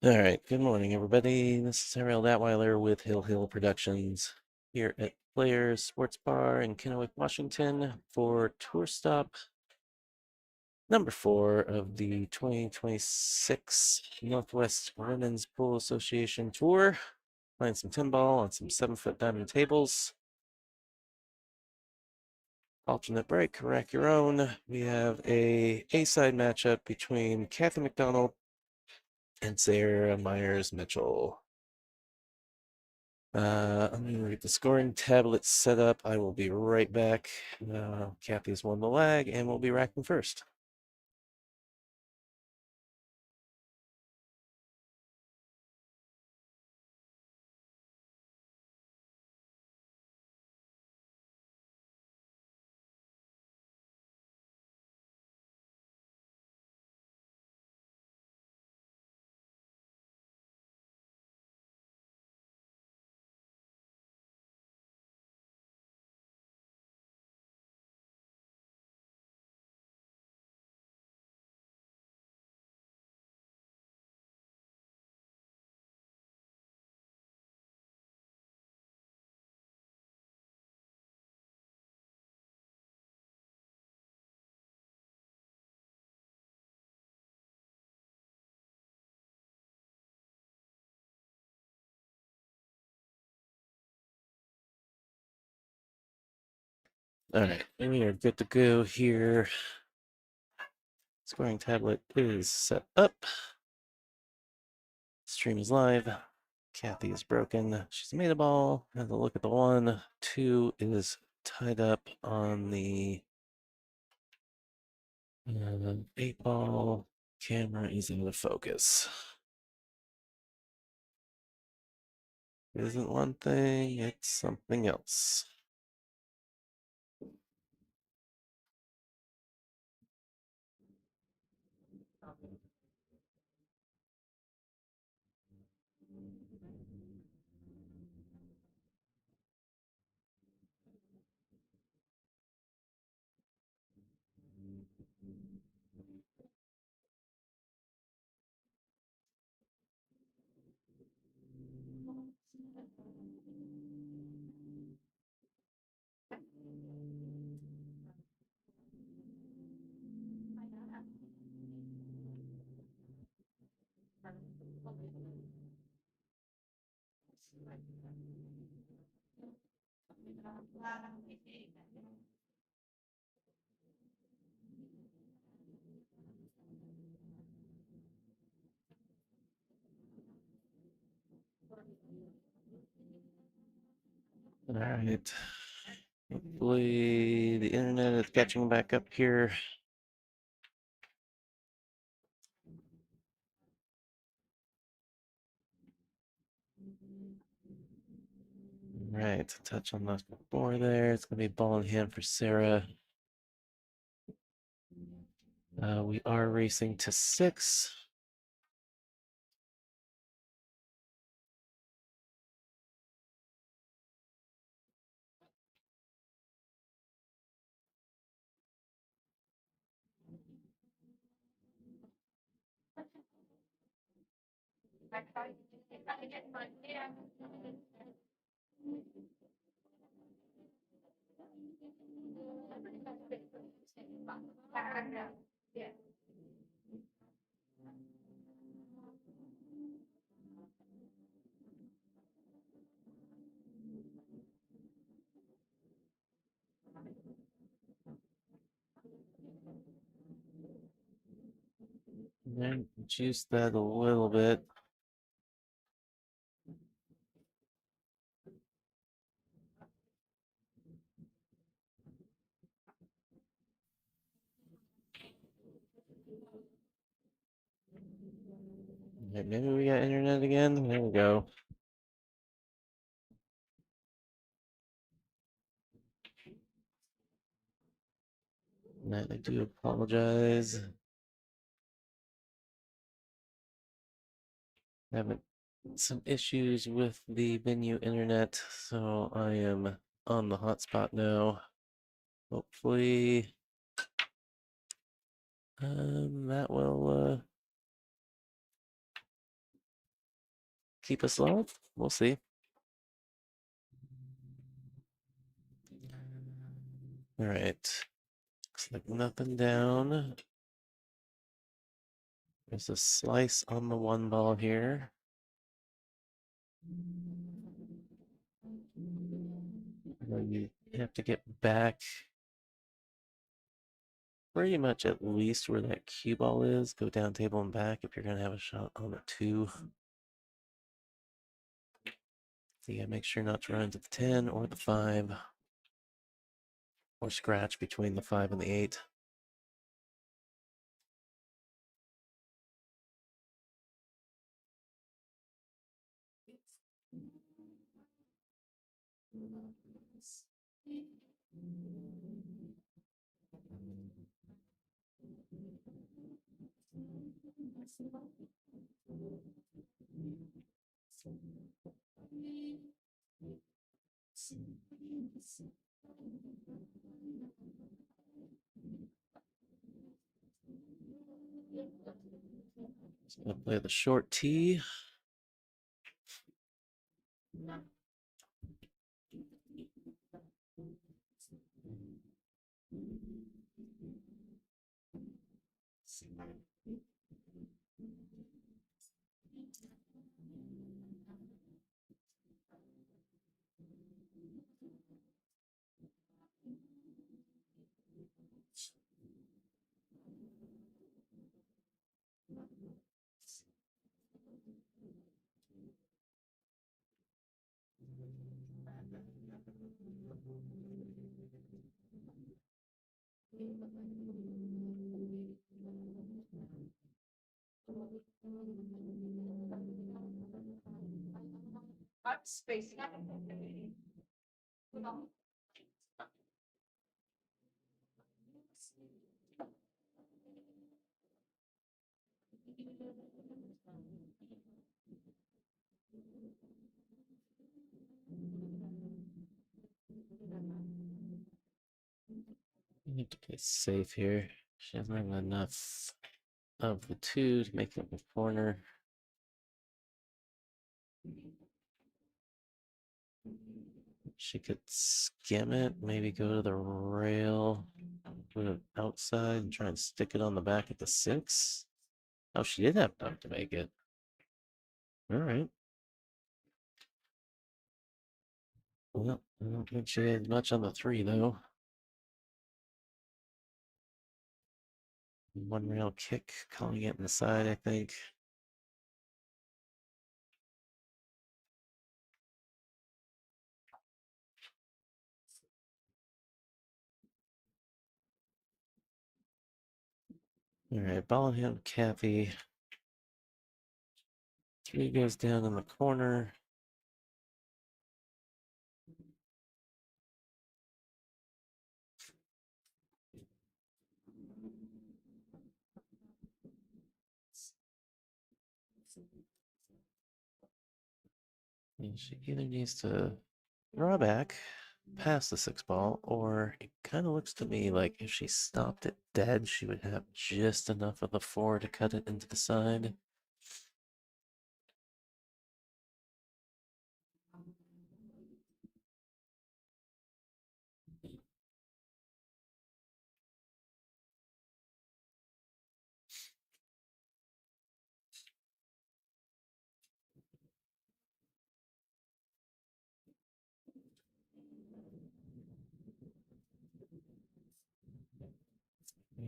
All right, good morning, everybody. This is Harold Atweiler with Hill Productions here at Players Sports Bar in Kennewick, Washington for tour stop number 4 of the 2026 Northwest Women's Pool Association Tour. Playing some tin ball on some 7-foot diamond tables. Alternate break, rack your own. We have a A-side matchup between Kathy McDonald and Sarah Myers-Mitchell. I'm gonna get the scoring tablet set up. I will be right back. Kathy's won the lag, and we'll be racking first. All right, we are good to go here. Scoring tablet is set up. Stream is live. Kathy is broken. She's made a ball. Have a look at the 1. 2 is tied up on the 8-ball. Camera is out of focus. It isn't one thing, it's something else. All right. Hopefully the internet is catching back up here. All right, touch on the 4 there. It's gonna be ball in hand for Sarah. We are racing to 6. And juice that a little bit. Right, maybe we got internet again. There we go. I do apologize. Having some issues with the venue internet, so I am on the hotspot now. Hopefully, that will keep us live? We'll see. All right. Looks like nothing down. There's a slice on the one ball here. You have to get back pretty much at least where that cue ball is. Go down table and back if you're going to have a shot on the 2. So you gotta make sure not to run into the 10 or the 5. Or scratch between the 5 and the 8. So I'm gonna play the short tee. You have to play safe here. She doesn't have enough of the 2 to make it a corner. She could skim it, maybe go to the rail, put it outside, and try and stick it on the back at the 6. Oh, she did have enough to make it. All right. Well, I don't think she had much on the 3, though. One rail kick, calling it inside, I think. All right, ball in hand, Kathy. 3 goes down in the corner. And she either needs to draw back past the 6 ball, or it kind of looks to me like if she stopped it dead, she would have just enough of the 4 to cut it into the side.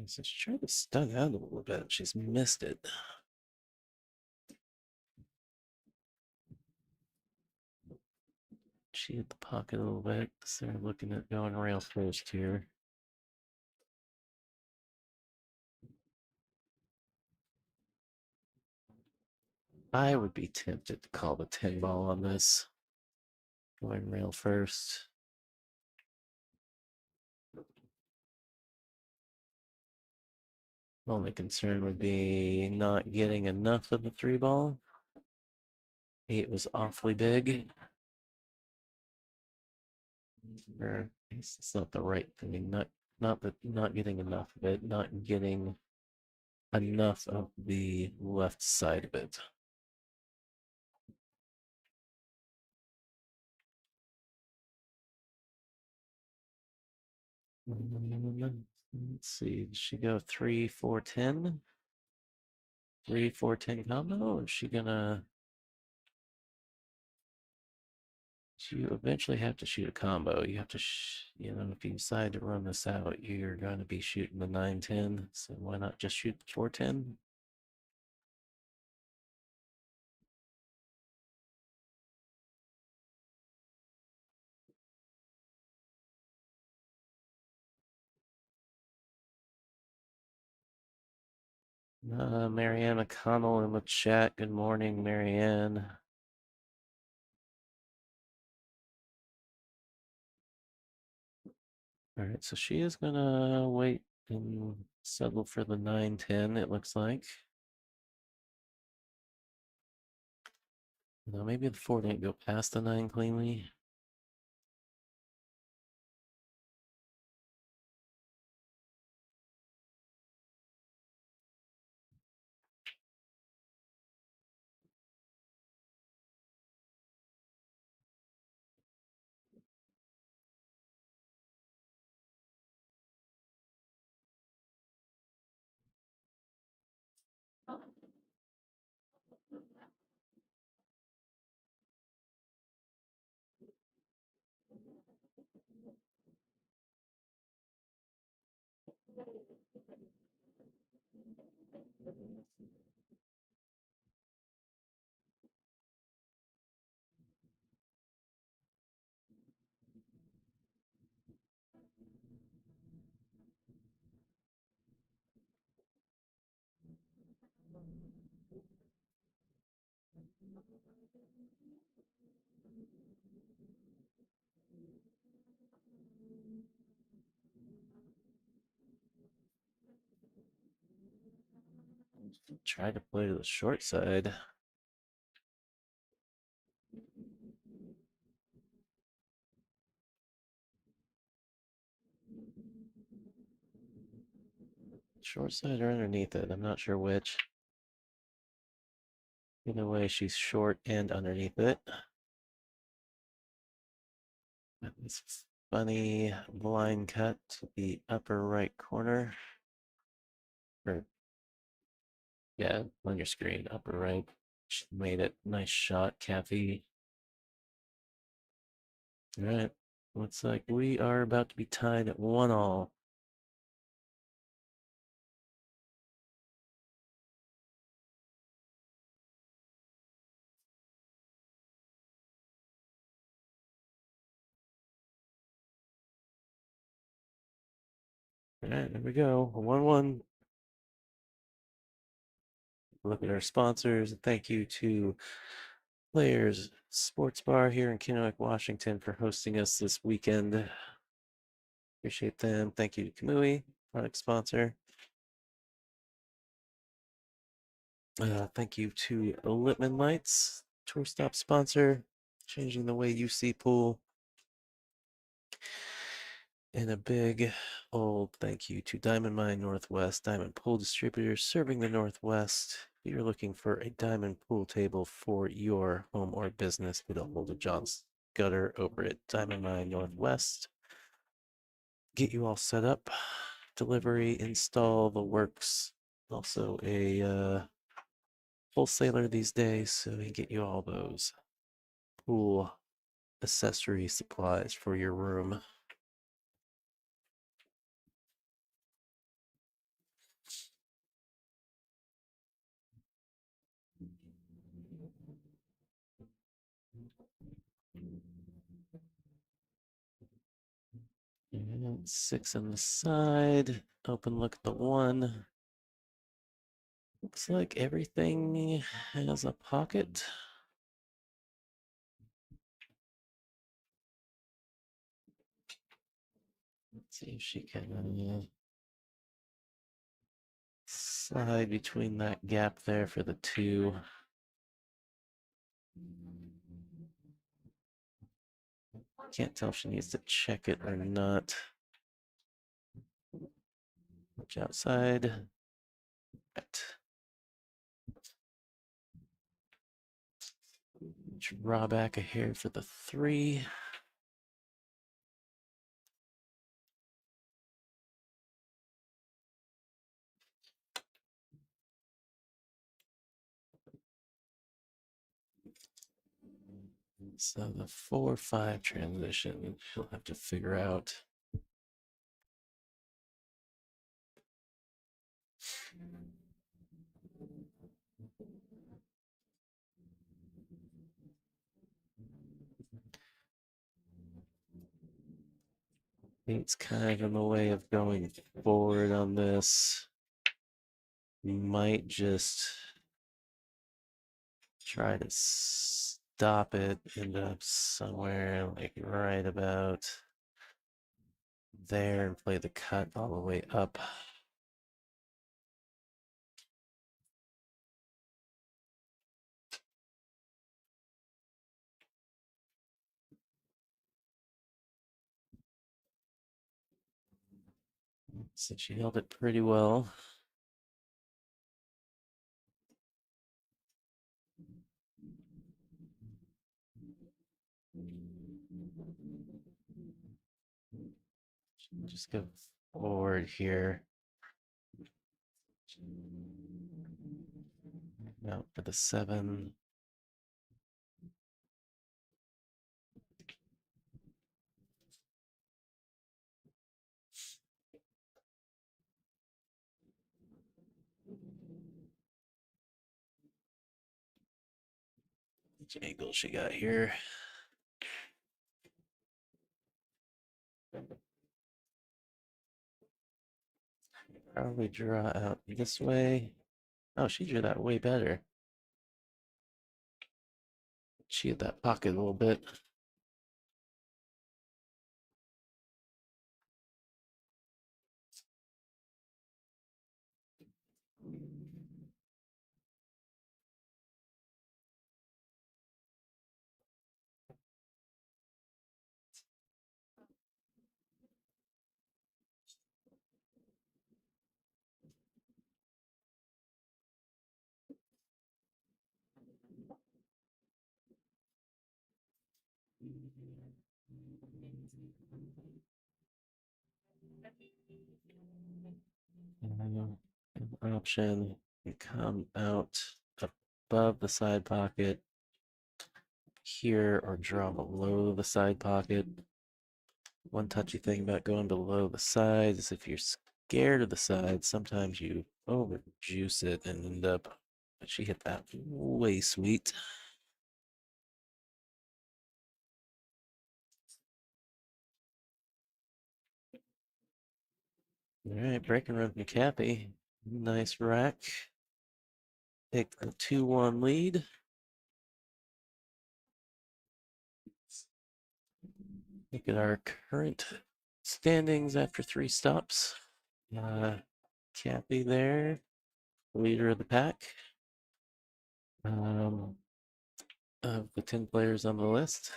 So she's trying to stug out a little bit. She's missed it. She hit the pocket a little bit. So they're looking at going rail first here. I would be tempted to call the 10 ball on this. Going rail first. Only concern would be not getting enough of the 3 ball. 8 was awfully big. Or it's not the right thing. Not getting enough of it. Not getting enough of the left side of it. Let's see. Did she go 3, 4, 10? 3, 4, 10 combo? Or is she gonna? You eventually have to shoot a combo. You have to, if you decide to run this out, you're going to be shooting the 9-10. So why not just shoot 4-10? Marianne McConnell in the chat. Good morning, Marianne. All right, so she is gonna wait and settle for the 9-10, it looks like. No, maybe the 4 didn't go past the 9 cleanly. Try to play to the short side. Short side or underneath it, I'm not sure which. Either way, she's short and underneath it. This funny line cut to the upper right corner. Or, yeah, on your screen, upper right. She made it. Nice shot, Kathy. All right. Looks like we are about to be tied at 1-all. All right, there we go. 1-1. Look at our sponsors. Thank you to Players Sports Bar here in Kennewick, Washington, for hosting us this weekend. Appreciate them. Thank you to Kamui, product sponsor. Thank you to Lippman Lights, tour stop sponsor, changing the way you see pool. And a big old thank you to Diamond Mine Northwest, Diamond Pool Distributors serving the Northwest. If you're looking for a diamond pool table for your home or business, get a hold of John Scudder over at Diamond Mine Northwest. Get you all set up, delivery, install, the works. Also a wholesaler these days, so he get you all those pool accessory supplies for your room. And 6 on the side. Open look at the 1. Looks like everything has a pocket. Let's see if she can slide between that gap there for the 2. Can't tell if she needs to check it or not. Watch outside. Right. Draw back a hair for the 3. So the 4-5 transition, she'll have to figure out. It's kind of in the way of going forward on this. Might just try to stop it, end up somewhere like right about there and play the cut all the way up. So she held it pretty well. Just go forward here. Out for the 7. Which angle she got here? Probably draw out this way. Oh, she drew that way better. She had that pocket a little bit. An option to come out above the side pocket here or draw below the side pocket. One touchy thing about going below the sides is if you're scared of the sides, sometimes you overjuice it and end up. But she hit that way sweet. All right, breaking run from Cappy. Nice rack. Take the 2-1 lead. Look at our current standings after 3 stops. Cappy there, leader of the pack. Of the 10 players on the list,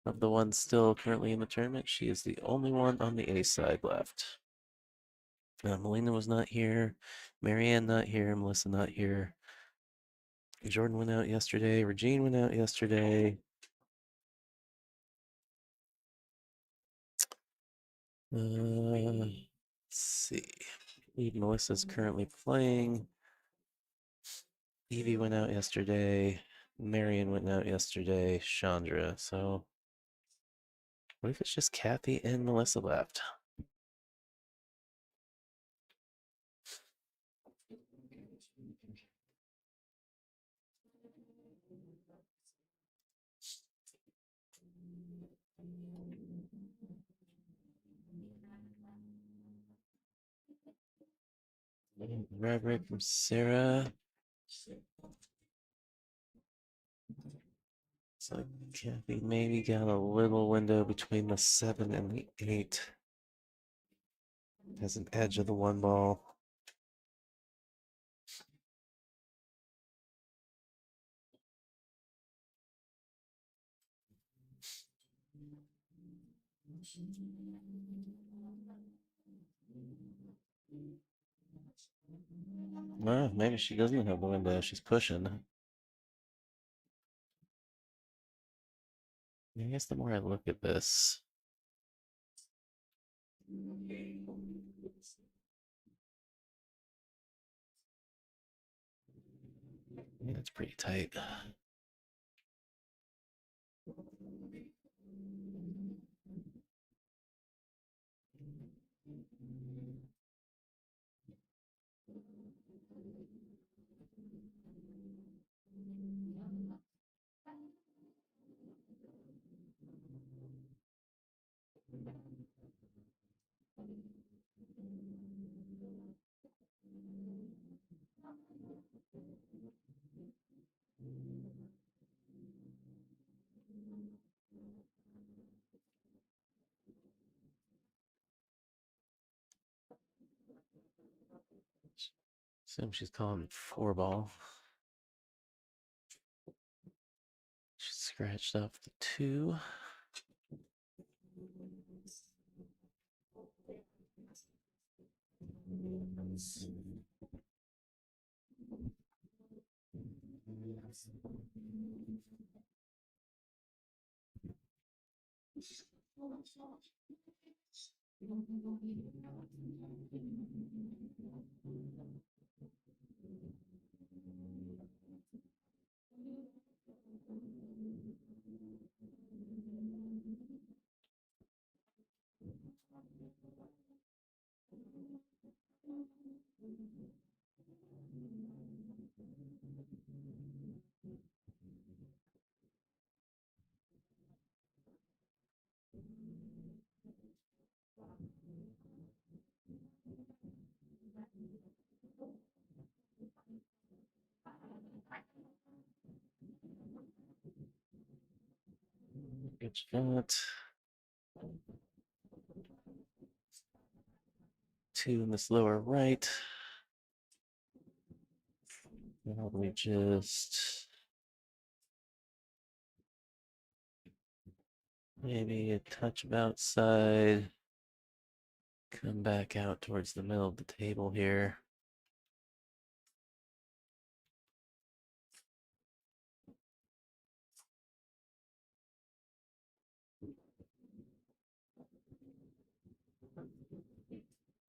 of the ones still currently in the tournament, she is the only one on the A side left. Melina was not here, Marianne not here, Melissa not here. Jordan went out yesterday, Regine went out yesterday. Let's see. Melissa's currently playing. Evie went out yesterday. Marion went out yesterday. Chandra. So, what if it's just Kathy and Melissa left? Grab break from Sarah. So Kathy maybe got a little window between the 7 and the 8. Has an edge of the 1 ball. Well, maybe she doesn't have the window. She's pushing. I guess the more I look at this, yeah, it's pretty tight. Assume she's calling it 4-ball. She scratched off the 2. Good shot. 2 in this lower right. Probably just maybe a touch of outside. Come back out towards the middle of the table here.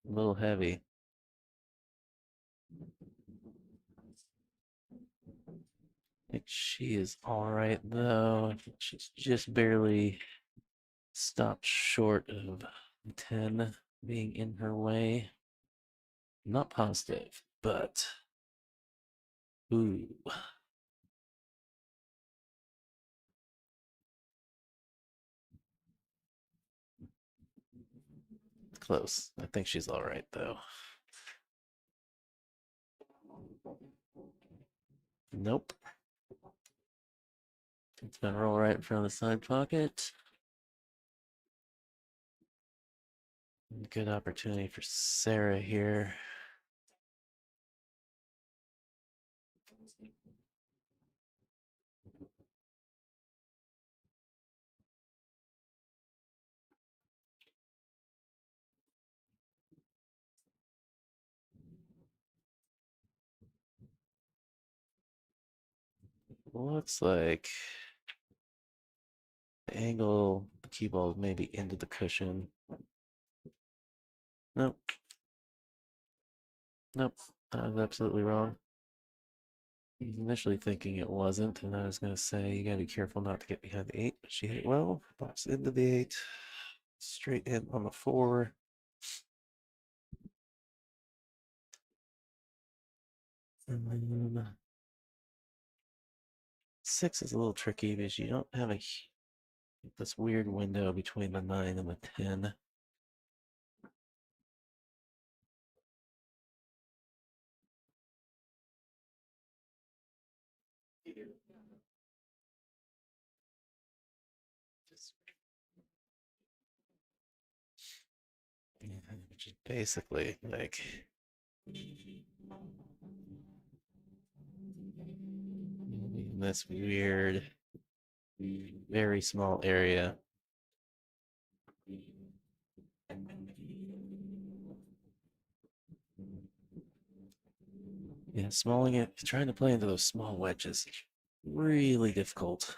A little heavy. I think she is all right, though. I think she's just barely stopped short of 10 being in her way. Not positive, but ooh. Close. I think she's all right, though. Nope. It's gonna roll right in front of the side pocket. Good opportunity for Sarah here. Looks like the angle, the cue ball maybe into the cushion. Nope. Nope. I was absolutely wrong. I was initially thinking it wasn't, and I was going to say you got to be careful not to get behind the 8, but she hit it well. Pops into the 8. Straight in on the 4. And then 6 is a little tricky because you don't have this weird window between the 9 and the 10. Yeah, which is basically like in this weird, very small area. Yeah, smalling it, trying to play into those small wedges, really difficult.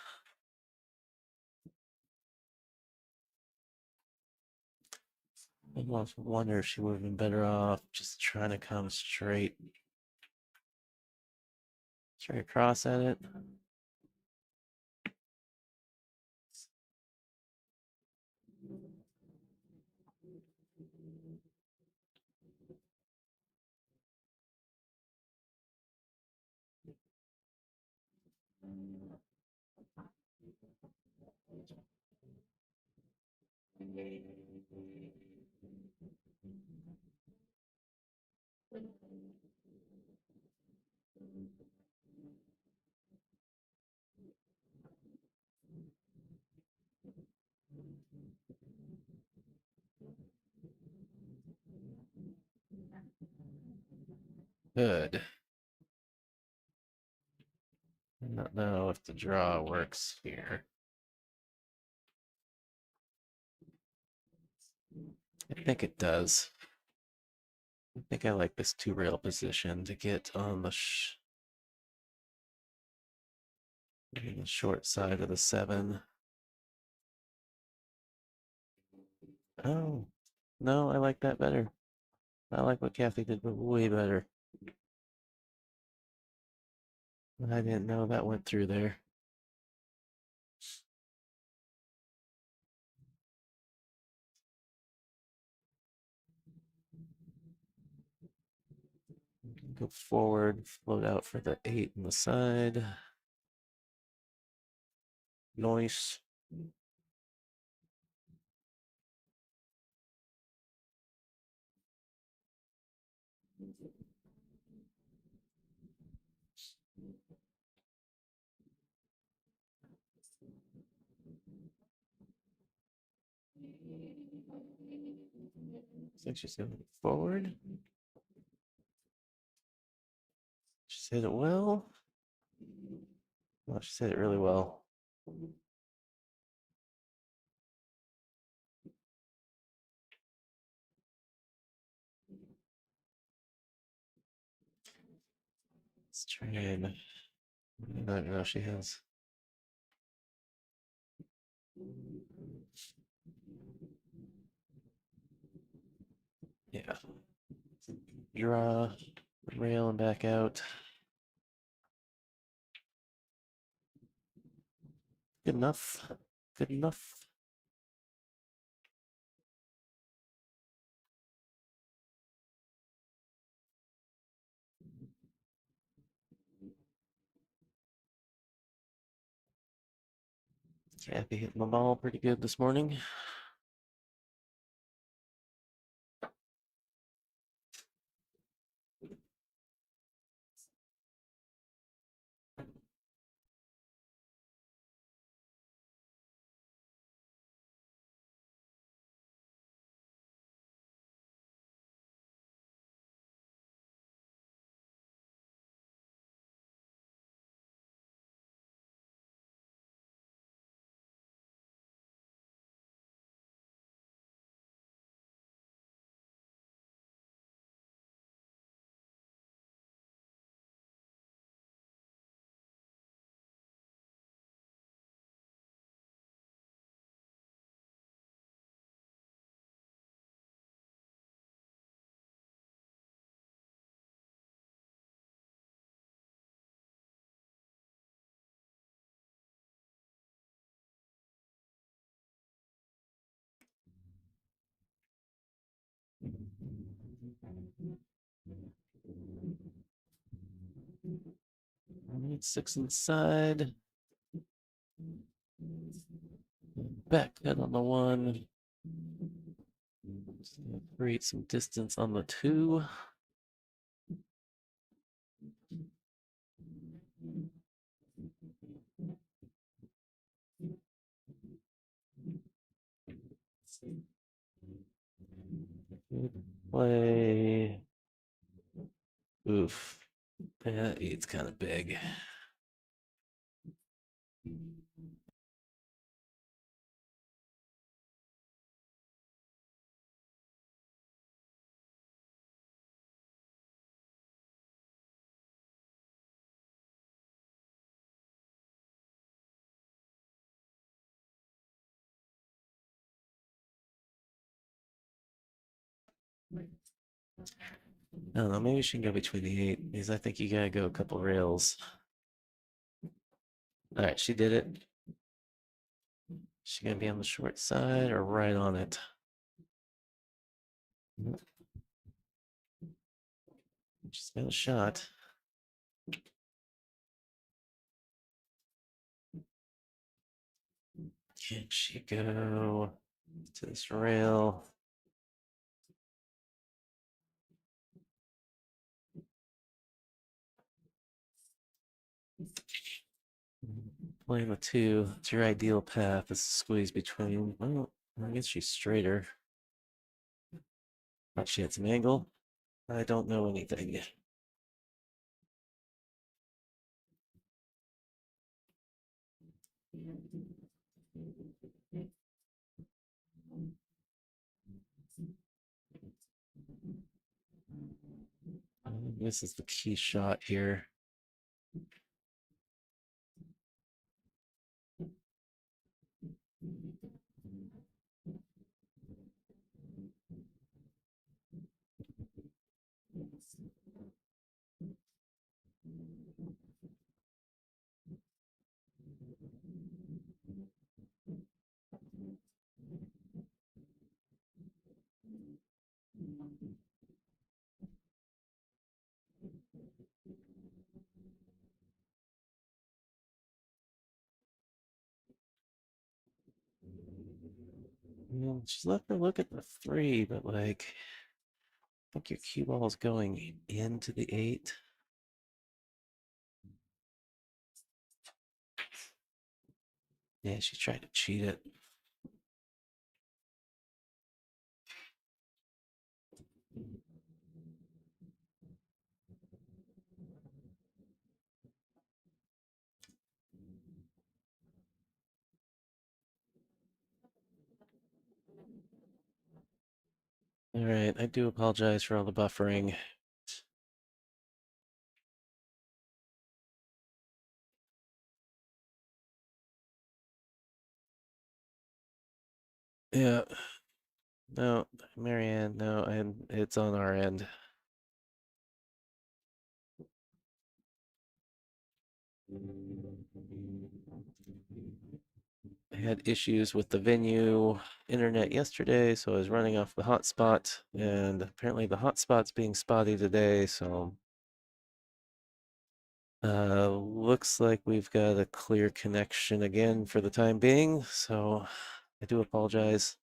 I almost wonder if she would have been better off just trying to come straight across at it. Good. I don't know if the draw works here. I think it does. I think I like this two rail position to get on the short side of the 7. Oh, no, I like that better. I like what Kathy did, but way better. I didn't know that went through there. Go forward, float out for the 8 on the side. Noise. Looks like she's going forward. She's hit it well. Well, she's hit it really well. Let's try and I don't know if she has. Yeah. Draw, rail, and back out. Good enough. Good enough. Kathy hitting the ball pretty good this morning. Alright, 6 inside. Back head on the 1. Create some distance on the 2. Good play. Oof. That 8's kind of big. I don't know, maybe she can go between the 8, because I think you gotta go a couple rails. Alright, she did it. She gonna be on the short side or right on it? She's got a shot. Can she go to this rail? Playing the 2. It's your ideal path. This squeeze between. Well, I guess she's straighter. Thought she had some angle. I don't know anything. This is the key shot here. Just let her look at the 3, but like, I think your cue ball is going into the 8. Yeah, she tried to cheat it. All right, I do apologize for all the buffering. Yeah, no, Marianne, no, and it's on our end. I had issues with the venue internet yesterday, so I was running off the hotspot, and apparently the hotspot's being spotty today, so looks like we've got a clear connection again for the time being, so I do apologize.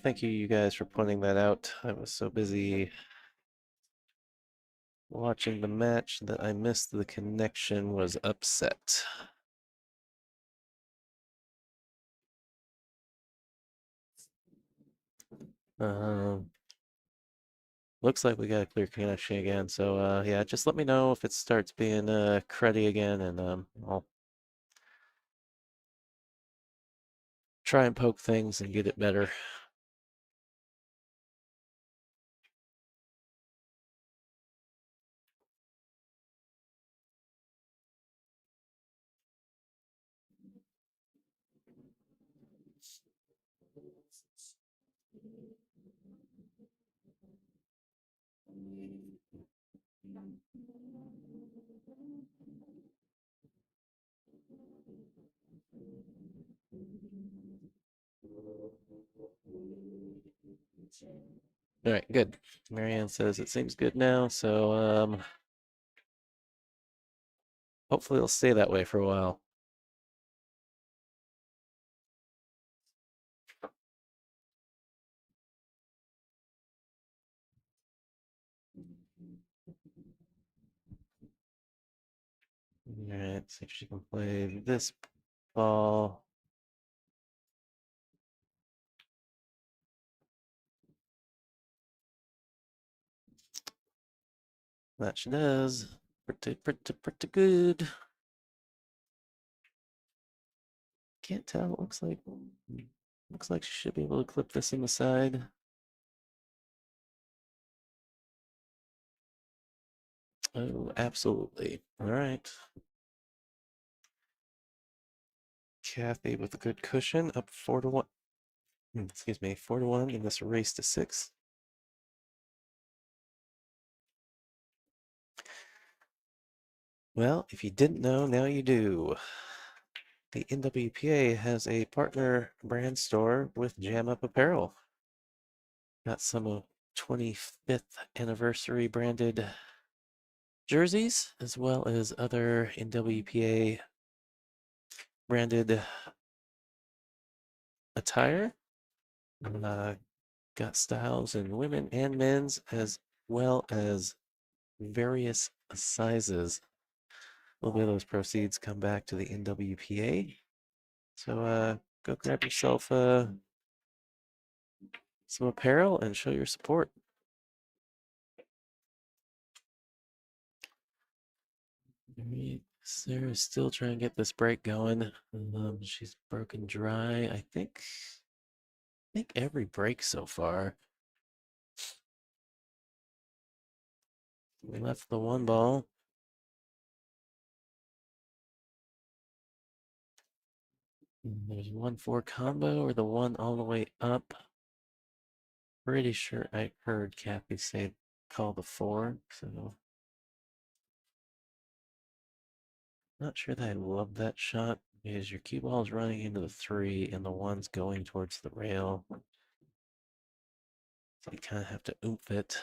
Thank you guys for pointing that out. I was so busy watching the match that I missed the connection was upset. Um, Looks like we got a clear connection again. So yeah, just let me know if it starts being cruddy again, and I'll try and poke things and get it better. All right, good. Marianne says it seems good now, so hopefully it'll stay that way for a while. All right, see if she can play this ball. That she does. Pretty good. Can't tell. Looks like she should be able to clip this in the side. Oh, absolutely. All right. Kathy with a good cushion, up 4-1. Excuse me, 4-1 in this race to 6. Well, if you didn't know, now you do. The NWPA has a partner brand store with Jam Up Apparel. Got some 25th anniversary branded jerseys, as well as other NWPA branded attire. Got styles in women and men's, as well as various sizes. A little bit of those proceeds come back to the NWPA. So go grab yourself some apparel and show your support. Sarah's still trying to get this break going. She's broken dry. I think every break so far. We left the one ball. There's 1-4 combo or the one all the way up. Pretty sure I heard Kathy say call the 4, so not sure that I love that shot because your cue ball is running into the 3 and the one's going towards the rail. So you kind of have to oomph it.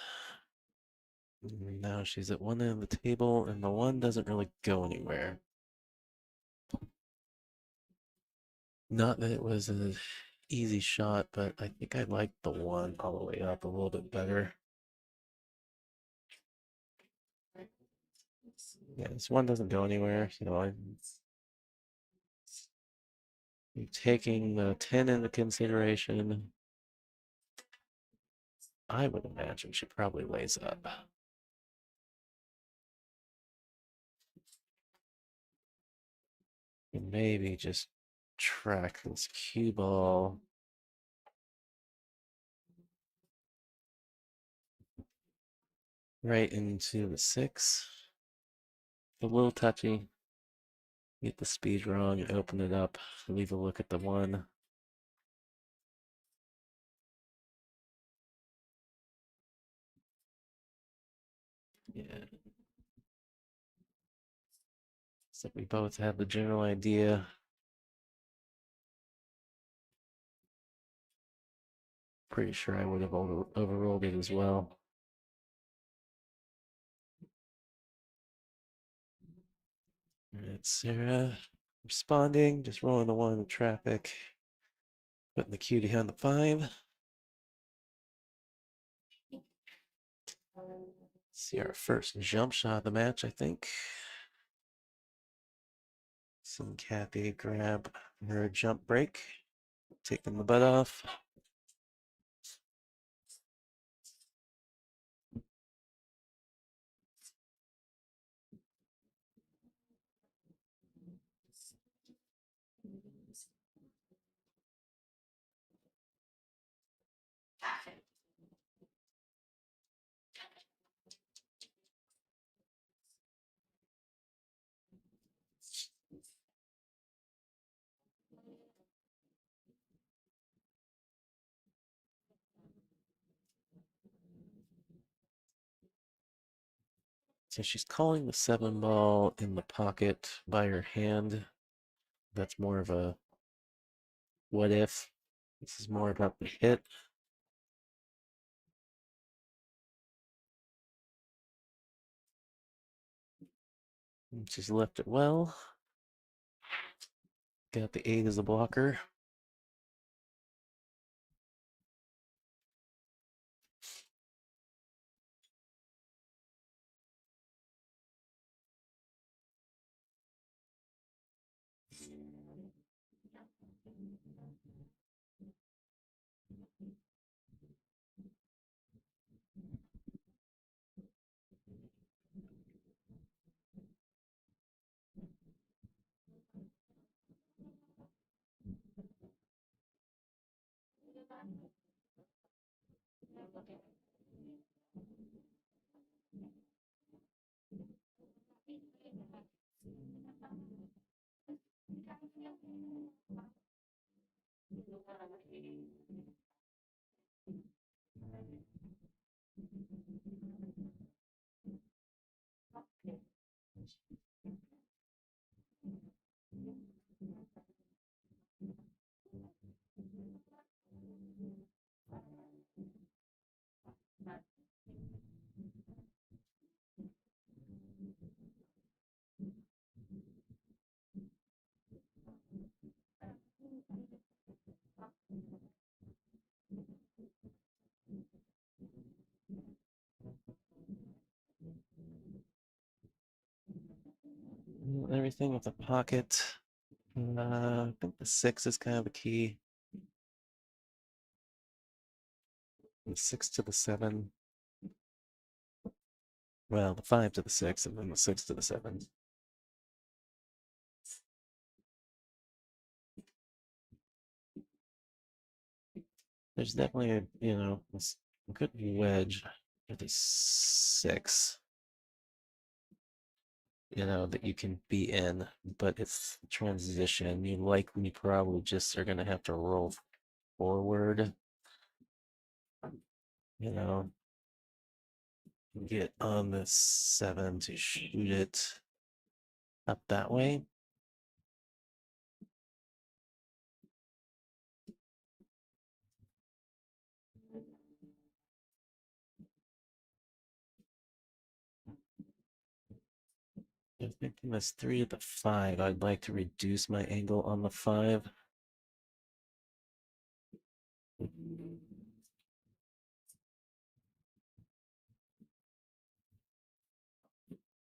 Now she's at one end of the table and the one doesn't really go anywhere. Not that it was an easy shot, but I think I like the one all the way up a little bit better. Yeah, this one doesn't go anywhere. I'm taking the 10 into consideration. I would imagine she probably lays up. And maybe just track this cue ball. Right into the 6. A little touchy. Get the speed wrong, open it up, leave a look at the 1. Yeah. So we both have the general idea. Pretty sure I would have overruled it as well. Alright, Sarah responding, just rolling the 1 in traffic. Putting the cue behind the 5. See our first jump shot of the match, I think. Some Kathy grab her jump break, taking the butt off. So she's calling the 7 ball in the pocket by her hand. That's more of a what if. This is more about the hit. And she's left it well. Got the 8 as a blocker. Everything with the pocket. I think the 6 is kind of the key. The 6 to the 7. Well, the 5 to the 6, and then the 6 to the 7. There's definitely a, a good wedge for the 6, that you can be in, but it's transition. You likely probably just are going to have to roll forward, you know, get on the 7 to shoot it up that way. I'm thinking this 3 to the 5. I'd like to reduce my angle on the 5.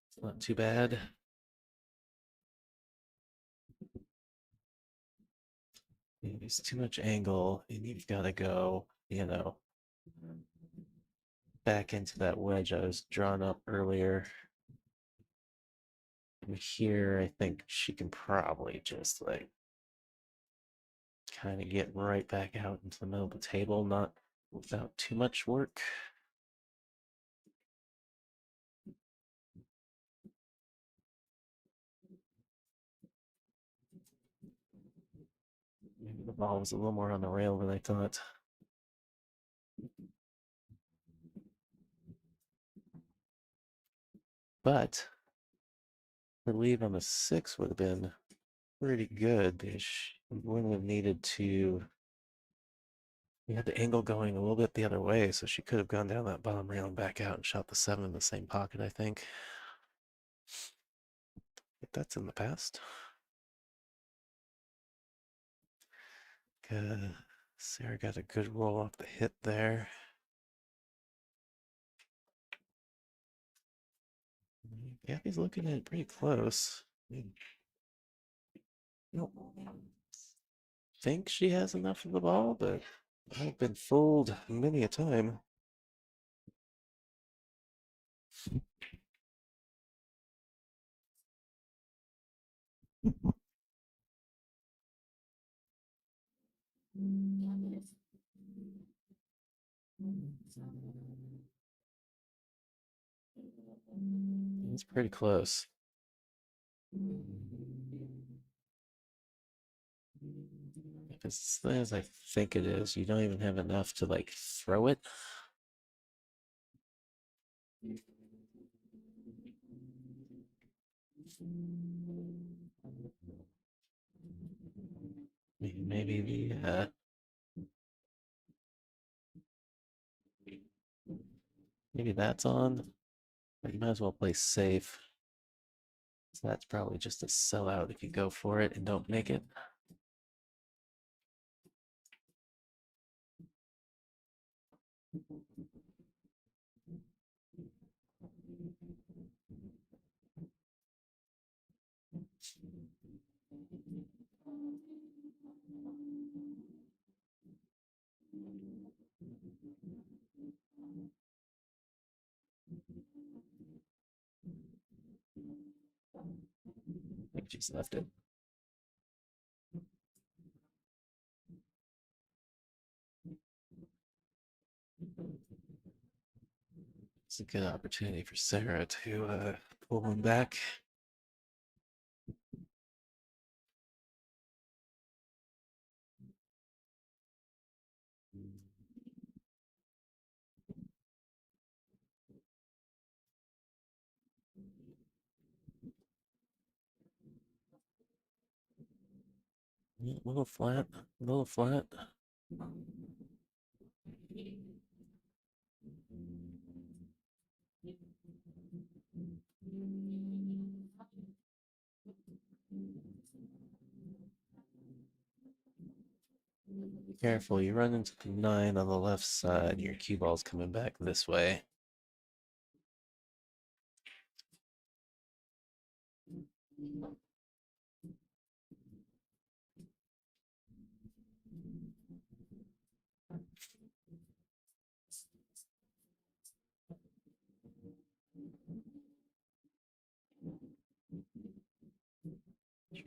It's not too bad. There's too much angle, and you've got to go, back into that wedge I was drawn up earlier. And here, I think she can probably just like kind of get right back out into the middle of the table, not without too much work. Maybe the ball was a little more on the rail than I thought. But the lead on the 6 would have been pretty good. She wouldn't have needed to. We had the angle going a little bit the other way, so she could have gone down that bottom rail and back out and shot the 7 in the same pocket, I think. But that's in the past. Sarah got a good roll off the hit there. Gabby's looking at it pretty close. I don't think she has enough of the ball, but I've been fooled many a time. It's pretty close. If it's as I think it is, you don't even have enough to like throw it. Maybe maybe that's on. But you might as well play safe. So that's probably just a sellout if you go for it and don't make it. I think she's left it. It's a good opportunity for Sarah to pull one back. A little flat, a little flat. Be careful, you run into the 9 on the left side, your cue ball's coming back this way.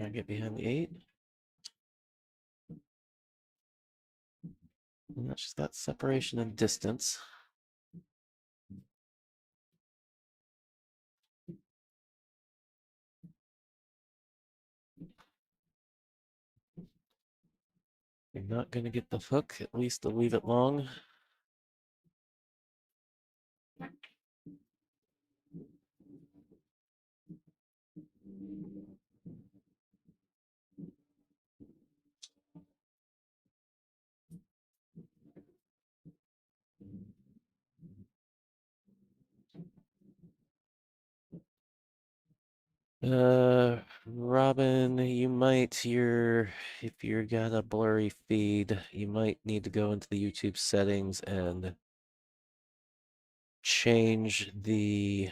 Try and get behind the 8. And now she's got separation and distance. You're not going to get the hook, at least to leave it long. Robin, you might, if you're got a blurry feed, you might need to go into the YouTube settings and change the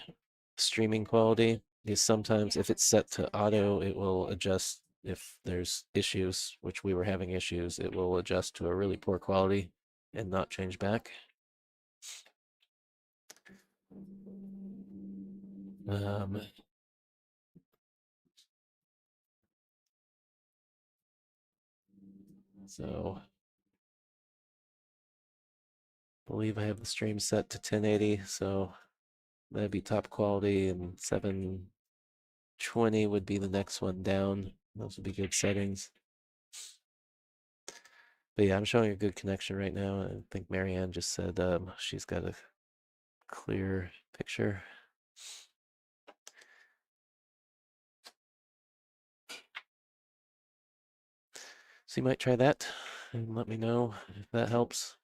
streaming quality. Because sometimes if it's set to auto, it will adjust if there's issues, which we were having issues, it will adjust to a really poor quality and not change back. So I believe I have the stream set to 1080, so that'd be top quality, and 720 would be the next one down. Those would be good settings. But yeah, I'm showing a good connection right now. I think Marianne just said she's got a clear picture. So you might try that and let me know if that helps.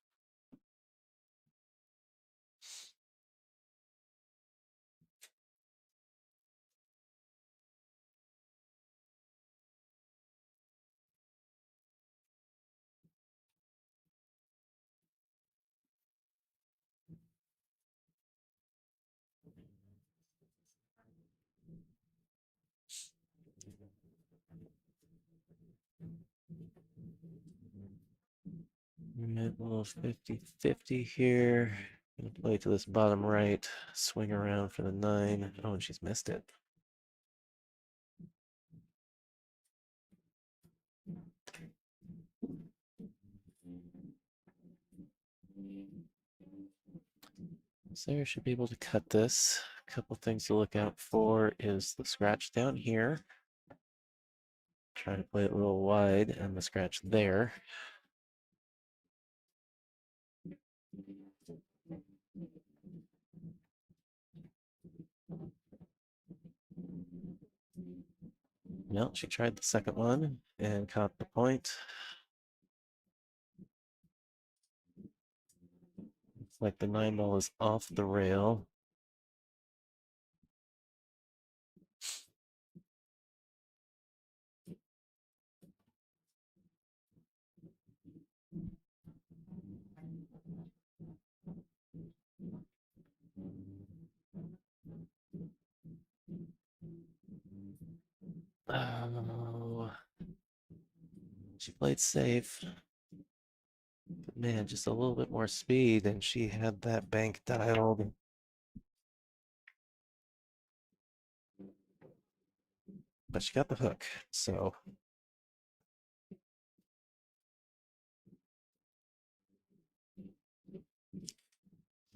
Middle 50-50 here. Gonna play to this bottom right, swing around for the 9. Oh, and she's missed it. Sarah should be able to cut this. A couple things to look out for is the scratch down here. Try to play it a little wide, and the scratch there. No, she tried the second one and caught the point. It's like the 9 ball is off the rail. Oh, she played safe. But man, just a little bit more speed, and she had that bank dialed. But she got the hook, so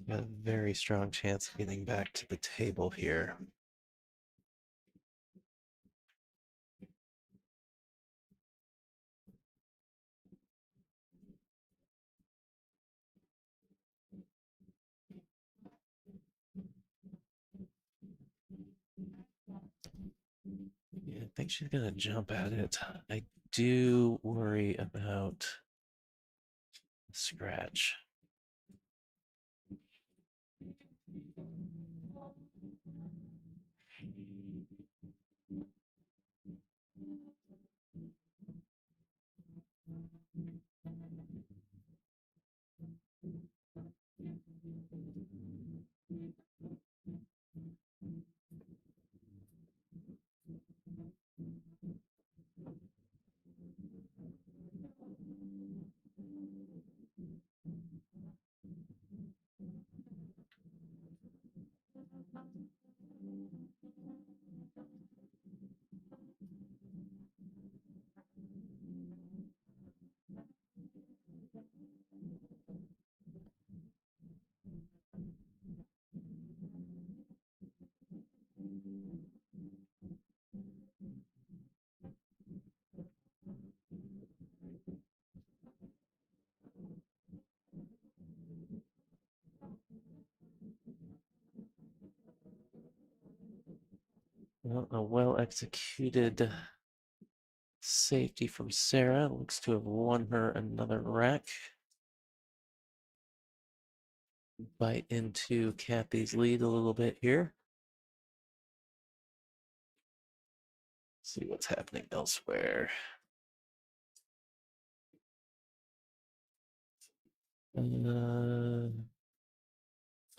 got a very strong chance of getting back to the table here. Yeah, I think she's gonna jump at it. I do worry about scratch. Well, a well-executed safety from Sarah. Looks to have won her another rack. Bite into Kathy's lead a little bit here. See what's happening elsewhere.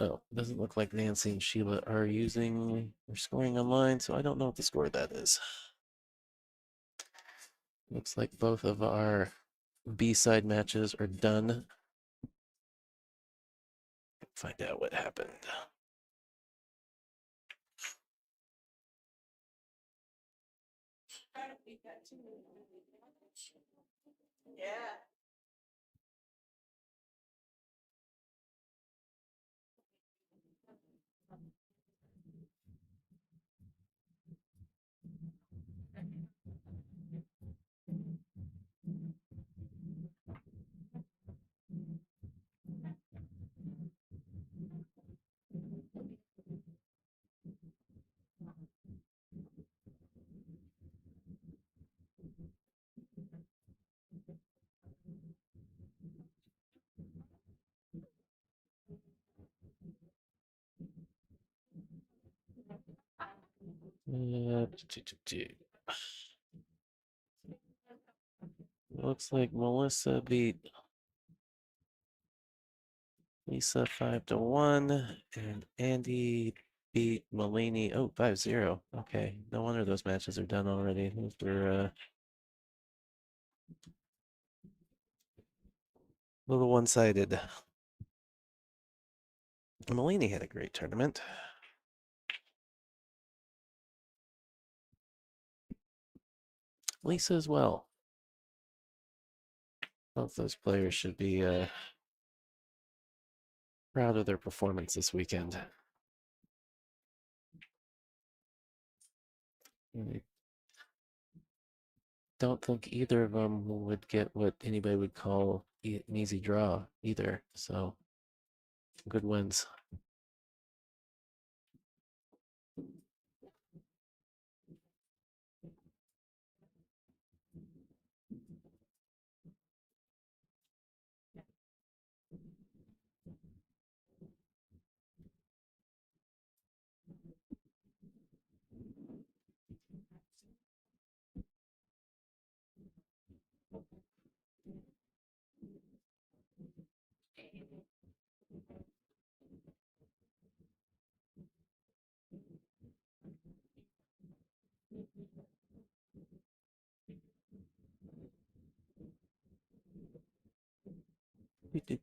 Oh, doesn't look like Nancy and Sheila are using or scoring online, so I don't know what the score of that is. Looks like both of our B-side matches are done. Find out what happened. Yeah. Looks like Melissa beat Lisa 5-1, and Andy beat Mulaney. Oh, 5-0. Okay, no wonder those matches are done already. Those were a little one-sided. Mulaney had a great tournament. Lisa as well. Both those players should be proud of their performance this weekend. I don't think either of them would get what anybody would call an easy draw either. So, good wins.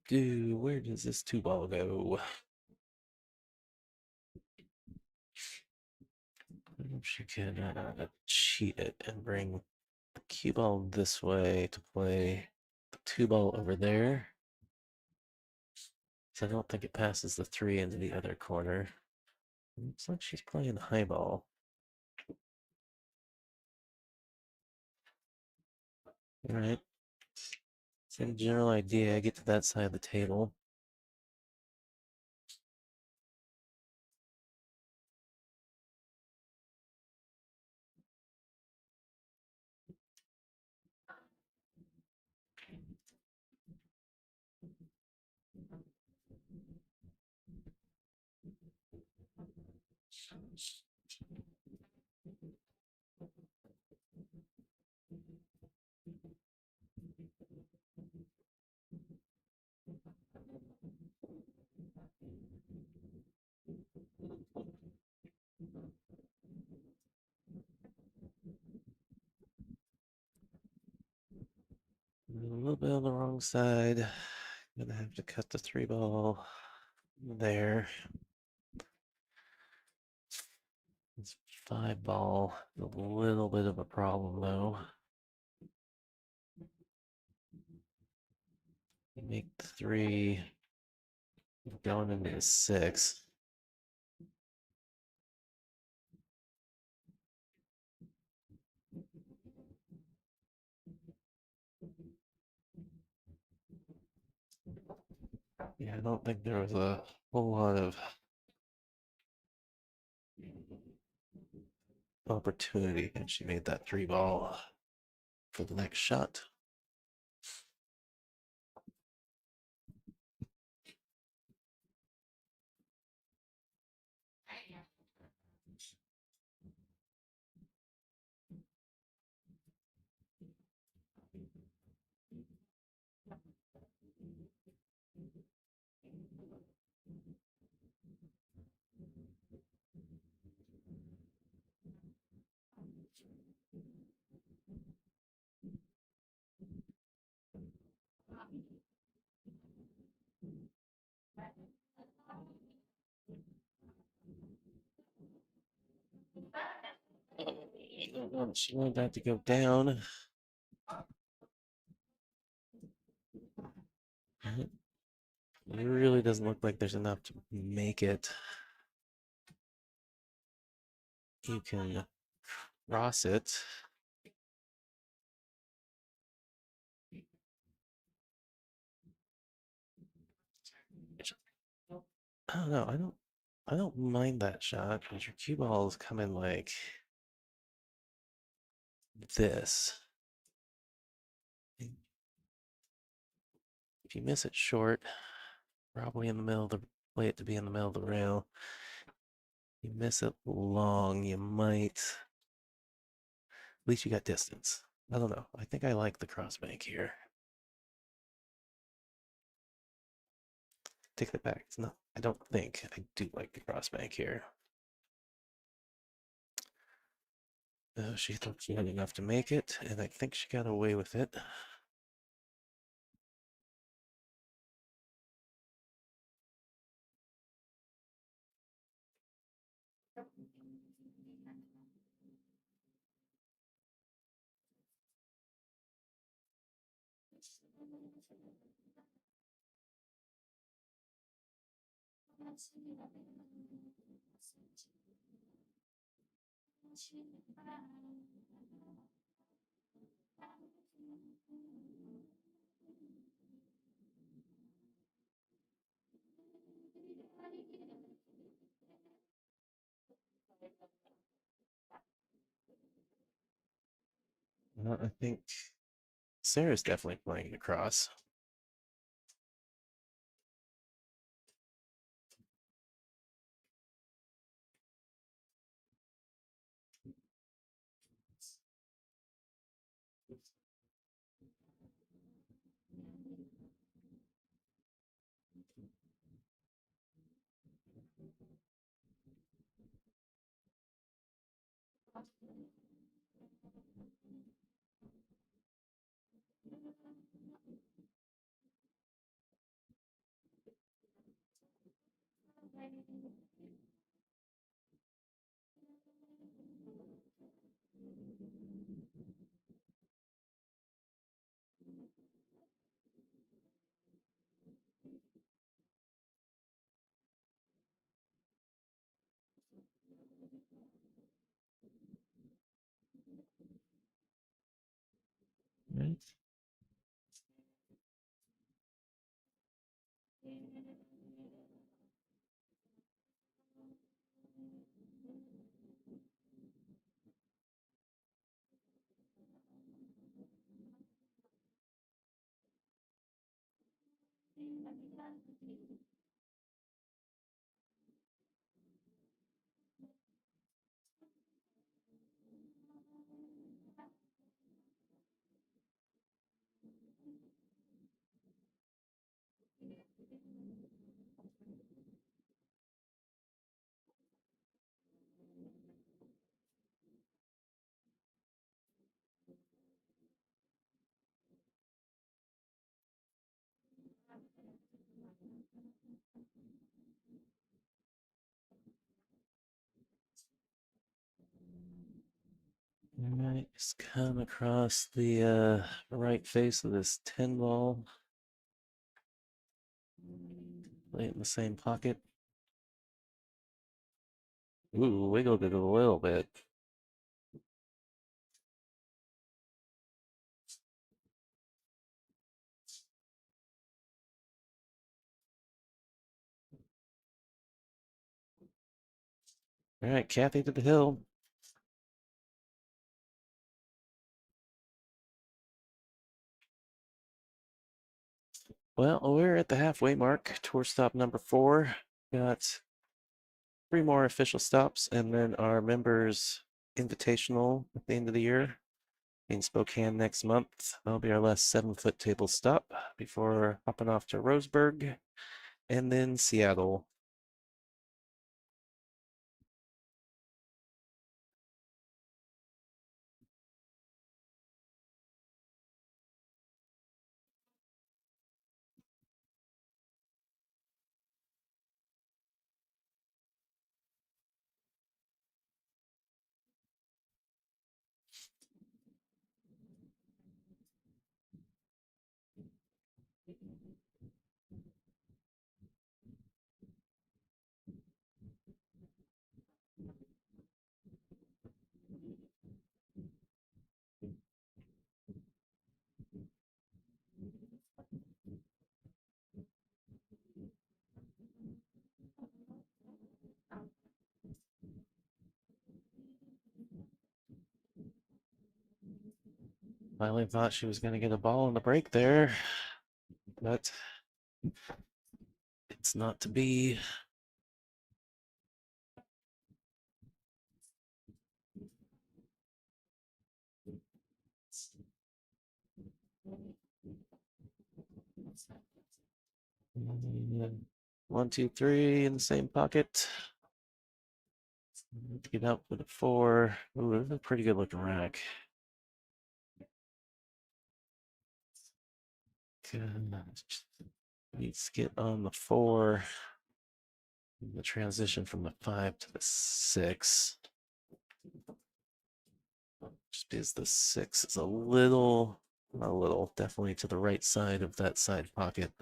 Where does this two ball go? She can cheat it and bring the cue ball this way to play the two ball over there. So I don't think it passes the three into the other corner. Looks like she's playing high ball. All right. Same general idea. I get to that side of the table. A little bit on the wrong side. Gonna have to cut the three ball there. It's five ball. A little bit of a problem though. You make the three going into the six. Yeah, I don't think there was a whole lot of opportunity, and she made that 3-ball for the next shot. She wanted that to go down. It really doesn't look like there's enough to make it. You can cross it. I don't know. I don't mind that shot because your cue balls come in like this. If you miss it short, probably in the middle of the play it to be in the middle of the rail. You miss it long, you might. At least you got distance. I don't know. I think I like the crossbank here. Take that back. It's not. I don't think I do like the crossbank here. She thought she had enough to make it, and I think she got away with it. I think Sarah's definitely playing the cross. Right. Alright, just come across the right face of this 10 ball. Play it in the same pocket. Ooh, wiggled it a little bit. All right, Kathy to the hill. Well, we're at the halfway mark. Tour stop number 4. Got 3 more official stops, and then our members invitational at the end of the year in Spokane next month. That'll be our last 7-foot table stop before hopping off to Roseburg and then Seattle. Finally thought she was going to get a ball on the break there, but it's not to be. 1, 2, 3 in the same pocket. Get up with a 4. Ooh, this is a pretty good looking rack. Good. Needs to get on the 4. The transition from the 5 to the 6. Just because the 6 is not a little, definitely to the right side of that side pocket.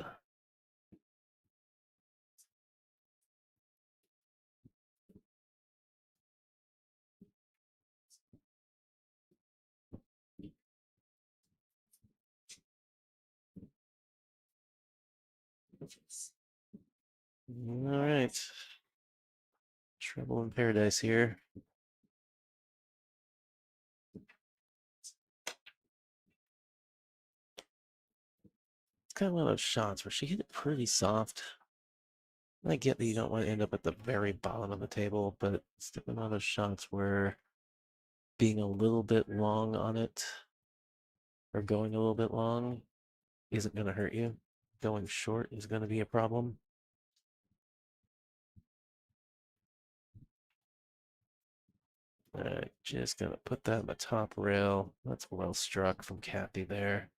All right. Trouble in paradise here. It's kind of one of those shots where she hit it pretty soft. I get that you don't want to end up at the very bottom of the table, but it's definitely one of those shots where being a little bit long on it or going a little bit long isn't going to hurt you. Going short is going to be a problem. All right, just gonna put that on the top rail. That's well struck from Kathy there.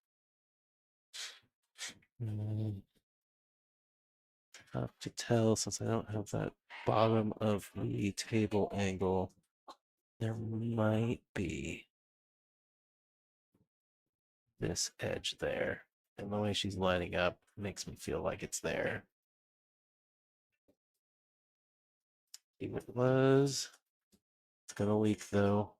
Tough to tell since I don't have that bottom of the table angle. There might be this edge there. And the way she's lining up makes me feel like it's there. Even if it was, it's gonna leak though.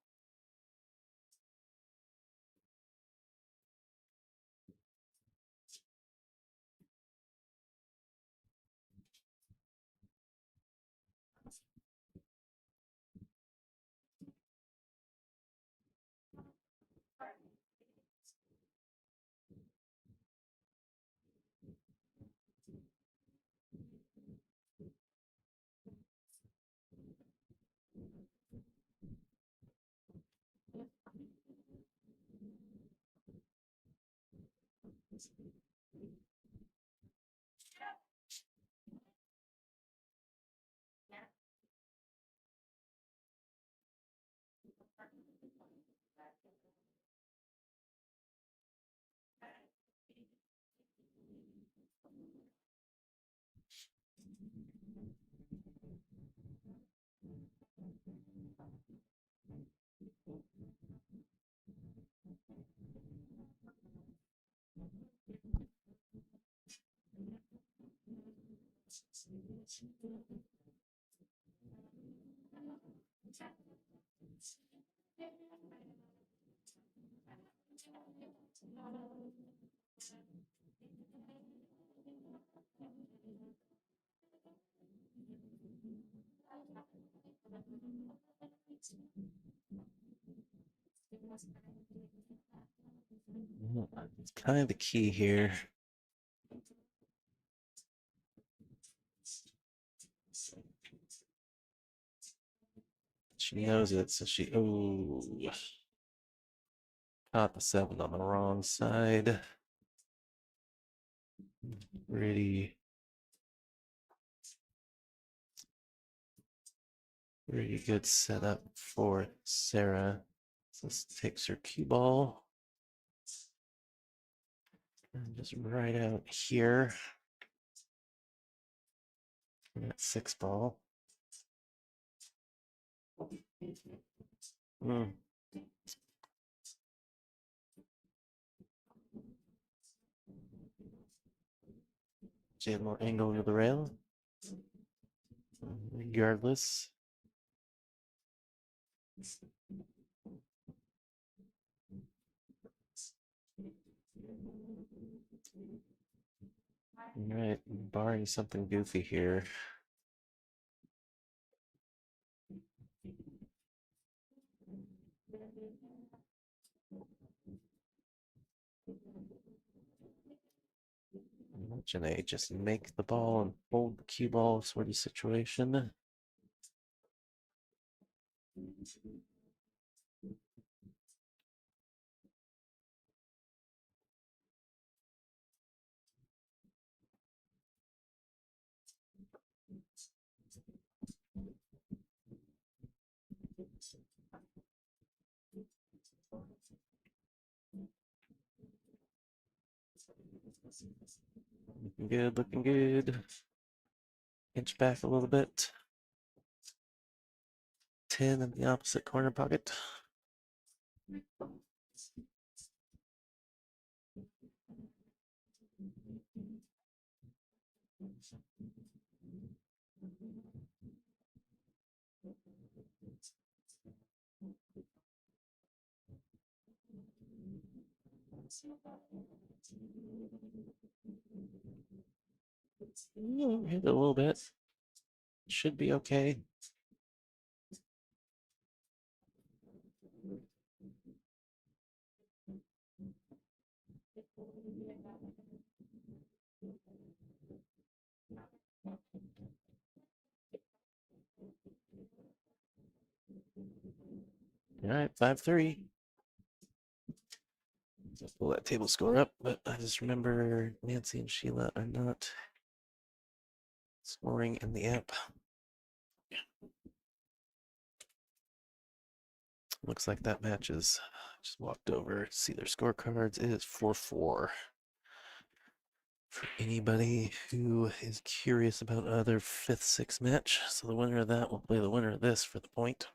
It's kind of the key here. She knows it, so she caught the 7 on the wrong side. Pretty good setup for Sarah. So this takes her cue ball. And just right out here. That 6 ball. She had more angle into the rail. Regardless. All right, barring something goofy here. Imagine a just make the ball and hold the cue ball sort of situation. Looking good, looking good. Inch back a little bit. 10 in the opposite corner pocket. Hit it a little bit. Should be okay. All right, 5-3. Pull that table score up, but I just remember Nancy and Sheila are not scoring in the app. Looks like that matches. Just walked over to see their scorecards. It is 4-4. For anybody who is curious about other 5th, 6th match. So the winner of that will play the winner of this for the point.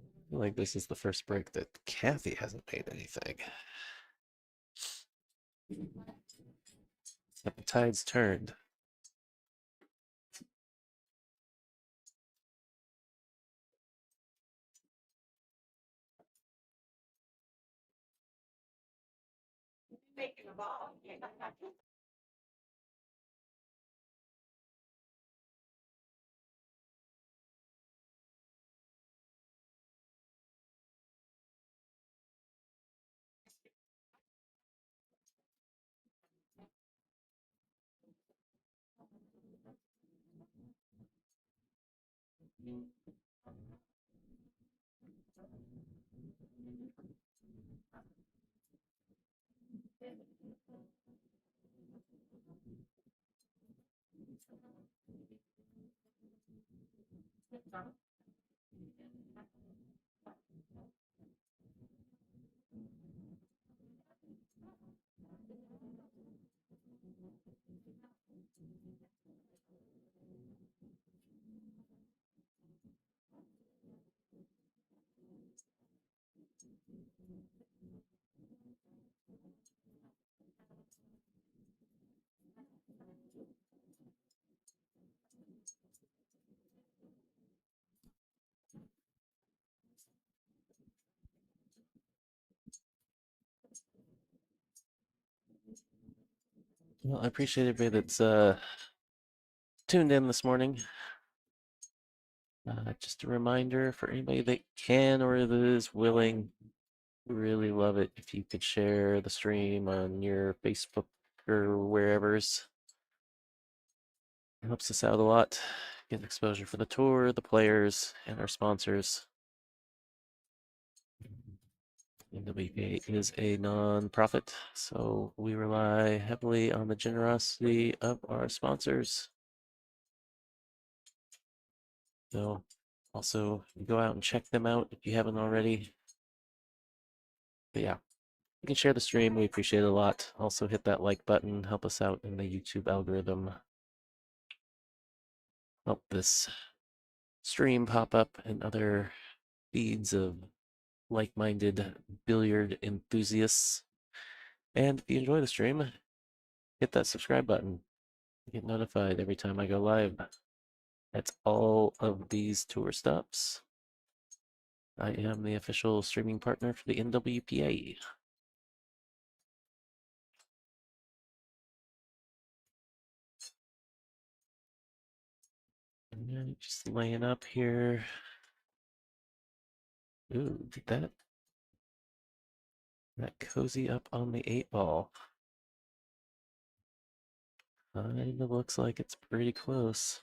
I feel like this is the first break that Kathy hasn't made anything. But the tide's turned. Making a ball. Well, I appreciate everybody that's tuned in this morning. Just a reminder for anybody that can or that is willing, really love it if you could share the stream on your Facebook or wherever's. It helps us out a lot. Get exposure for the tour, the players, and our sponsors. NWPA is a non-profit, so we rely heavily on the generosity of our sponsors. So also go out and check them out if you haven't already. But yeah, you can share the stream. We appreciate it a lot. Also hit that like button. Help us out in the YouTube algorithm. Help this stream pop up and other feeds of like-minded billiard enthusiasts. And if you enjoy the stream, hit that subscribe button. Get notified every time I go live. That's all of these tour stops. I am the official streaming partner for the NWPA. And just laying up here. Ooh, did that cozy up on the 8-ball? Kinda looks like it's pretty close.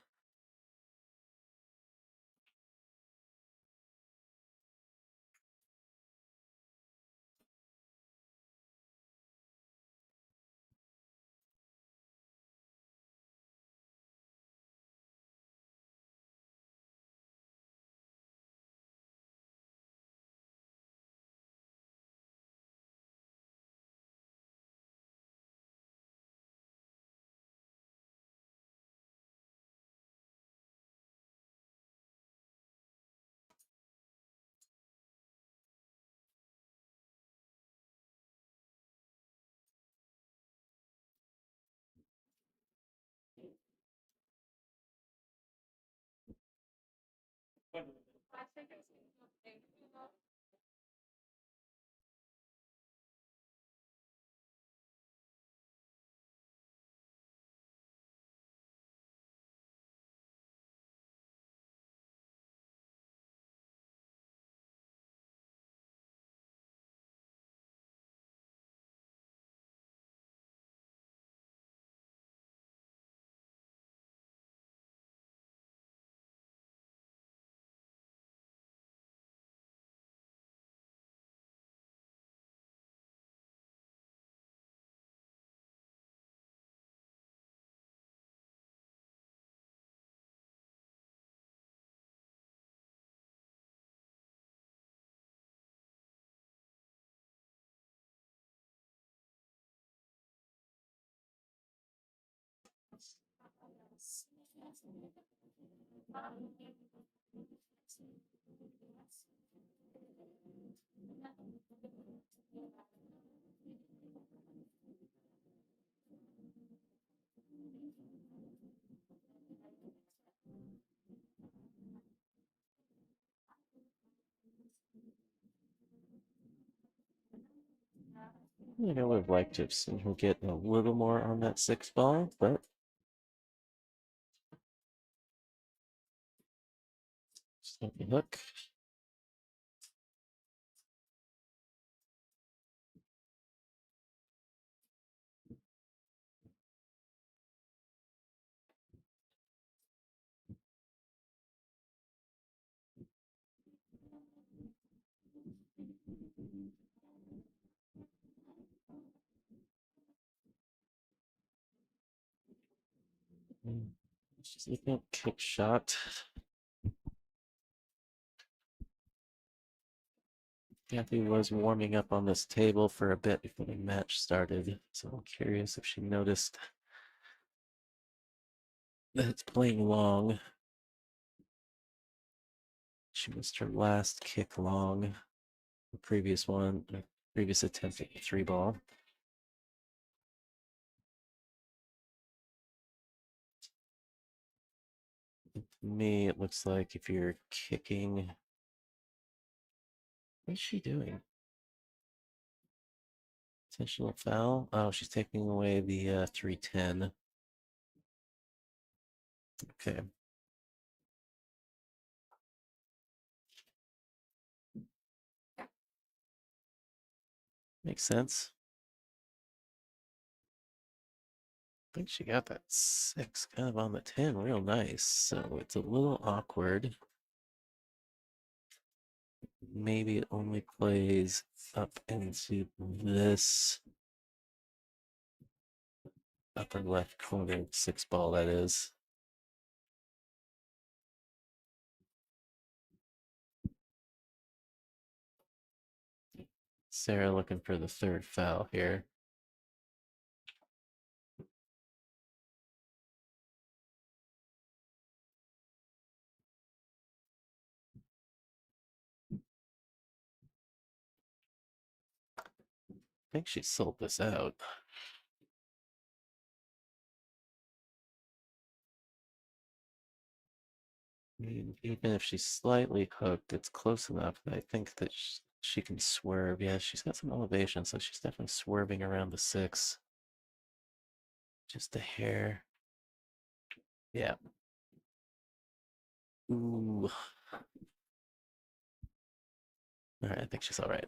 I would have liked to have seen her get a little more on that 6-ball, but just let me look. Just looking at kick shot. Kathy was warming up on this table for a bit before the match started, so I'm curious if she noticed that it's playing long. She missed her last kick long, the previous one, the previous attempt at the 3-ball. To me, it looks like if you're kicking, what is she doing? Intentional foul. Oh, she's taking away the 310. Okay. Makes sense. I think she got that 6 kind of on the 10 real nice. So it's a little awkward. Maybe it only plays up into this upper left corner 6 ball, that is. Sarah looking for the third foul here. I think she sold this out. Even if she's slightly hooked, it's close enough that I think that she can swerve. Yeah, she's got some elevation, so she's definitely swerving around the 6. Just a hair. Yeah. Ooh. All right, I think she's all right.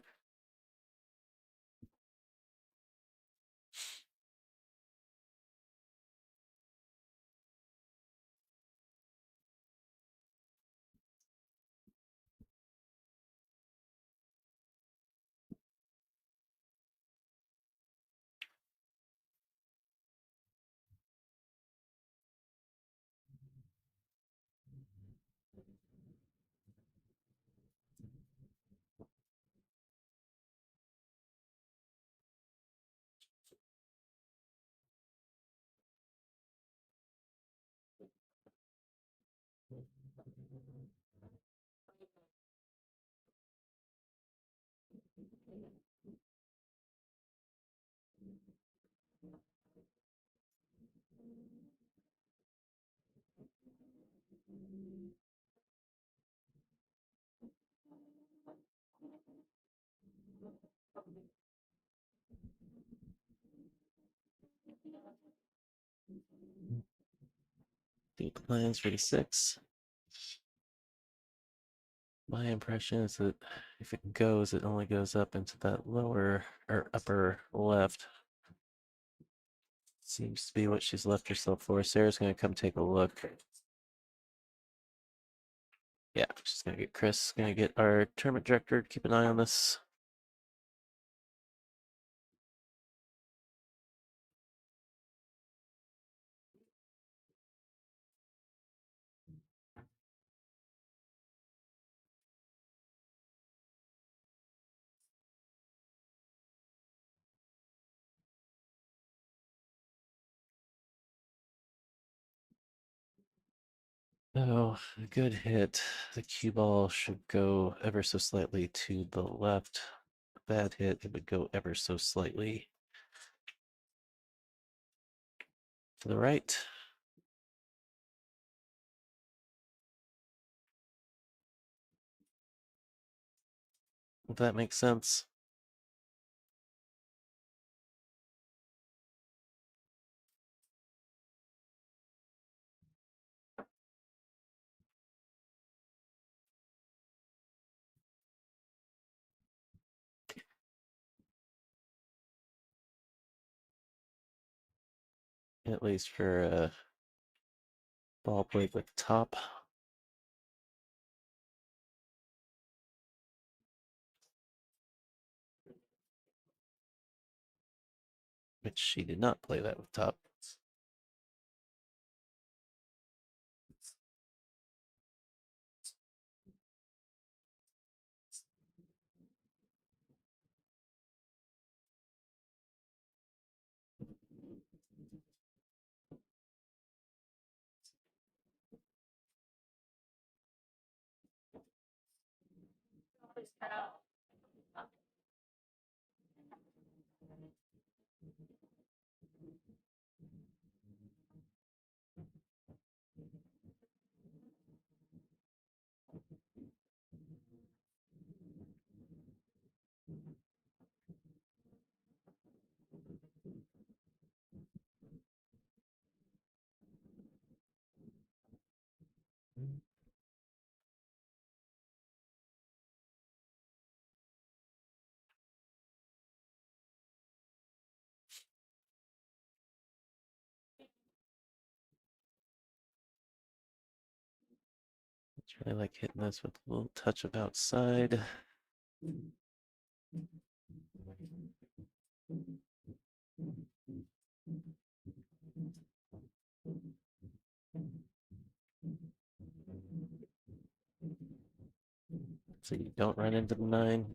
Deep plans for the 6. My impression is that if it goes, it only goes up into that lower or upper left. Seems to be what she's left herself for. Sarah's gonna come take a look. Yeah, she's gonna get Chris, gonna get our tournament director to keep an eye on this. Oh, a good hit. The cue ball should go ever so slightly to the left. A bad hit, it would go ever so slightly to the right. If that makes sense. At least for a ball played with top. Which she did not play that with top. I like hitting this with a little touch of outside. So you don't run into the 9.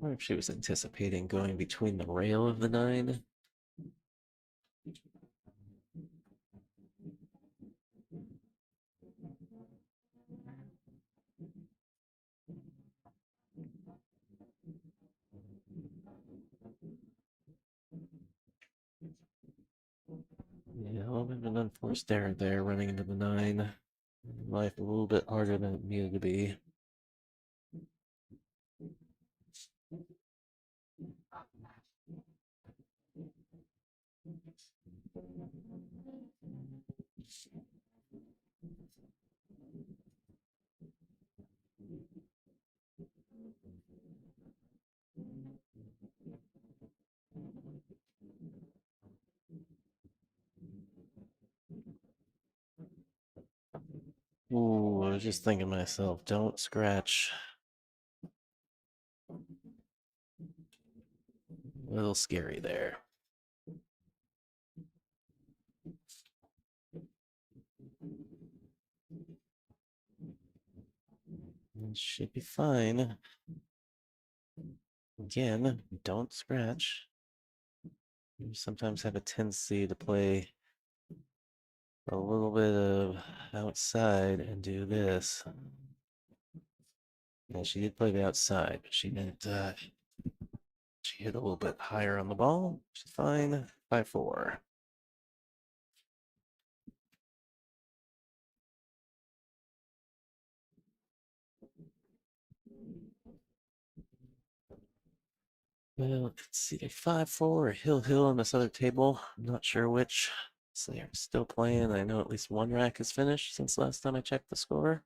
Or if she was anticipating going between the rail of the 9. Yeah, a little bit of an unforced error there, running into the 9. Life a little bit harder than it needed to be. Ooh, I was just thinking to myself, don't scratch. A little scary there. It should be fine. Again, don't scratch. You sometimes have a tendency to play a little bit of outside and do this. Yeah, she did play the outside, but she didn't. She hit a little bit higher on the ball. She's fine. 5-4. Well, it's either 5-4 or Hill on this other table. I'm not sure which. So they're still playing. I know at least one rack is finished since last time I checked the score.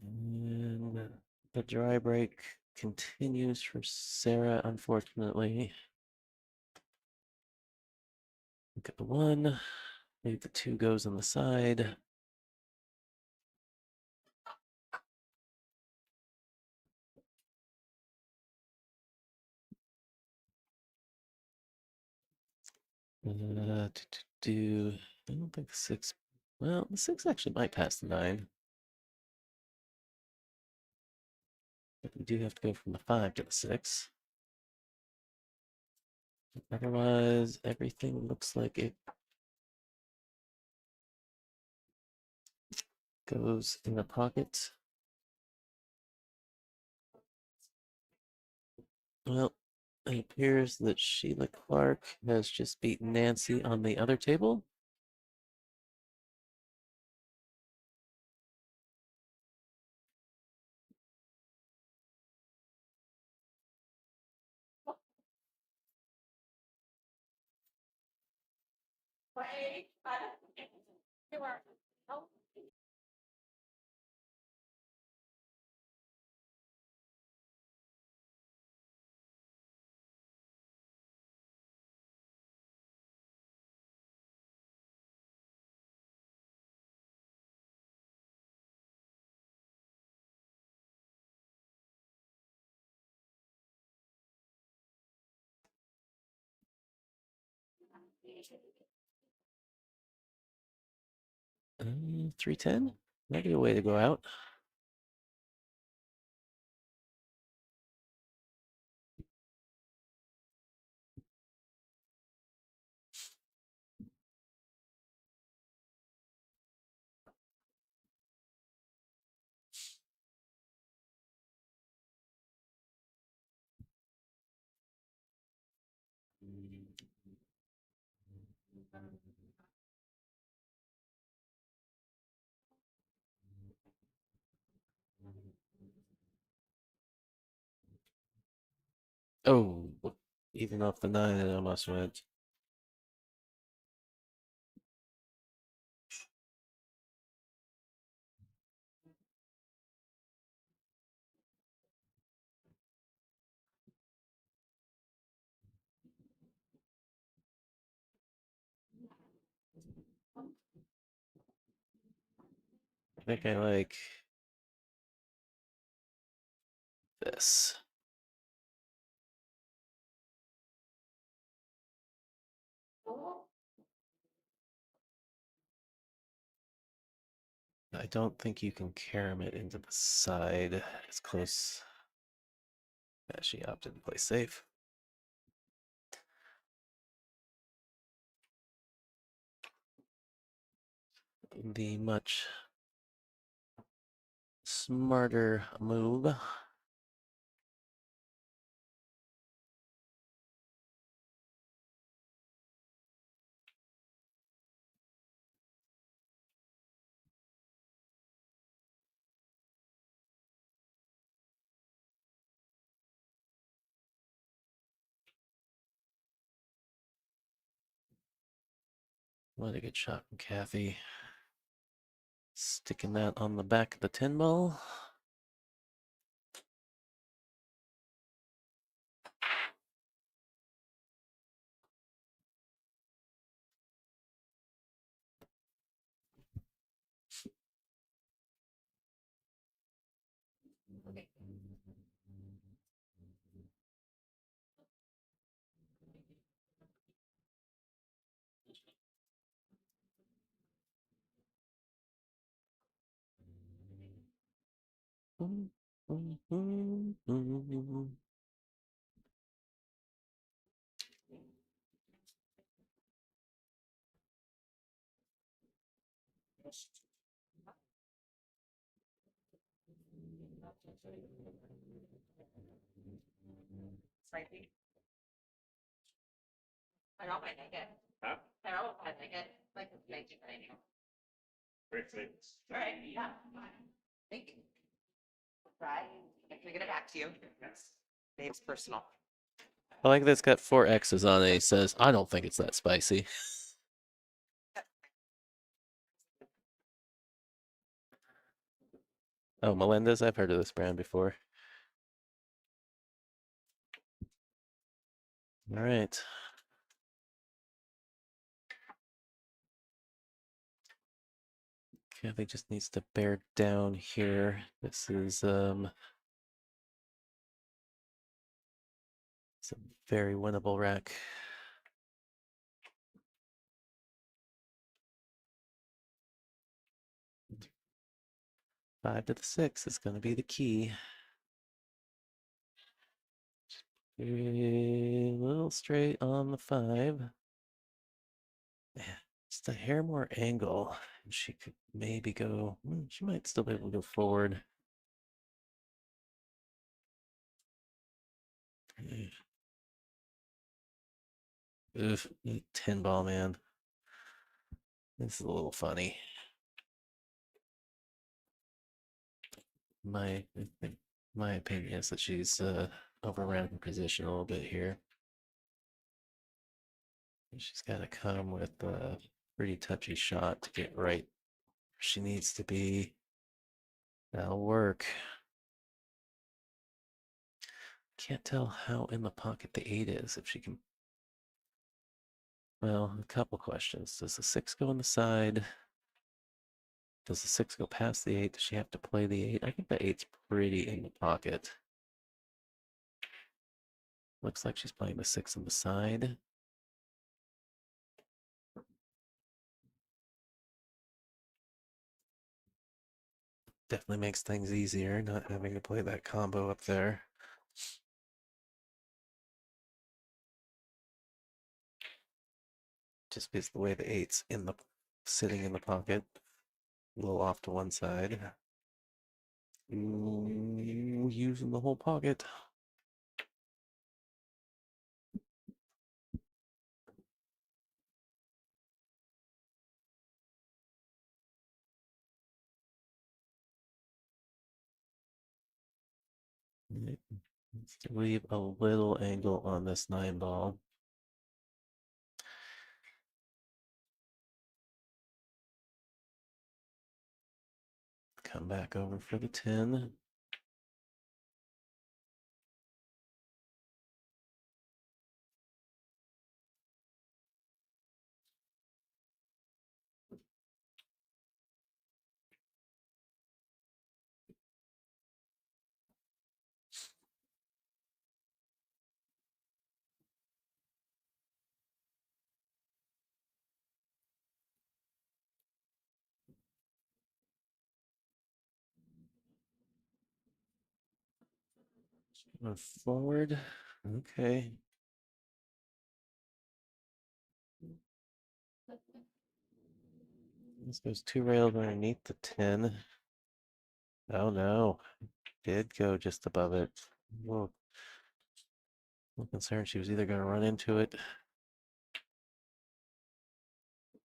And the dry break continues for Sarah, unfortunately. Look at the 1. Maybe the 2 goes on the side. I don't think the 6. Well, the 6 actually might pass the 9. But we do have to go from the 5 to the 6. Otherwise, everything looks like it goes in the pocket. Well, it appears that Sheila Clark has just beaten Nancy on the other table. 310? Might be a way to go out. Oh, even off the 9, it almost went. I think I like this. I don't think you can carom it into the side. It's close. Yeah, she opted to play safe. The much smarter move. What a good shot from Kathy. Sticking that on the back of the 10 ball. Slightly. I don't mind it. Huh? I don't mind it. Like it's making it. Great things. All right, yeah. Thank you. Right. I'm gonna get it back to you. Yes. Dave's personal. I like that it's got 4 X's on it. He says, I don't think it's that spicy. Oh, Melendez, I've heard of this brand before. All right. Kathy just needs to bear down here. This is it's a very winnable rack. 5 to the 6 is going to be the key. A little straight on the 5. Yeah, just a hair more angle. And she could maybe go, she might still be able to go forward. Oof, 10 ball, man. This is a little funny. My my opinion is that she's overran her position a little bit here. She's got to come with a pretty touchy shot to get right where she needs to be. That'll work. Can't tell how in the pocket the 8 is. If she can. Well, a couple questions. Does the 6 go on the side? Does the 6 go past the 8? Does she have to play the 8? I think the 8's pretty in the pocket. Looks like she's playing the 6 on the side. Definitely makes things easier not having to play that combo up there. Just because the way the eight's in the sitting in the pocket, a little off to one side. Using the whole pocket. Let's leave a little angle on this 9 ball. Come back over for the 10. Move forward. Okay. This goes 2 rails underneath the 10. Oh no. Did go just above it. Whoa. I'm concerned she was either going to run into it.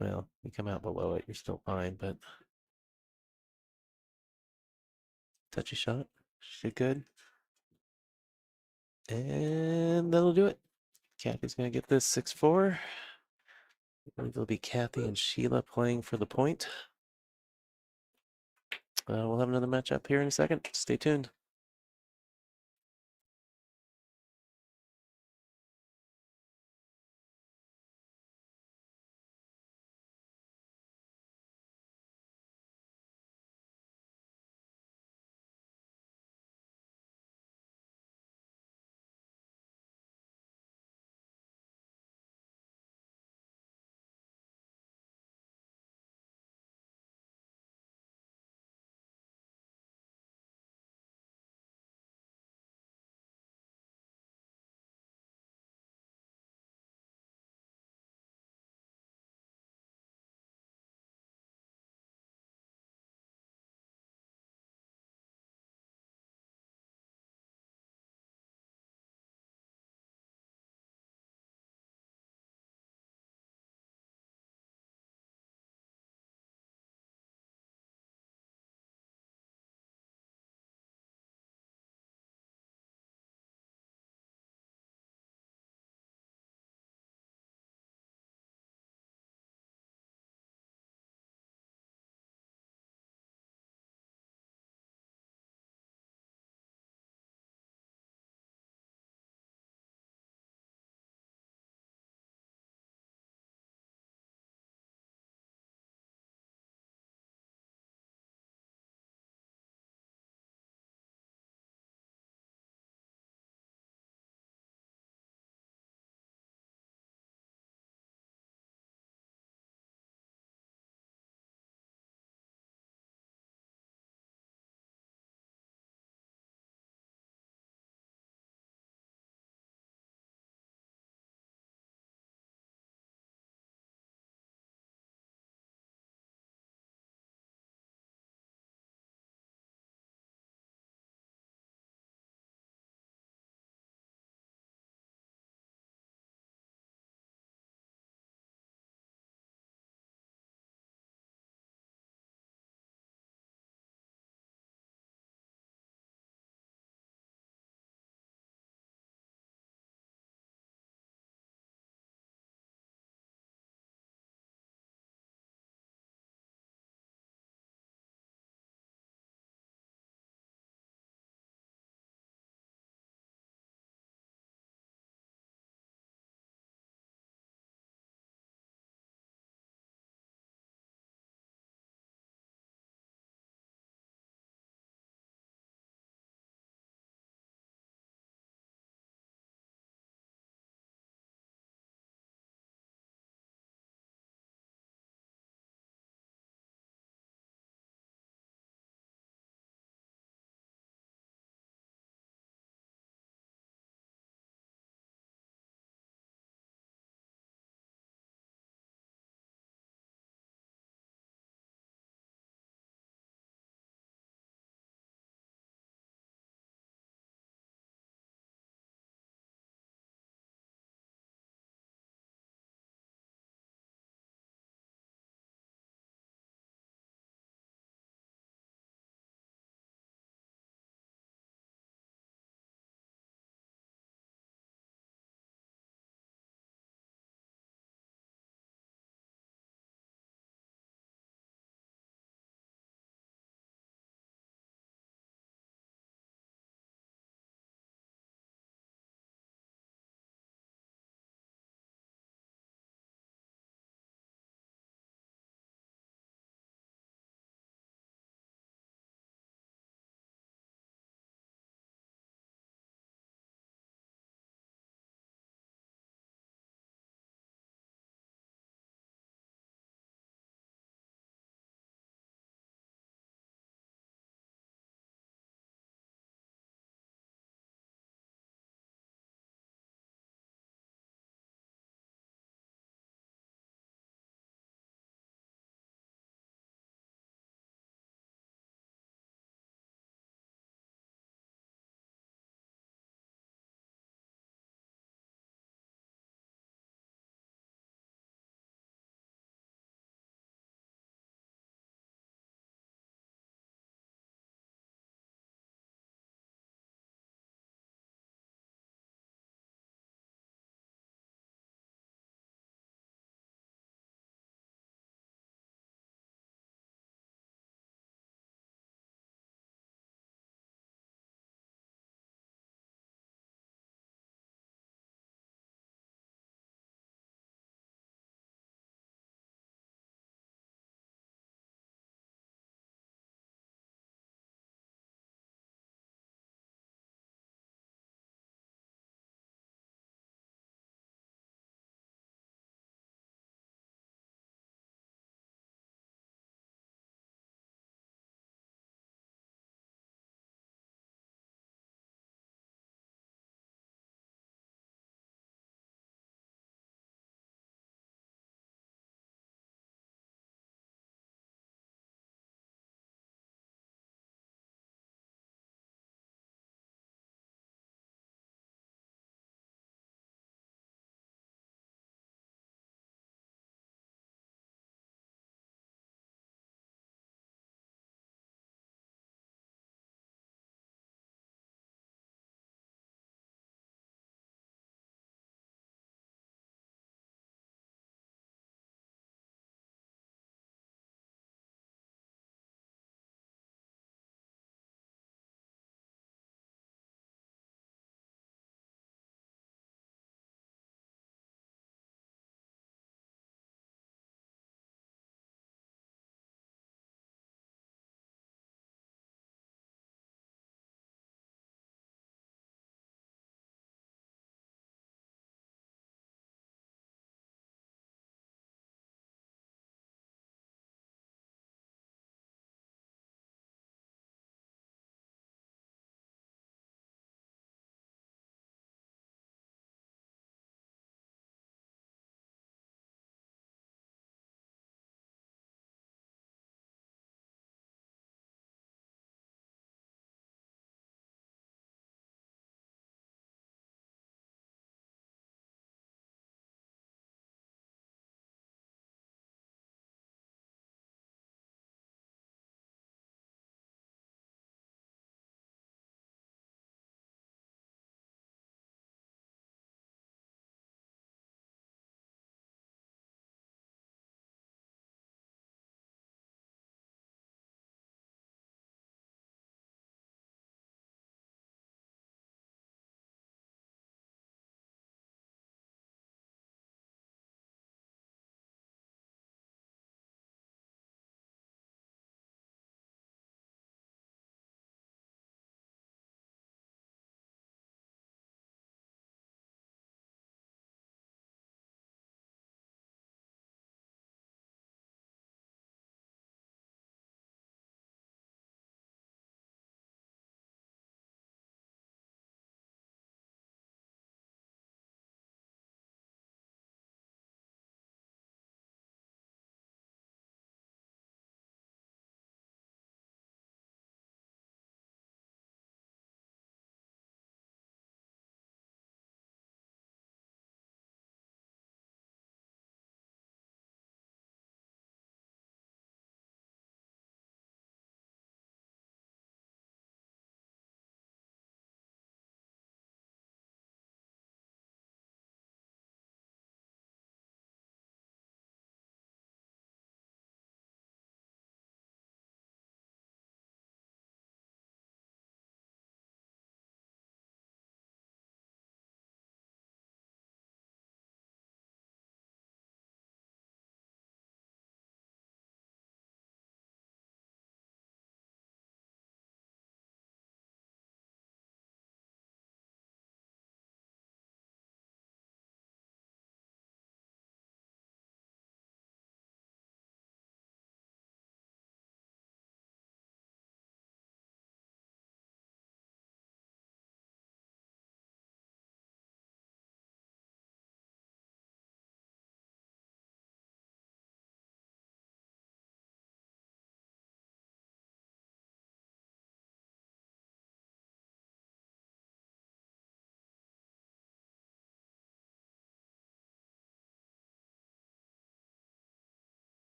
Well, you come out below it, you're still fine, but touchy shot. She good. And that'll do it. Kathy's going to get this 6-4. I believe it'll be Kathy and Sheila playing for the point. We'll have another match up here in a second. Stay tuned.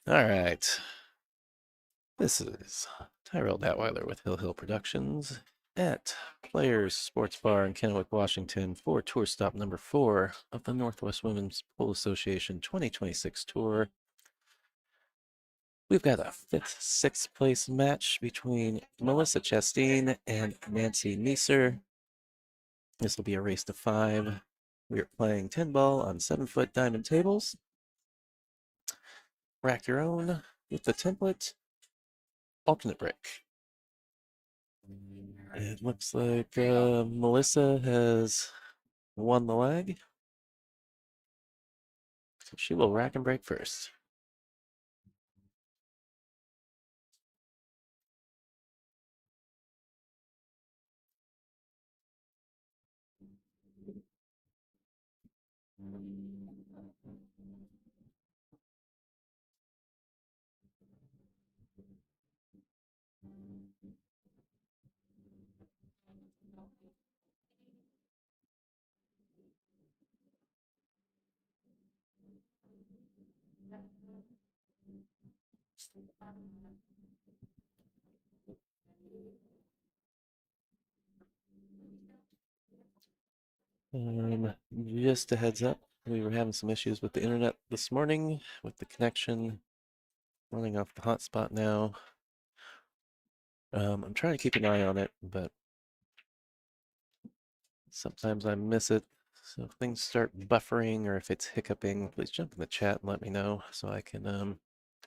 All right. This is Tyrell Datweiler with Hill Hill Productions at Players Sports Bar in Kennewick, Washington for tour stop number 4 of the Northwest Women's Pool Association 2026 tour. We've got a 5th, 6th place match between Melissa Chastain and Nancy Neeser. This will be a race to 5. We are playing 10 ball on 7-foot diamond tables. Rack your own with the template. Alternate break. It looks like Melissa has won the leg. So she will rack and break first. Just a heads up, we were having some issues with the internet this morning with the connection running off the hotspot now. I'm trying to keep an eye on it, but sometimes I miss it. So if things start buffering or if it's hiccuping, please jump in the chat and let me know so I can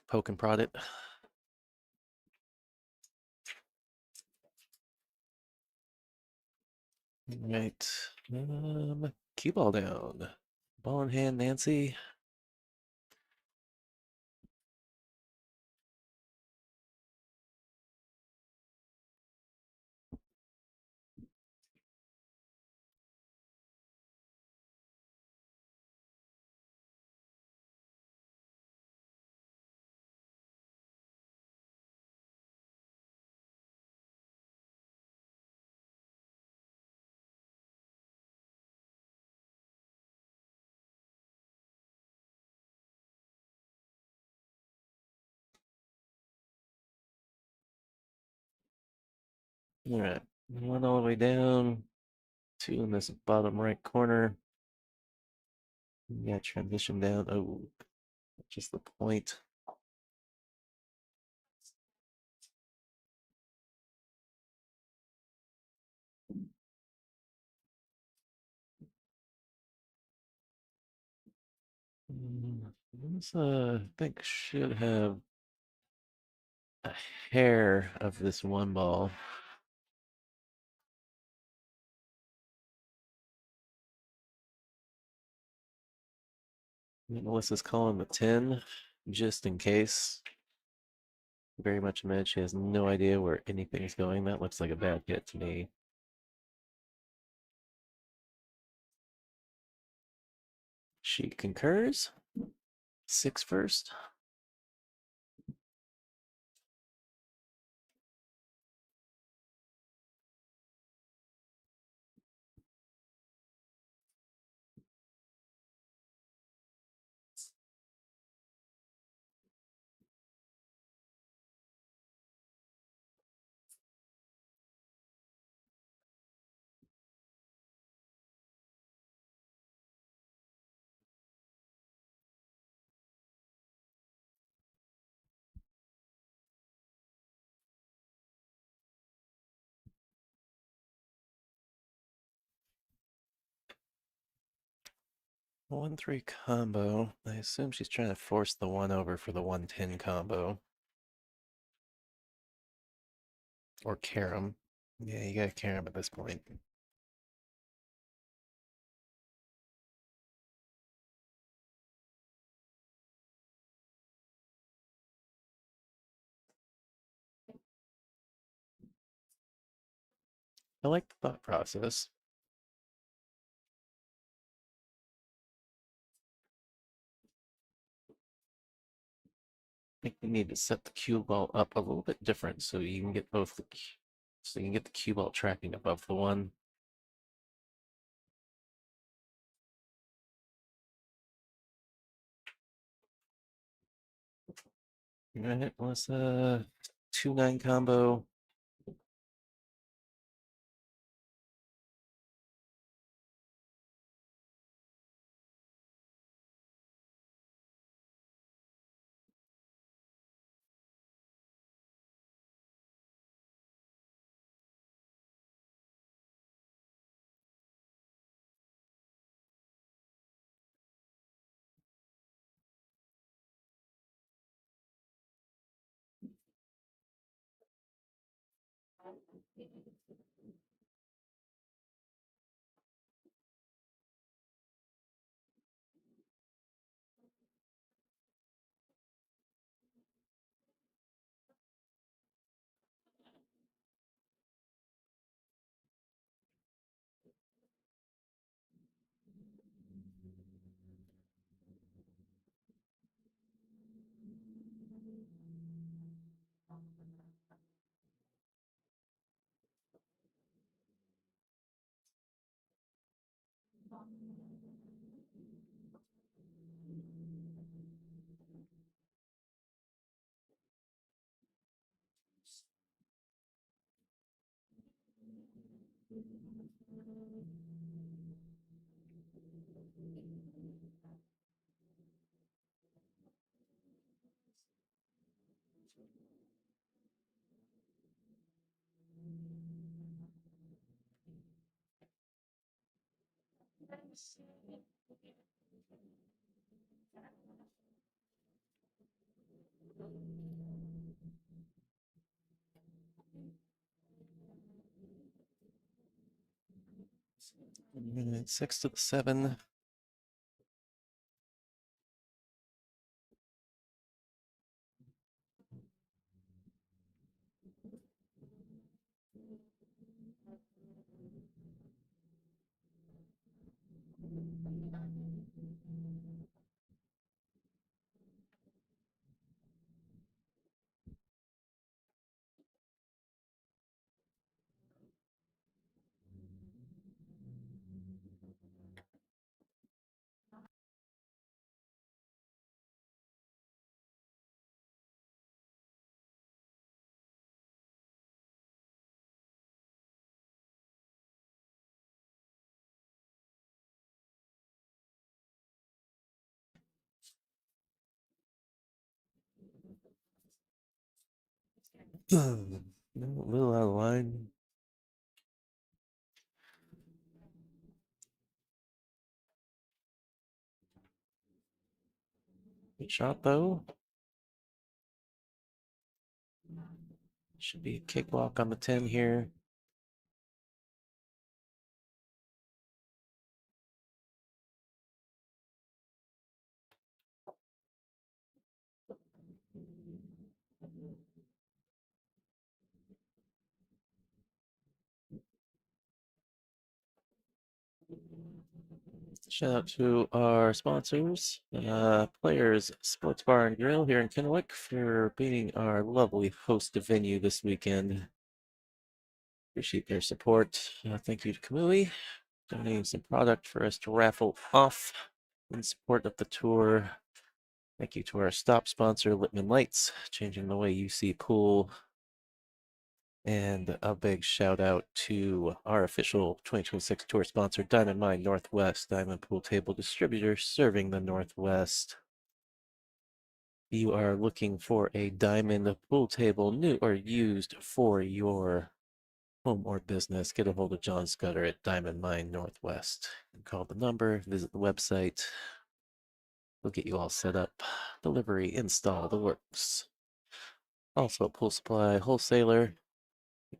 poke and prod it. Right. Cue ball down. Ball in hand, Nancy. All right. One all the way down. 2 in this bottom right corner. Yeah, transition down. Oh, just the point. This, I think, should have a hair of this one ball. Melissa's calling the 10 just in case. Very much amazed she has no idea where anything's going. That looks like a bad hit to me. She concurs. 6 first. One 3 combo. I assume she's trying to force the 1 over for the 110 combo. Or carom. Yeah, you got carom at this point. I like the thought process. I think you need to set the cue ball up a little bit different so you can get both so you can get the cue ball tracking above the 1. All right, Melissa, 2-9 combo. And 6 to the 7. A little out of line. Good shot, though. Should be a cakewalk on the 10 here. Shout out to our sponsors, Players Sports Bar and Grill here in Kennewick for being our lovely host venue this weekend. Appreciate their support. Thank you to Kamui, donating some product for us to raffle off in support of the tour. Thank you to our stop sponsor, Littman Lights, changing the way you see pool. And a big shout out to our official 2026 tour sponsor, Diamond Mine Northwest, Diamond Pool Table Distributor serving the Northwest. You are looking for a diamond pool table, new or used, for your home or business, get a hold of John Scudder at Diamond Mine Northwest. Call the number, visit the website. We'll get you all set up. Delivery, install, the works. Also, a pool supply wholesaler.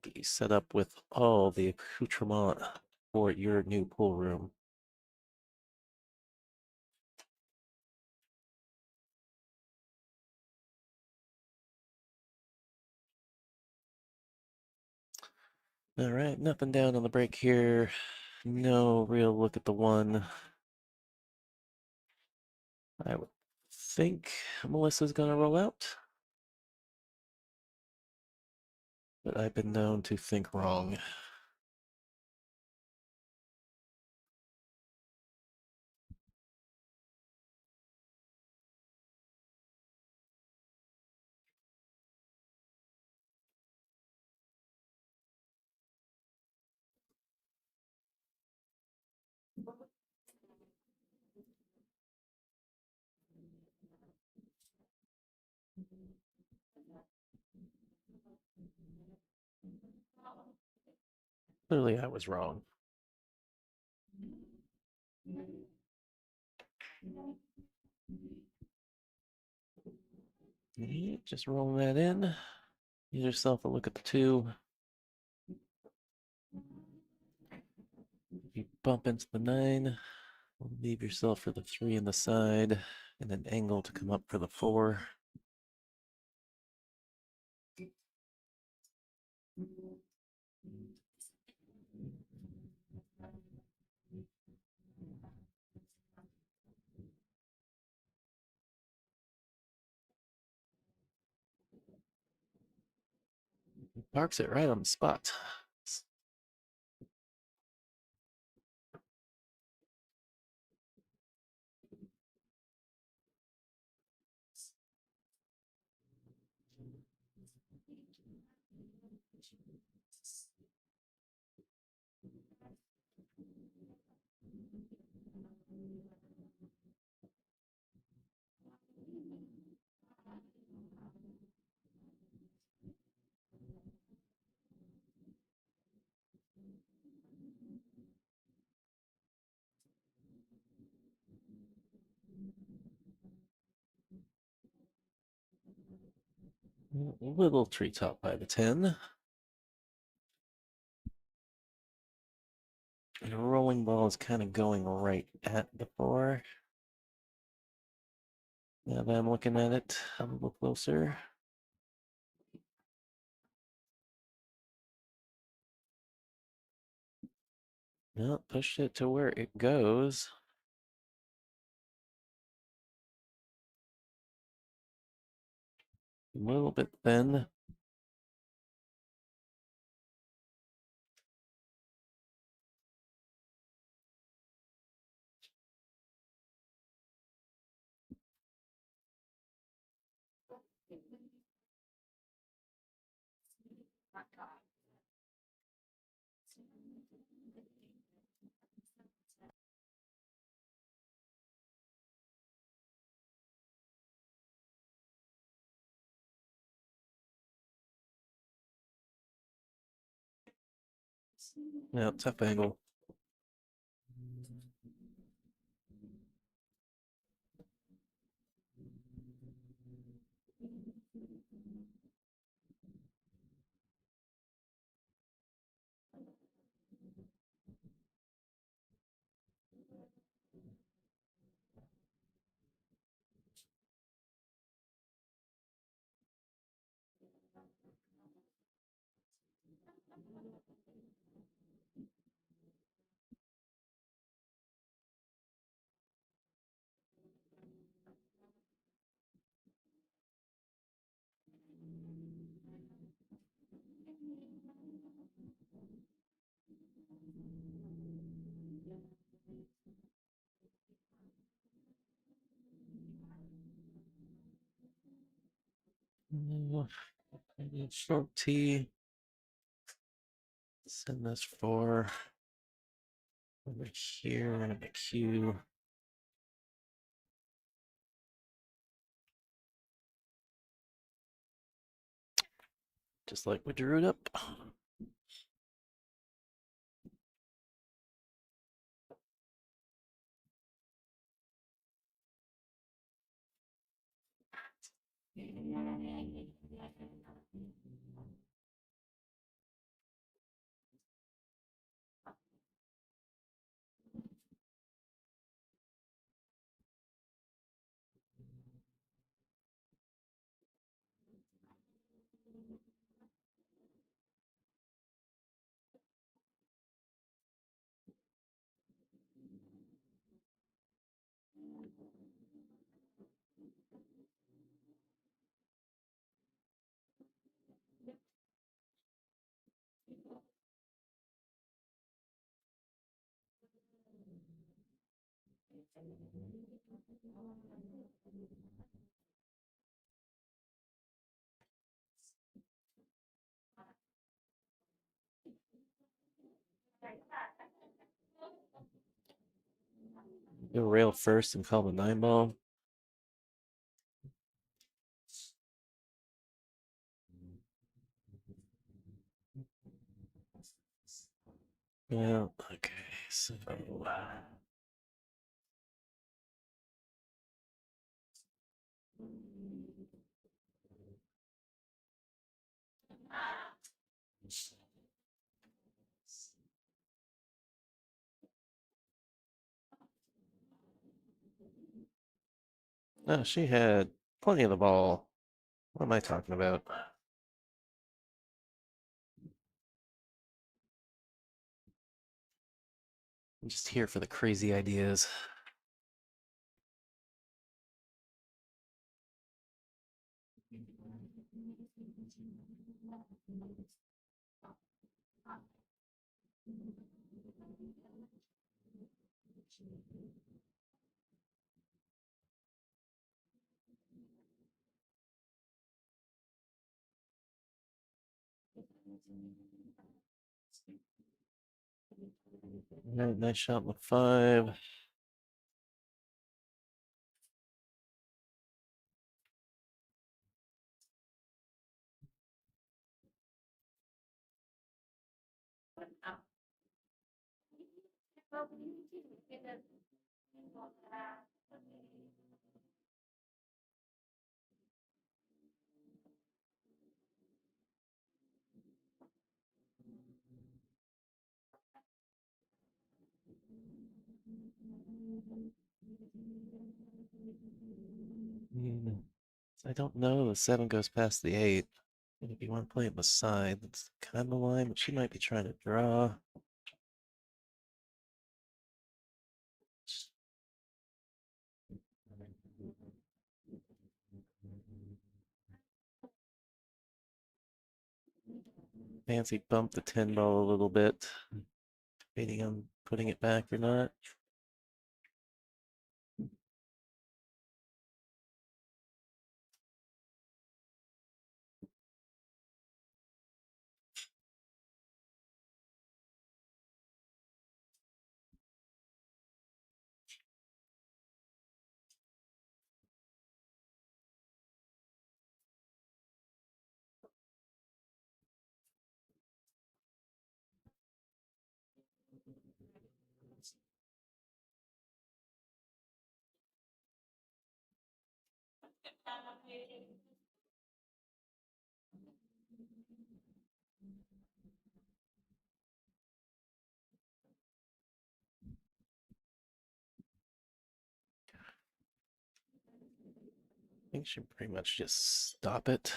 Get you set up with all the accoutrement for your new pool room. All right, nothing down on the break here. No real look at the one. I would think Melissa's gonna roll out, but I've been known to think wrong. Clearly, I was wrong. Just roll that in. Give yourself a look at the 2. You bump into the 9. Leave yourself for the 3 in the side, and an angle to come up for the 4. Parks it right on the spot. A little treetop by the 10. And a rolling ball is kind of going right at the 4. Now that I'm looking at it a little closer. No, pushed it to where it goes. A little bit thin. No, tough angle. Short T. Send this 4 over here and the Q. Just like we drew it up. Go rail first and call the 9 ball. Well, okay, so. Oh, she had plenty of the ball. What am I talking about? I'm just here for the crazy ideas. All right, nice shot on the 5. I don't know. The 7 goes past the 8. And if you want to play it beside, that's kind of the line, but she might be trying to draw. Fancy bump the 10 ball a little bit, debating on putting it back or not. I think she pretty much just stop it.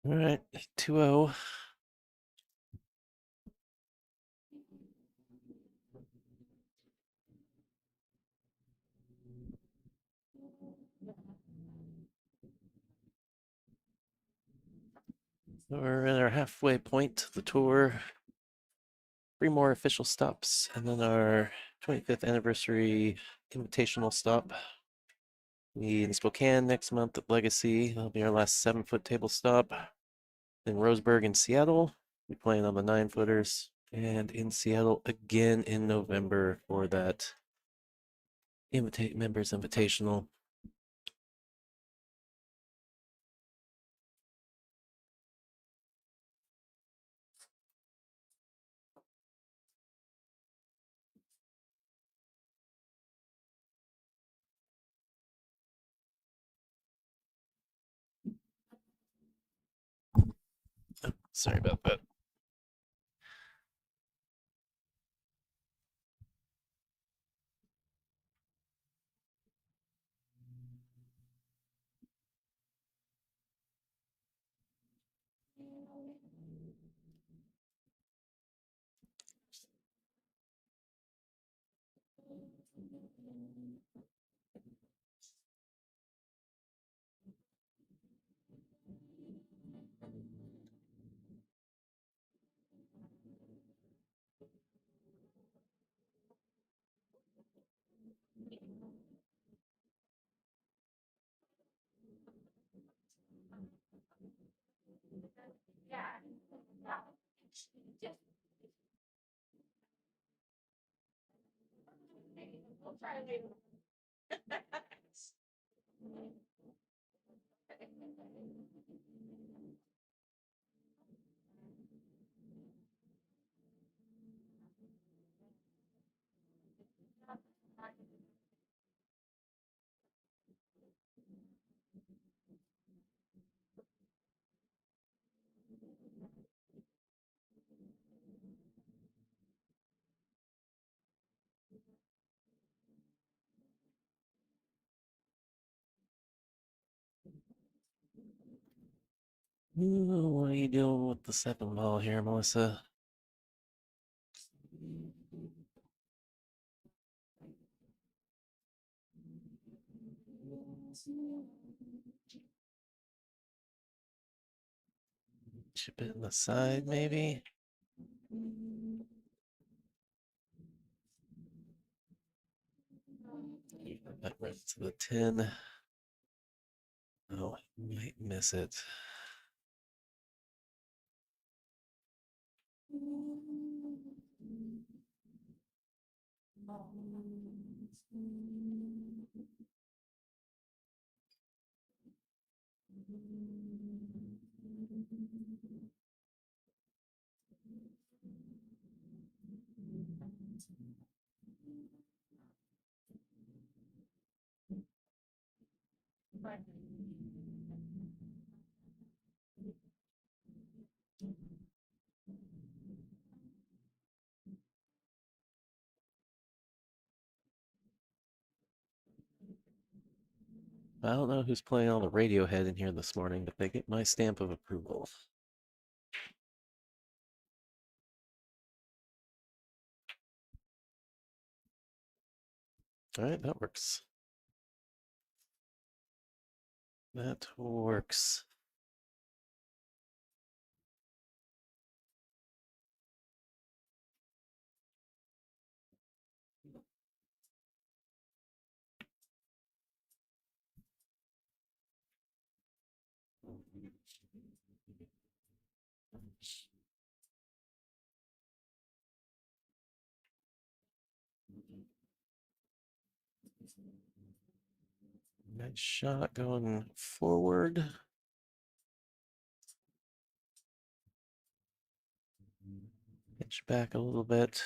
All right, 2-0. We're at our halfway point of the tour. 3 more official stops, and then our 25th anniversary invitational stop. We in Spokane next month at Legacy. That'll be our last 7-foot table stop. In Roseburg in Seattle, we playing on the 9-footers, and in Seattle again in November for that members invitational. Oh, sorry about that. Ooh, what are you doing with the second ball here, Melissa? Chip it in the side, maybe? That right to the 10. Oh, I might miss it. I don't know who's playing all the Radiohead in here this morning, but they get my stamp of approval. All right, that works. That works. Nice shot going forward. Pitch back a little bit.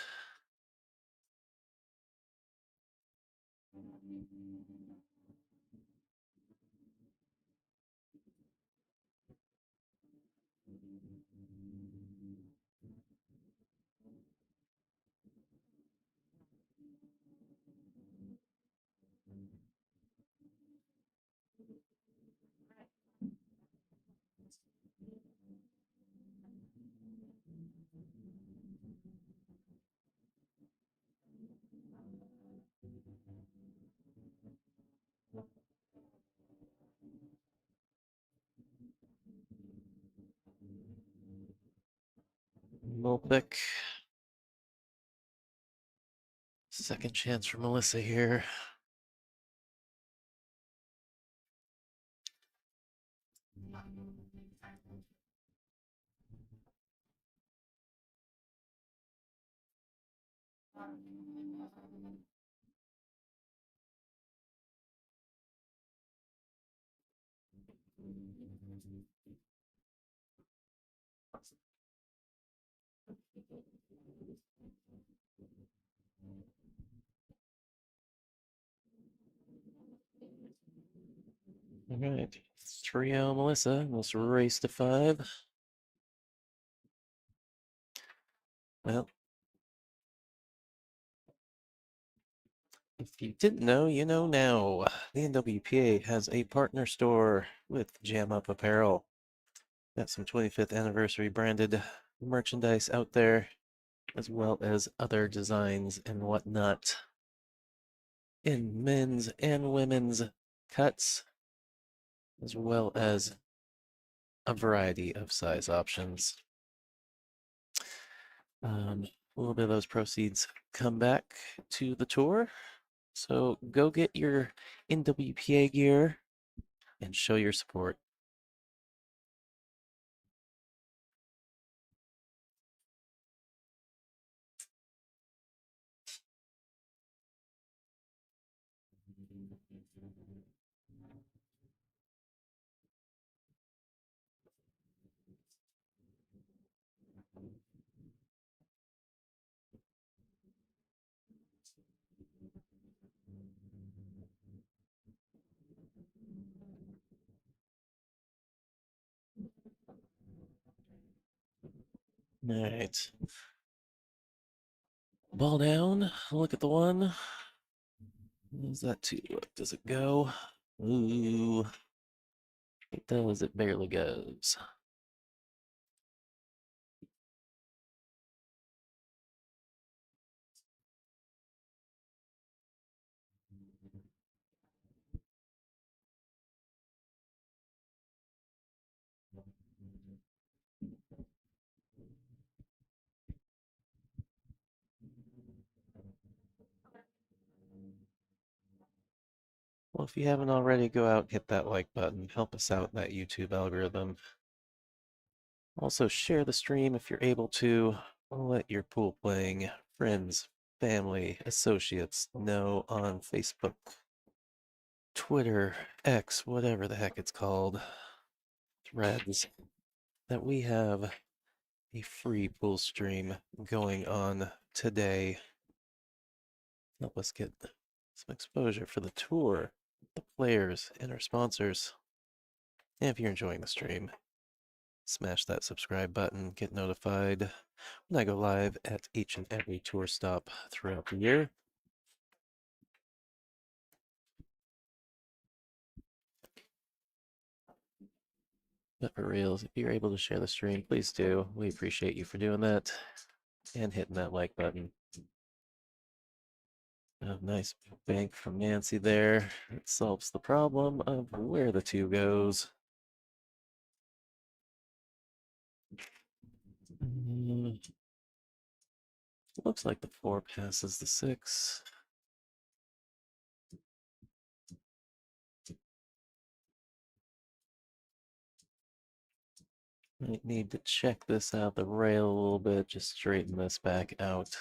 Molbeck. Second chance for Melissa here. All right, 3-0 Melissa. Let's race to 5. Well, if you didn't know, you know now. The NWPA has a partner store with Jam Up Apparel. Got some 25th anniversary branded merchandise out there, as well as other designs and whatnot in men's and women's cuts, as well as a variety of size options. A little bit of those proceeds come back to the tour. So go get your NWPA gear and show your support. All right. Ball down. Look at the one. Is that two? Does it go? Ooh. It does. It barely goes. Well, if you haven't already, go out and hit that like button. Help us out in that YouTube algorithm. Also, share the stream if you're able to. Let your pool playing friends, family, associates know on Facebook, Twitter, X, whatever the heck it's called, Threads, that we have a free pool stream going on today. Help us get some exposure for the tour, the players, and our sponsors. And if you're enjoying the stream, smash that subscribe button, get notified when I go live at each and every tour stop throughout the year. But for reals, if you're able to share the stream, please do. We appreciate you for doing that and hitting that like button. Nice bank from Nancy there. It solves the problem of where the two goes. Looks like the 4 passes the 6. Might need to check this out the rail a little bit, just straighten this back out.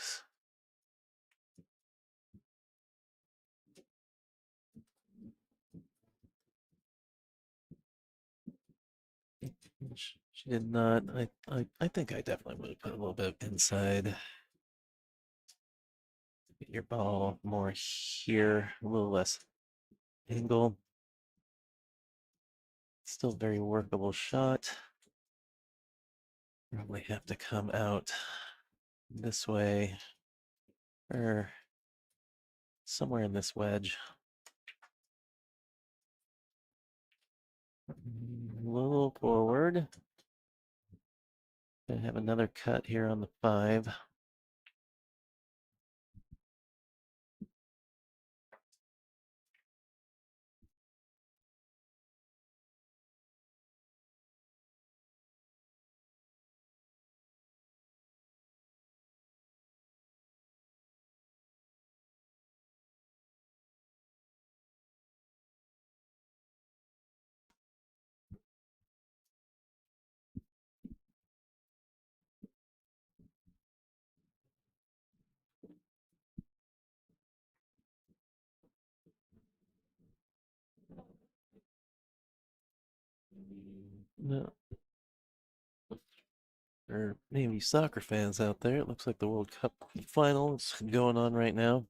She did not. I think I definitely would have put a little bit inside. Get your ball more here, a little less angle. Still very workable shot. Probably have to come out this way or somewhere in this wedge. A little forward. Gonna have another cut here on the 5. No, or maybe soccer fans out there. It looks like the World Cup final is going on right now.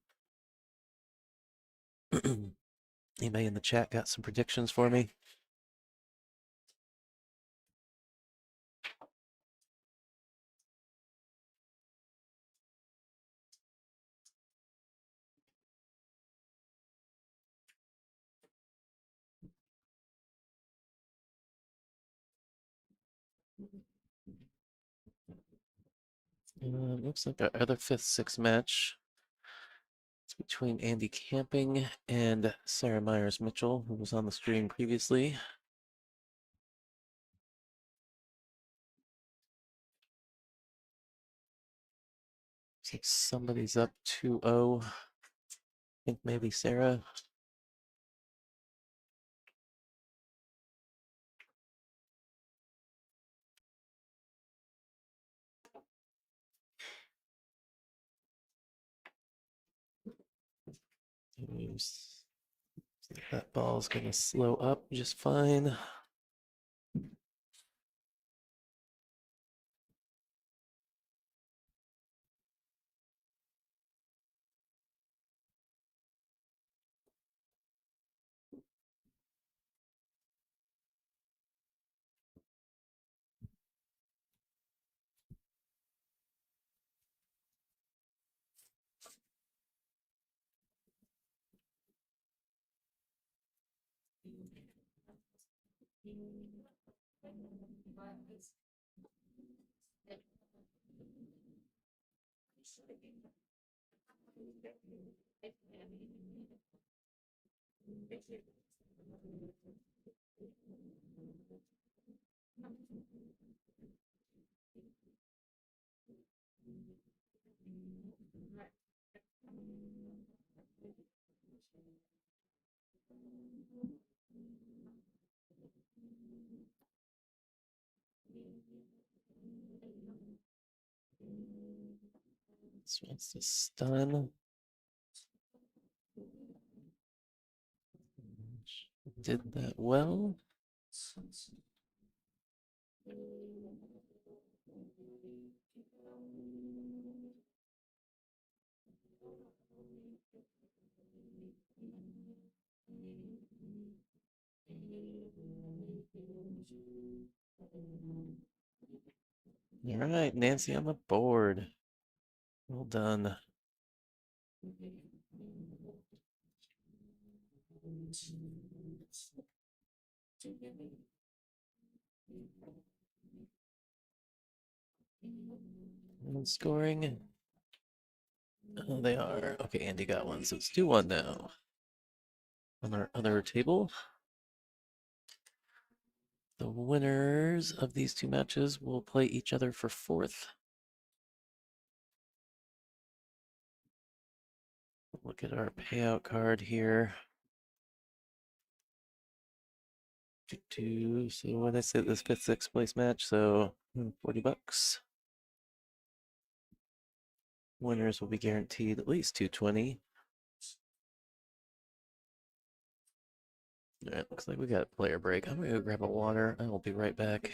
Anybody in the chat got some predictions for me? Looks like our other 5th-6 match. It's between Andy Camping and Sarah Myers Mitchell, who was on the stream previously. Looks like somebody's up 2-0. I think maybe Sarah. That ball's gonna slow up just fine. This wants to stun. Did that well. All right, Nancy on the board. Well done. And scoring. Oh, they are. Okay, Andy got one, so it's 2-1 now. On our other table, the winners of these 2 matches will play each other for 4th. Look at our payout card here. So what did I say, this 5th, 6th place match, so $40. Winners will be guaranteed at least 220. All right, looks like we got a player break. I'm gonna go grab a water. I will be right back.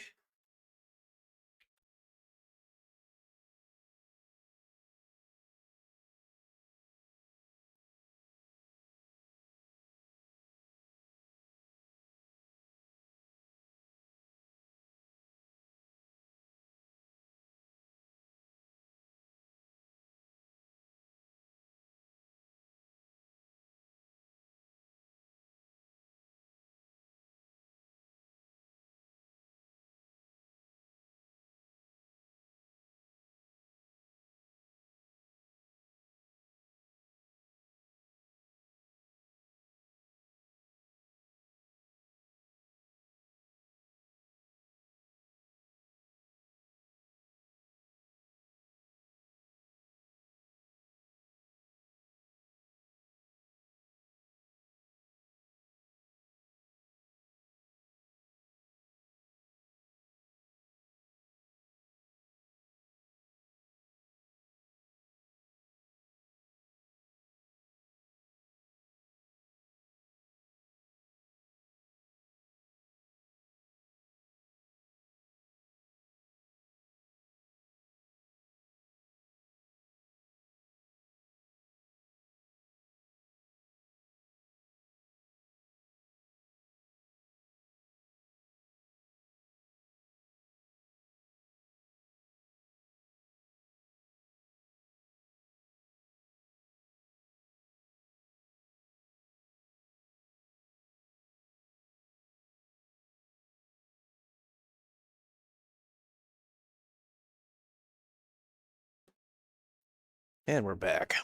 And we're back.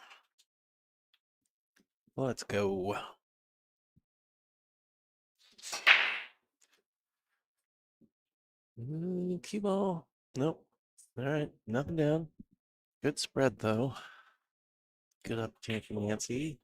Let's go. Cue ball. Nope. All right, nothing down. Good spread though. Good opportunity for Nancy.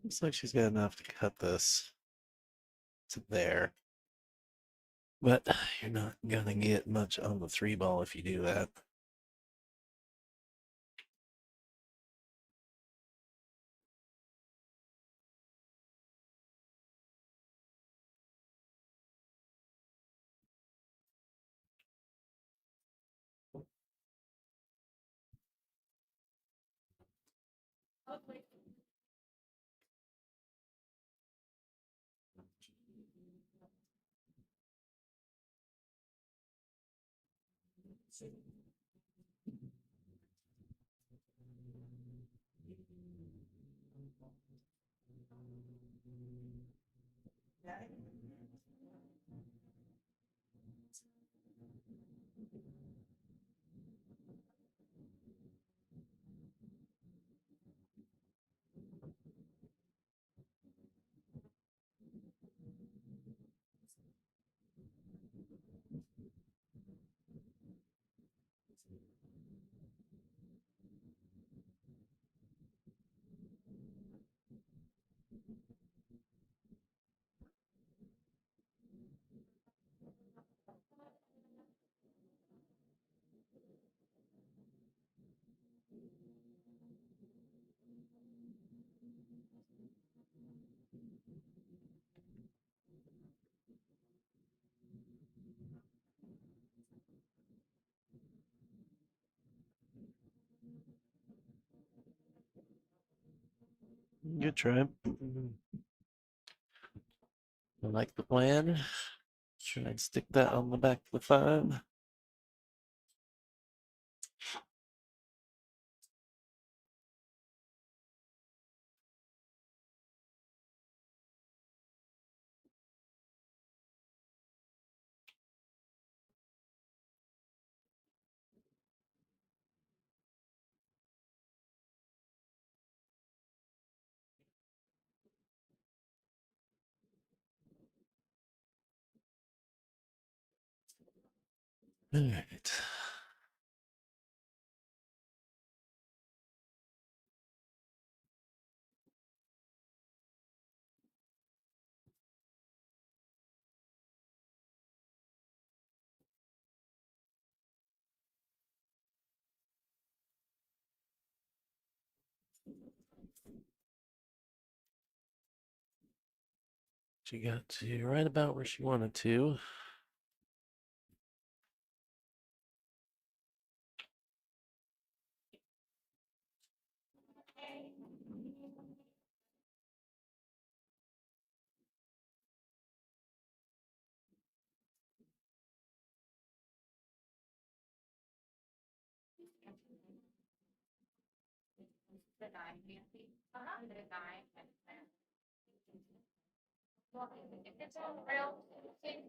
Looks like she's got enough to cut this to there. But you're not gonna get much on the 3 ball if you do that. Good try. I like the plan. Try and stick that on the back of the 5. All right. She got to right about where she wanted to. The nine, Nancy. The nine. Well, if it's a real thing.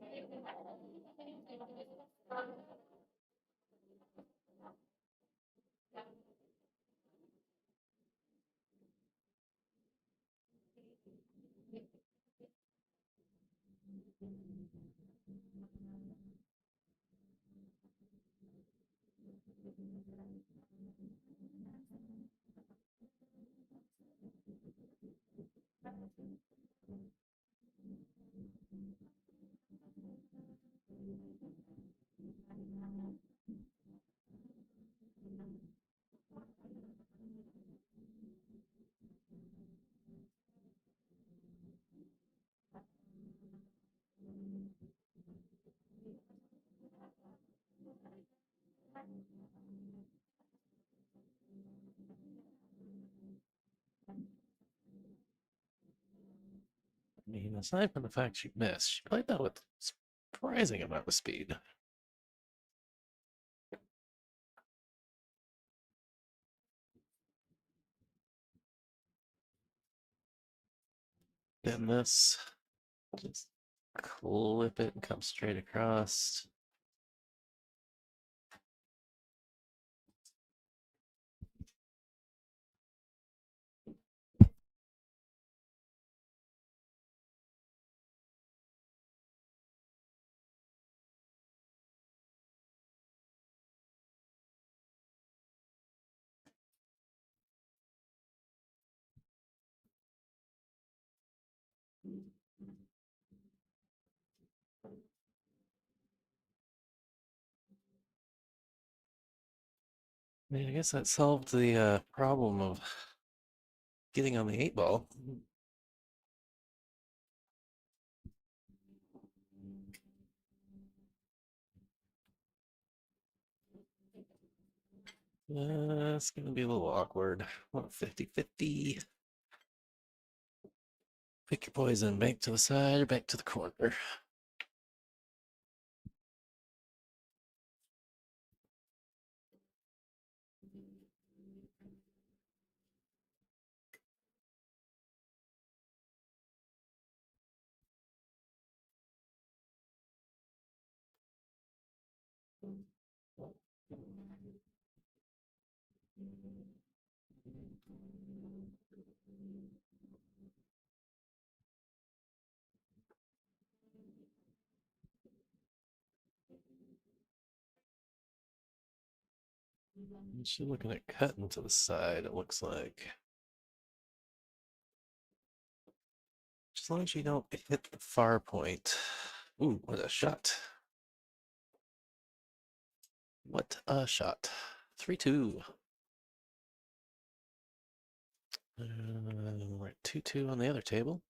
I mean, aside from the fact she missed, she played that with surprising amount of speed. Then this, just clip it and come straight across. I mean, I guess that solved the problem of getting on the 8 ball. It's going to be a little awkward. 50-50. Pick your poison. Bank to the side or bank to the corner. She's looking at cutting to the side, it looks like. As long as you don't hit the far point. Ooh, what a shot. What a shot. 3-2. We're at 2-2 on the other table.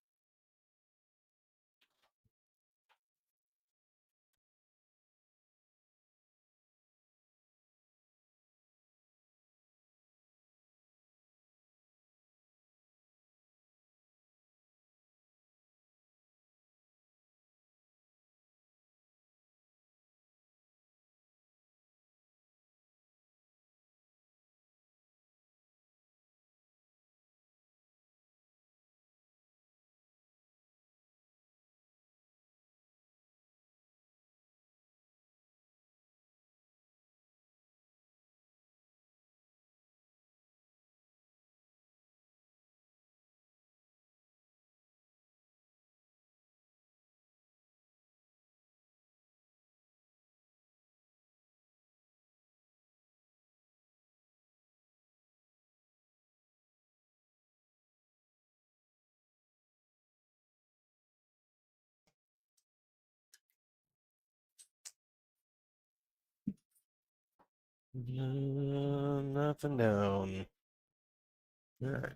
Nothing down. All right.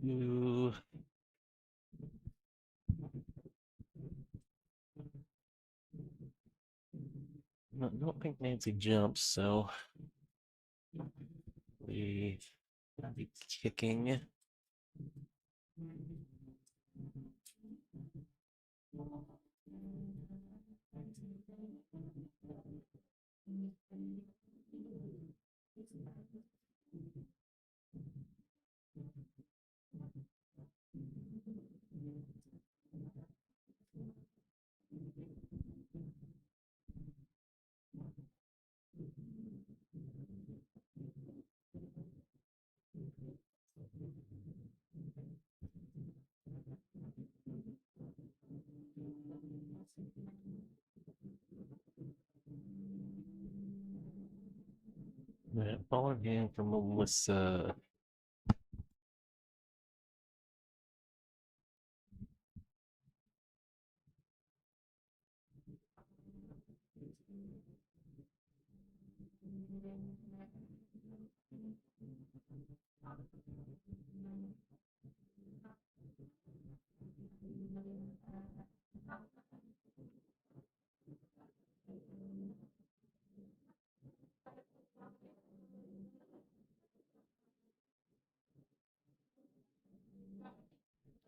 Ooh. I don't think Nancy jumps, so we be kicking. Ball in hand from Melissa.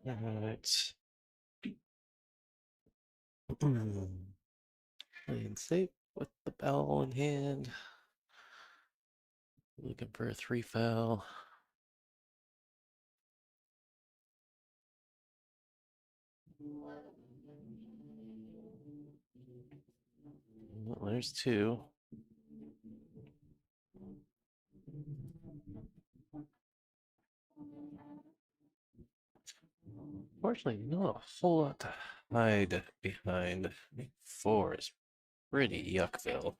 All right. Playing safe with the ball in hand. Looking for a 3 foul. Well, there's 2. Fortunately, not a whole lot to hide behind. 4 is pretty yuckville.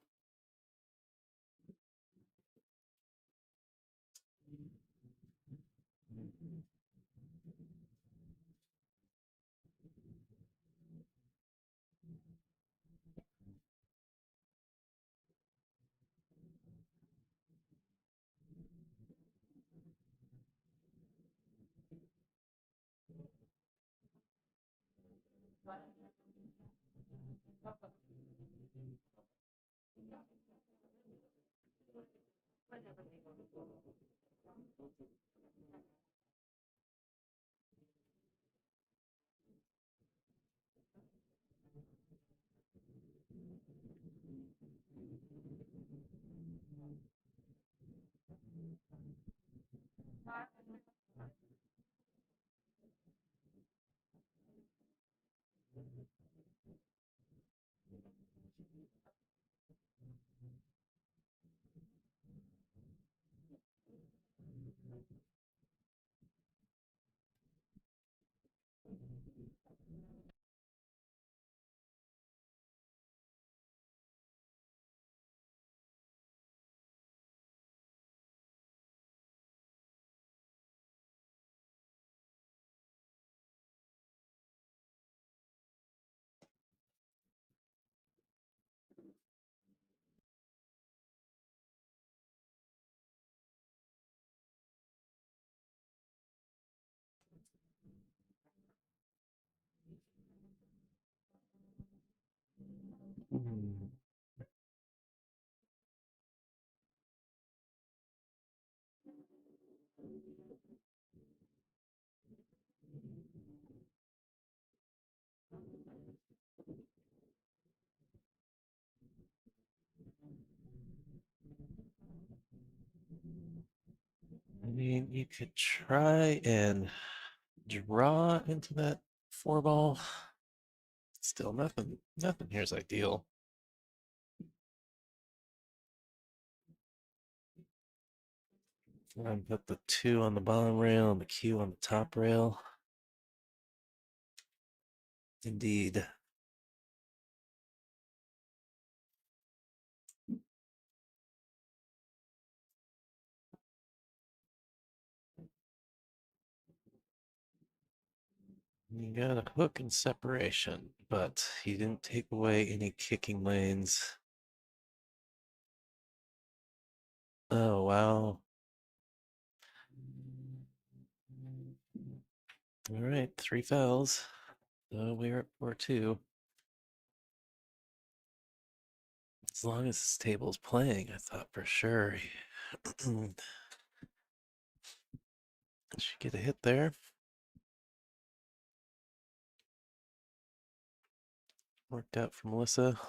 Hmm. I mean, you could try and draw into that 4 ball. Still nothing. Nothing here's ideal. And put the 2 on the bottom rail and the Q on the top rail. Indeed. You got a hook and separation, but he didn't take away any kicking lanes. Oh, wow. All right, 3 fouls. So we're at 4-2. As long as this table's playing, I thought for sure. Should get a hit there. Worked out for Melissa.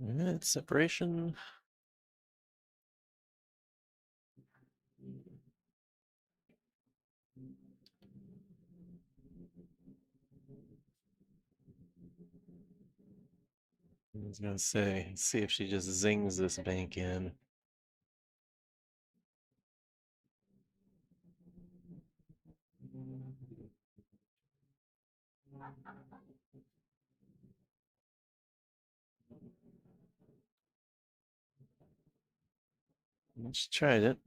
All right, separation. I was gonna say, see if she just zings this bank in. She tried it.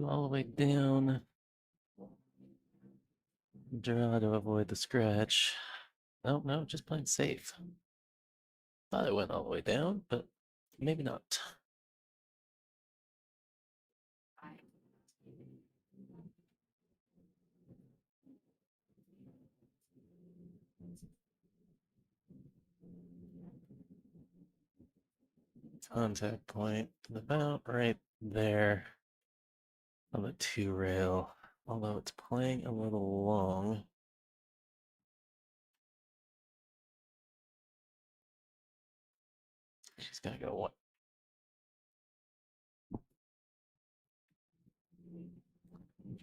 All the way down. Draw to avoid the scratch. Oh, no, just playing safe. Thought it went all the way down, but maybe not. Contact point about right there on the 2 rail. Although it's playing a little long. She's gonna go one.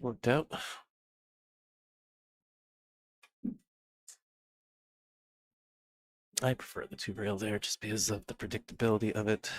Worked out. I prefer the 2 rail there just because of the predictability of it.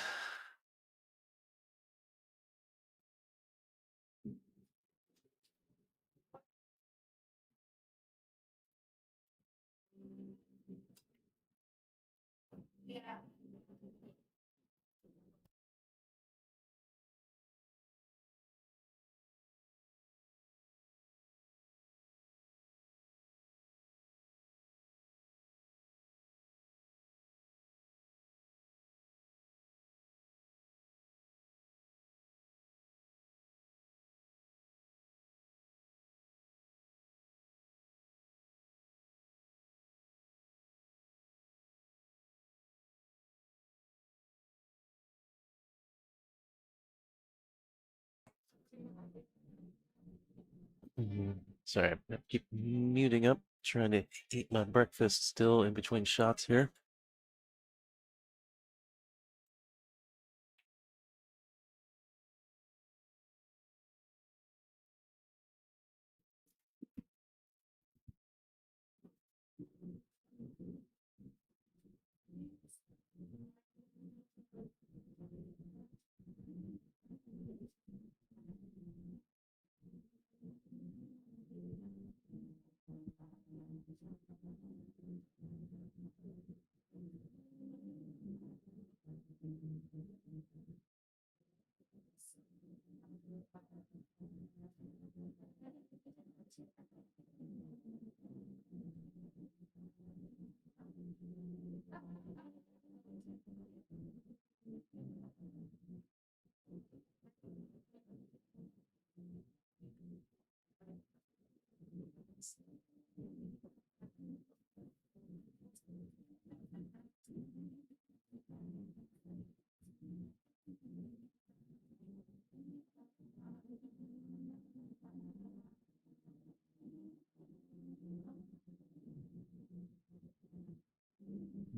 Sorry, I keep muting up, trying to eat my breakfast still in between shots here.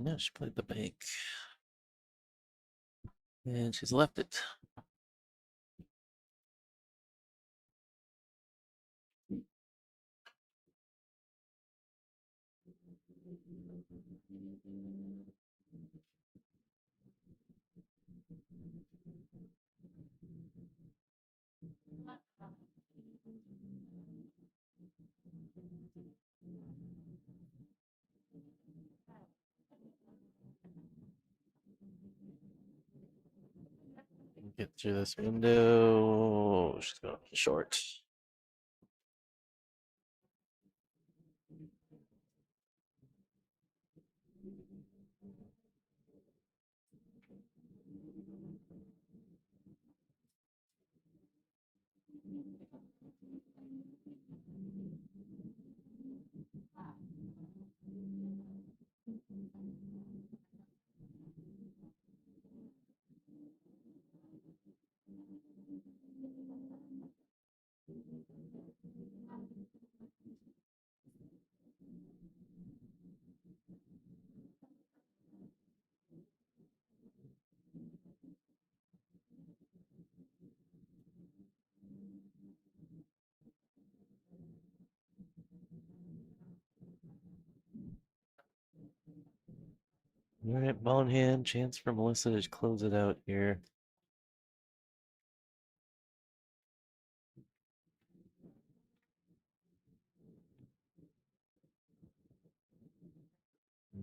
No, she played the bank. And she's left it. Get through this window. She's going short. All right, ball in hand. Chance for Melissa to close it out here.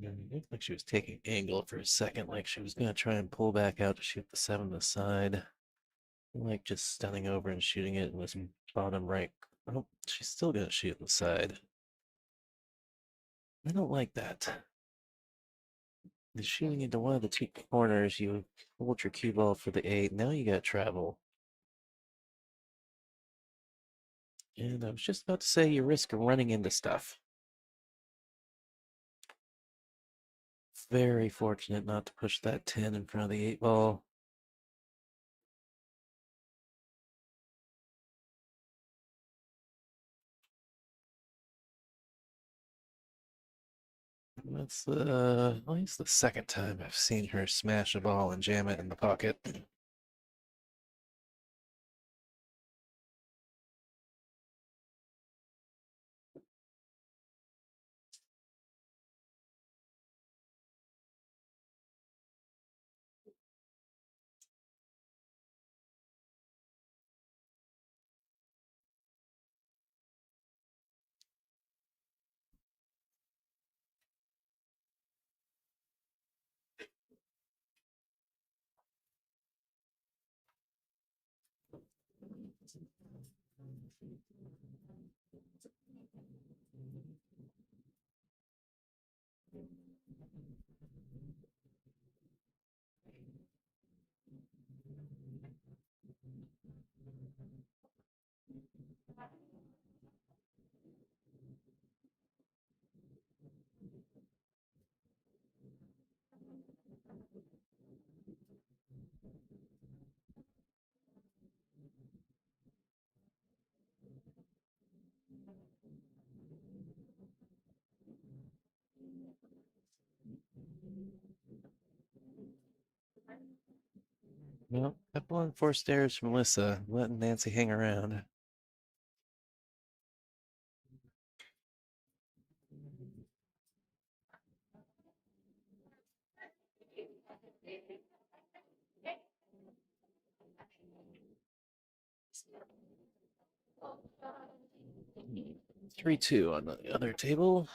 It looked like she was taking angle for a second, like she was going to try and pull back out to shoot the 7 to the side. Like just stunning over and shooting it in this bottom right. Oh, she's still going to shoot the side. I don't like that. The shooting into one of the two corners, you hold your cue ball for the 8. Now you got travel. And I was just about to say you risk running into stuff. Very fortunate not to push that 10 in front of the 8 ball. That's at least the second time I've seen her smash a ball and jam it in the pocket. Well, couple on 4 stairs from Melissa, letting Nancy hang around. Hmm, 3-2 on the other table.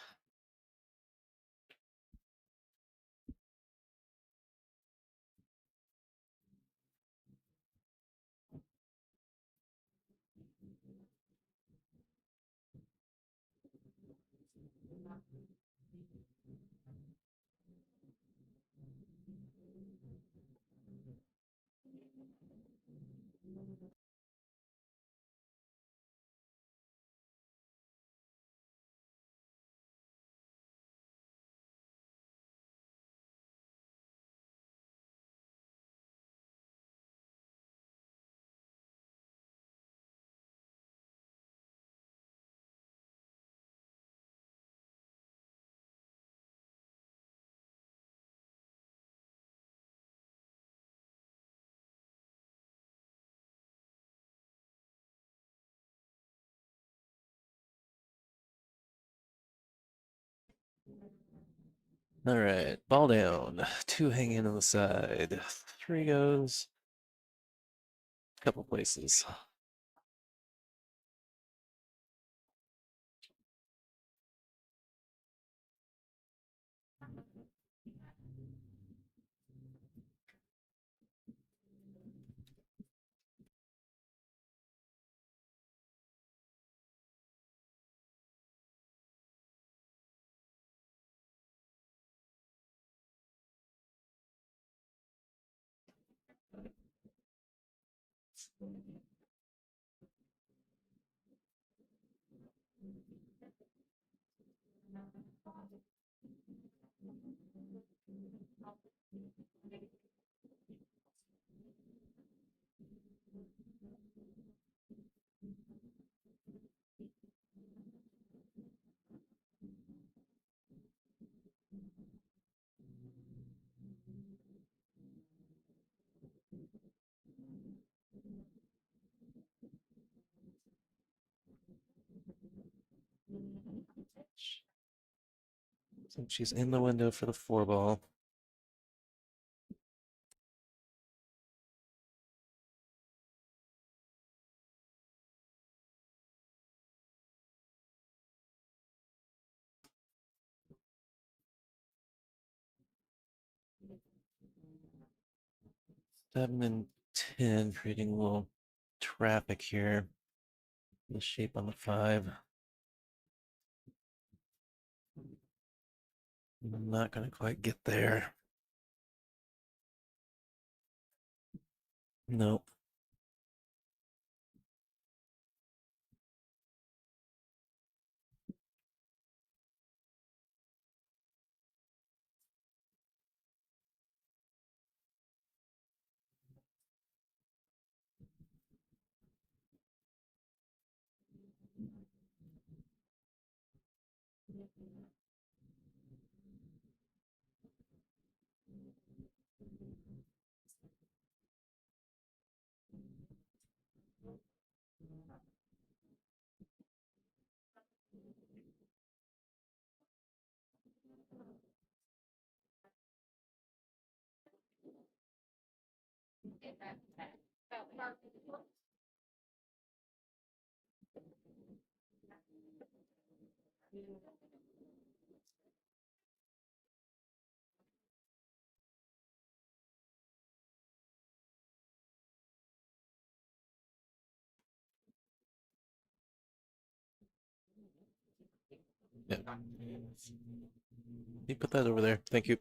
All right, ball down. 2 hanging on the side. 3 goes. Couple places. So she's in the window for the 4 ball. Seven and 10, creating a little traffic here. The shape on the 5. Not gonna quite get there. Nope. Yeah. You put that over there. Thank you.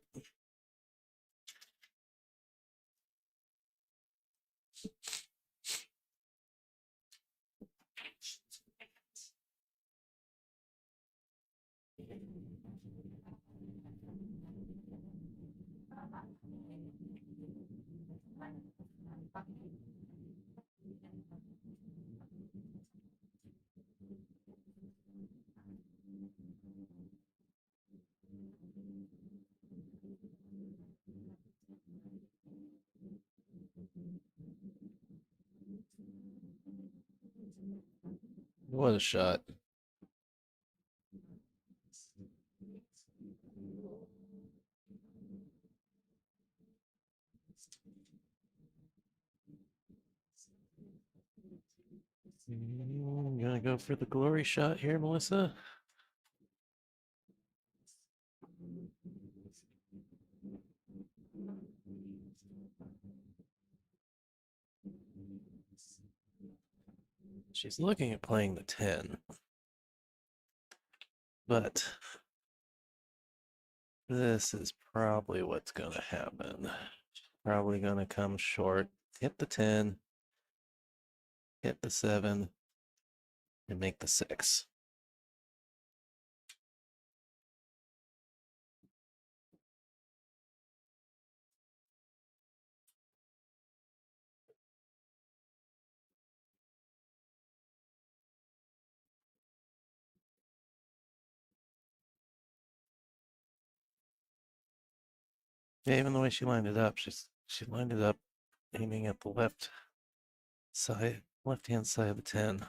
What a shot. Gonna go for the glory shot here, Melissa. She's looking at playing the 10. But this is probably what's going to happen. Probably going to come short, hit the 10, hit the 7, and make the 6. Yeah, even the way she lined it up, she lined it up aiming at the left side, left-hand side of the 10.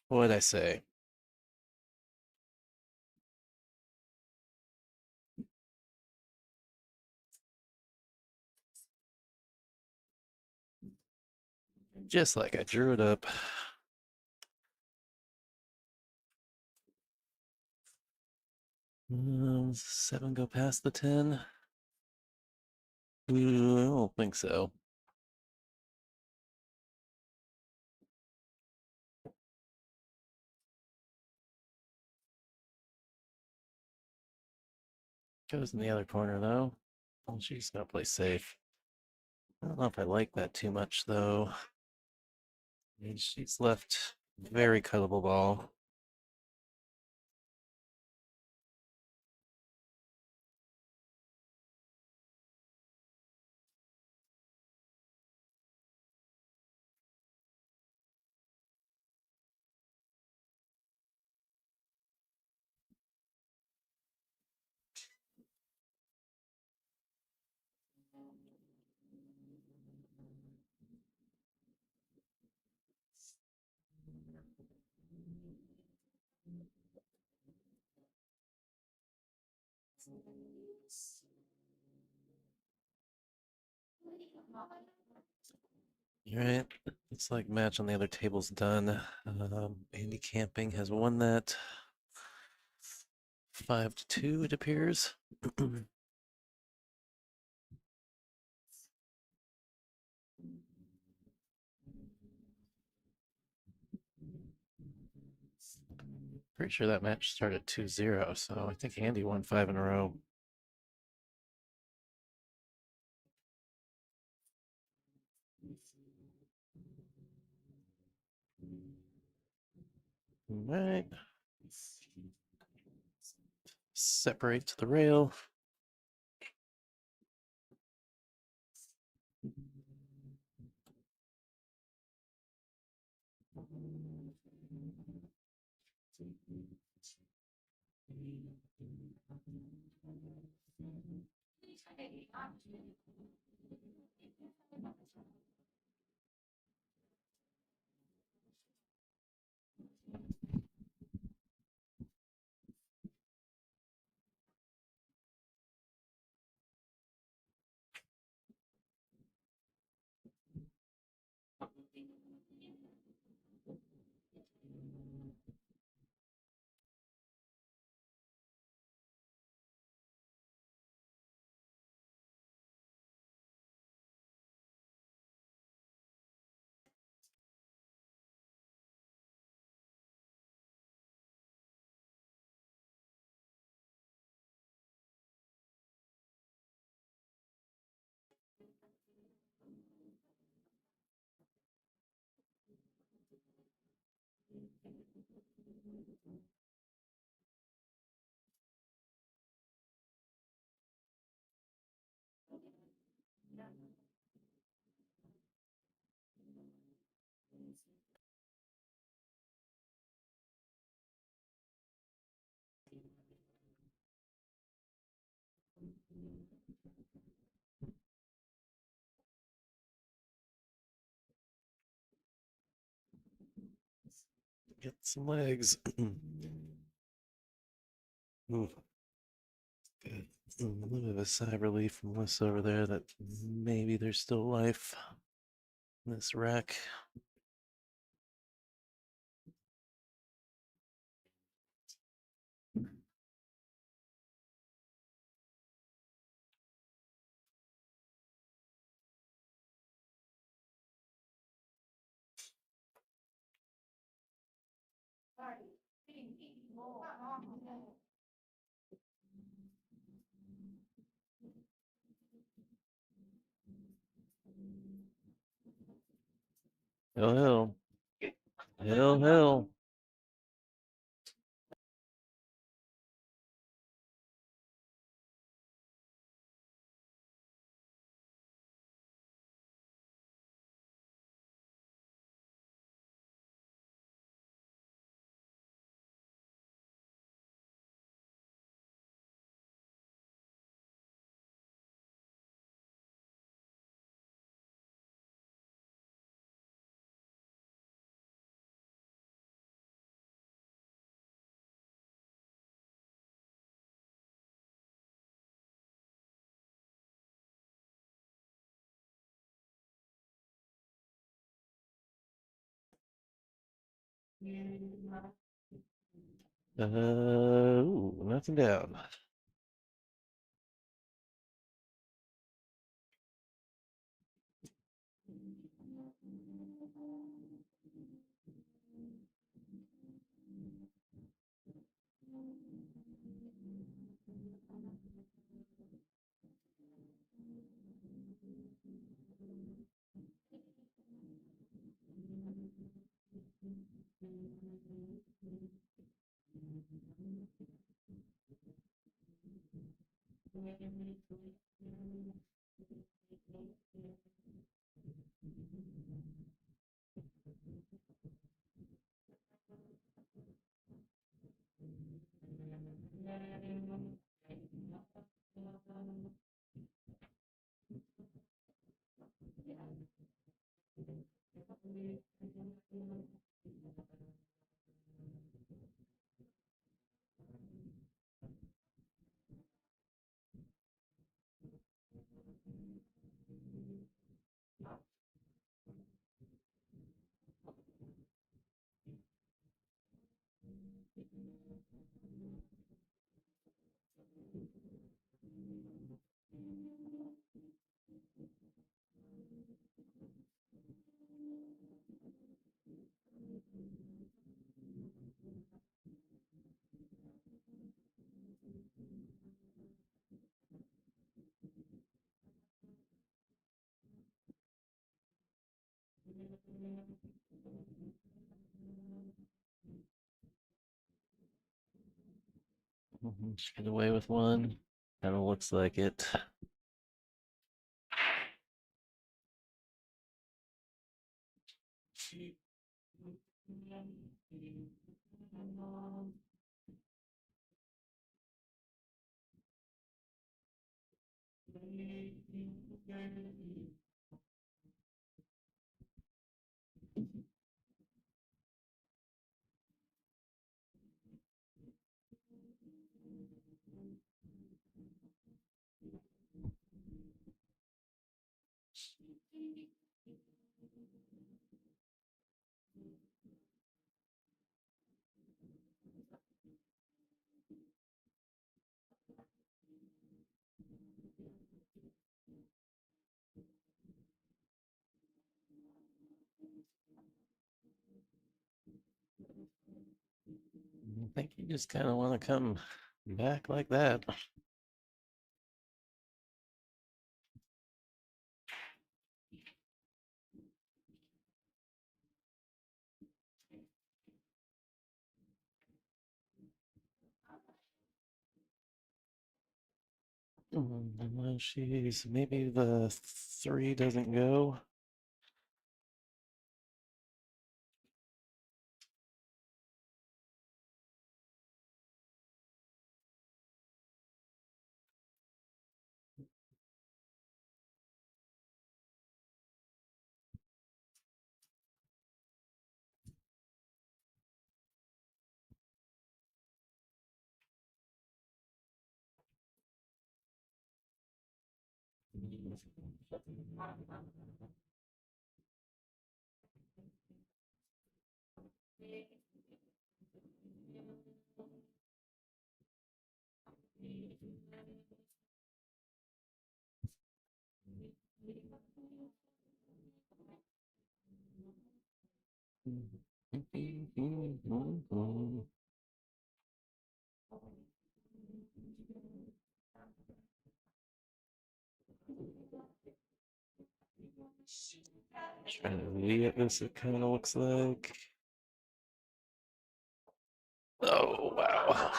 What'd I say? Just like I drew it up. Does 7 go past the 10? I don't think so. Goes in the other corner though. Oh, she's gonna play safe. I don't know if I like that too much though. I mean, she's left very cuttable ball. All right, looks like match on the other table's done. Andy Camping has won that 5-2, it appears. Pretty sure that match started 2-0, so I think Andy won 5 in a row. All right. Separate to the rail. Get some legs. Ooh. Good. A little bit of a sigh of relief from Wes over there that maybe there's still life in this rack. Hill, hill. Hill, hill. Ooh, nothing down. Just get away with one. Kind of looks like it. I think you just kind of want to come back like that. Unless she's maybe the 3 doesn't go. Trying to read at this, it kind of looks like. Oh, wow.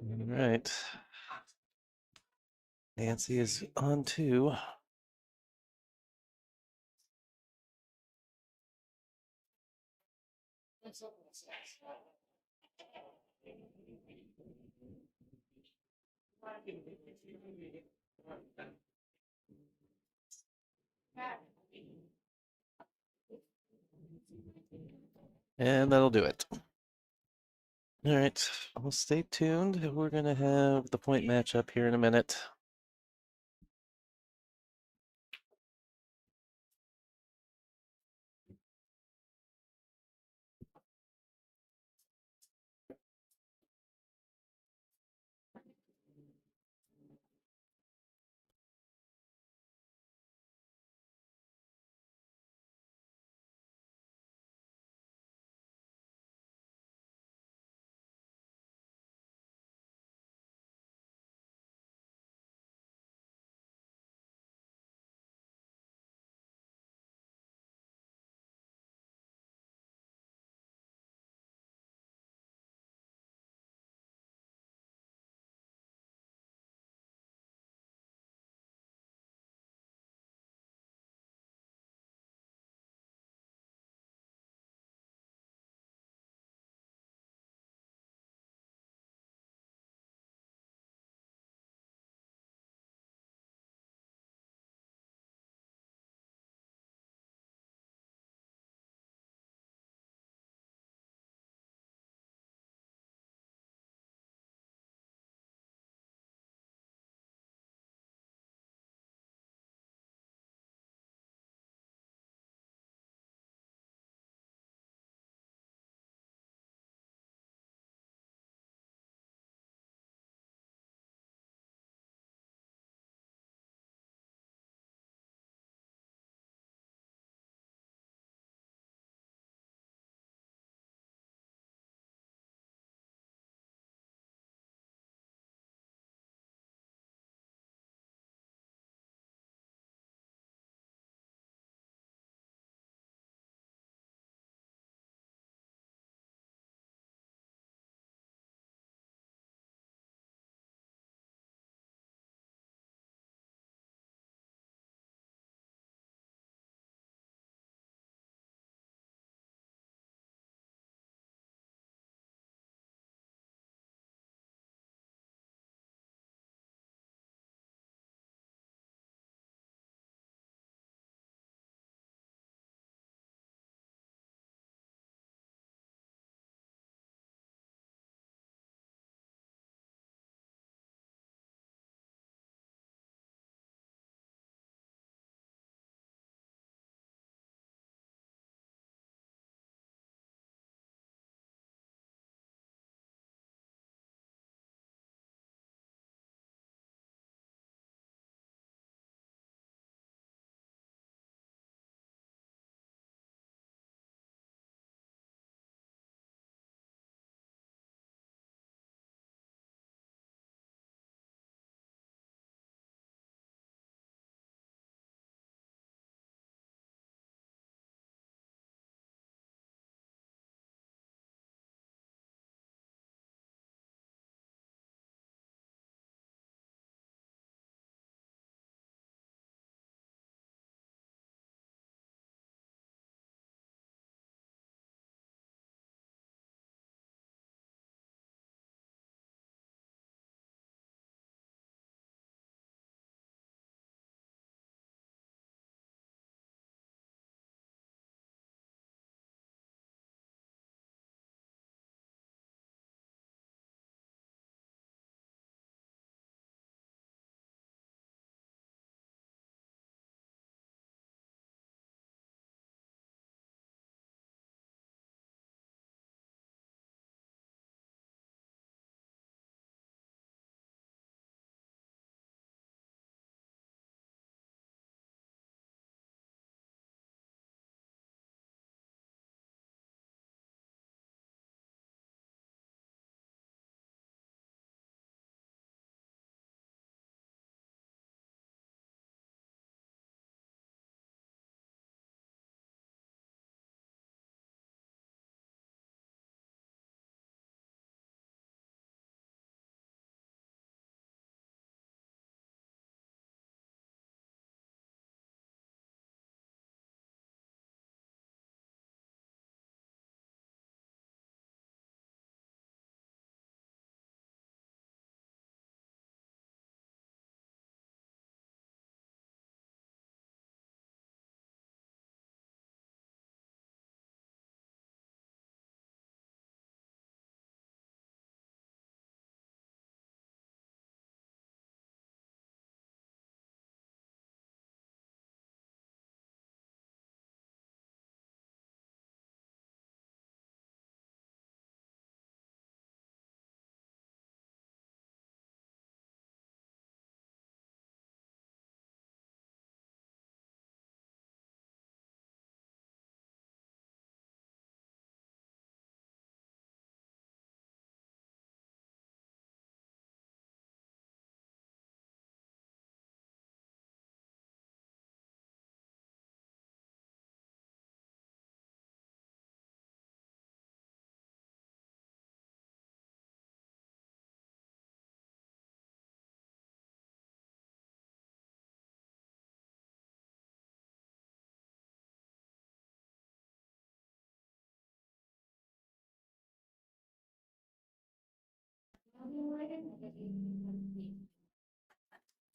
All right. Nancy is on two. And that'll do it. All right, well, stay tuned. We're going to have the point matchup here in a minute.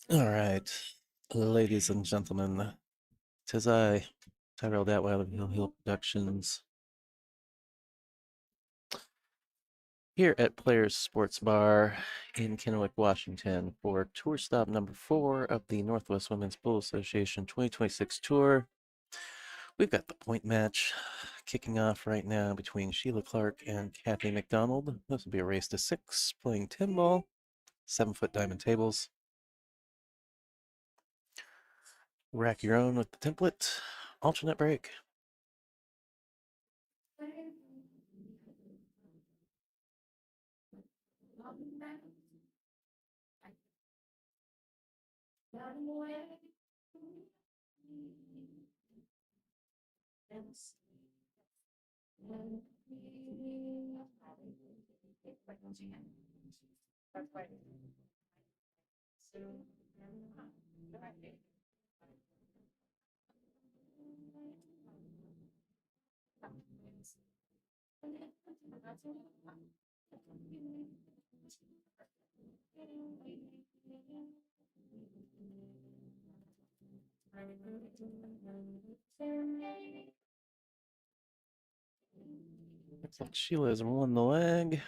All right, ladies and gentlemen, tis I, Tyrell Datweiler of Hill Hill Productions, here at Players Sports Bar in Kennewick, Washington, for tour stop number 4 of the Northwest Women's Pool Association 2026 tour. We've got the point match kicking off right now between Sheila Clark and Kathy McDonald. This will be a race to 6, playing 10 ball, 7-foot diamond tables. Rack your own with the template. Alternate break. Looks like Sheila has won the leg.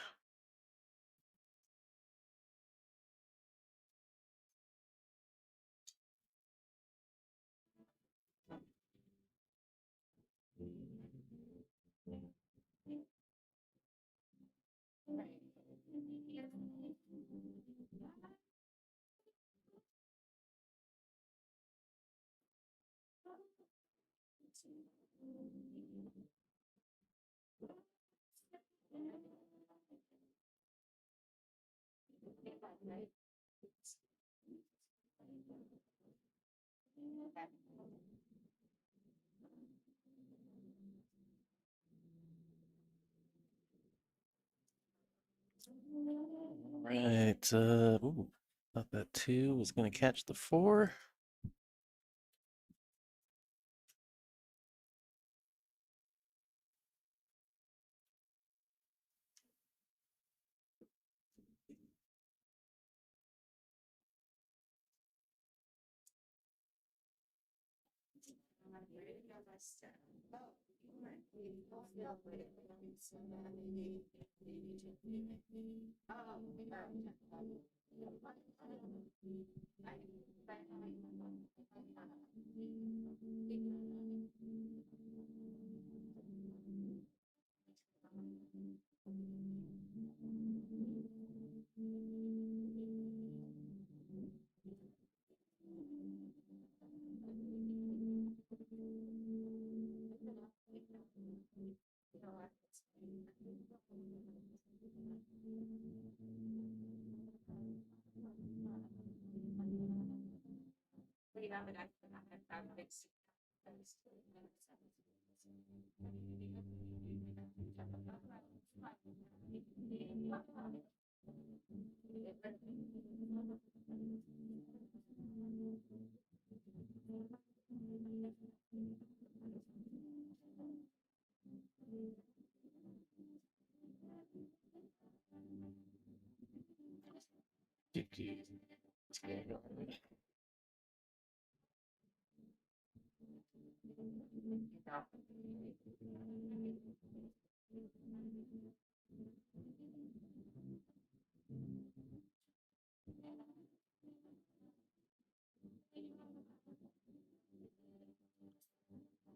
Right. Ooh, thought that 2 was going to catch the 4.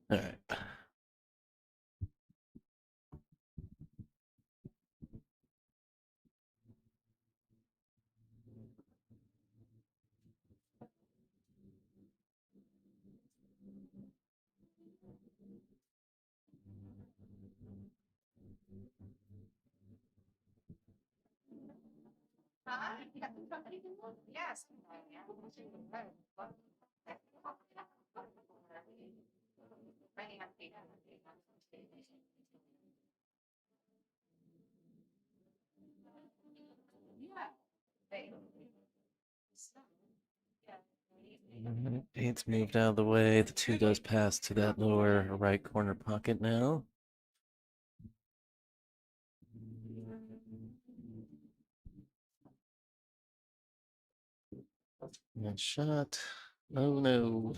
All right. Yes. Eight's moved out of the way. The 2 does pass to that lower right corner pocket now. Nice shot. Oh no.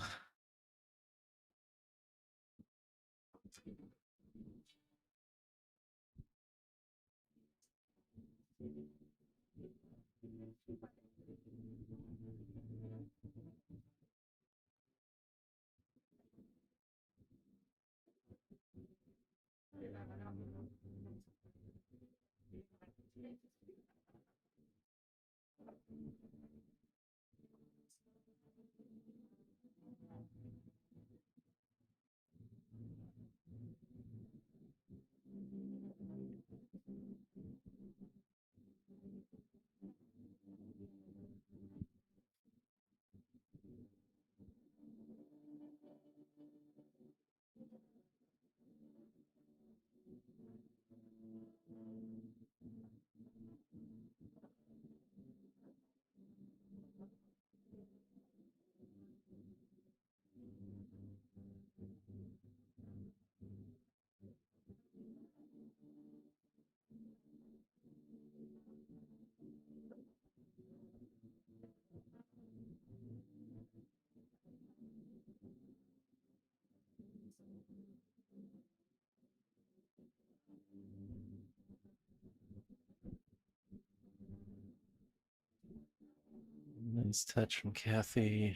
Nice touch from Kathy.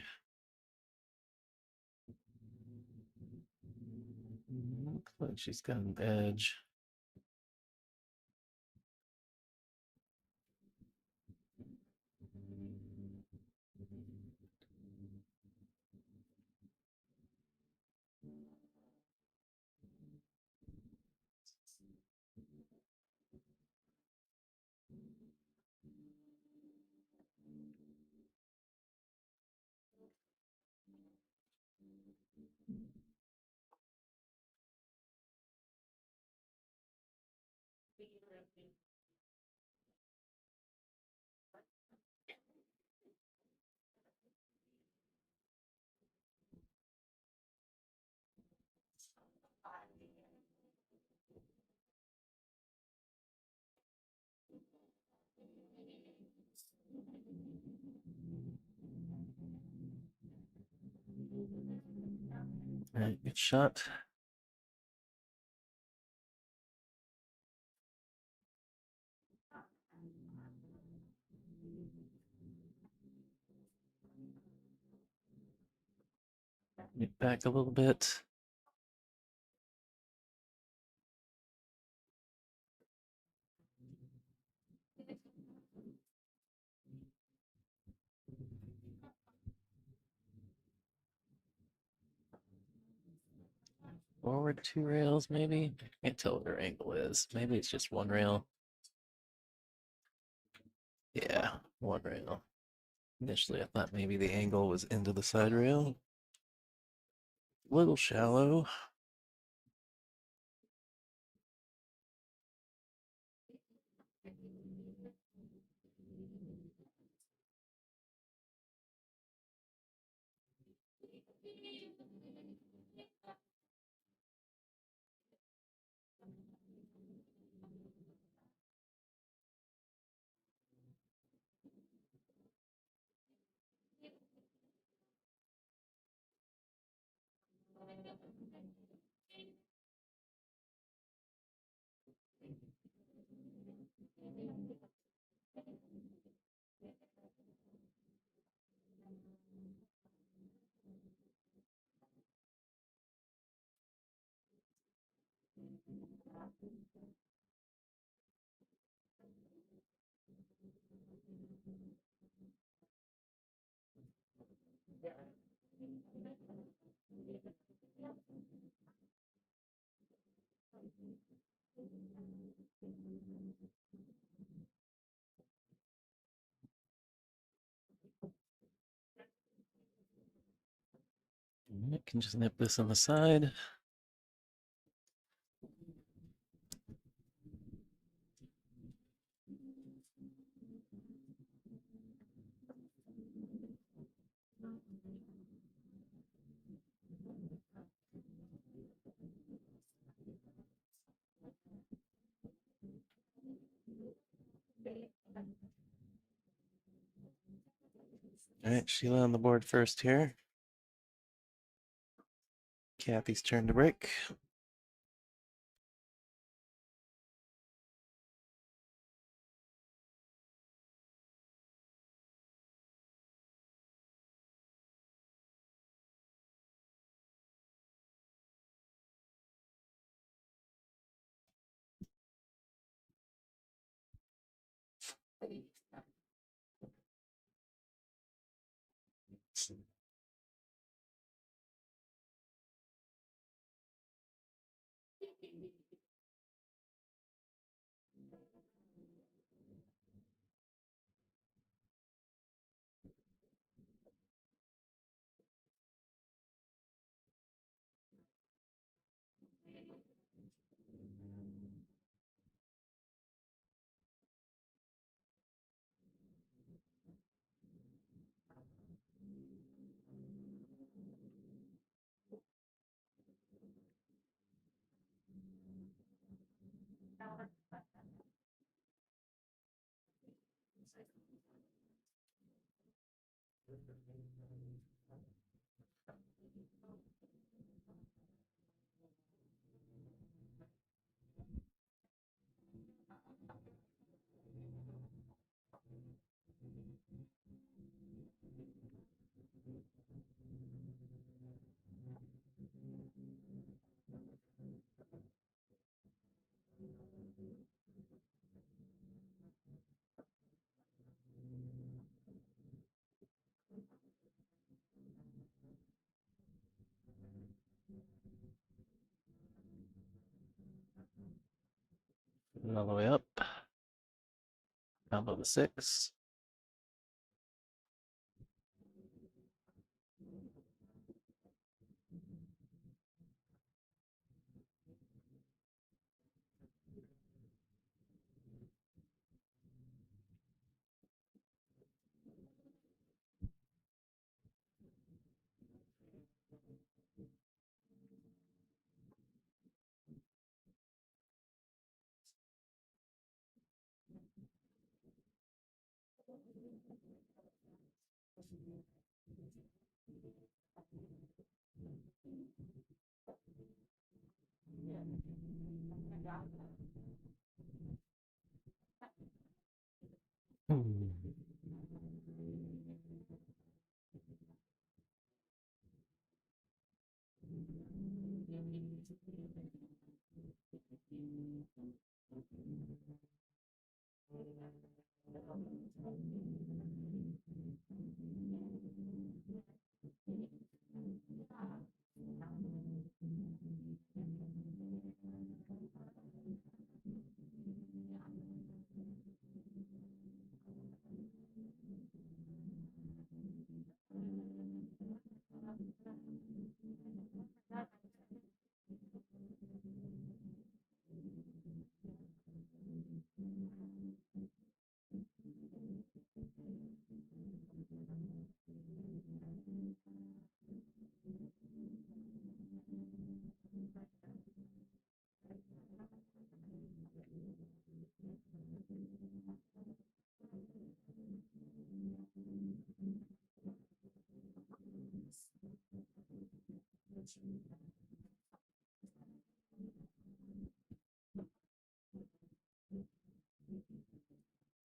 Looks like she's got an edge. All right, good shot. Get back a little bit. Forward 2 rails, maybe. Can't tell what her angle is. Maybe it's just 1 rail. Yeah, 1 rail. Initially, I thought maybe the angle was into the side rail. Little shallow. I can just nip this on the side. All right, Sheila on the board first here. Kathy's turn to break. All the way up. Combo the 6.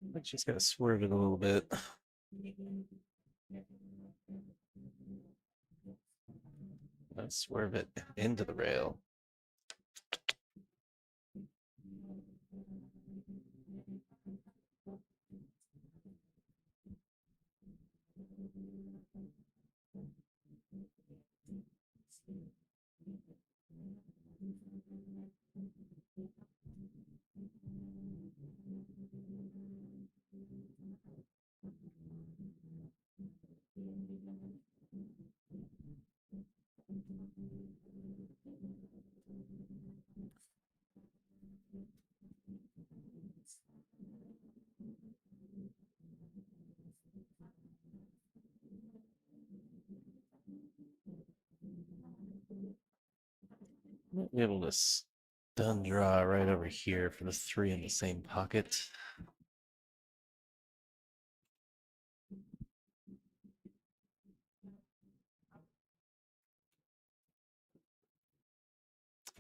I think she's got to swerve it a little bit. Let's swerve it into the rail. Might be able to stun draw right over here for the 3 in the same pocket.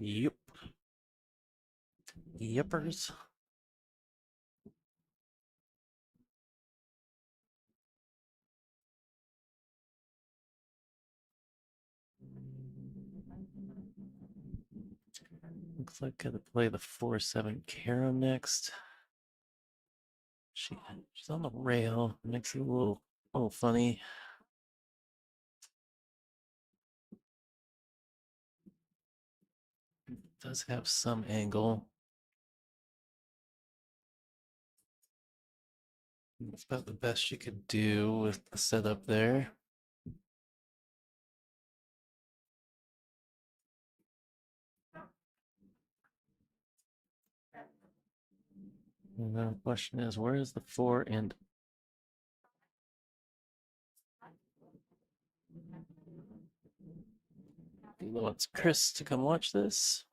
Yep. Yepers. Looks like gotta play the 4-7 Caro next. She's on the rail. Makes it a little funny. Does have some angle. That's about the best she could do with the setup there. And the question is, where is the 4 and wants Chris to come watch this?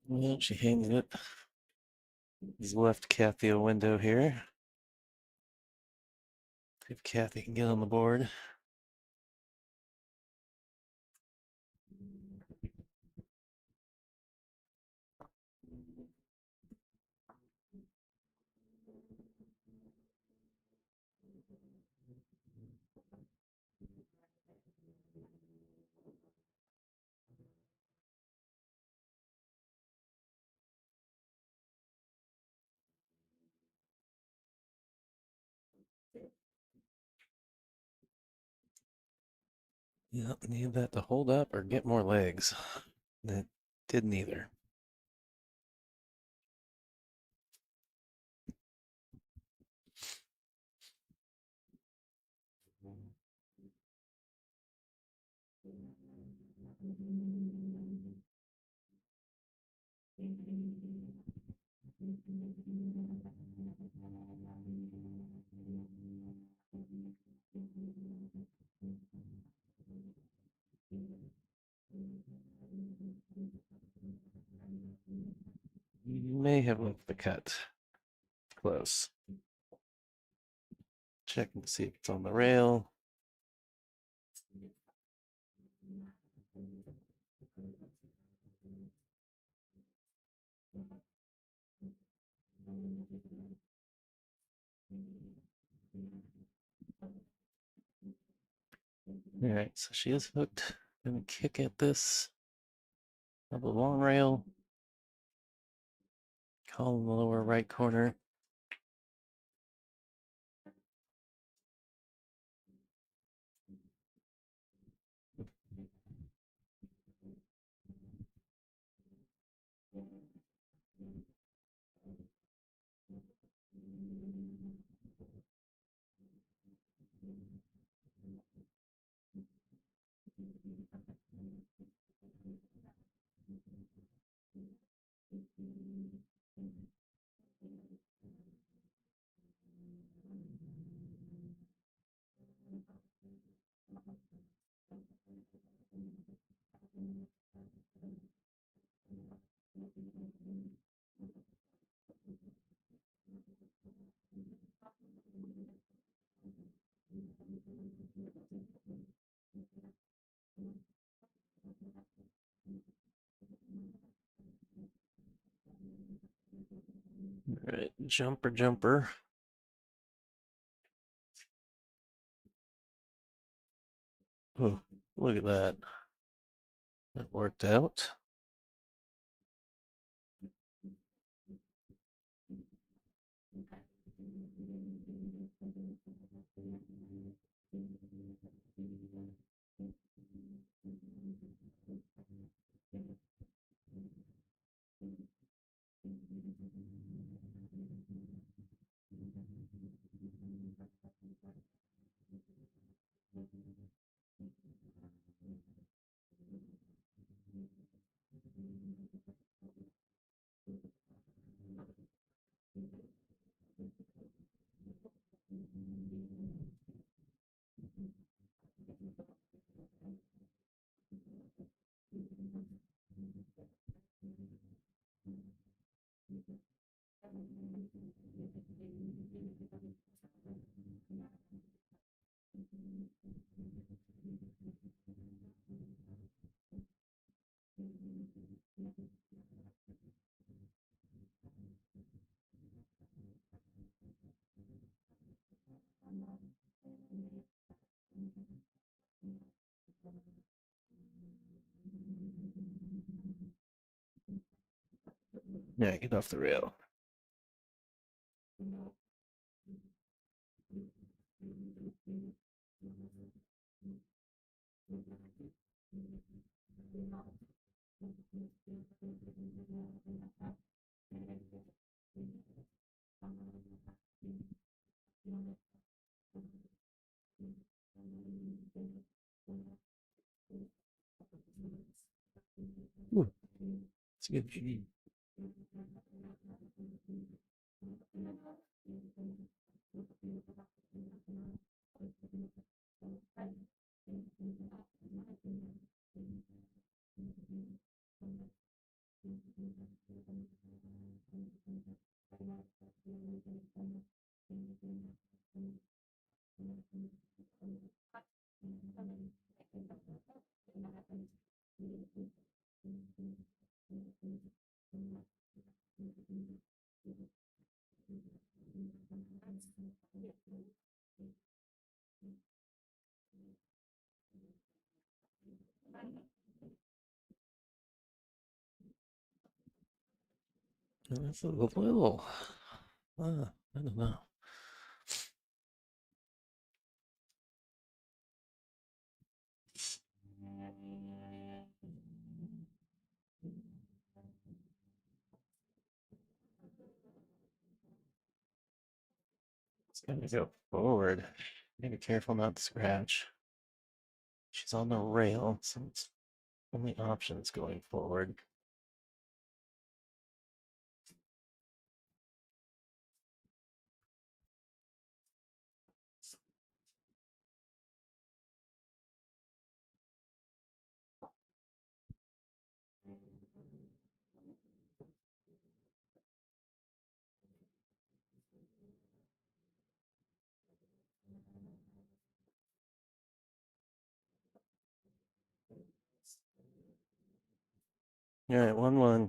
Well, she hanged it. He's left Kathy a window here. See if Kathy can get on the board. Yeah, need that to hold up or get more legs. That did neither. You may have left the cut close. Checking to see if it's on the rail. All right, so she is hooked. Gonna kick at this of the long rail. Call in the lower right corner. All right, jumper, jumper. Oh, look at that. That worked out. Yeah, get off the rail. Ooh, it's a good shot. That's a little. I don't know. It's gonna go forward. Be careful not to scratch. She's on the rail, so it's only options going forward. All right, 1-1.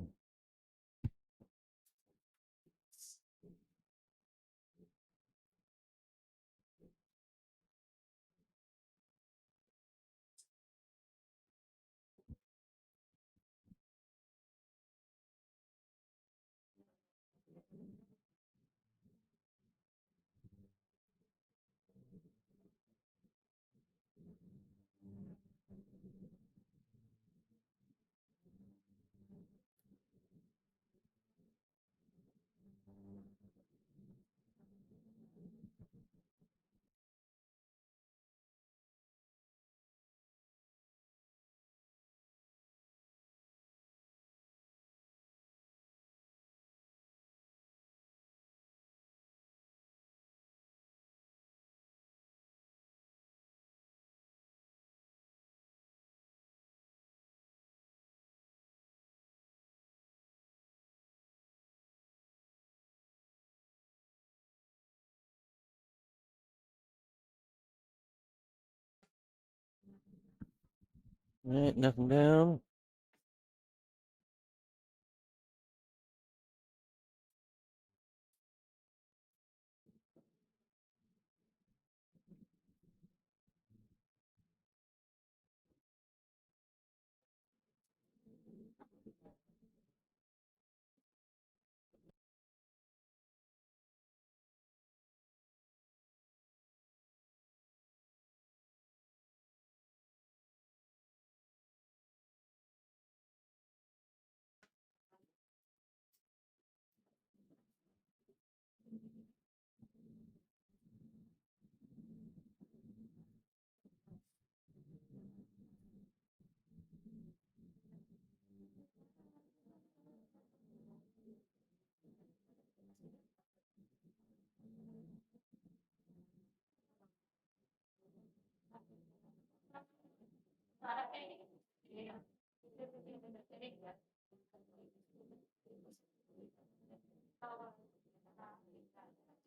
All right, nothing down.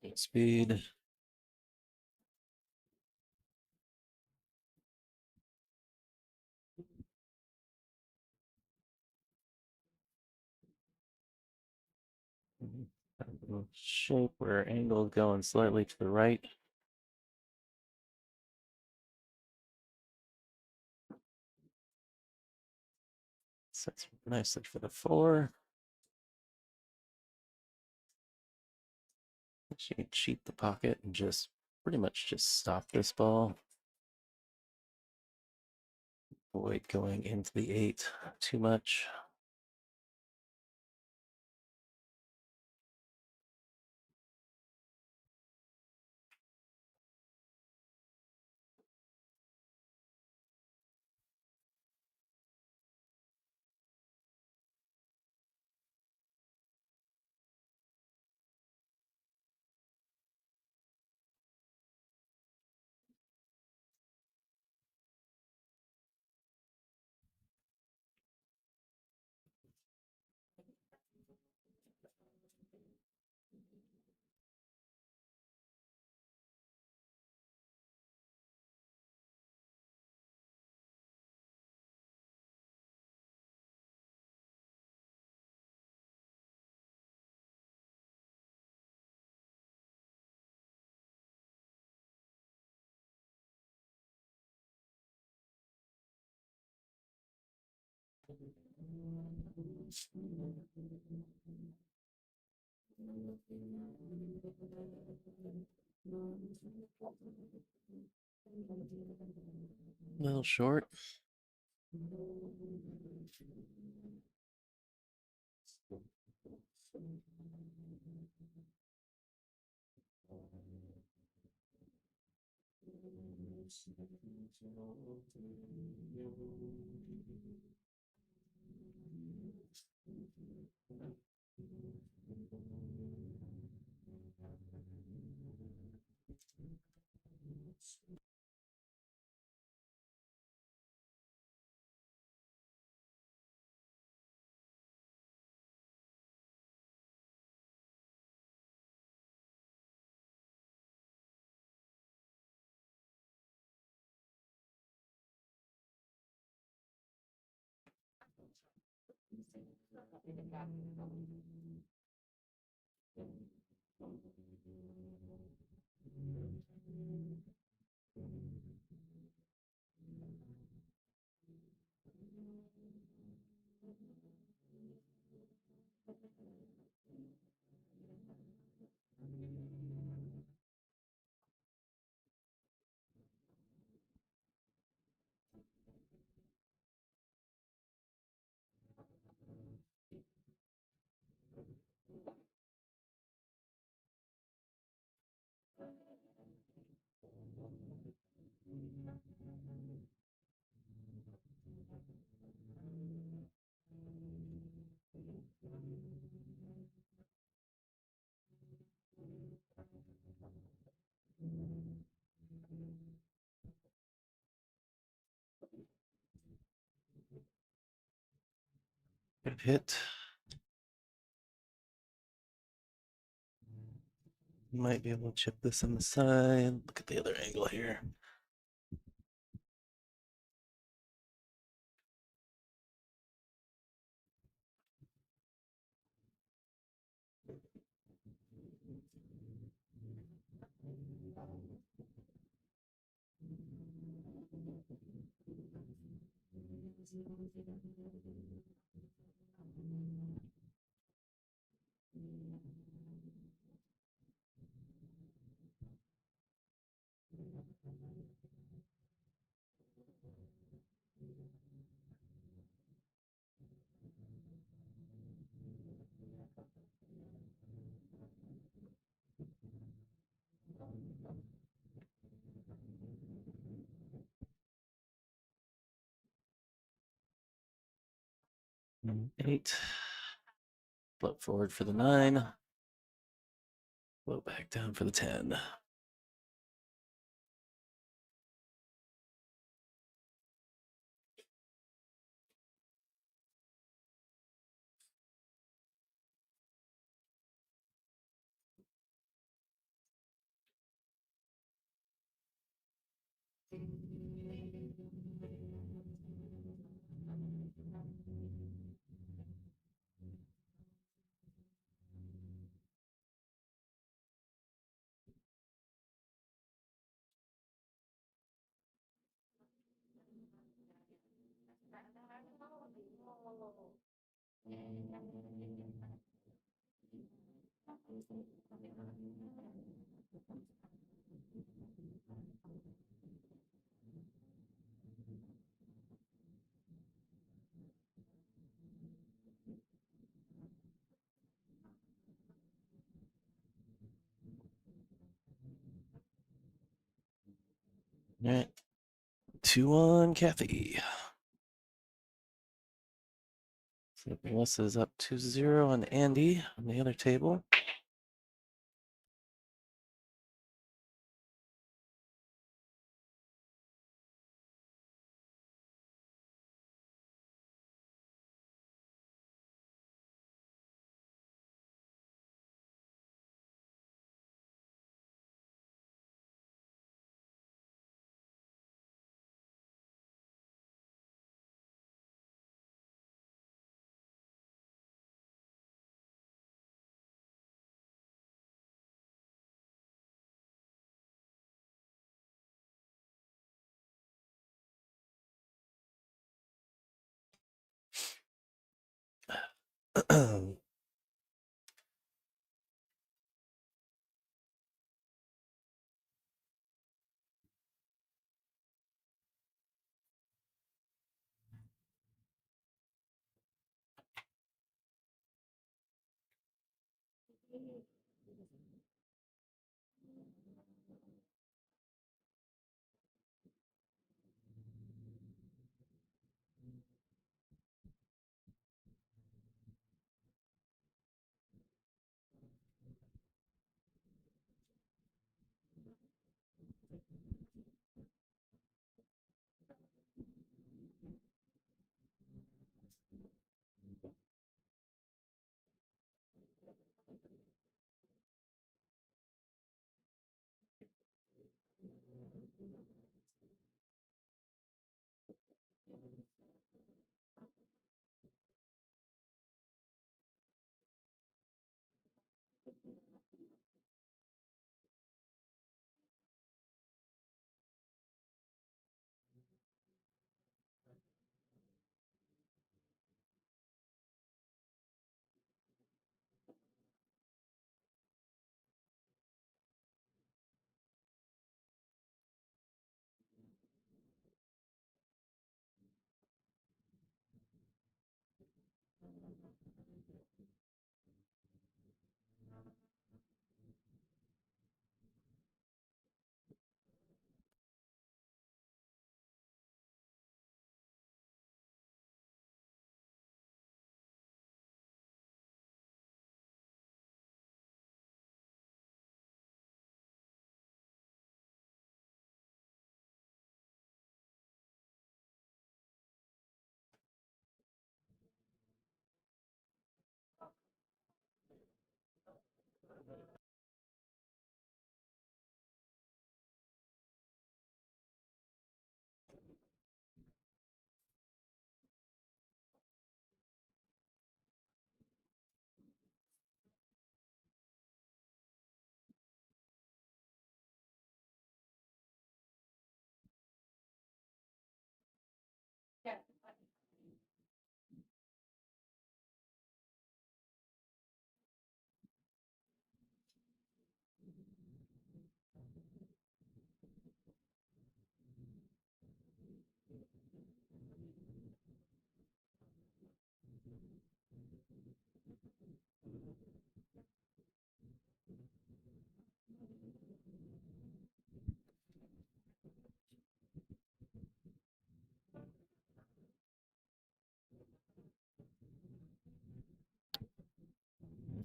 Good speed. Shape where angle is going slightly to the right. Sets nicely for the 4. Cheat the pocket and just pretty much just stop this ball. Avoid going into the 8 too much. A little short. Good hit. Might be able to chip this on the side. Look at the other angle here. Eight. Float forward for the 9. Float back down for the 10. All right. 2-1, Kathy. So Melissa's up 2-0 on Andy on the other table.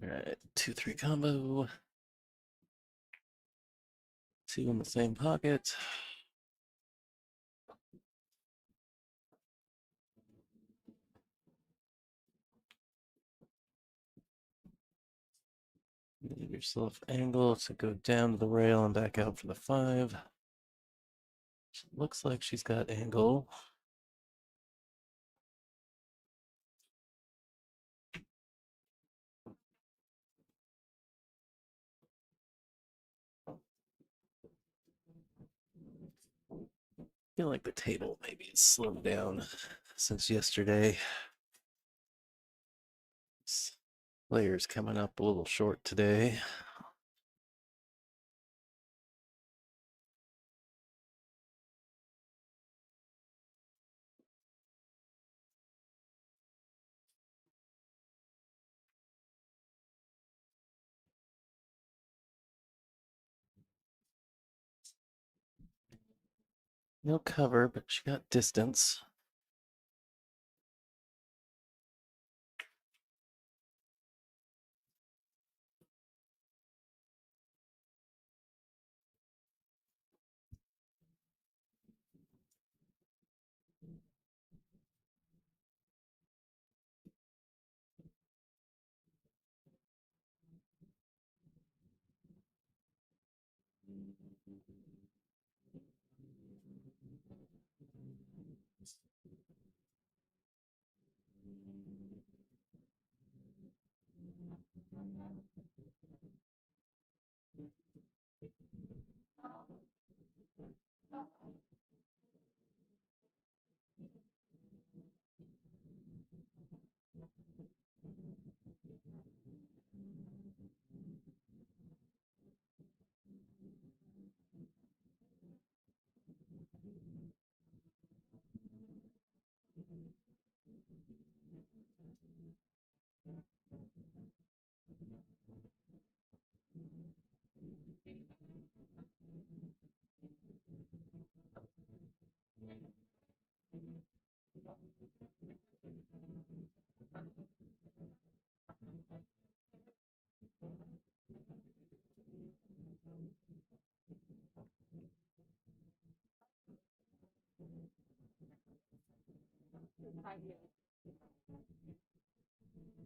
All right, 2-3 combo. 2 in the same pocket. Give yourself angle to go down to the rail and back out for the 5. Looks like she's got angle. Feel like the table maybe has slowed down since yesterday. Players coming up a little short today. No cover, but she got distance.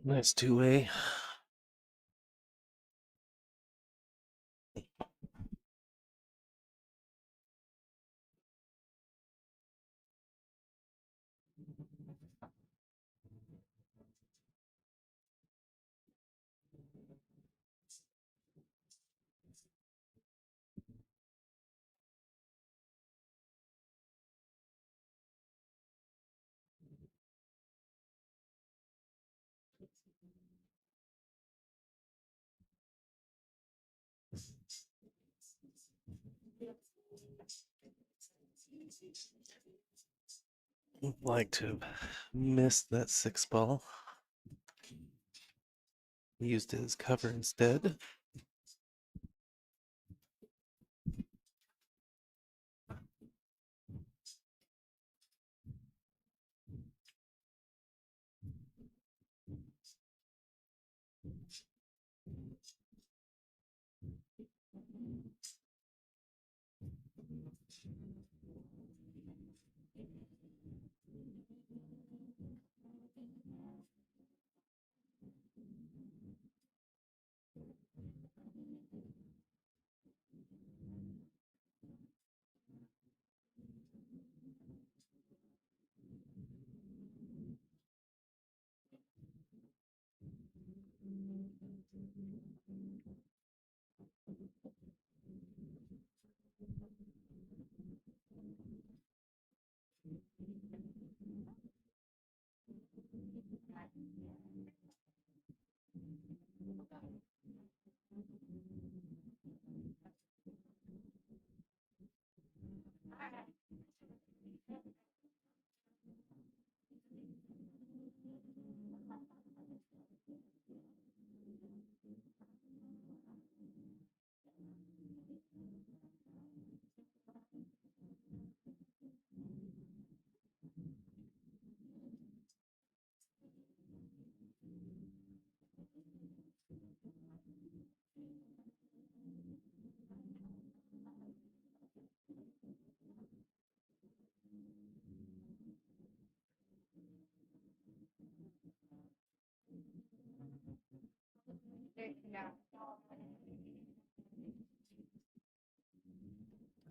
Nice two-way. Like to have missed that 6 ball. Used it as cover instead.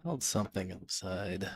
Held something upside.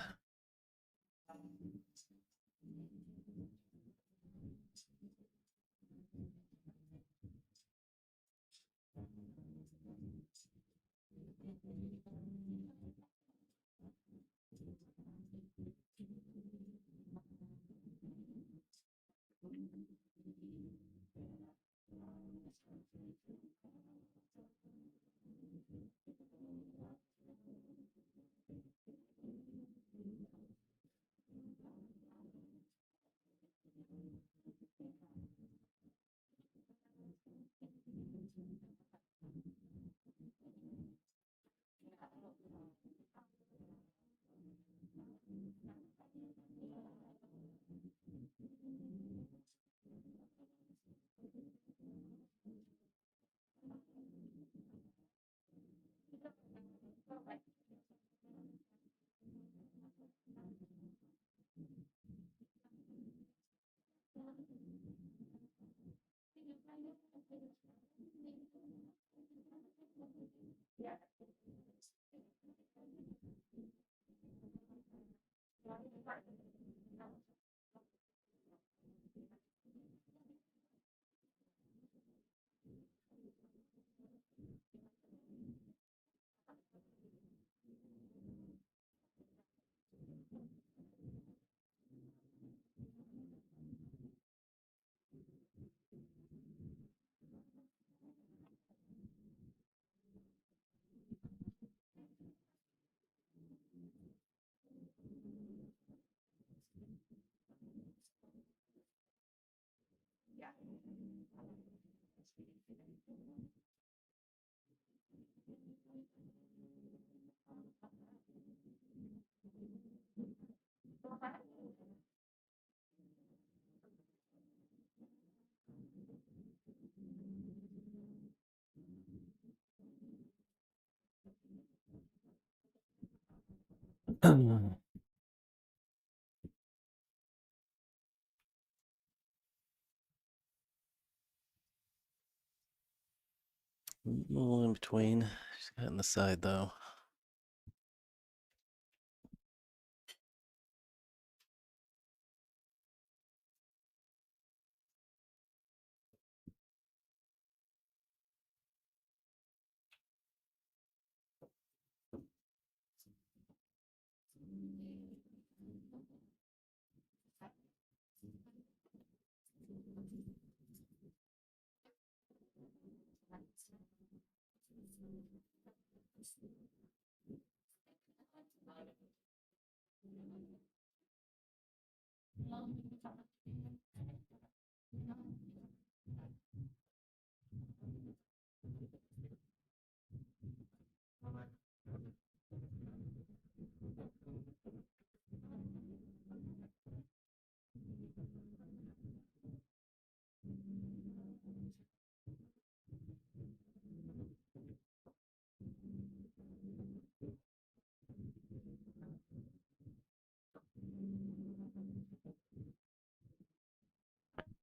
A little in between. She's got on the side though.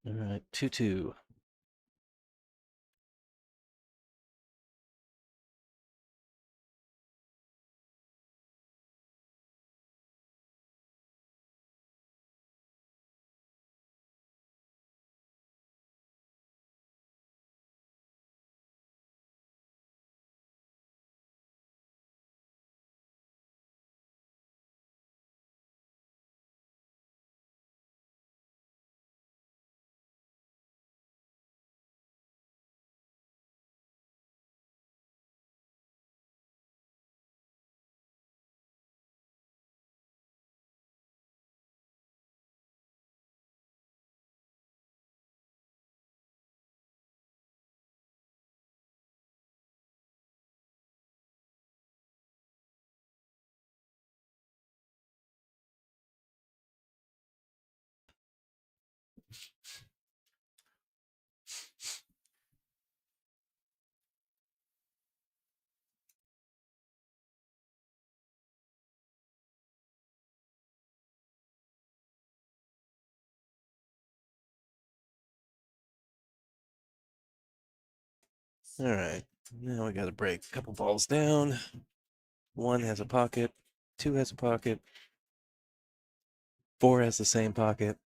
All right, 2-2. All right, now we got to break a couple balls down. One has a pocket, two has a pocket, four has the same pocket.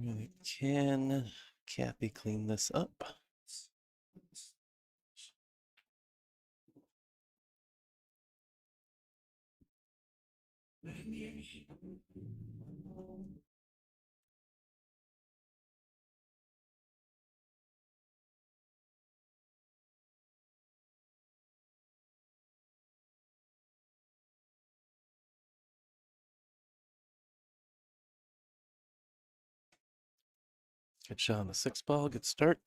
Really, can Kathy clean this up? Good shot on the 6 ball. Good start.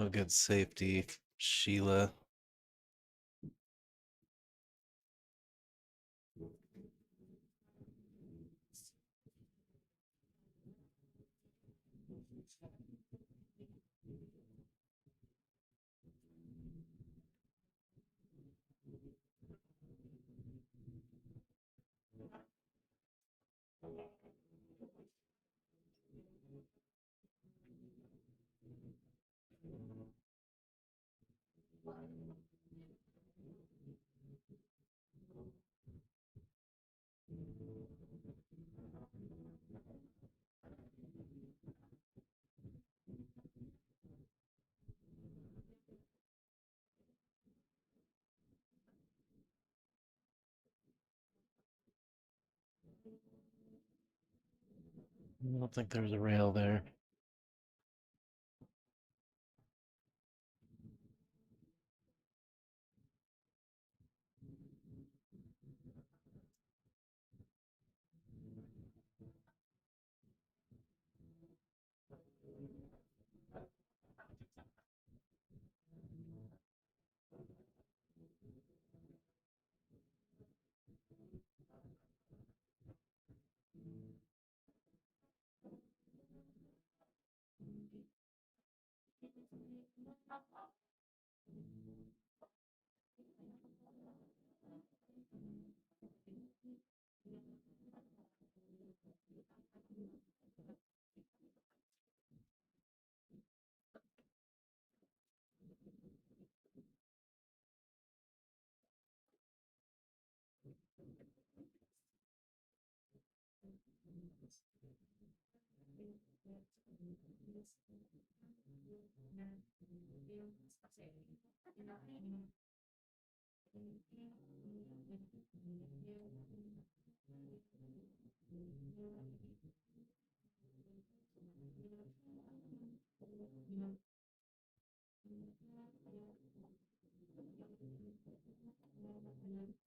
Oh, good safety, Sheila. I don't think there's a rail there.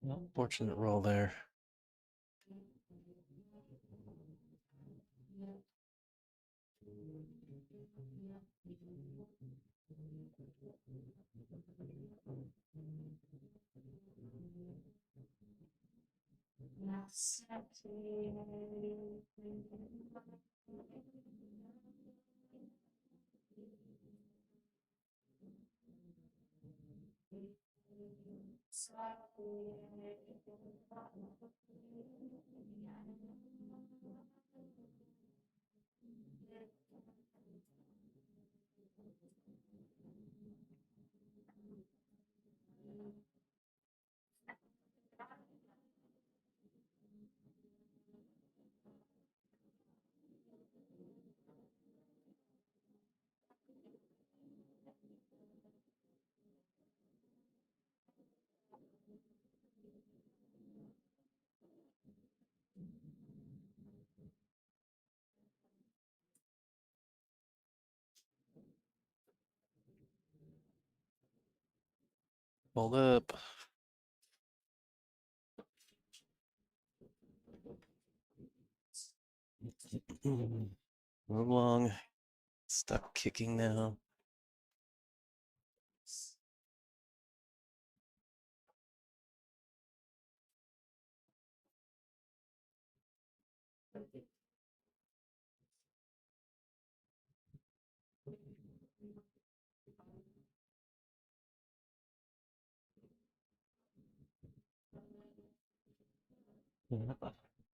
Well, fortunate roll there. Hold up. Move along. Stop kicking now.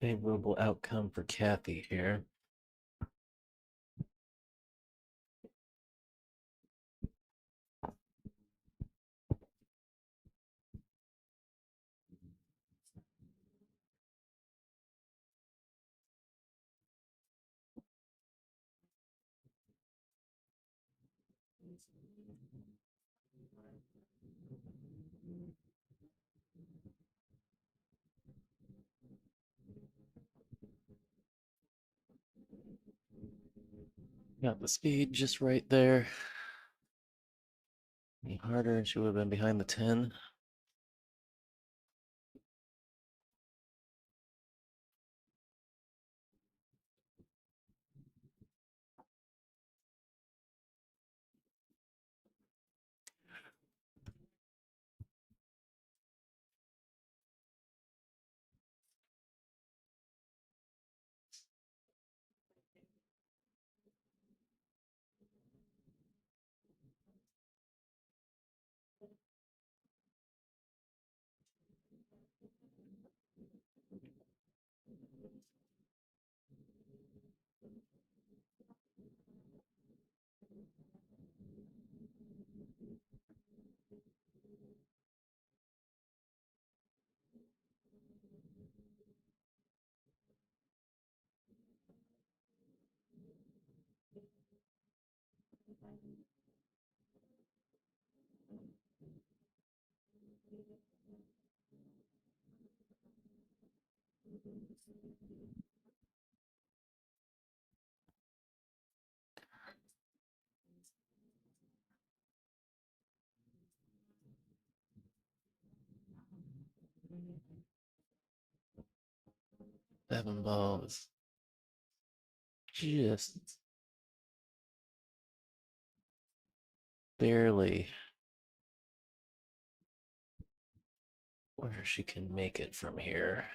Favorable outcome for Kathy here. Got the speed just right there. Any harder, and she would have been behind the 10. Seven balls. Just barely where she can make it from here.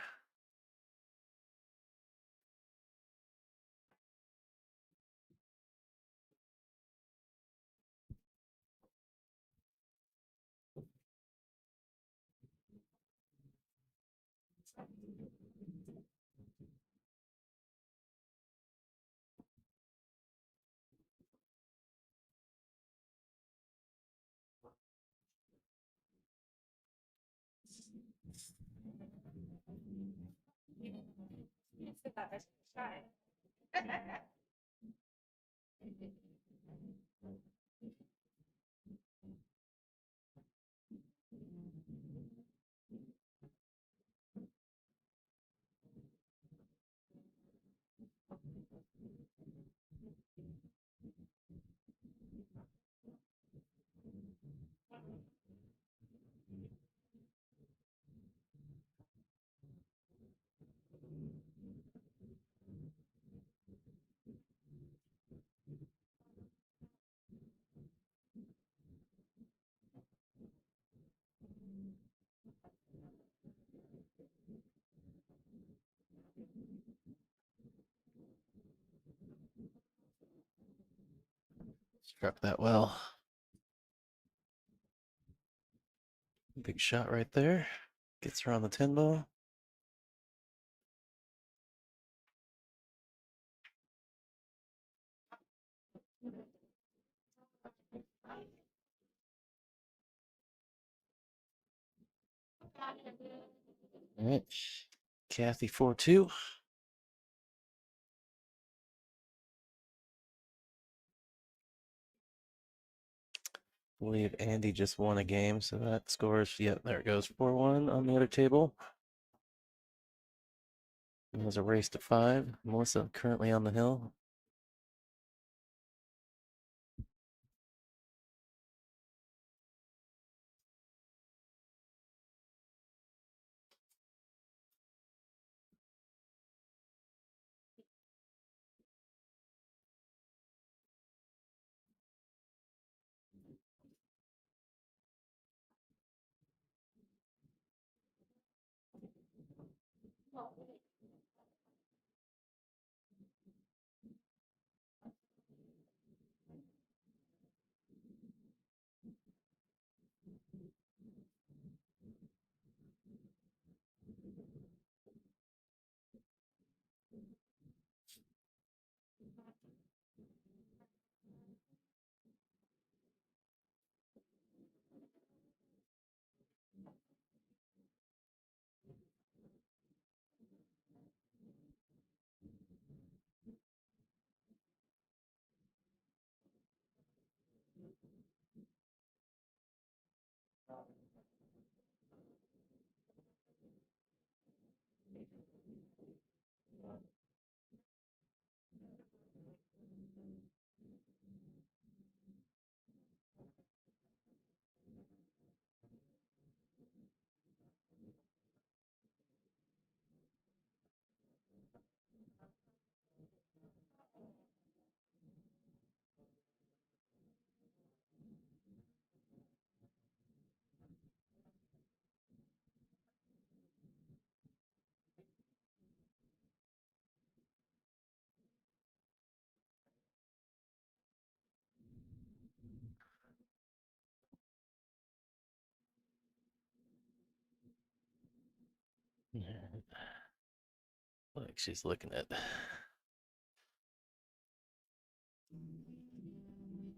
Struck that well. Big shot right there. Gets her on the 10 ball. All right. Kathy 4-2. I believe Andy just won a game, so that scores. Yep, there it goes. 4-1 on the other table. It was a race to 5. Melissa currently on the hill. Like she's looking at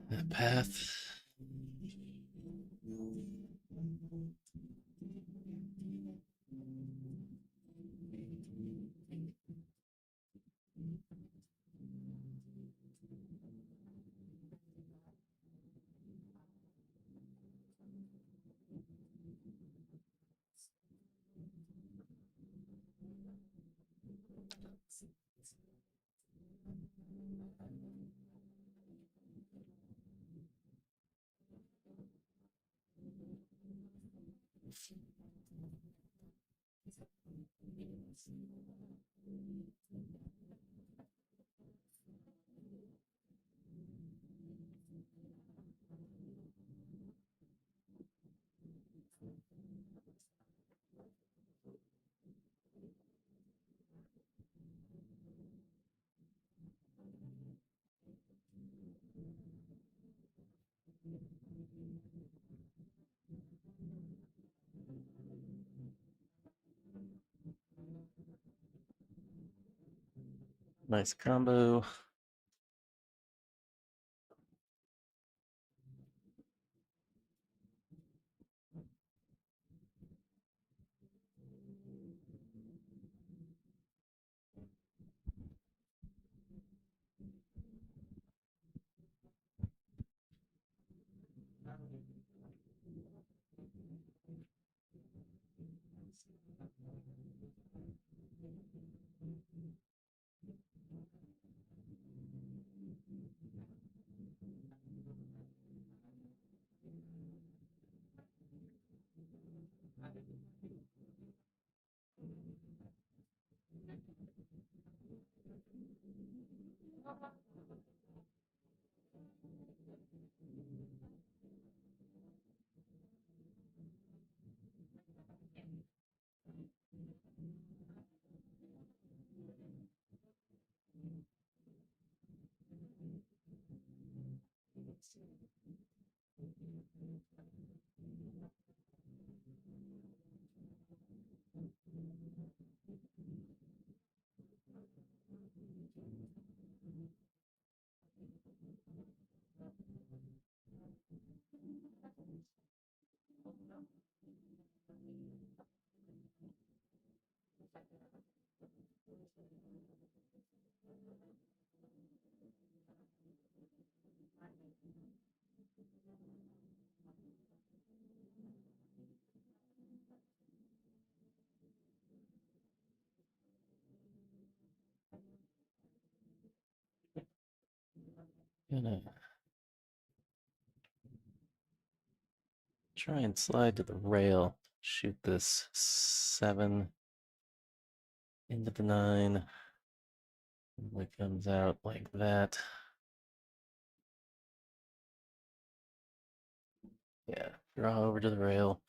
that path. Nice combo. Gonna try and slide to the rail. Shoot this 7 into the 9. It comes out like that. Yeah, draw over to the rail.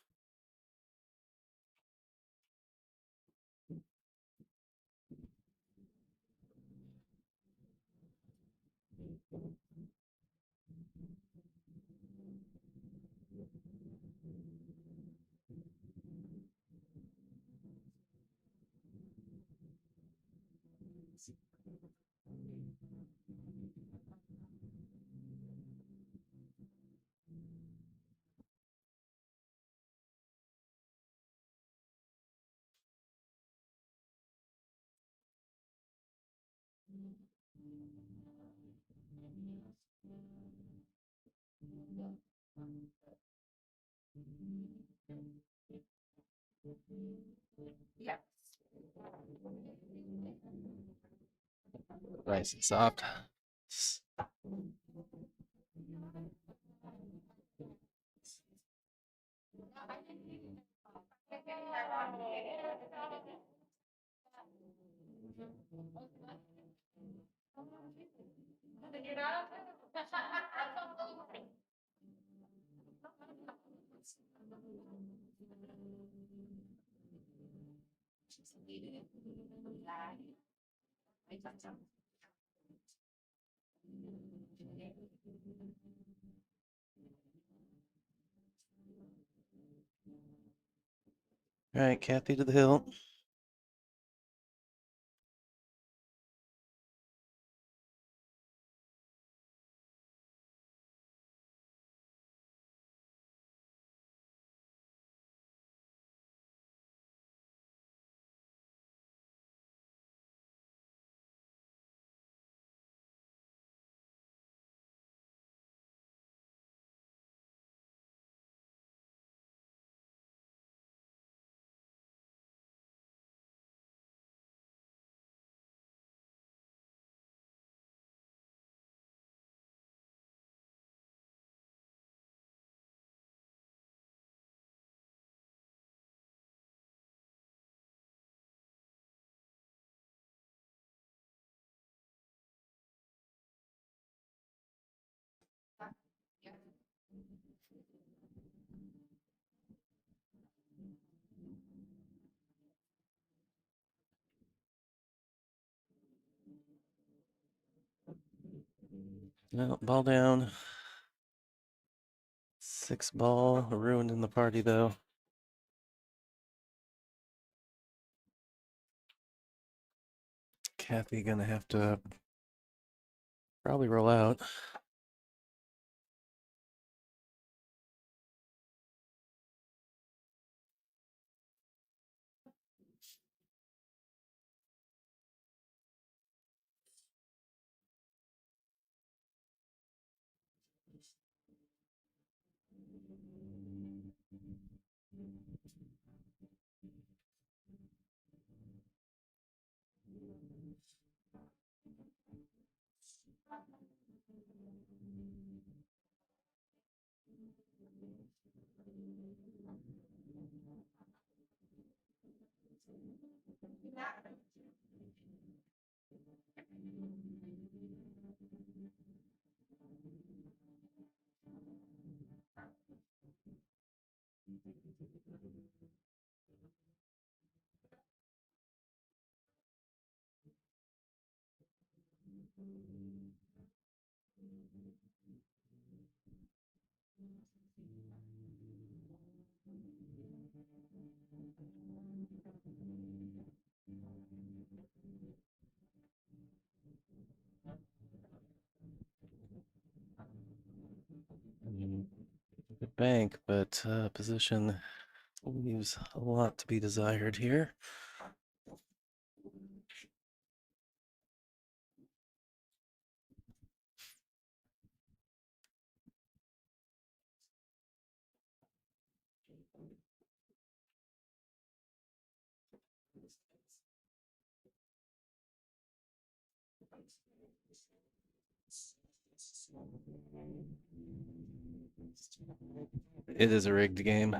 Yeah. Nice and soft. All right, Kathy to the hill. No, ball down. 6 ball, ruined in the party though. Kathy gonna have to probably roll out. Good bank, but position leaves a lot to be desired here. It is a rigged game.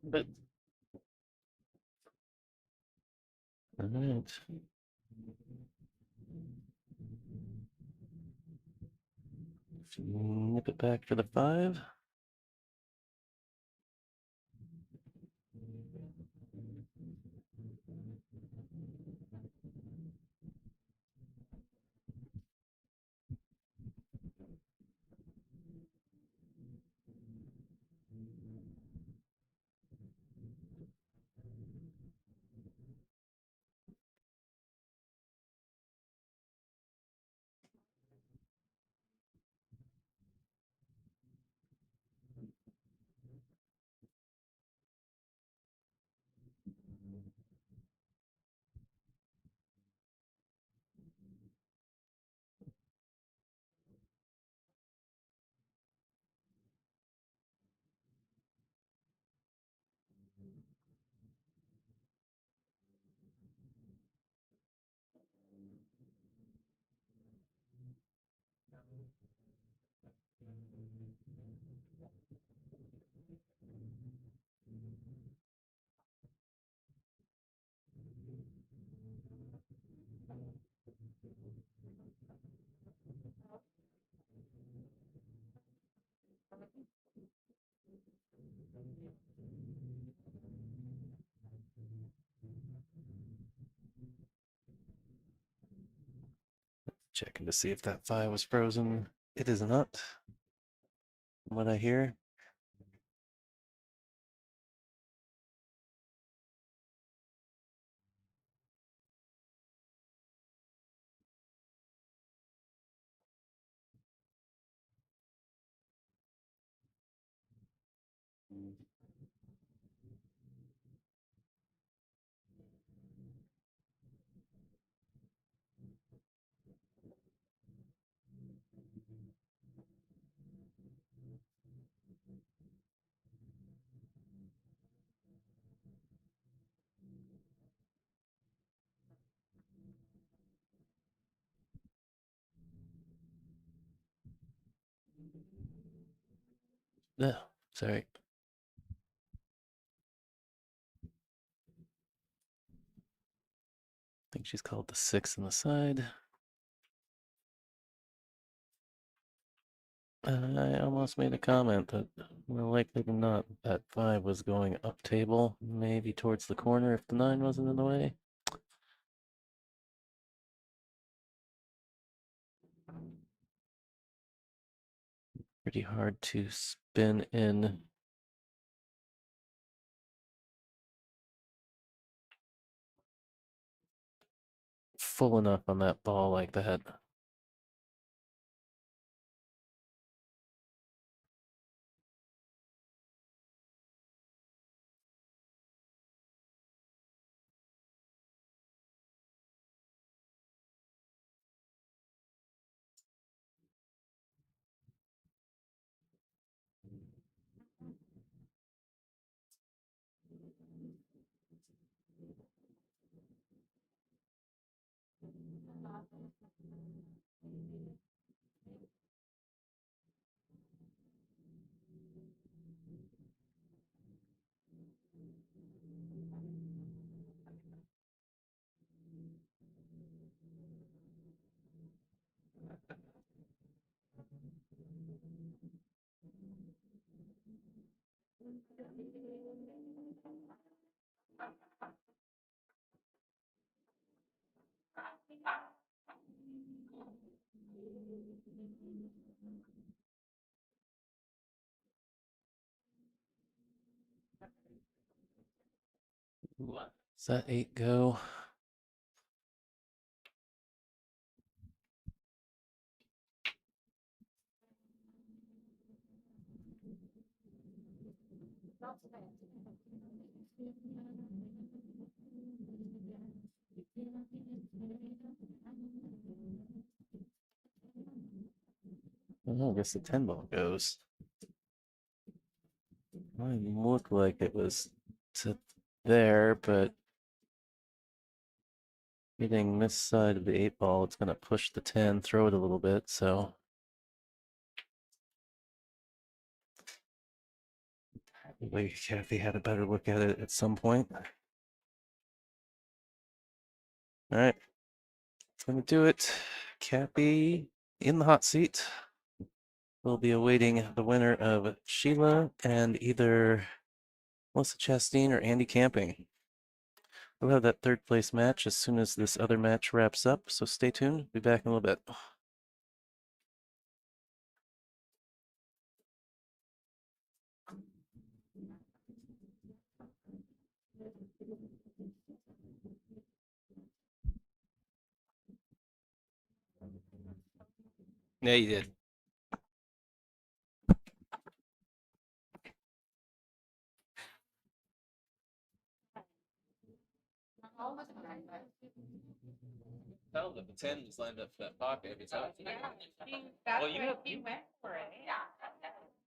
But all right. Nip it back for the 5. Checking to see if that 5 was frozen. It is not. From what I hear. Yeah, sorry. I think she's called the 6 on the side. I almost made a comment that more likely than not that 5 was going up table, maybe towards the corner if the 9 wasn't in the way. Pretty hard to spin in. Full enough on that ball like that. Ooh, does that 8 go? Oh, I guess the 10 ball goes. Might look like it was to there, but hitting this side of the 8 ball, it's going to push the 10, throw it a little bit, so. Maybe Kathy had a better look at it at some point. All right, it's going to do it. Kathy in the hot seat. We'll be awaiting the winner of Sheila and either Melissa Chastain or Andy Camping. We'll have that third place match as soon as this other match wraps up, so stay tuned. Be back in a little bit. Yeah, you did. Tell them the 10 was lined up for that pocket every time. Well, you went for it. Yeah.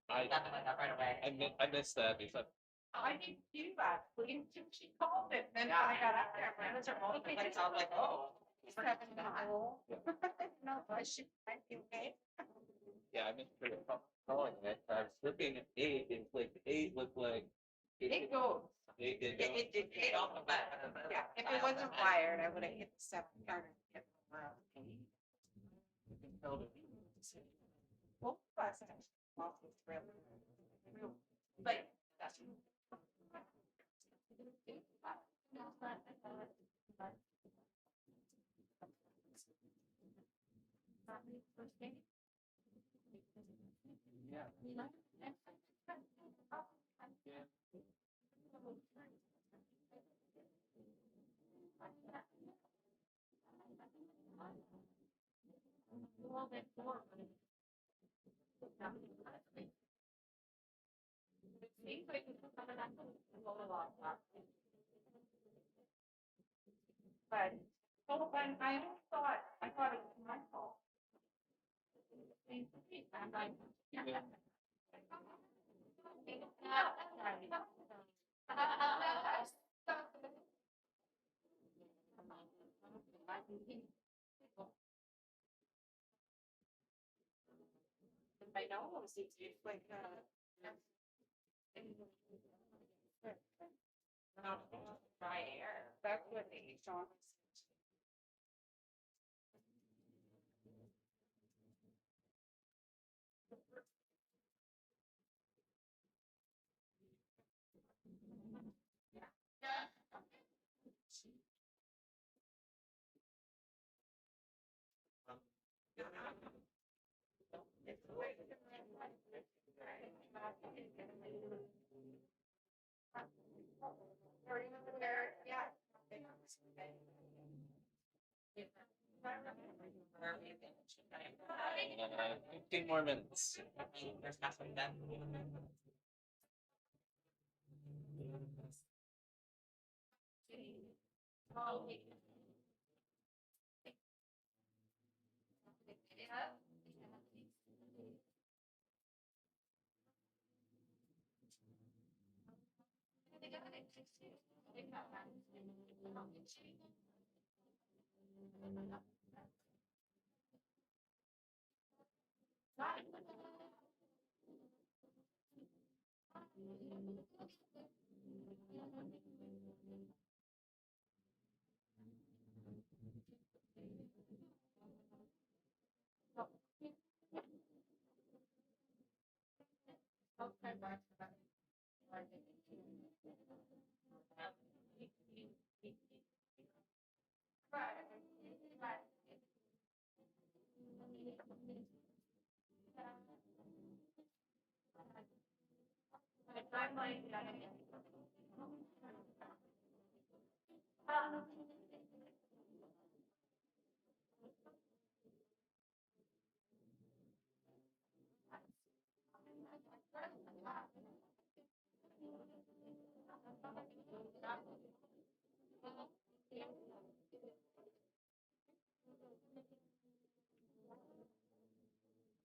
I missed that because I didn't do that. She called it. Then when I got up there, my was I was like, oh. No, I should, I feel okay. yeah, I missed calling it. I was looking at 8, and like 8 looked like It goes. 8 did go. It did hit on the back. Yeah, if it wasn't wired, I would have hit the 7 card and hit the road. Both classes. Like, that's. But, so when I thought it was my fault. I know, it's like, dry air. That's what they show us. Yeah. 15 more minutes. There's nothing that.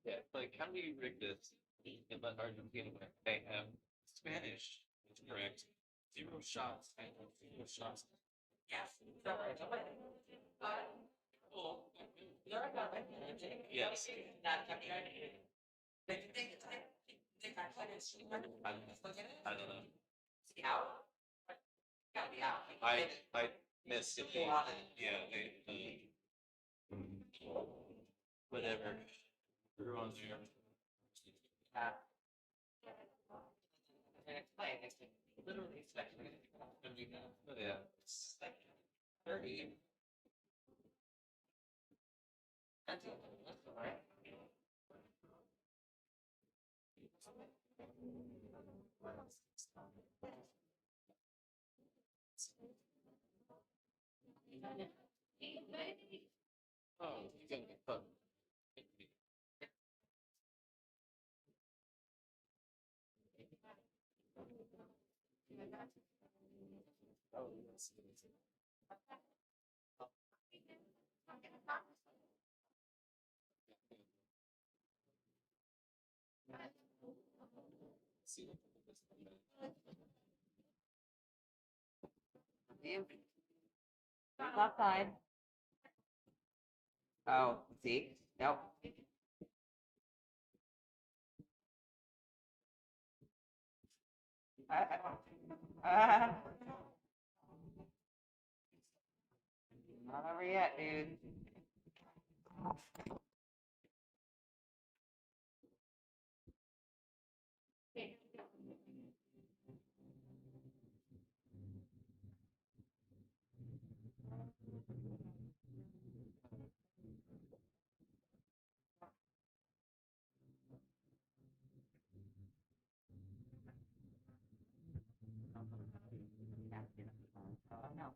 Yeah, like how do you rig this? In the Argentina, they have Spanish, which is correct. 0 shots and 0 shots. Yes. Cool. Yes. Yes. I don't know. Out. Gotta be out. I missed it. Yeah, whatever. Threw on there. And explain, it's literally expecting it. Oh, yeah. It's like 30. That's all right. Oh, you gotta get fun. Oh, yes. See what Left side. Oh, see? Nope. Uh, not over yet, dude. No.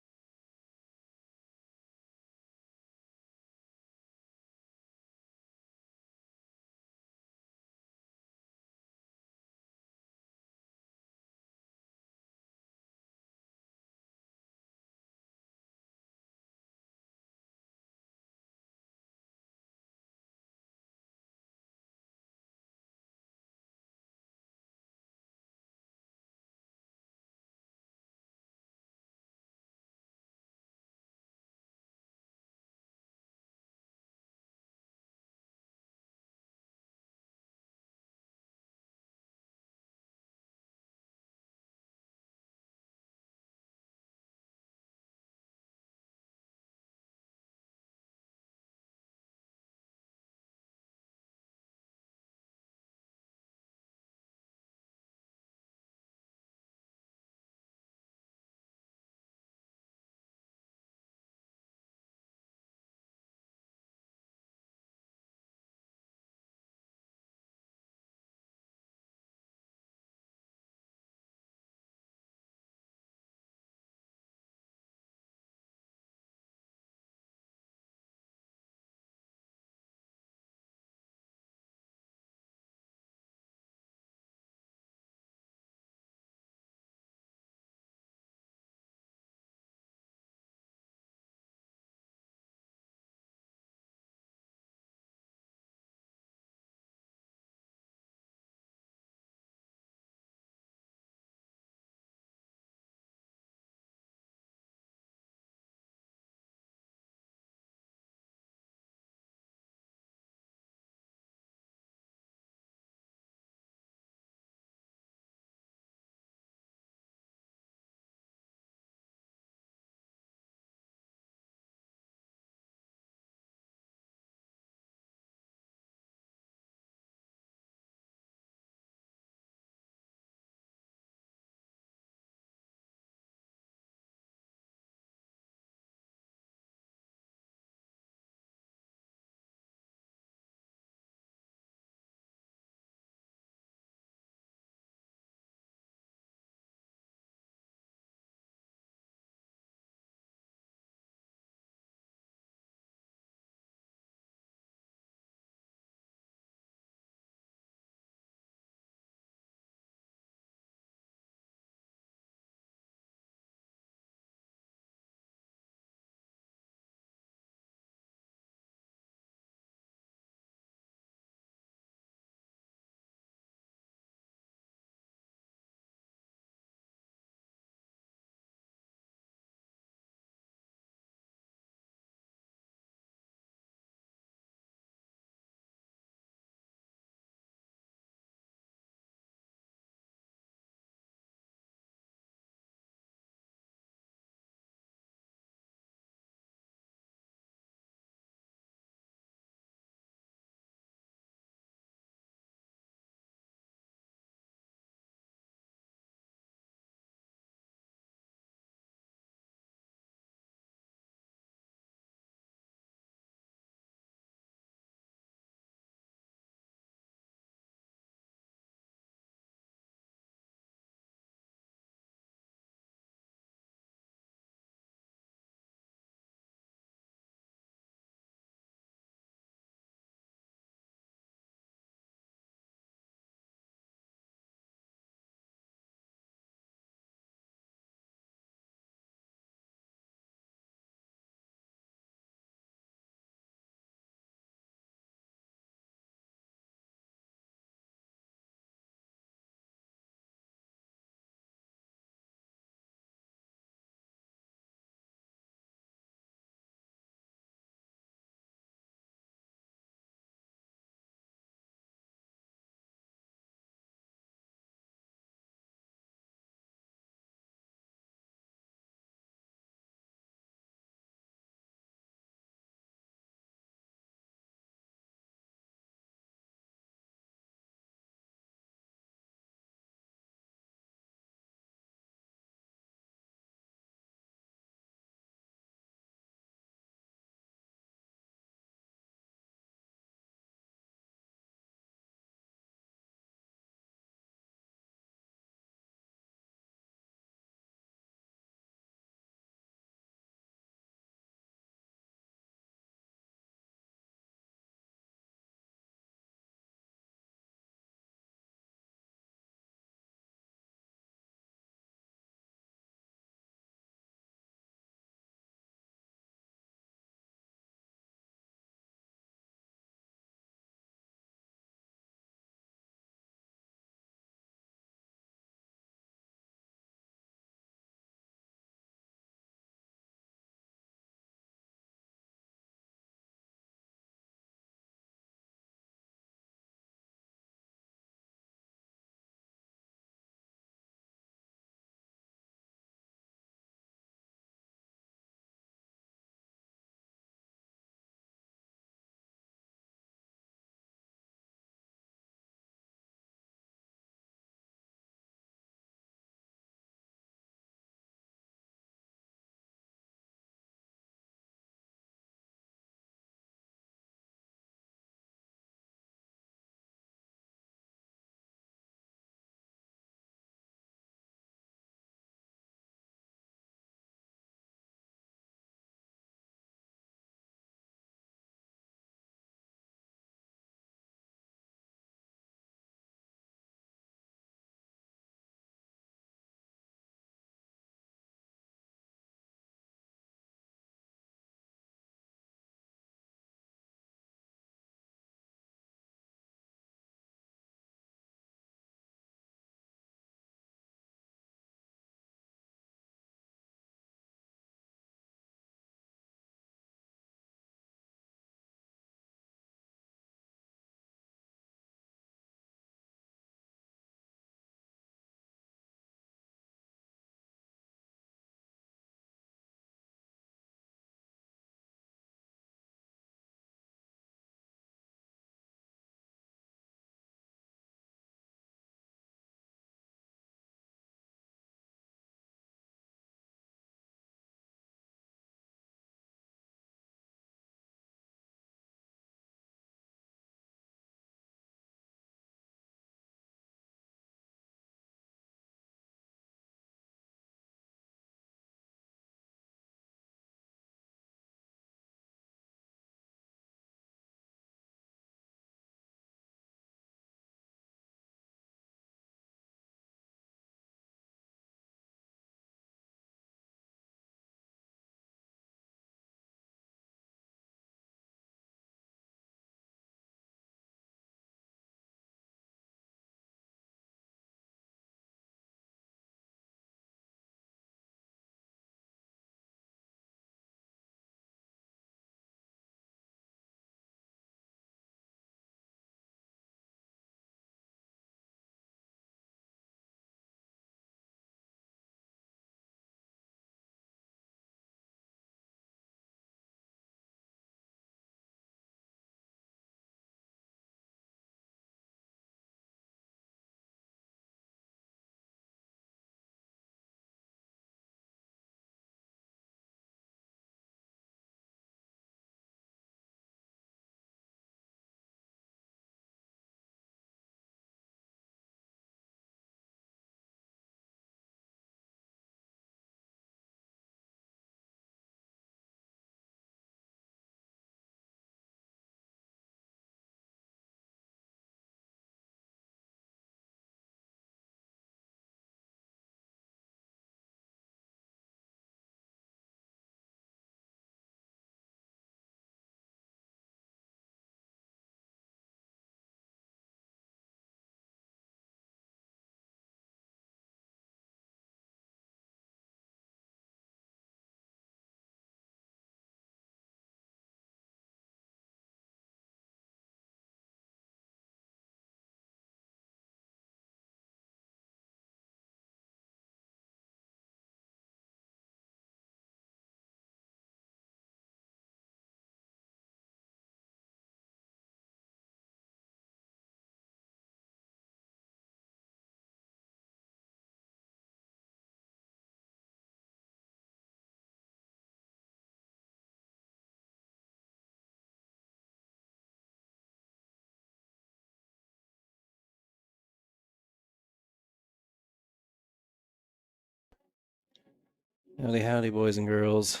Howdy, howdy, boys and girls.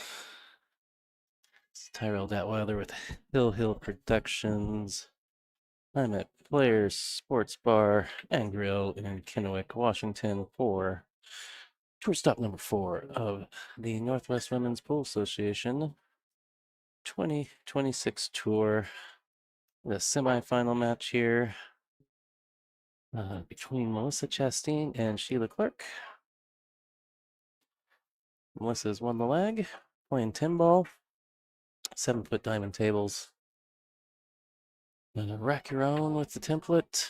It's Tyrell Datweiler with Hill Productions. I'm at Players Sports Bar and Grill in Kennewick, Washington for tour stop number 4 of the Northwest Women's Pool Association 2026 tour. The semifinal match here between Melissa Chastain and Sheila Clark. Melissa's won the leg, playing 10 ball, 7-foot diamond tables. Rack your own with the template,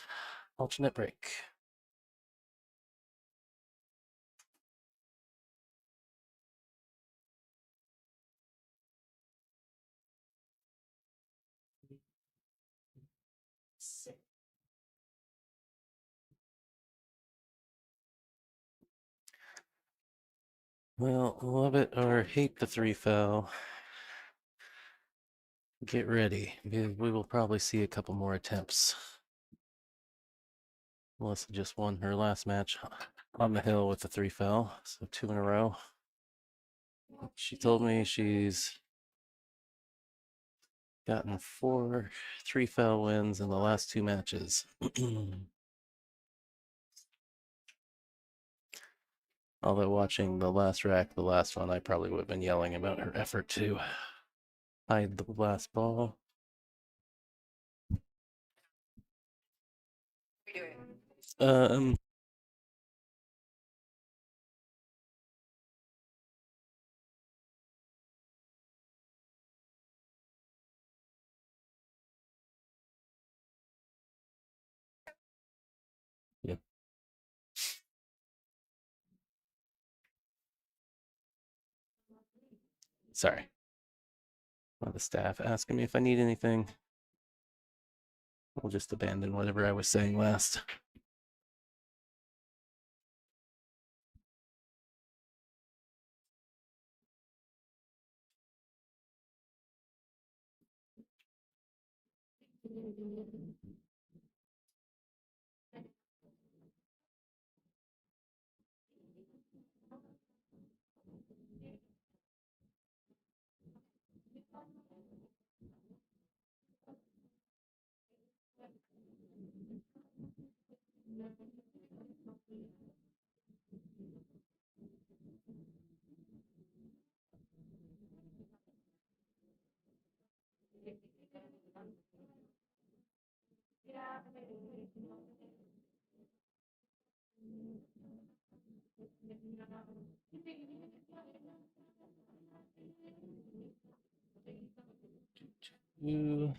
alternate break. Well, love it or hate the 3 foul. Get ready, because we will probably see a couple more attempts. Melissa just won her last match on the hill with the 3 foul, so 2 in a row. She told me she's gotten 4 3 foul wins in the last 2 matches. Although watching the last rack, the last one, I probably would have been yelling about her effort to hide the last ball. What are you doing? Um, yeah. Sorry. One of the staff asking me if I need anything. I'll just abandon whatever I was saying last. Two.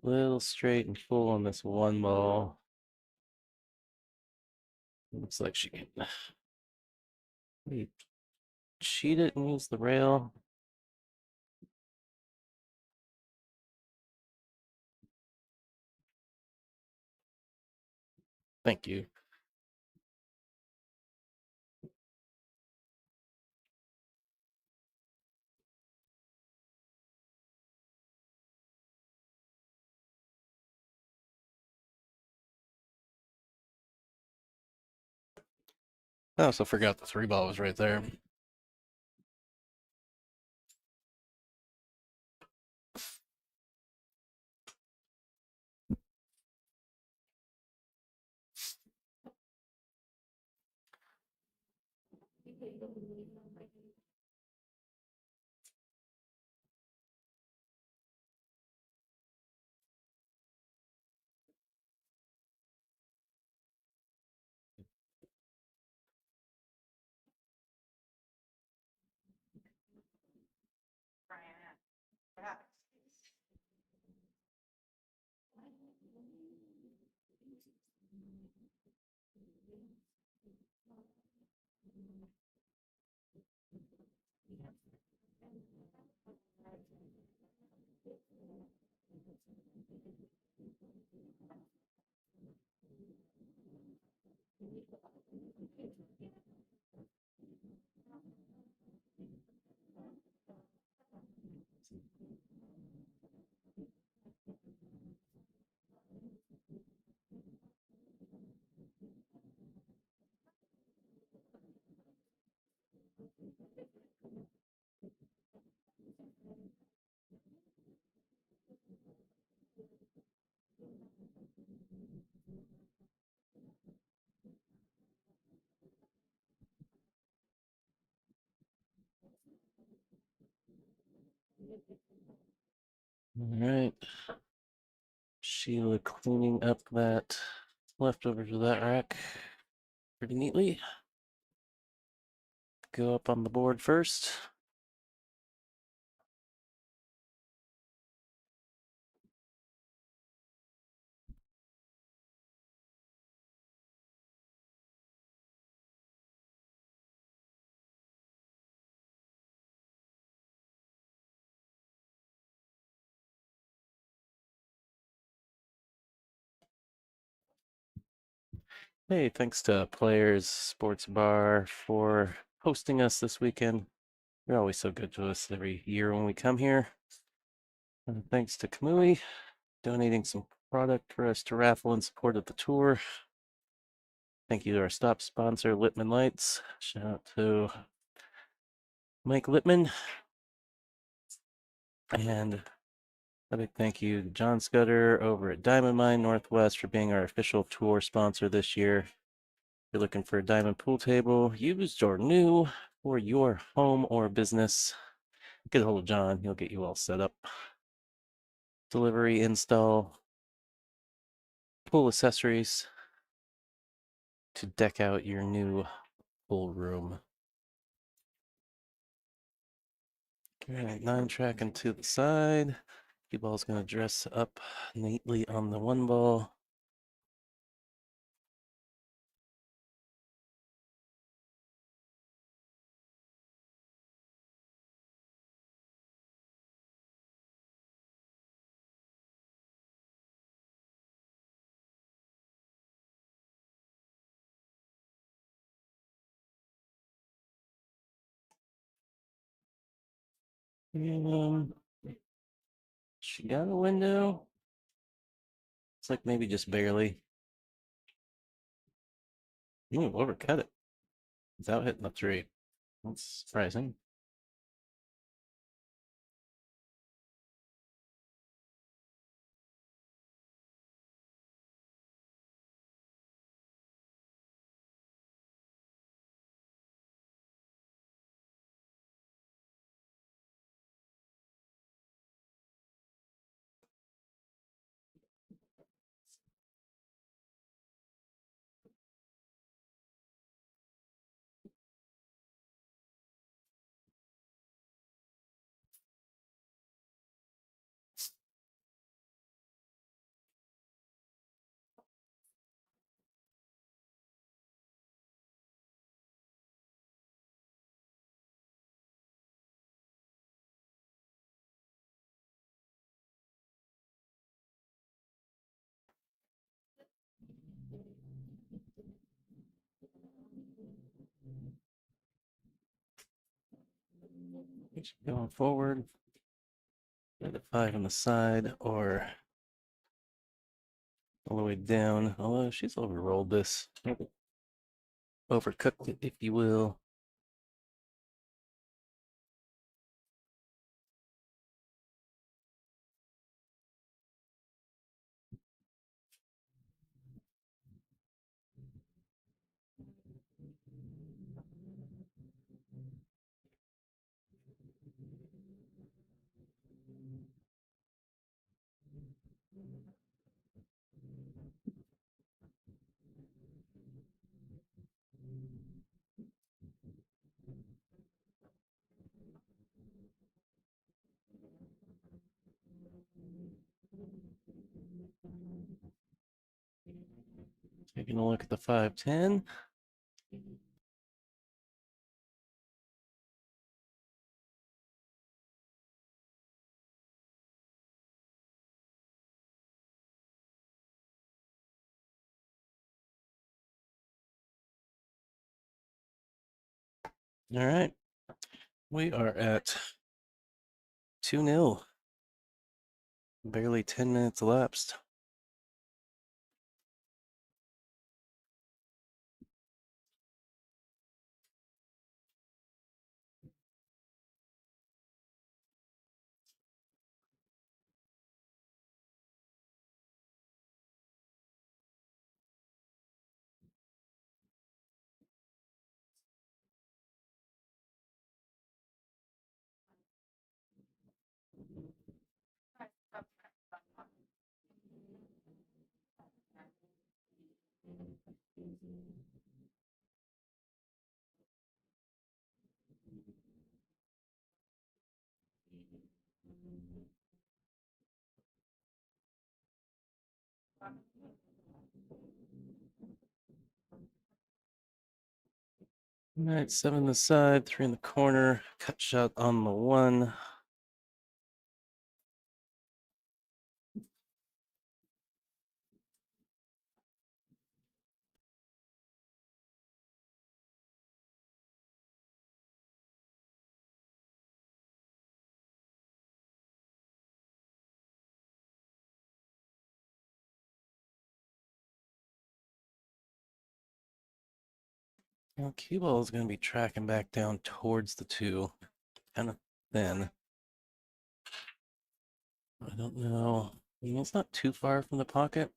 Little straight and full on this one ball. Looks like she can maybe cheat it and use the rail. Thank you. I also forgot the 3 ball was right there. Brian, what happened? All right. Sheila cleaning up that leftovers of that rack pretty neatly. Go up on the board first. Hey, thanks to Players Sports Bar for hosting us this weekend. You're always so good to us every year when we come here. And thanks to Kamui donating some product for us to raffle in support of the tour. Thank you to our stop sponsor, Littman Lights. Shout out to Mike Littman. And a big thank you to John Scudder over at Diamond Mine Northwest for being our official tour sponsor this year. If you're looking for a diamond pool table, used or new, for your home or business, get a hold of John. He'll get you all set up. Delivery, install, pool accessories to deck out your new pool room. All right, 9-track and to the side. Cue ball's going to dress up neatly on the 1 ball. Um, she got a window. It's like maybe just barely. Ooh, overcut it without hitting the 3. That's surprising. Going forward. Get a 5 on the side or all the way down. Although she's overrolled this. Overcooked it, if you will. Taking a look at the 5-10. All right. We are at 2-0. Barely 10 minutes elapsed. All right, 7 on the side, 3 in the corner, cut shot on the 1. Now, cue ball is going to be tracking back down towards the 2, kind of thin. I don't know. I mean, it's not too far from the pocket.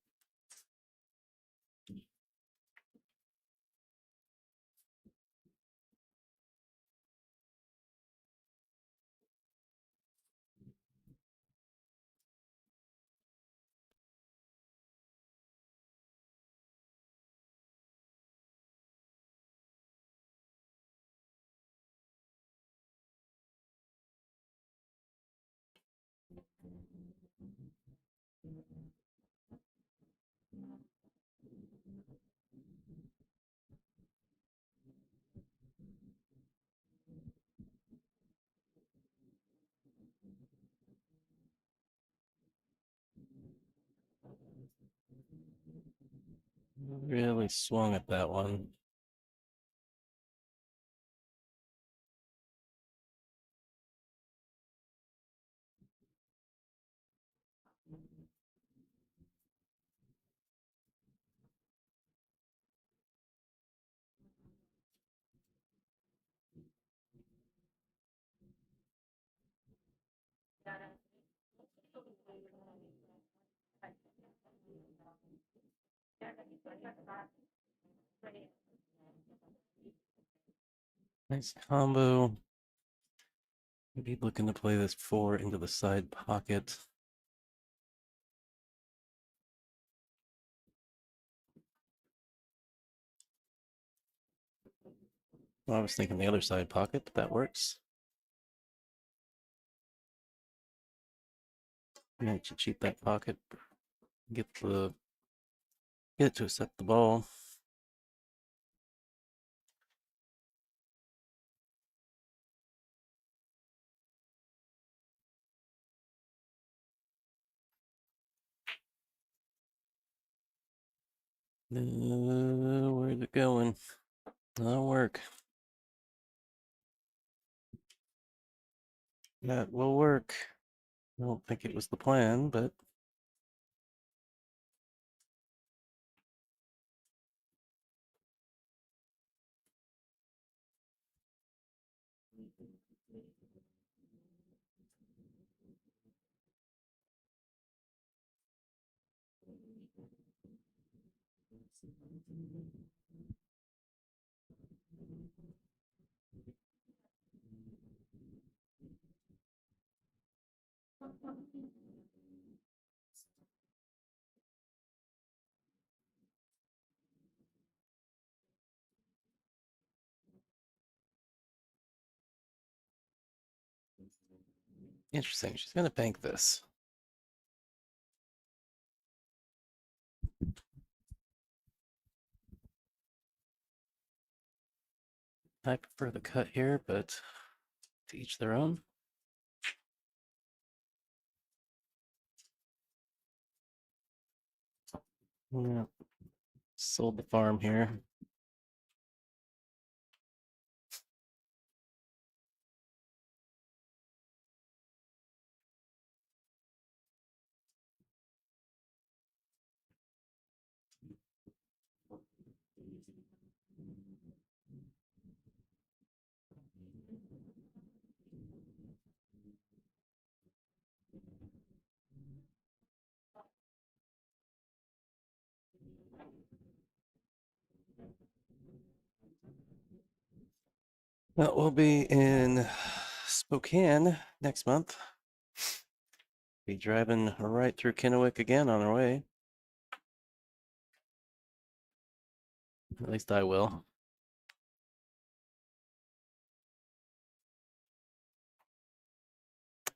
Really swung at that one. Nice combo. Maybe looking to play this 4 into the side pocket. Well, I was thinking the other side pocket, but that works. Yeah, to cheat that pocket, get it to accept the ball. Where's it going? That'll work. That will work. I don't think it was the plan, but interesting. She's gonna bank this. I prefer the cut here, but to each their own. Yeah. Sold the farm here. Well, we'll be in Spokane next month. Be driving right through Kennewick again on our way. At least I will.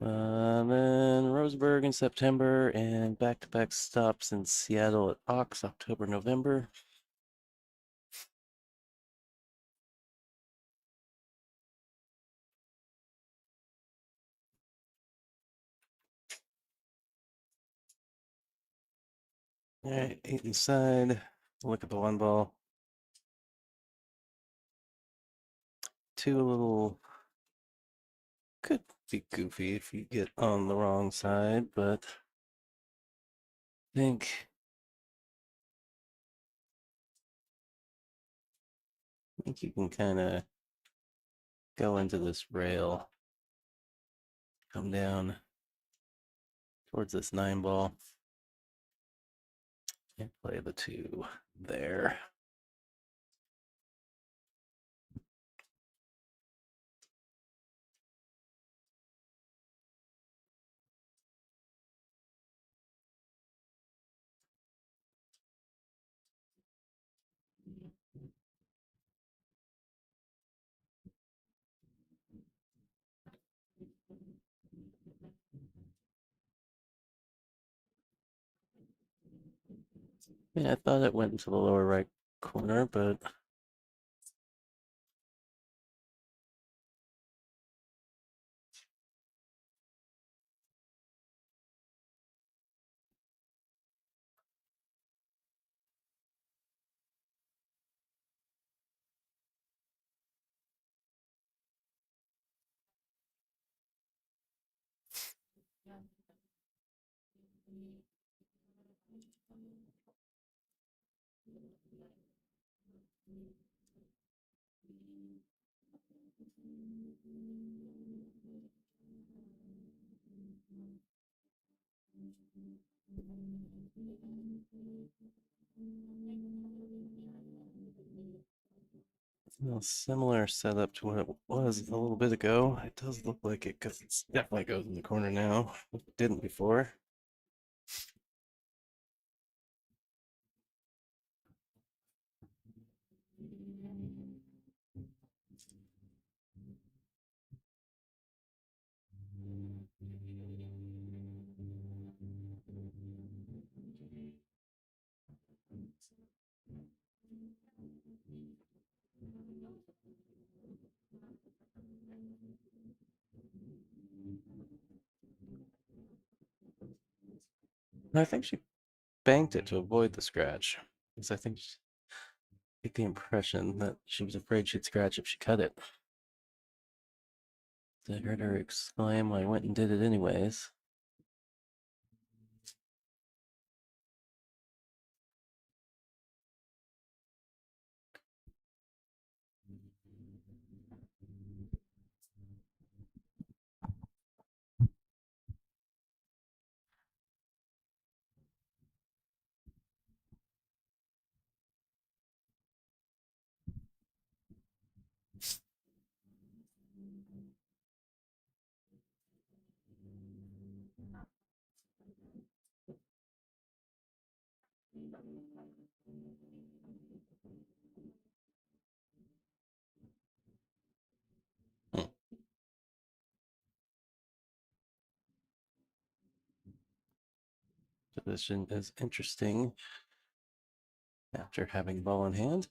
Then Roseburg in September and back-to-back stops in Seattle at Ox, October, November. All right, 8 inside. Look at the 1 ball. 2 a little could be goofy if you get on the wrong side, but I think you can kind of go into this rail, come down towards this 9 ball, and play the 2 there. Yeah, I thought it went into the lower right corner, but a similar setup to what it was a little bit ago. It does look like it because it definitely goes in the corner now. It didn't before. I think she banked it to avoid the scratch because I think she get the impression that she was afraid she'd scratch if she cut it. I heard her exclaim, I went and did it anyways. Hmm. Position is interesting after having ball in hand.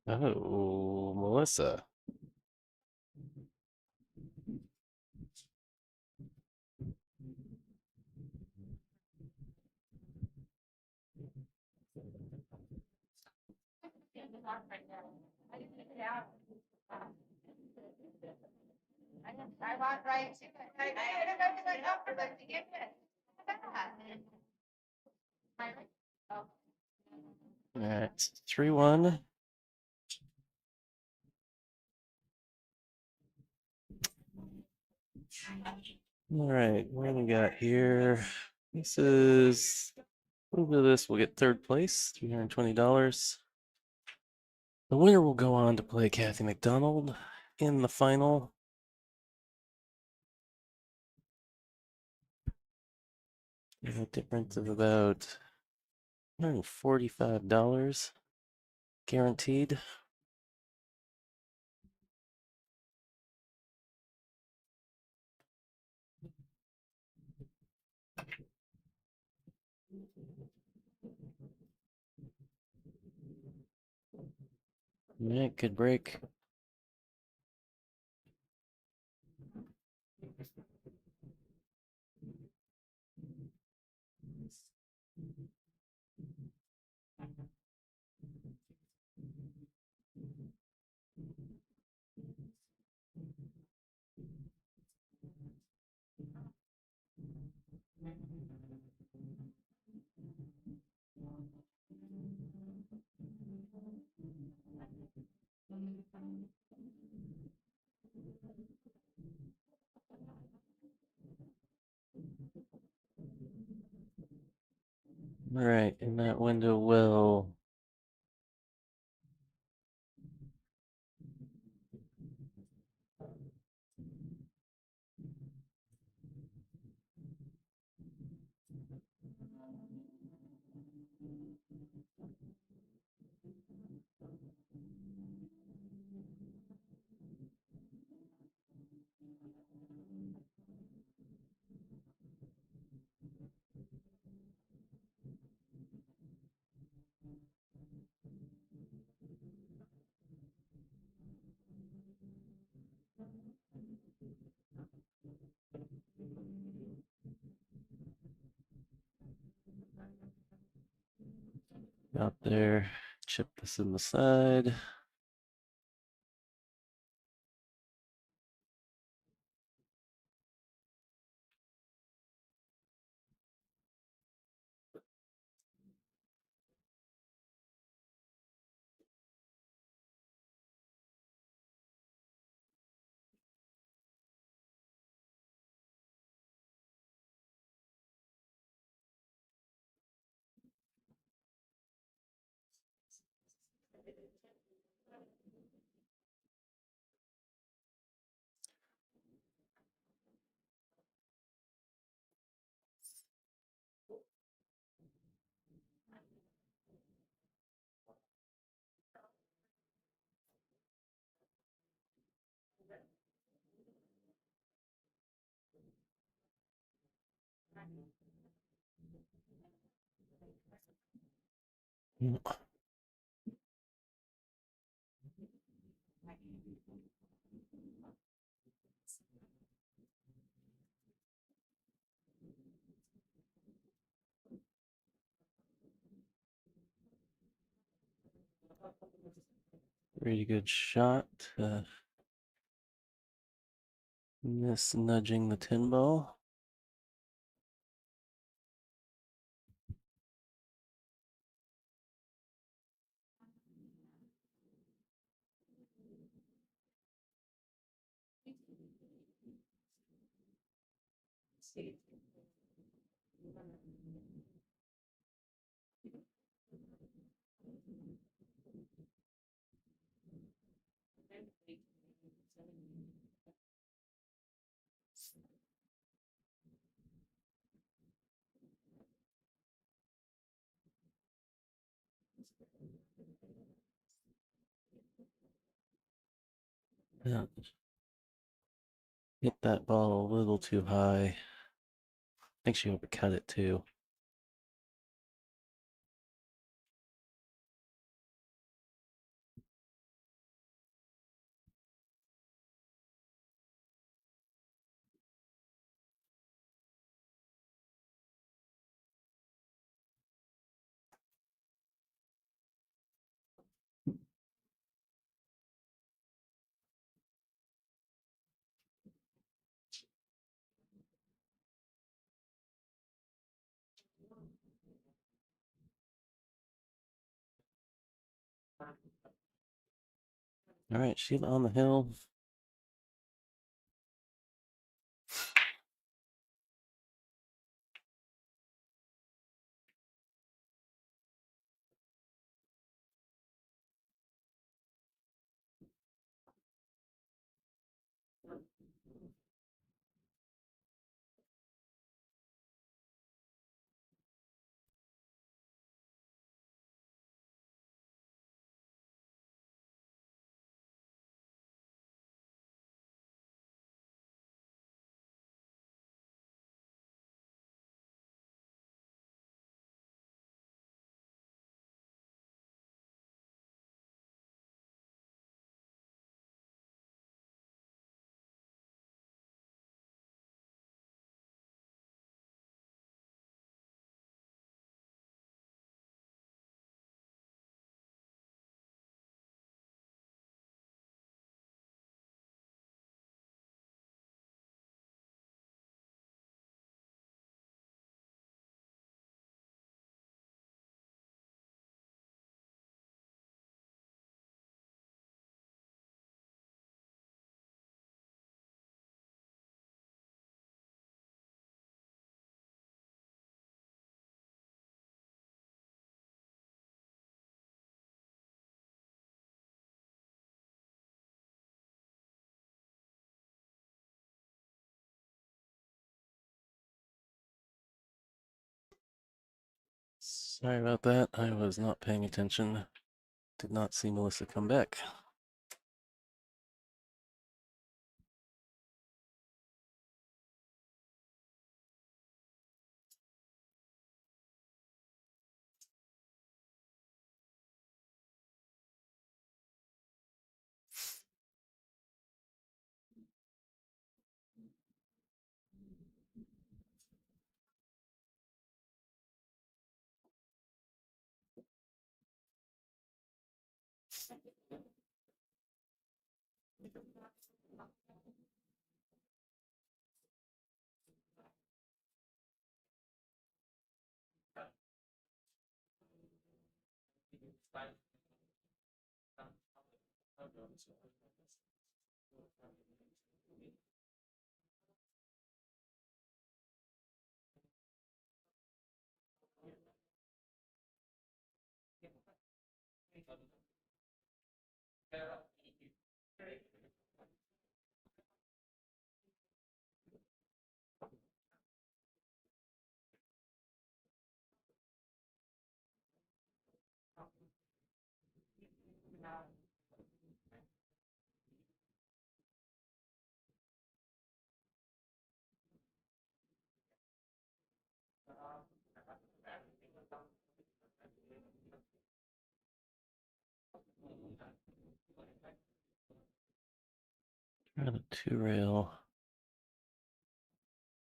Oh, Melissa. I walked right to it. I didn't know to go for them to get it. All right, 3-1. All right, what do we got here? This is, move to this, we'll get third place, $320. The winner will go on to play Kathy McDonald in the final. A difference of about $145 guaranteed. Yeah, good break. All right, and that window will out there, chip this in the side. Mm. Pretty good shot. Miss nudging the tin ball. Yeah. Hit that ball a little too high. I think she overcut it too. All right, Sheila on the hill. Sorry about that. I was not paying attention. Did not see Melissa come back. Try the 2-rail. I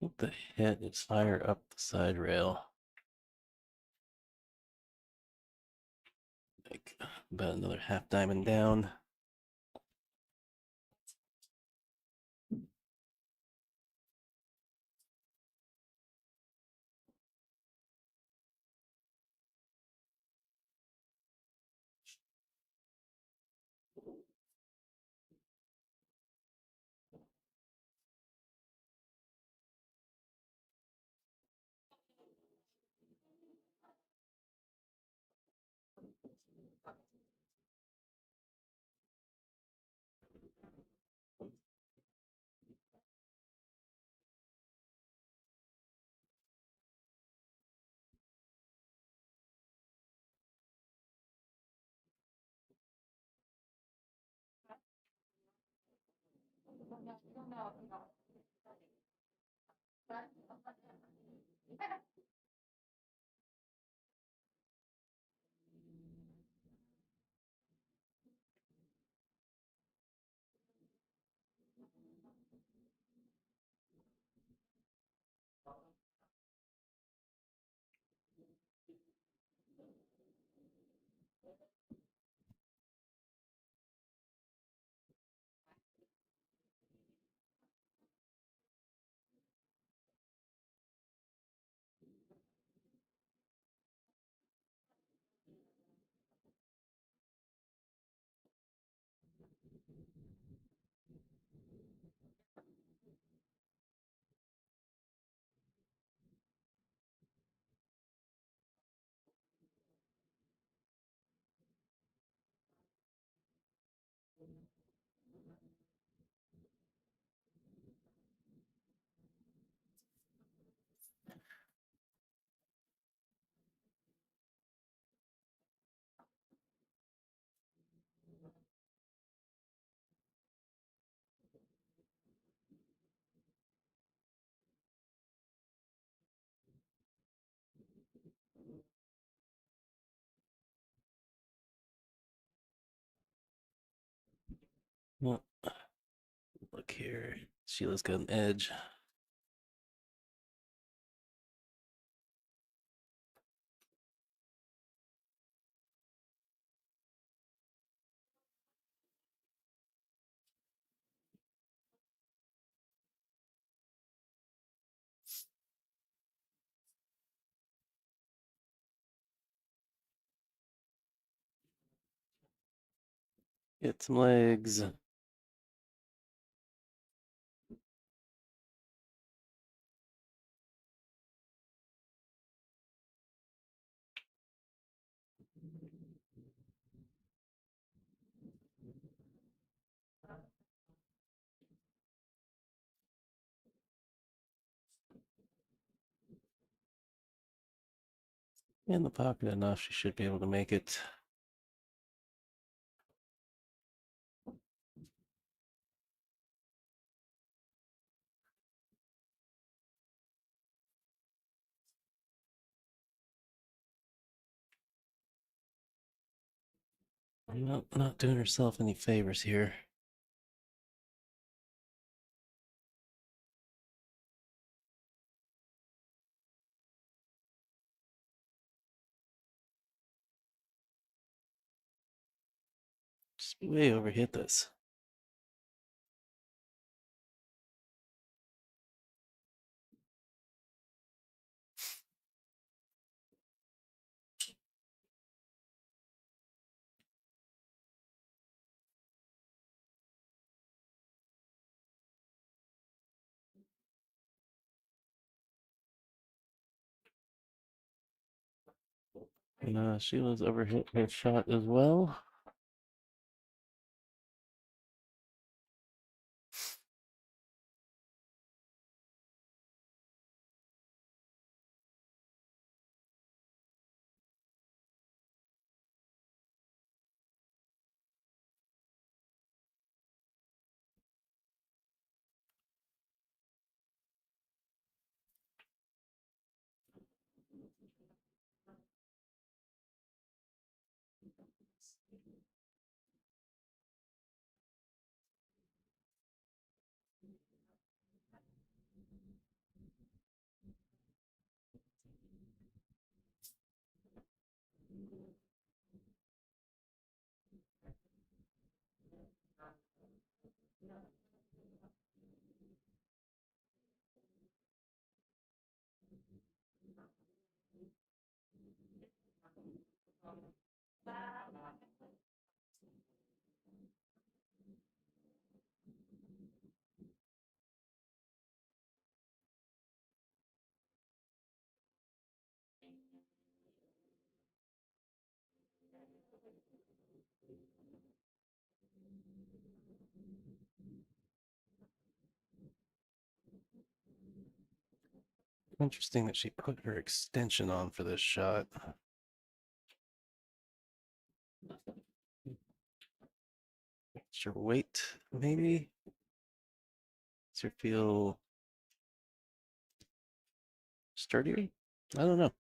think the hit is higher up the side rail. Like about another half diamond down. Well, look here. Sheila's got an edge. Get some legs. In the pocket enough, she should be able to make it. Not doing herself any favors here. Just way overhit this. Sheila's overhit her shot as well. Interesting that she put her extension on for this shot. Extra weight, maybe? Does her feel sturdier? I don't know.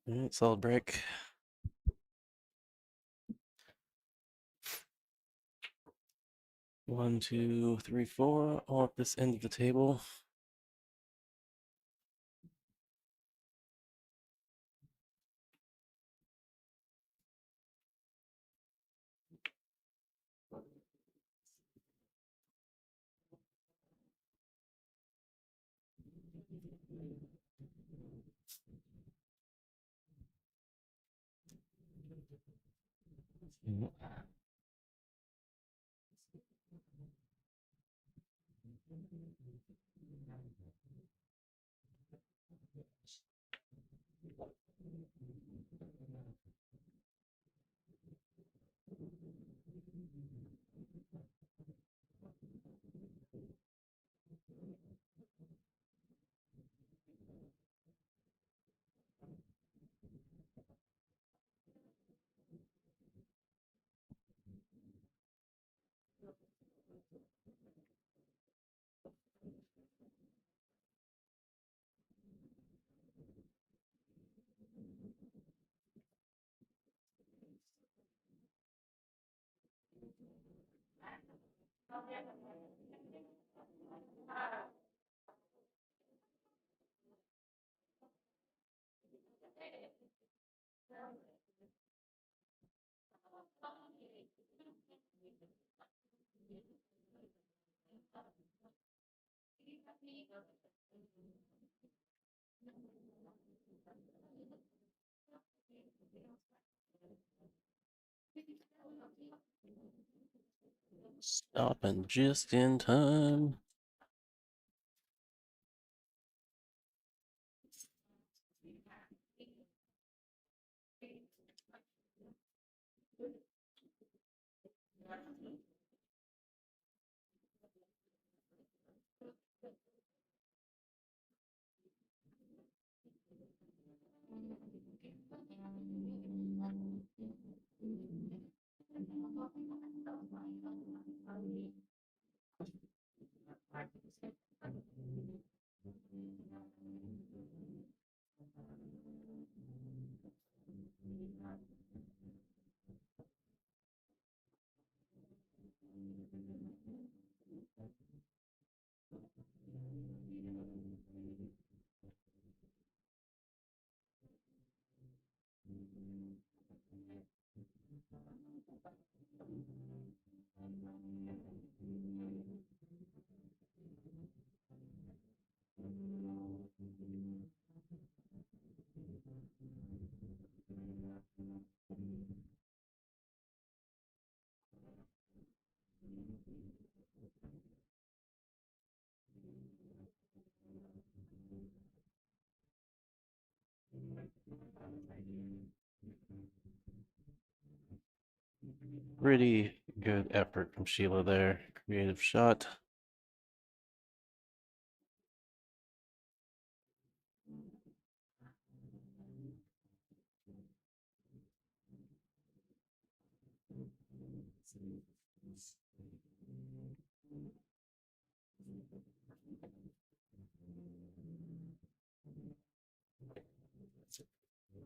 All right, solid break. One, two, three, four, all at this end of the table. Stopping just in time. Pretty good effort from Sheila there. Creative shot.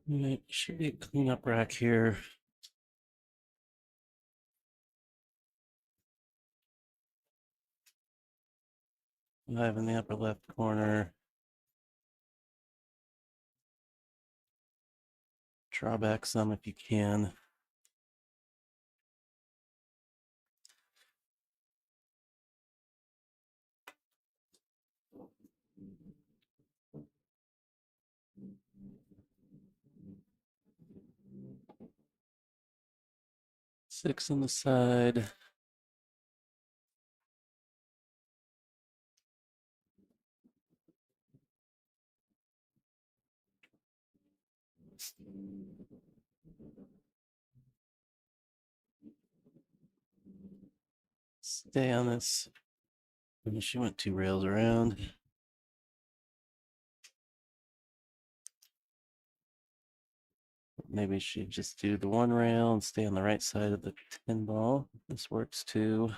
Right, should be a cleanup rack here. Live in the upper left corner. Draw back some if you can. Six on the side. Stay on this. And she went 2 rails around. Maybe she'd just do the 1 rail and stay on the right side of the 10 ball. This works too.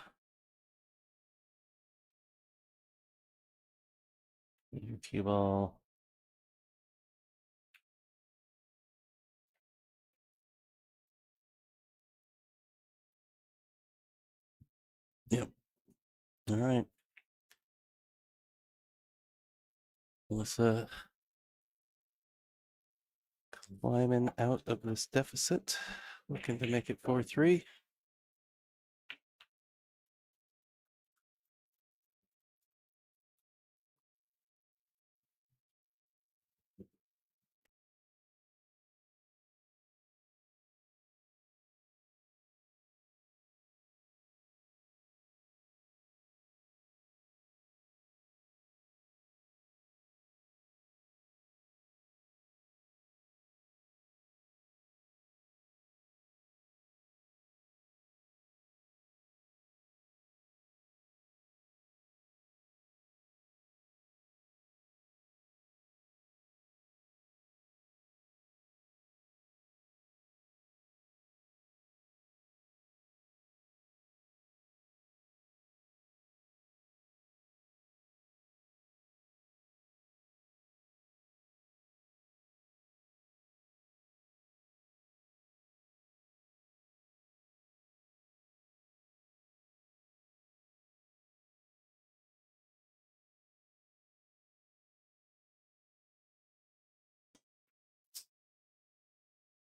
Your cue ball. Yep. All right. Melissa climbing out of this deficit, looking to make it 4-3.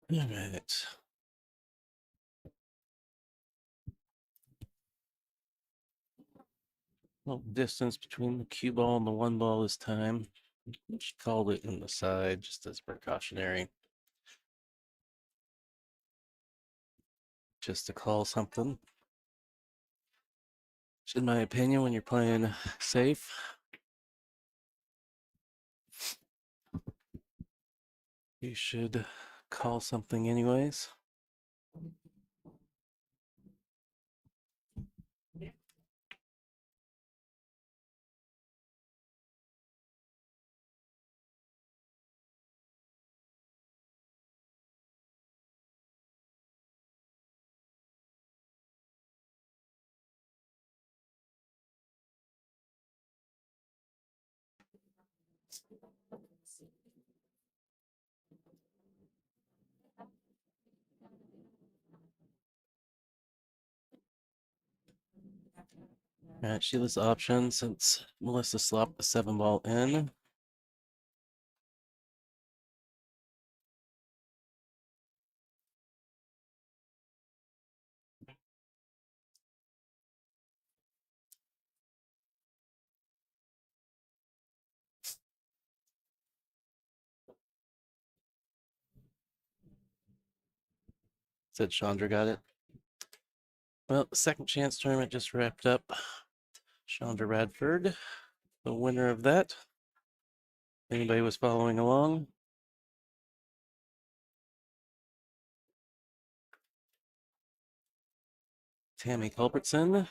All right. Little distance between the cue ball and the 1 ball this time. She called it in the side just as precautionary. Just to call something. In my opinion, when you're playing safe, you should call something anyways. All right, Sheila's option since Melissa slopped the 7 ball in. Said Chandra got it. Well, the second chance tournament just wrapped up. Chandra Radford, the winner of that. Anybody was following along? Tammy Culbertson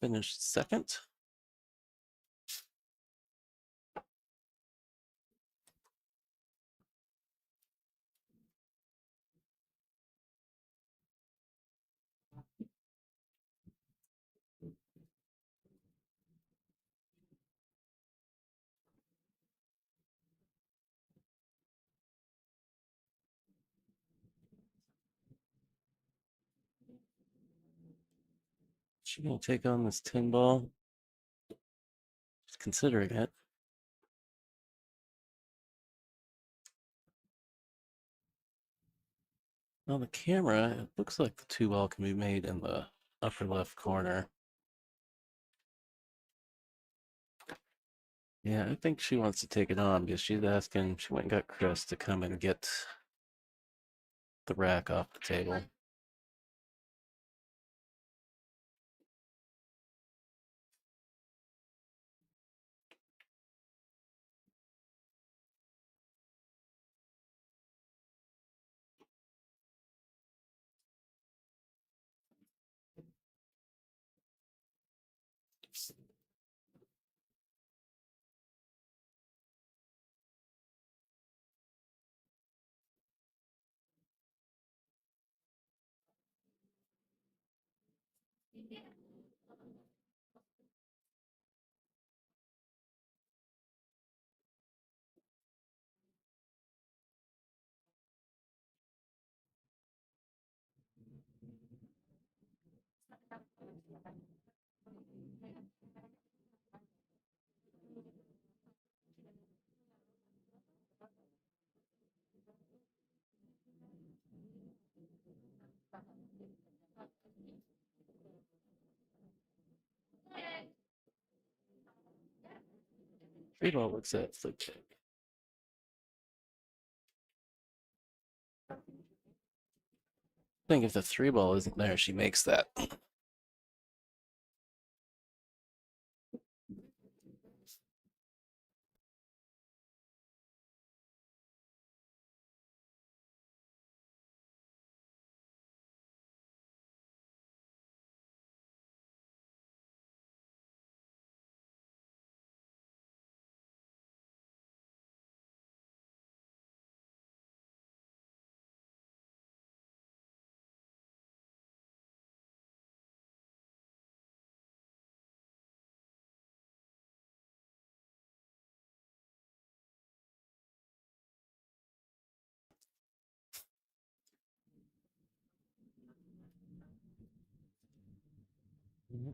finished second. She gonna take on this 10 ball. Just considering it. On the camera, it looks like the 2 ball can be made in the upper left corner. Yeah, I think she wants to take it on because she's asking, she went and got Chris to come and get the rack off the table. Three ball looks at flip check. I think if the 3 ball isn't there, she makes that.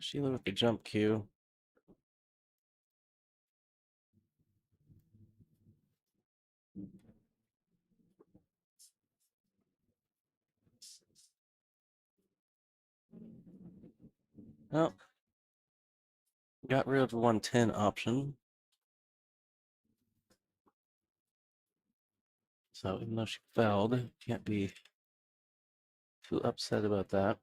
Sheila with the jump cue. Oh, got rid of the 110 option. So even though she fouled, can't be too upset about that.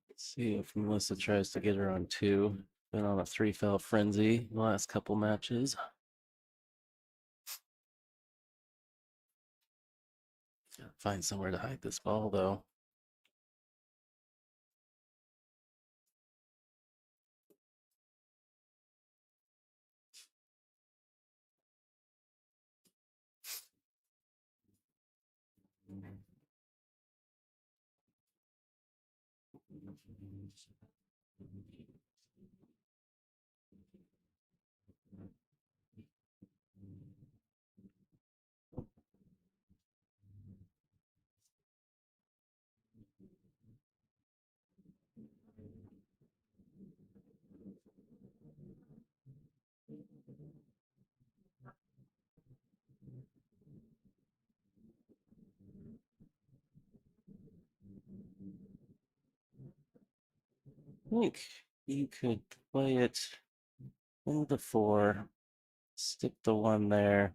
Let's see if Melissa tries to get her on 2. Been on a 3 foul frenzy the last couple matches. Gotta find somewhere to hide this ball though. I think you could play it into the 4. Stick the one there.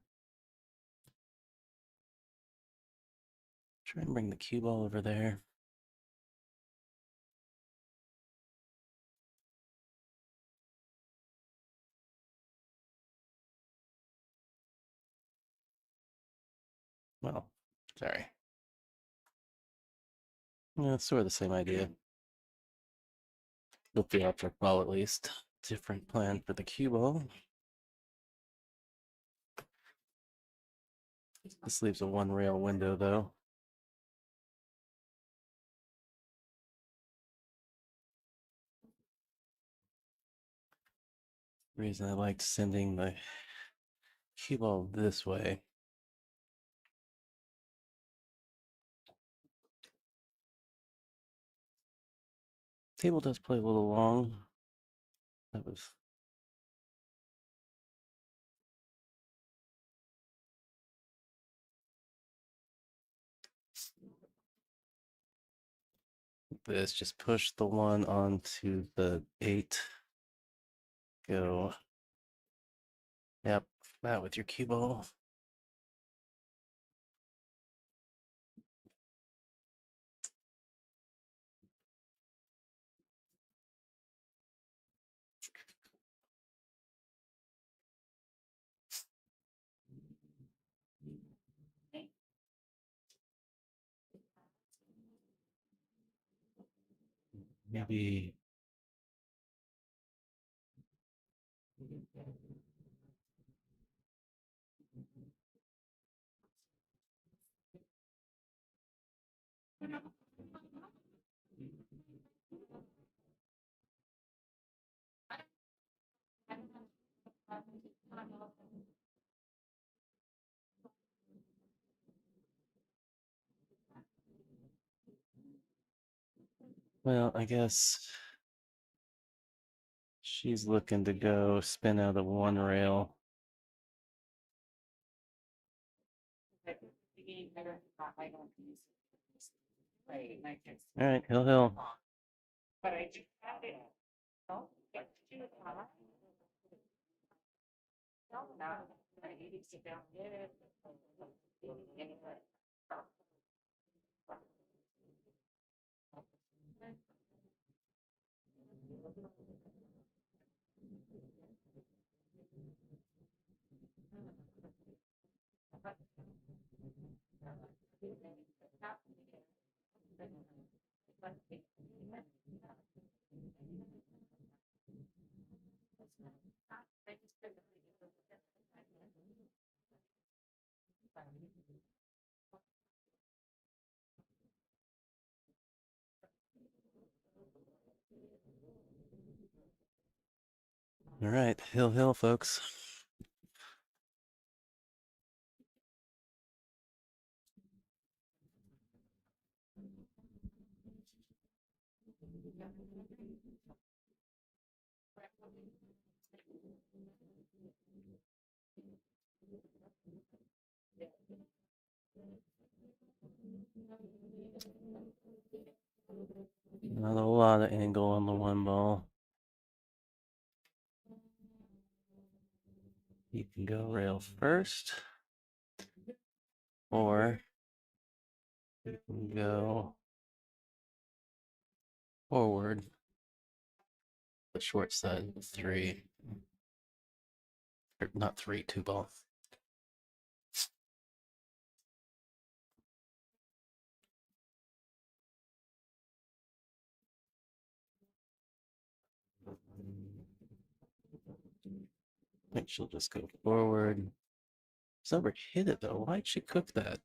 Try and bring the cue ball over there. Well, sorry. Yeah, it's sort of the same idea. With the object ball, at least. Different plan for the cue ball. This leaves a one rail window, though. Reason I liked sending the cue ball this way. Table does play a little long. That was this. Just push the one onto the 8. Go. Yep, that with your cue ball. Maybe. Well, I guess she's looking to go spin out of one rail. All right, hill. But I do have it. No, it's too high. No, no, I need to sit down there. All right, hill, folks. Not a lot of angle on the one ball. You can go rail first, or you can go forward. The short side, 3. Or not 3, 2 ball. I think she'll just go forward. Sober hit it though. Why'd she cook that?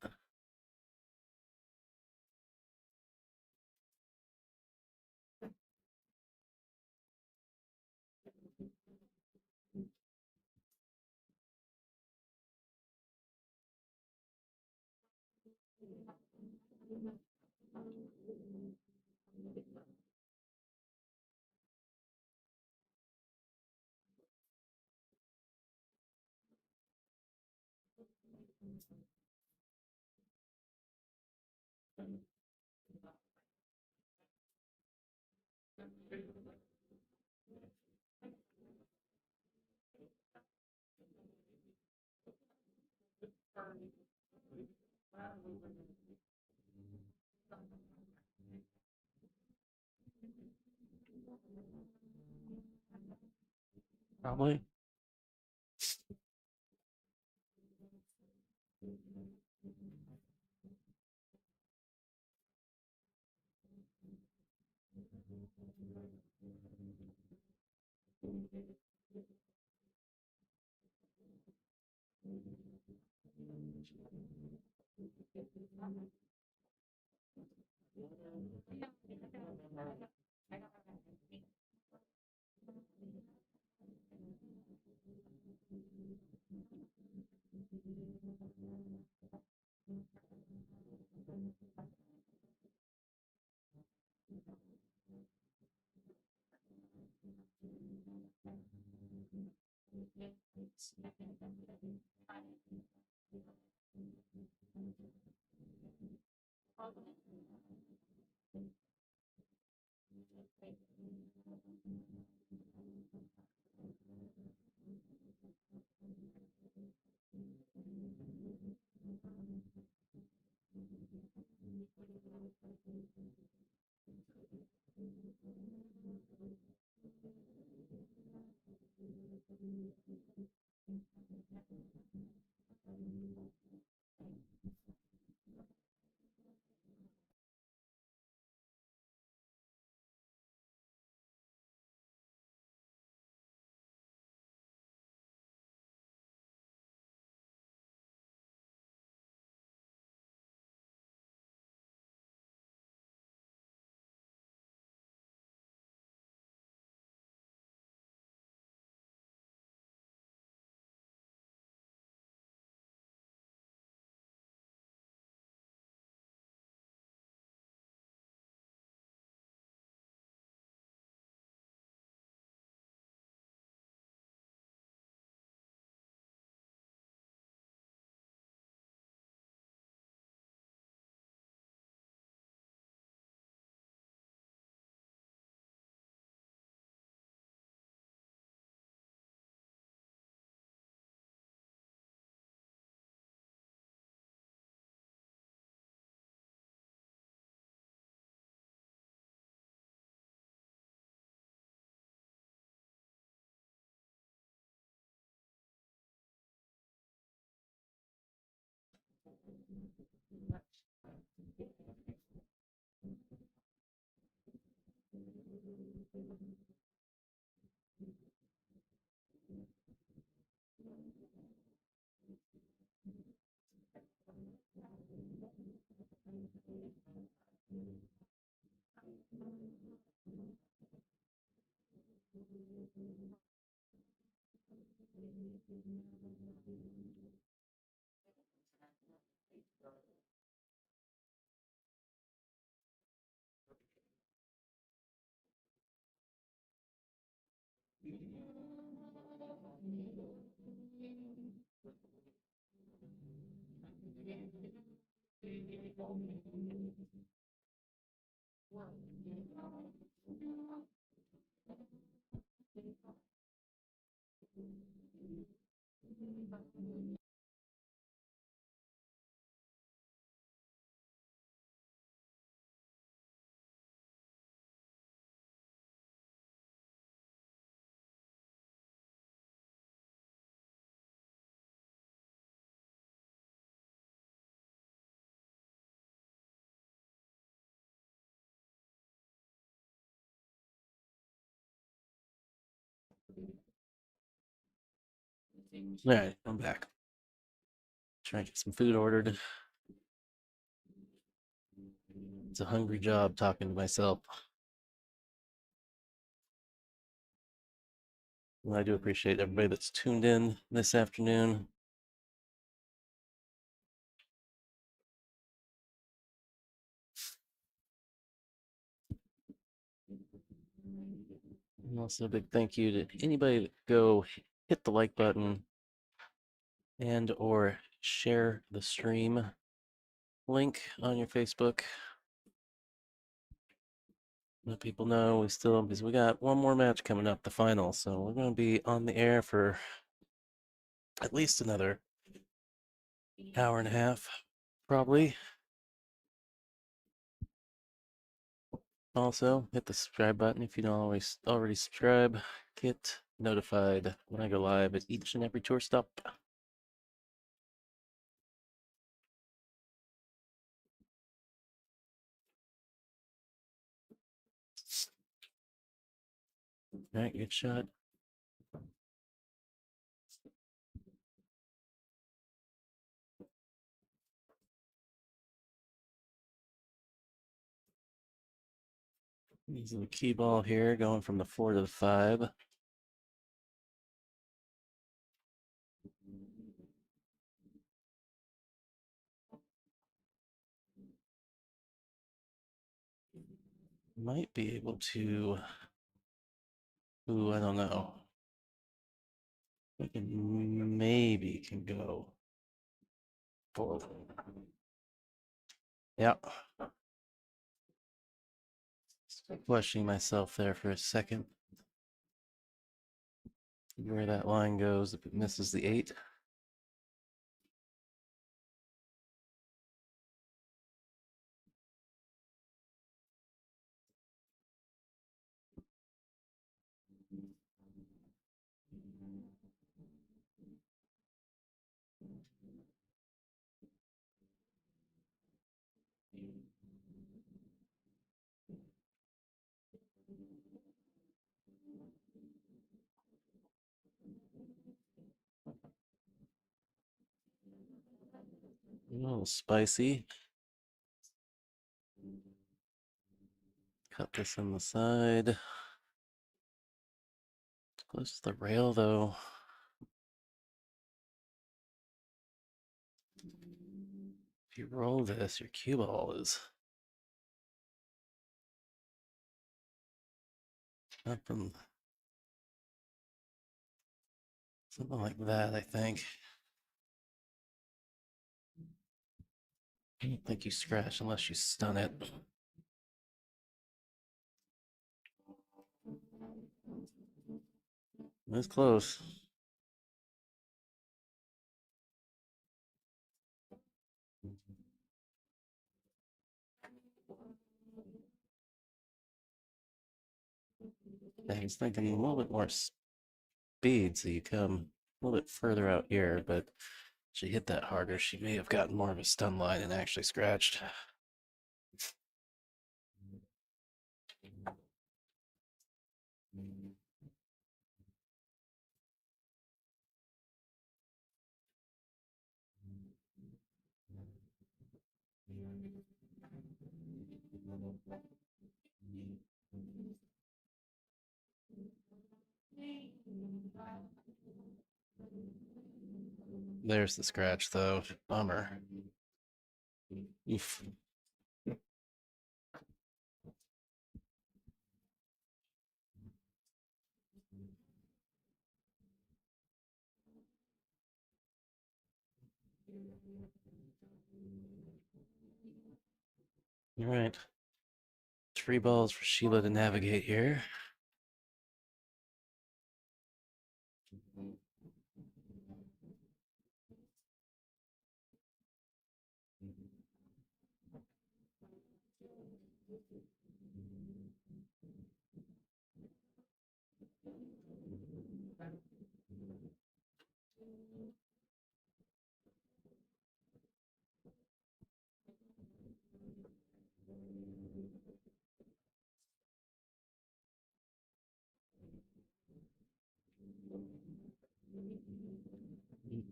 Probably. All right, I'm back. Trying to get some food ordered. It's a hungry job talking to myself. And I do appreciate everybody that's tuned in this afternoon. And also a big thank you to anybody that go hit the like button and or share the stream link on your Facebook. Let people know we still, because we got one more match coming up, the final. So we're going to be on the air for at least another hour and a half, probably. Also, hit the subscribe button if you don't already subscribe. Get notified when I go live at each and every tour stop. All right, good shot. Using the key ball here, going from the 4 to the 5. Might be able to. Ooh, I don't know. I can maybe can go forward. Yeah. Questioning myself there for a second. Where that line goes if it misses the 8. A little spicy. Cut this on the side. Close to the rail though. If you roll this, your cue ball is up from something like that, I think. I don't think you scratch unless you stun it. That's close. I was thinking a little bit more speed, so you come a little bit further out here, but she hit that harder. She may have gotten more of a stun line and actually scratched. There's the scratch, though. Bummer. Oof. All right. 3 balls for Sheila to navigate here.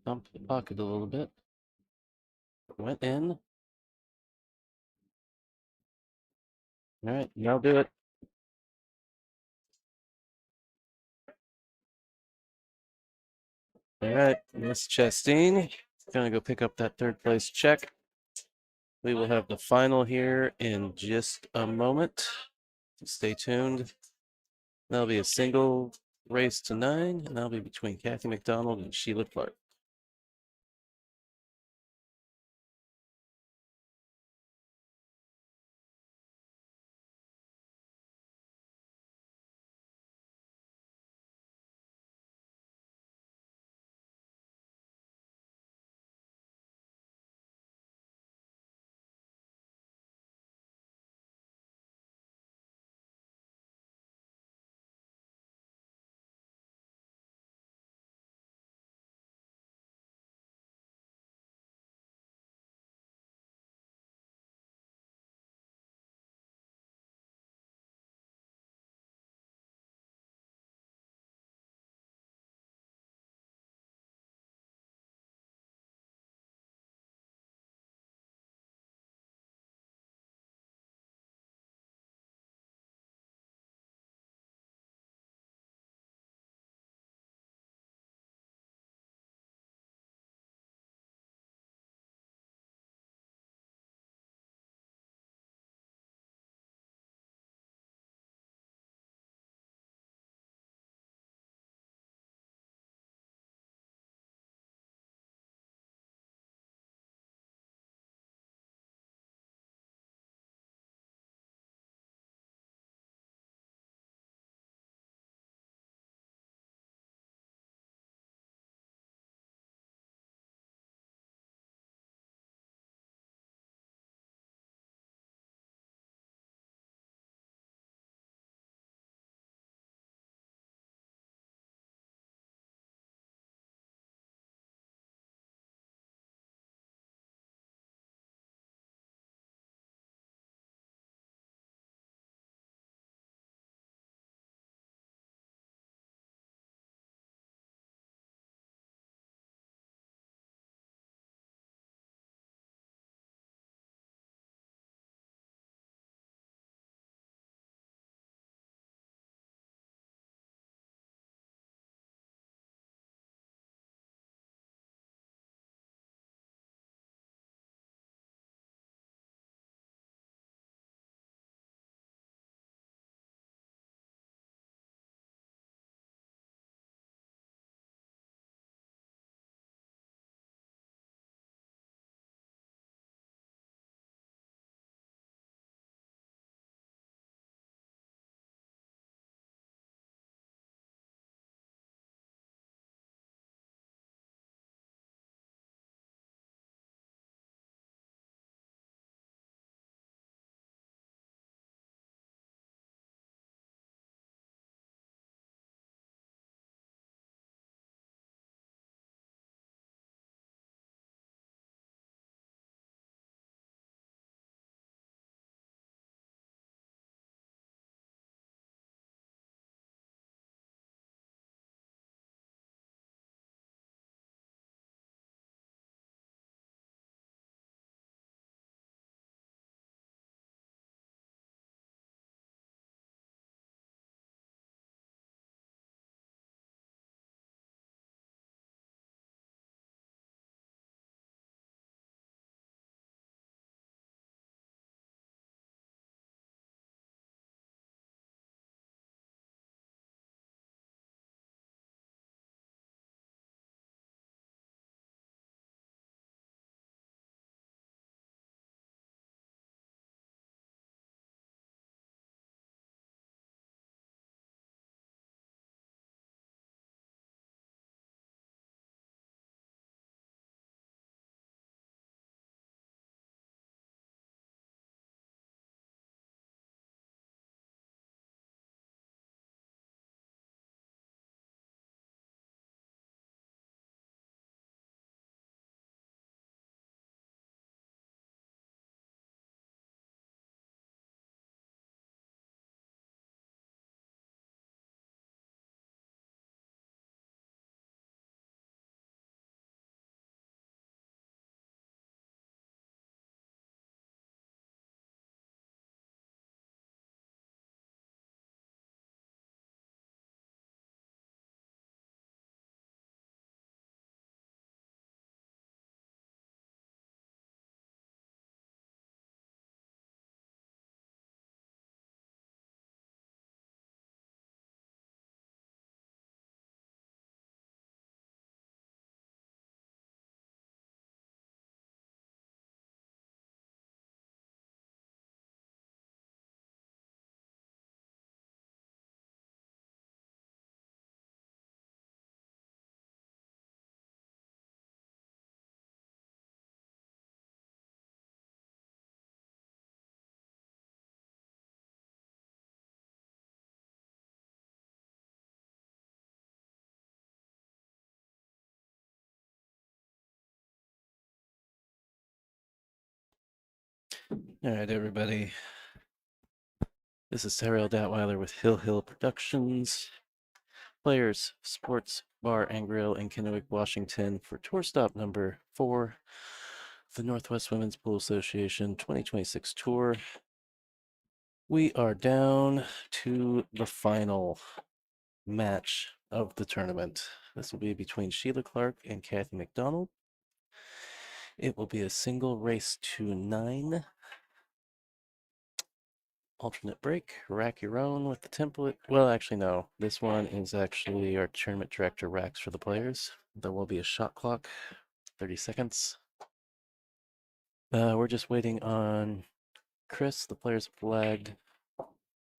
Bump the pocket a little bit. Went in. All right, now do it. All right, Miss Chastain. Gonna go pick up that 3rd place check. We will have the final here in just a moment. Stay tuned. That'll be a single race to 9, and that'll be between Kathy McDonald and Sheila Clark. All right, everybody. This is Tyrell Datweiler with Hill Hill Productions. Players, Sports Bar and Grill in Kennewick, Washington for tour stop number 4, the Northwest Women's Pool Association 2026 tour. We are down to the final match of the tournament. This will be between Sheila Clark and Kathy McDonald. It will be a single race to 9. Alternate break, rack your own with the template. Well, actually, no. This one is actually our tournament director racks for the players. There will be a shot clock, 30 seconds. We're just waiting on Chris. The players flagged.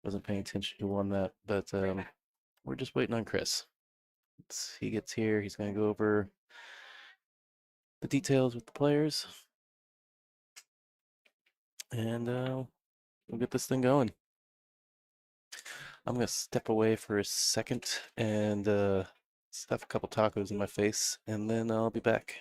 Wasn't paying attention who won that, but we're just waiting on Chris. He gets here. He's going to go over the details with the players, and we'll get this thing going. I'm gonna step away for a second and stuff a couple tacos in my face, and then I'll be back.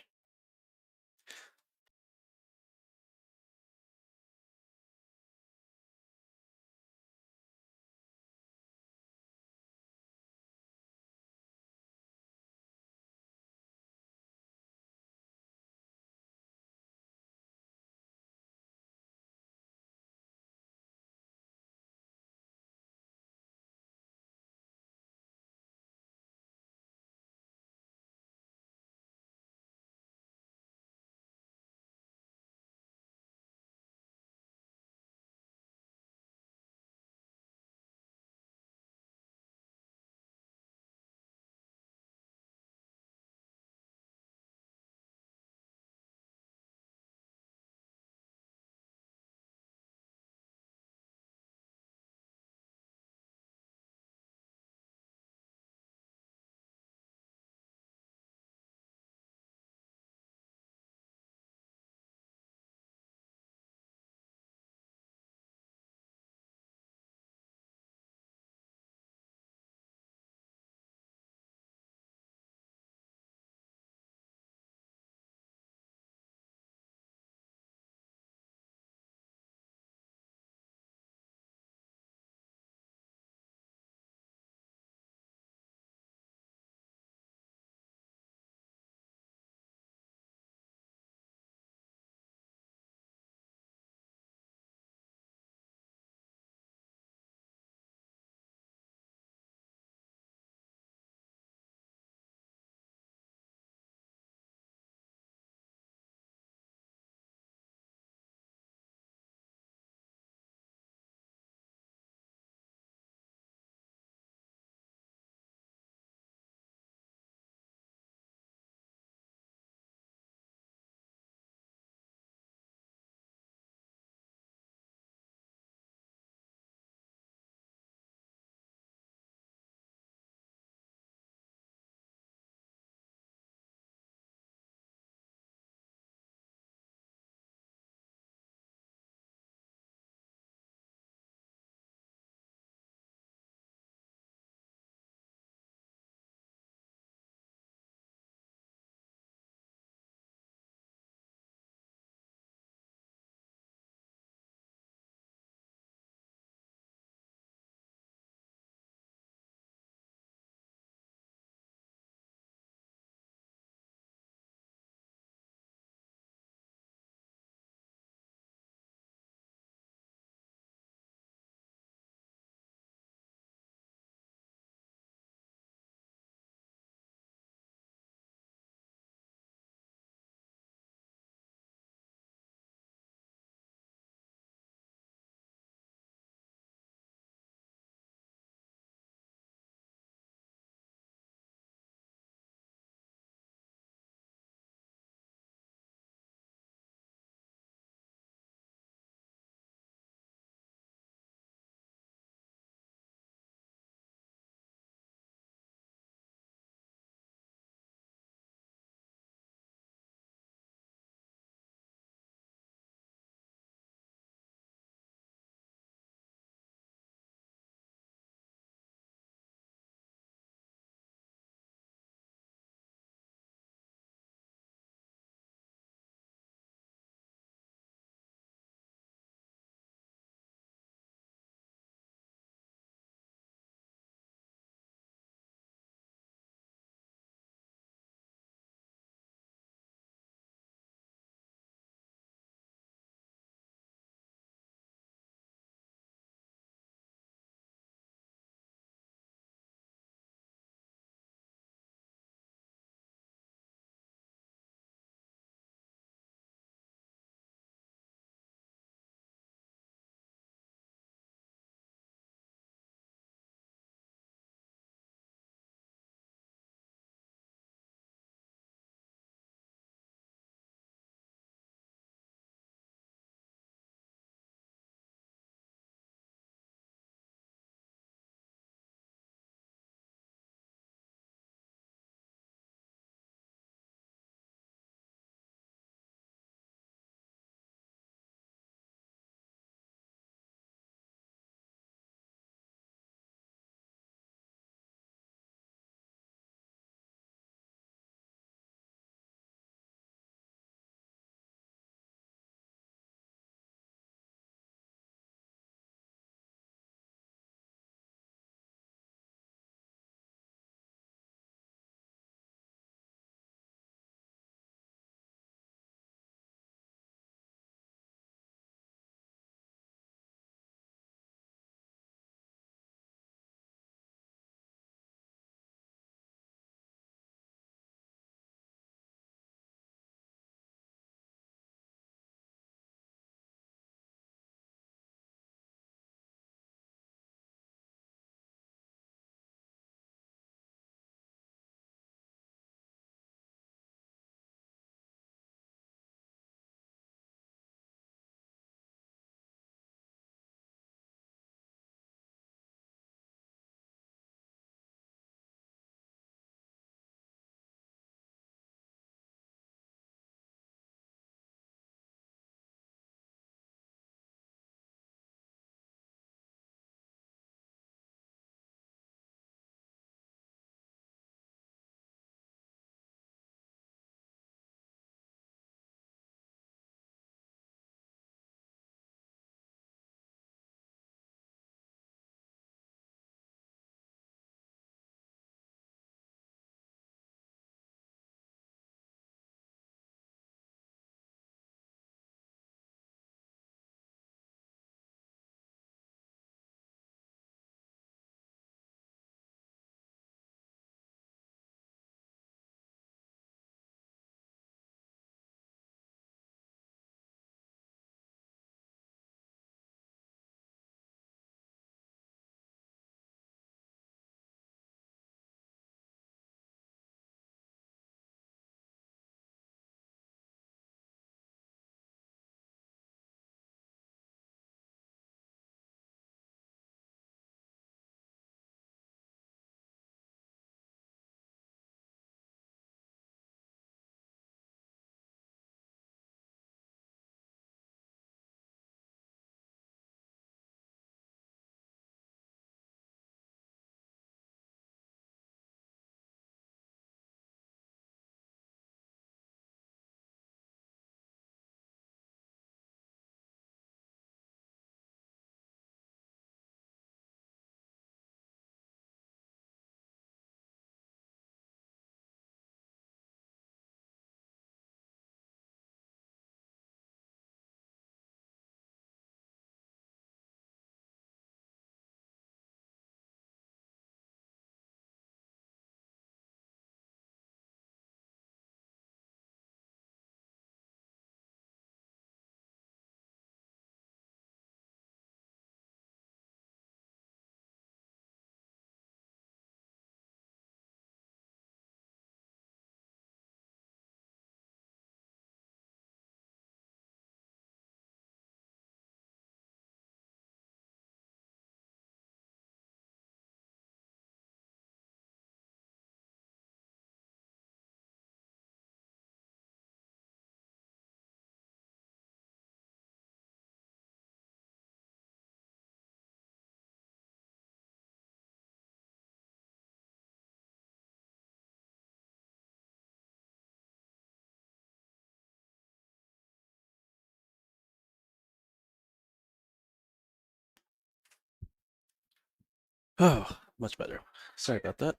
Oh, much better. Sorry about that.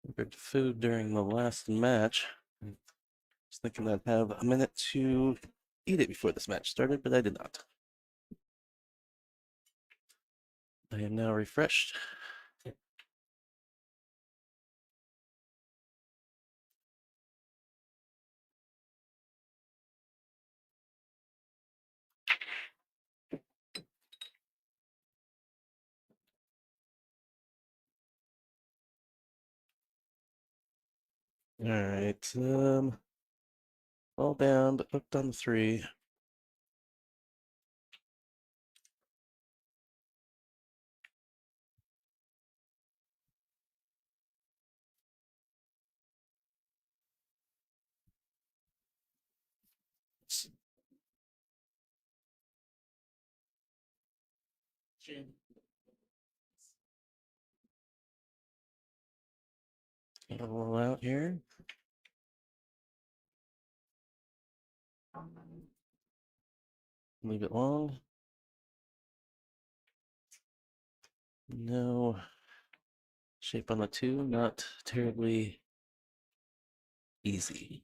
Ordered food during the last match. I was thinking I'd have a minute to eat it before this match started, but I did not. I am now refreshed. All right. All down, but hooked on the 3. Gotta roll out here. Leave it long. No shape on the 2, not terribly easy.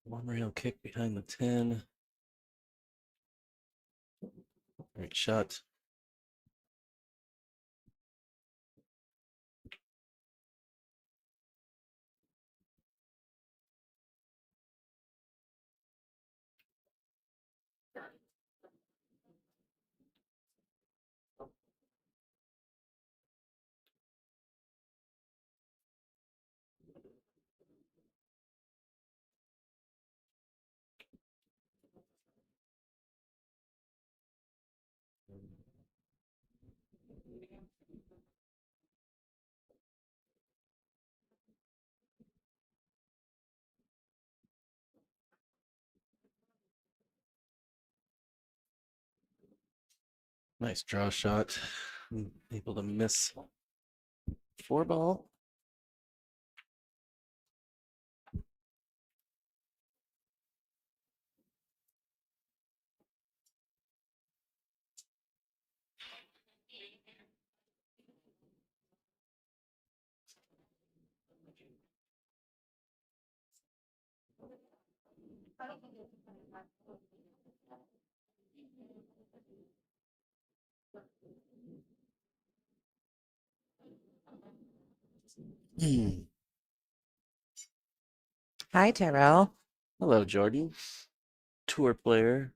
One rail kick behind the 10. Great shot. Nice draw shot. Able to miss 4 ball. Hi, Tyrell. Hello, Jordan. Tour player.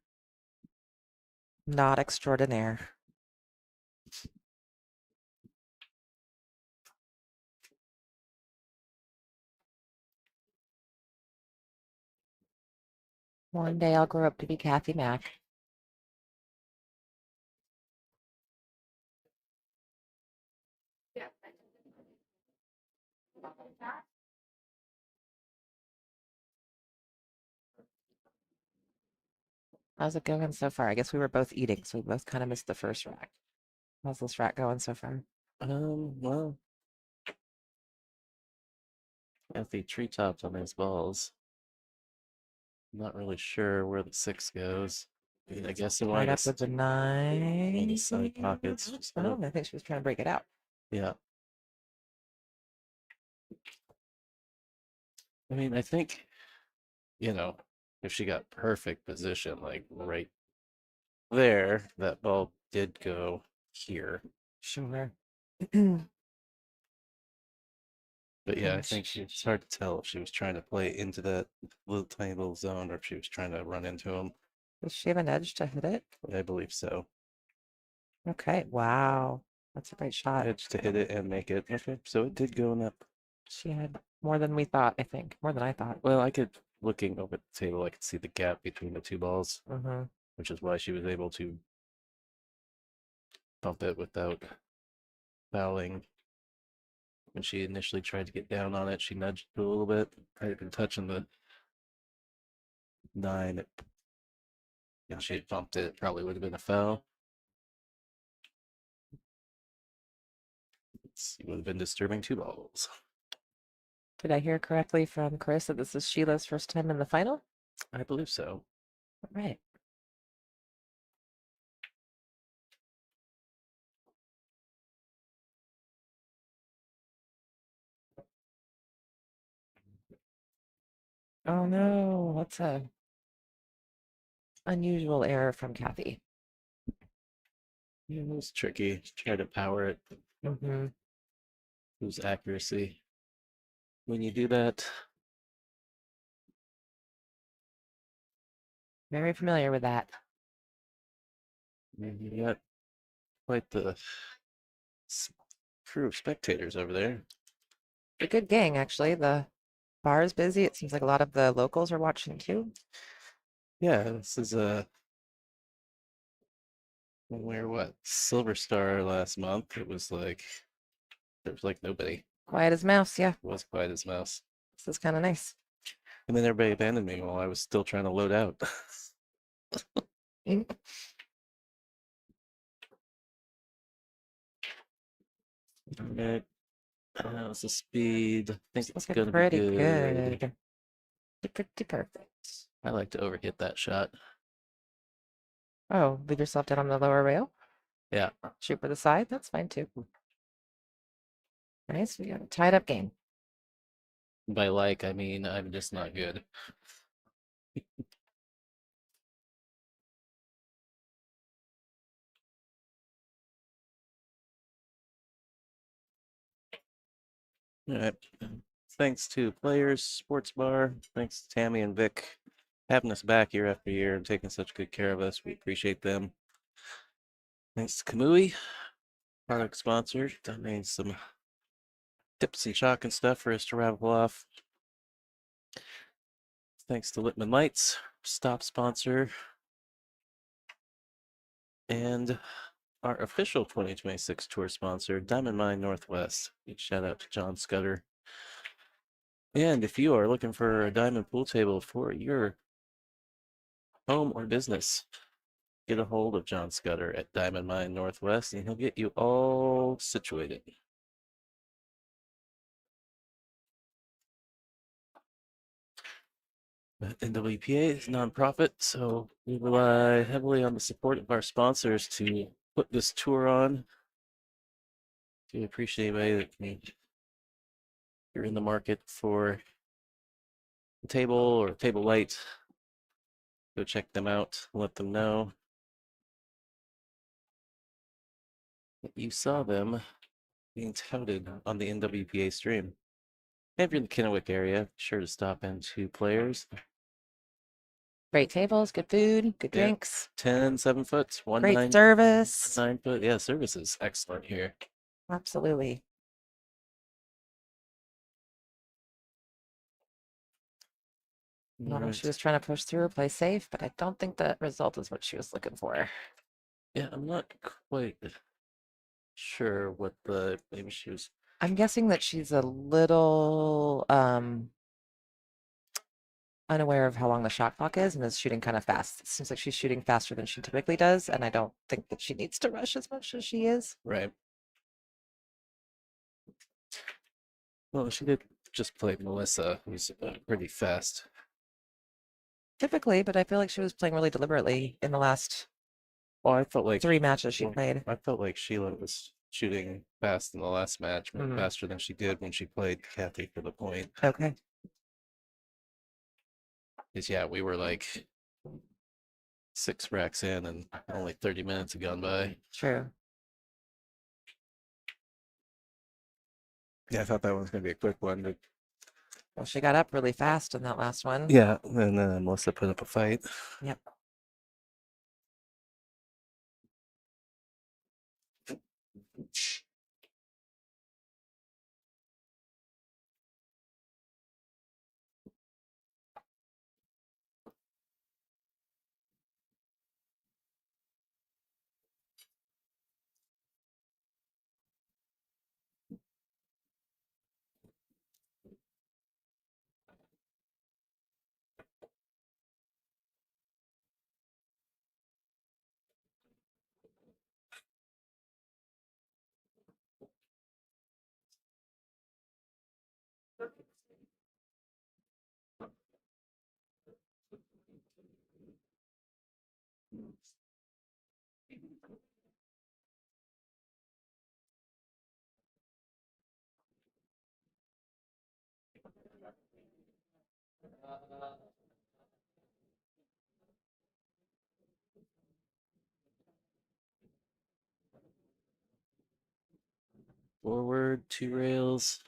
Not extraordinaire. One day I'll grow up to be Kathy Mack. How's it going so far? I guess we were both eating, so we both kind of missed the first rack. How's this rack going so far? Well, got the treetops on these balls. Not really sure where the 6 goes. I guess it Right might up with the all 9. the side pockets. Just Oh, I think she was trying to break it out. yeah. I mean, I think, if she got perfect position, like right there, that ball did go here. Sure. But yeah, I And think it's hard to tell if she was trying to play into that little tiny little zone or if she was trying to run into him. does she have an edge to hit it? I believe so. Okay, wow. That's a great shot. Edge to hit it and make it. Okay, so it did go in that. She had more than we thought, I think. More than I thought. Well, I could, looking over at the table, I could see the gap between the two balls, Mm-hmm. which is why she was able to bump it without fouling. When she initially tried to get down on it, she nudged it a little bit. Had been touching the 9, and she had bumped it. Probably would have been a foul. It would have been disturbing 2 balls. Did I hear correctly from Chris that this is Sheila's first time in the final? I believe so. All right. Oh no, that's a unusual error from Kathy. Yeah, it was tricky. Try to power it. Mm-hmm. Lose accuracy. When you do that, Very familiar with that. you got quite the crew of spectators over there. A good gang, actually. The bar is busy. It seems like a lot of the locals are watching too. Yeah, this is when we were what, Silver Star last month. It was like there was like nobody. Quiet as mouse, yeah. It was quiet as mouse. This is kind of nice. And then everybody abandoned me while I was still trying to load out. Mm. Alright. How's the speed? I think it's Looking gonna be pretty good. good. Pretty perfect. I like to overhit that shot. Oh, leave yourself down on the lower rail. Yeah. Shoot for the side. That's fine too. Nice. We got a tied up game. By like, I mean I'm just not good. All right. Thanks to Players Sports Bar. Thanks to Tammy and Vic having us back year after year and taking such good care of us. We appreciate them. Thanks to Kamui, product sponsor, donating some tips and chalk and stuff for us to raffle off. Thanks to Littman Lights, stop sponsor, and our official 2026 tour sponsor, Diamond Mine Northwest. Big shout out to John Scudder. And if you are looking for a diamond pool table for your home or business, get a hold of John Scudder at Diamond Mine Northwest and he'll get you all situated. NWPA is nonprofit, so we rely heavily on the support of our sponsors to put this tour on. We appreciate anybody that you're in the market for a table or a table light. Go check them out, let them know that you saw them being touted on the NWPA stream. And if you're in the Kennewick area, be sure to stop into Players. Great tables, good food, good Yeah. drinks, 10, 7 foot, great service. 9 foot. Yeah, service is excellent here. Absolutely. I don't know if she was trying to push through, play safe, but I don't think that result is what she was looking for. Yeah, I'm not quite sure what maybe she was. I'm guessing that she's a little unaware of how long the shot clock is and is shooting kind of fast. It seems like she's shooting faster than she typically does, and I don't think that she needs to rush as much as she is. Right. Well, she did just play Melissa, who's pretty fast. Typically, but I feel like she was playing really deliberately in the last Well, I felt like 3 matches she played. I felt like Sheila was shooting fast in the last match, faster than she did when she played Kathy for the point. Okay. Because yeah, we were like 6 racks in and only 30 minutes had gone by. True. Yeah, I thought that one was gonna be a quick one, but Well, she got up really fast in that last one. yeah, and Melissa put up a fight. Yep. Forward, 2 rails,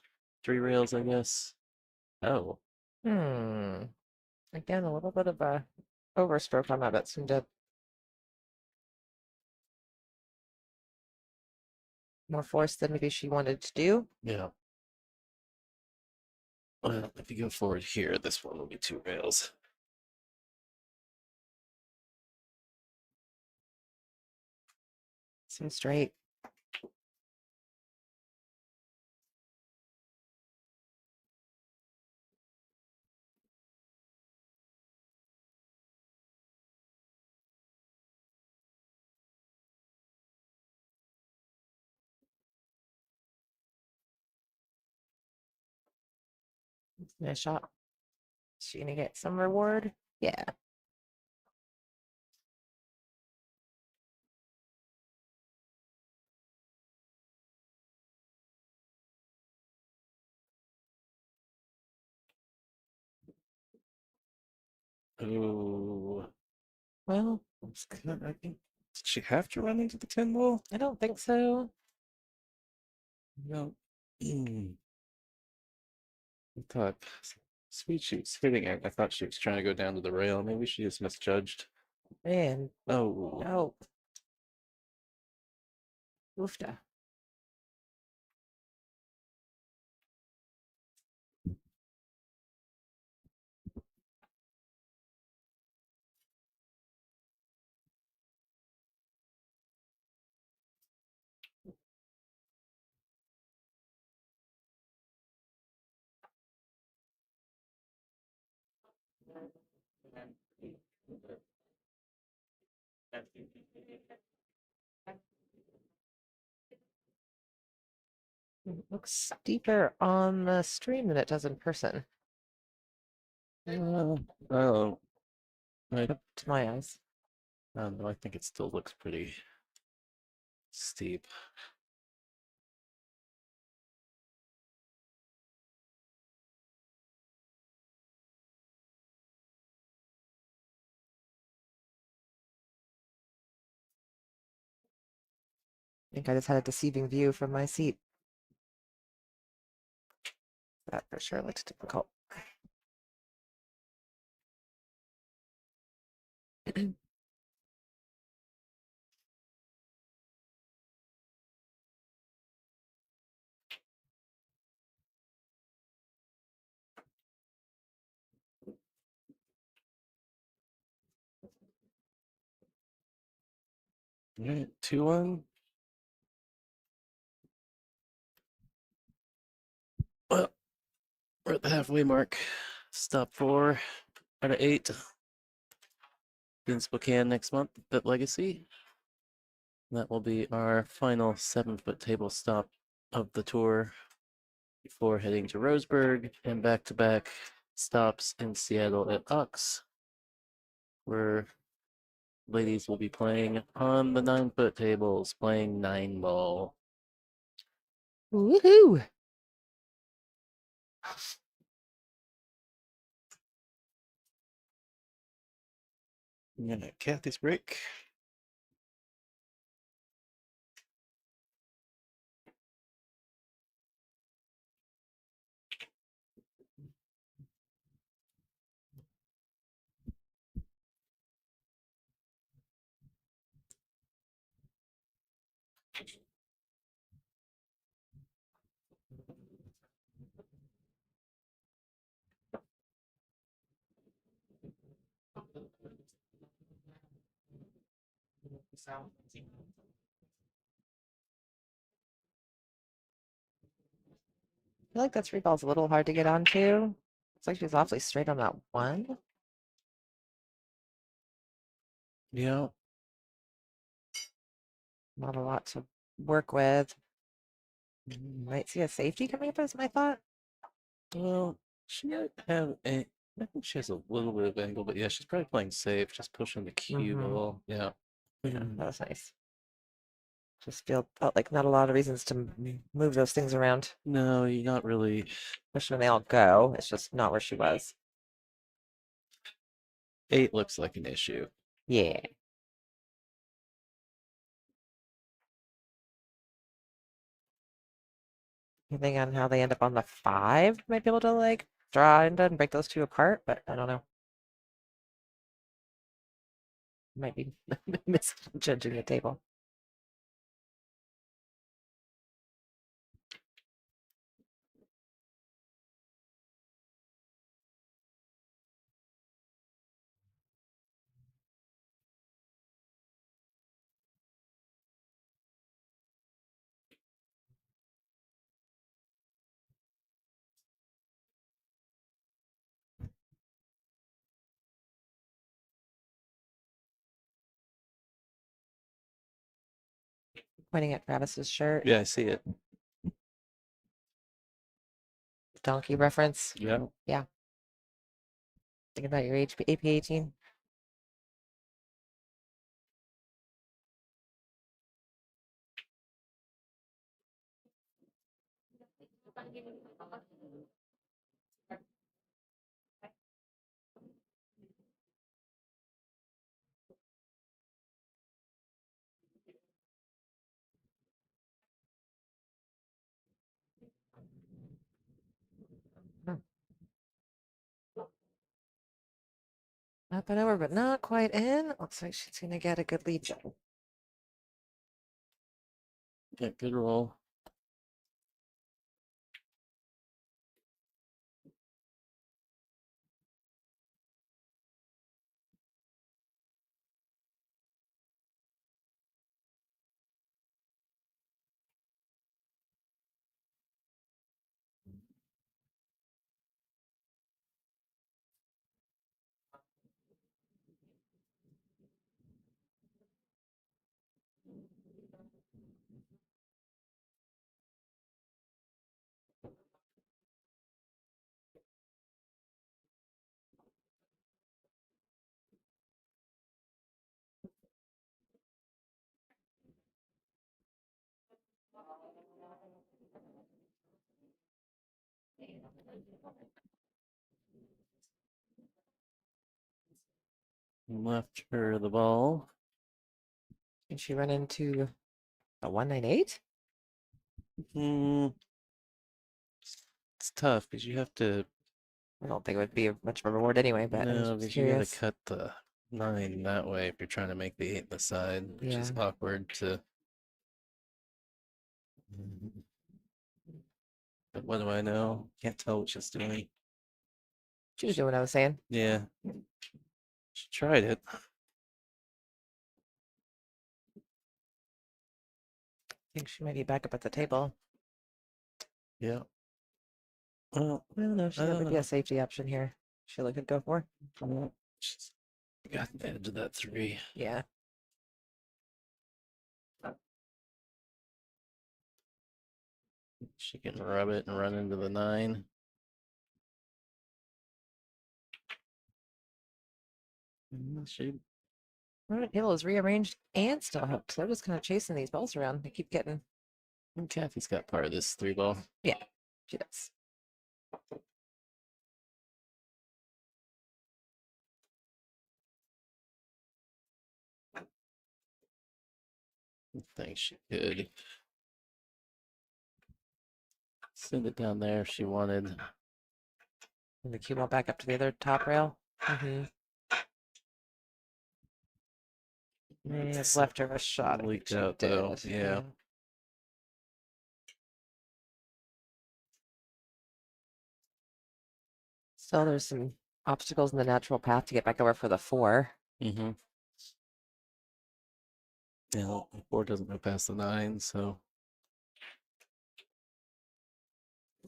3 rails, I guess. Oh, Hmm. Again, a little bit of a overstroke on that. That seemed to more force than maybe she wanted to do. yeah. Well, if you go forward here, this one will be 2 rails. Seems straight. Nice shot. Is she gonna get some reward? Yeah. Ooh. Well, I think, did she have to run into the 10 ball? I don't think so. No. I thought, sweet, she was hitting it. I thought she was trying to go down to the rail. Maybe she just misjudged. Man, Oh, no. Oofta. It looks steeper on the stream than it does in person. oh, To my eyes. I don't know. I think it still looks pretty steep. I think I just had a deceiving view from my seat. That for sure looks difficult. All right, 2-1. Well, we're at the halfway mark. Stop 4 out of 8. In Spokane next month at Legacy. That will be our final 7-foot table stop of the tour before heading to Roseburg and back-to-back stops in Seattle at Ox, where ladies will be playing on the 9-foot tables, playing 9-ball. Woohoo! Yeah, Kathy's break. So. I feel like that three ball's a little hard to get onto. It's like she's awfully straight on that one. Yeah. Not a lot to work with. Might see a safety coming up is my thought. Well, she might have a. I think she has a little bit of angle, but yeah, she's probably playing safe, just pushing the cue ball. Yeah. Yeah, that was nice. Just felt like not a lot of reasons to move those things around, No, you're not really. especially when they all go. It's just not where she was. 8 looks like an issue. Yeah. Depending on how they end up on the 5, might be able to like draw into and break those two apart, but I don't know. Might be misjudging the table. Pointing at Travis's shirt. Yeah, I see it. Donkey reference. Yeah. Yeah. Think about your AP 18. Up and over, but not quite in. Looks like she's gonna get a good lead. Yeah, good roll. Left her the ball. Can she run into a 198? Hmm. It's tough because you have to. I don't think it would be much of a reward anyway, but I'm No, just because you got to curious. cut the 9 that way if you're trying to make the 8 in the side, which is Yeah. awkward to. But what do I know? Can't tell what she's doing. She was doing what I was saying. Yeah. She tried it. I think she might be back up at the table. Yeah. Well, I don't know. I That don't might be a know. safety option here. Sheila could go for. She's got the edge of that 3. Yeah. She can rub it and run into the 9. She. All right, table is rearranged and still hooked. So they're just kind of chasing these balls around. They keep getting. Kathy's got part of this 3 ball. Yeah, she does. I think she could send it down there if she wanted. And the cue ball back up to the other top rail. Mm-hmm. May have left her a shot. I think Leaked she out did. though. Yeah. Still, there's some obstacles in the natural path to get back over for the 4. Mm-hmm. Yeah, the 4 doesn't go past the 9, so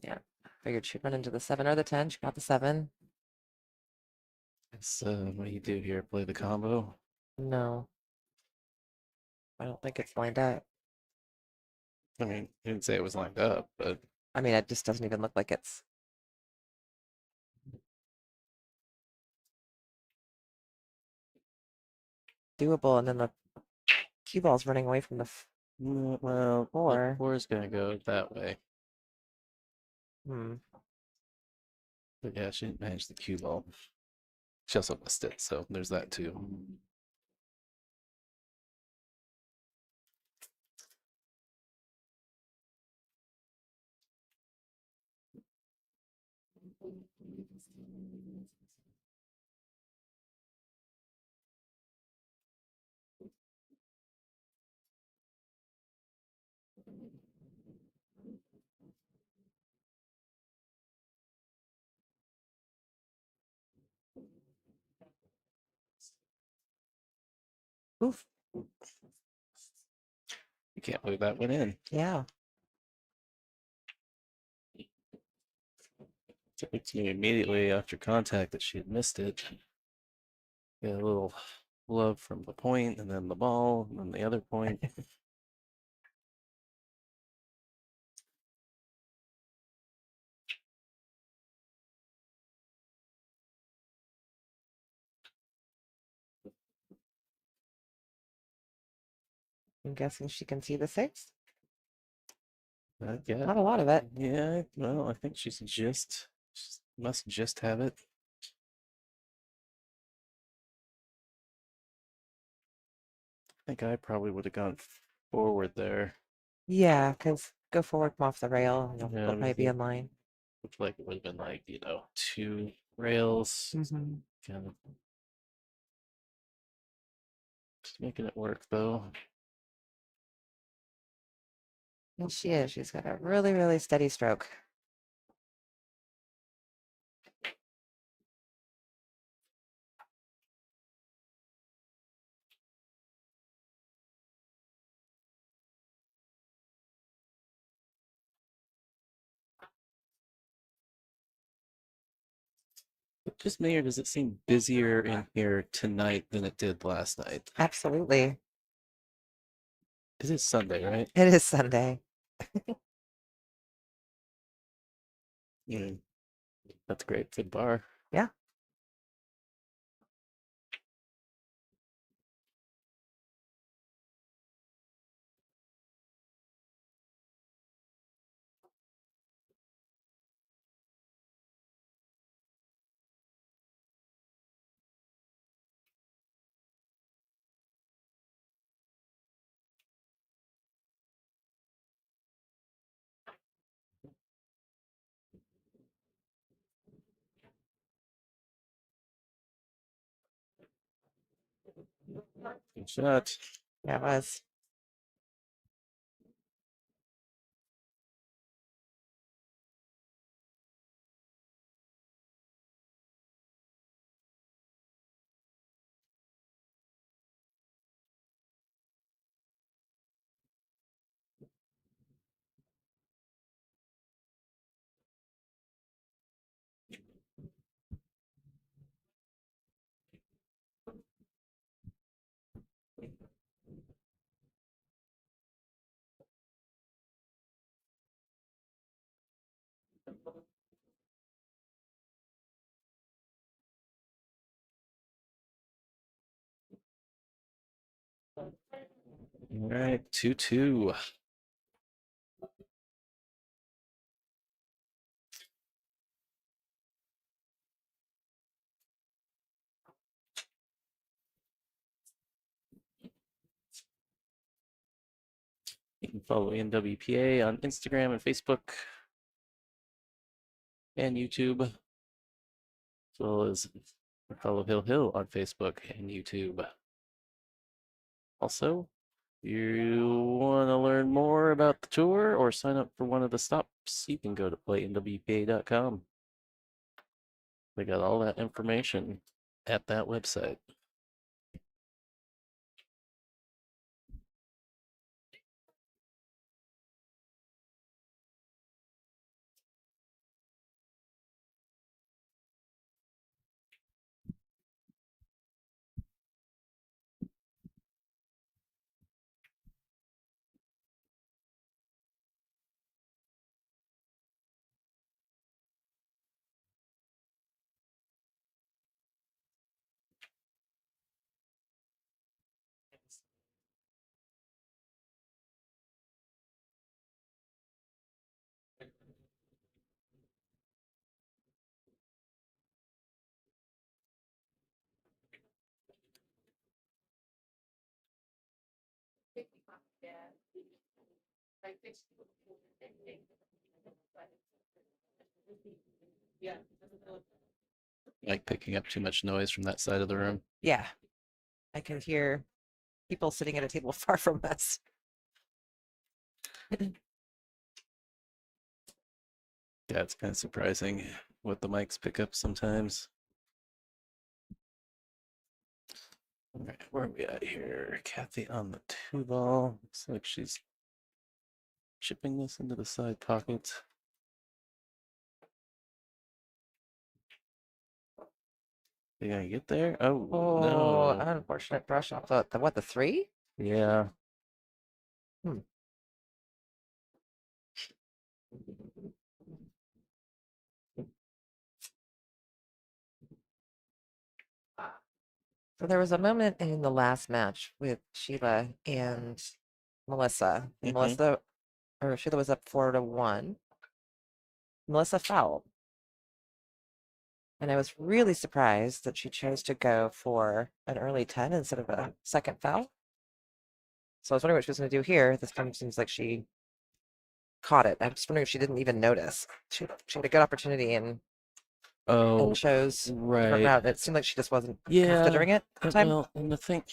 Yeah. Figured she'd run into the 7 or the 10. She got the 7. it's what do you do here? Play the combo? No, I don't think it's lined up. I mean, I didn't say it was lined up, but I mean, it just doesn't even look like it's doable. And then the cue ball's running away from the well, the 4. 4 is gonna go that way. Hmm. But yeah, she didn't manage the cue ball. She also missed it, so there's that too. Oof. You can't believe that went in. Yeah. It looked to me immediately after contact that she had missed it. Got a little love from the point, and then the ball, and then the other point. I'm guessing she can see the 6. Yeah, Not a lot of it. yeah. Well, I think she must just have it. I think I probably would have gone forward there. Yeah, because go forward, come off the rail, and you'll Yeah, both maybe in line. looked like it would have been like 2 rails, Mm-hmm. kind of just making it work though. And she is. She's got a really, really steady stroke. Just me, or does it seem busier in here tonight than it did last night? Absolutely. It is Sunday, right? It is Sunday. Mm, that's great. Good bar. Yeah. Good shot. Yeah, it was. All right, 2-2. You can follow NWPA on Instagram and Facebook and YouTube, as well as follow Hill Hill on Facebook and YouTube. Also, you want to learn more about the tour or sign up for one of the stops, you can go to playnwpa.com. They got all that information at that website. Like picking up too much noise from that side of the room. Yeah. I can hear people sitting at a table far from us. Yeah, it's kind of surprising what the mics pick up sometimes. All right, where are we at here? Kathy on the 2-ball. Looks like she's chipping this into the side pocket. They gotta get there. Oh, Oh, no. unfortunate brush off the 3? Yeah. Hmm. So there was a moment in the last match with Sheila and Melissa. And Mhm. Sheila was up 4-1. Melissa fouled. And I was really surprised that she chose to go for an early 10 instead of a second foul. So I was wondering what she was going to do here. This time it seems like she caught it. I'm just wondering if she didn't even notice. She had a good opportunity and Oh, chose a different right. route. It seemed like she just wasn't Yeah. considering it at the time. Well, and the thing,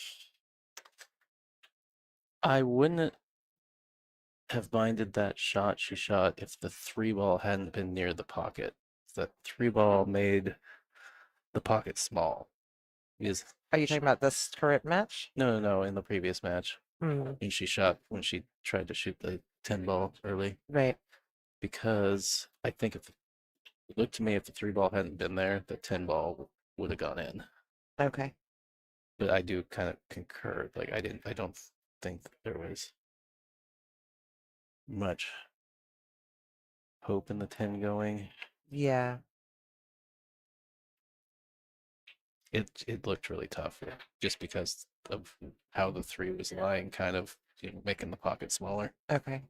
I wouldn't have minded that shot she shot if the 3-ball hadn't been near the pocket. That 3-ball made the pocket small. Because Are you talking about this current match? no, in the previous match. Hmm. When she tried to shoot the 10-ball early. Right. Because I think if it looked to me if the 3-ball hadn't been there, the 10-ball would have gone in. Okay. But I do kind of concur. Like I don't think that there was much hope in the 10 going. Yeah. It looked really tough just because of how the 3 was lying, kind of making the pocket smaller. Okay.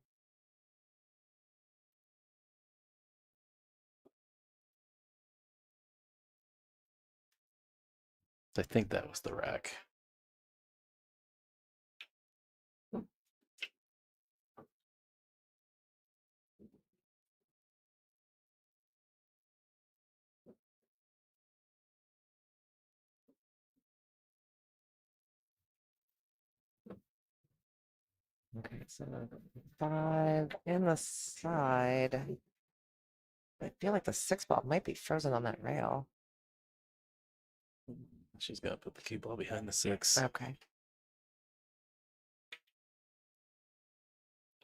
I think that was the rack. Okay. So 5 in the side. I feel like the 6-ball might be frozen on that rail. She's gonna put the cue ball behind the 6. Okay.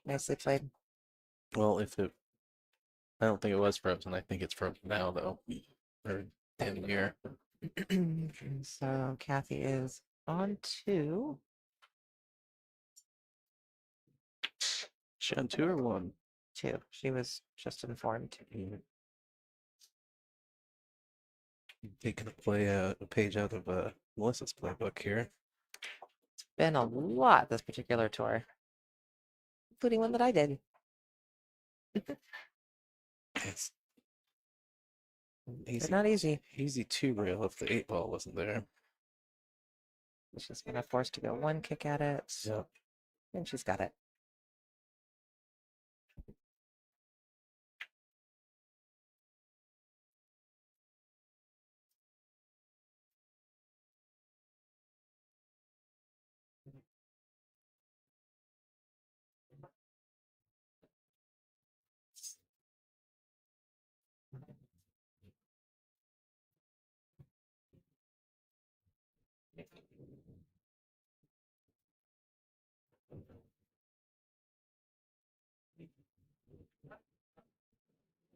Nicely played. Well, I don't think it was frozen. I think it's frozen now though, or in here. So Kathy is on 2. She on 2 or 1? 2. She was just informed. Taking a page out of Melissa's playbook here. Been a lot this particular tour, including one that I did. It's They're easy, not easy. easy 2 rail if the 8-ball wasn't there. She's gonna force to go 1 kick at it, Yeah. and she's got it.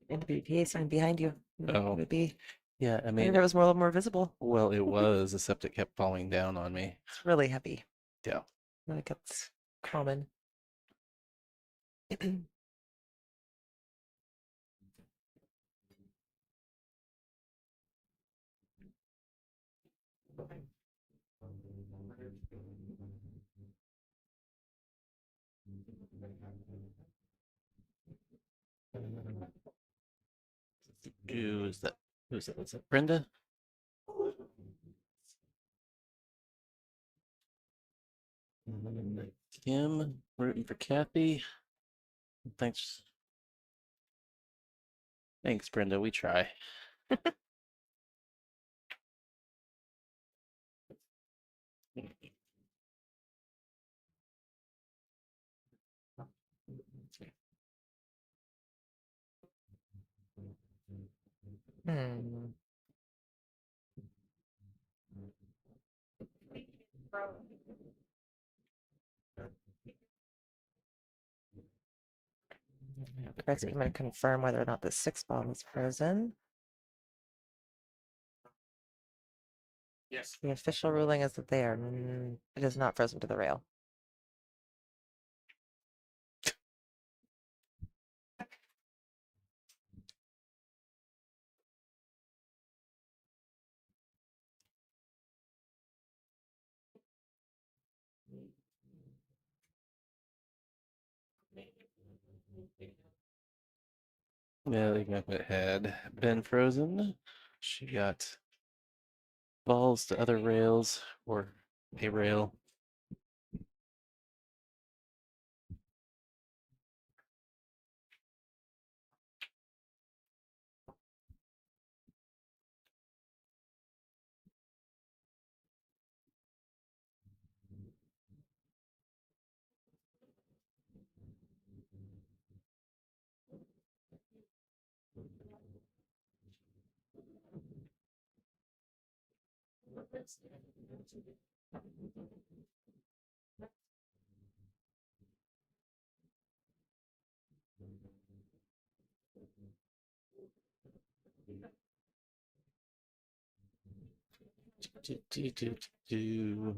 NWPA sign behind you. Oh. Would be. Yeah, I I mean, think it was more a little more visible. well, it was, except it kept falling down on me. It's really heavy. Yeah. Like it's common. Who's that? Who's that? Was that Brenda? And then Kim rooting for Kathy. Thanks. Thanks, Brenda. We try. Hmm. Chris, I'm going to confirm whether or not the 6-ball is frozen. Yes. The official ruling is that they are. It is not frozen to the rail. Yeah, the magnet had been frozen. She got balls to other rails or a rail. Do, do, do, do.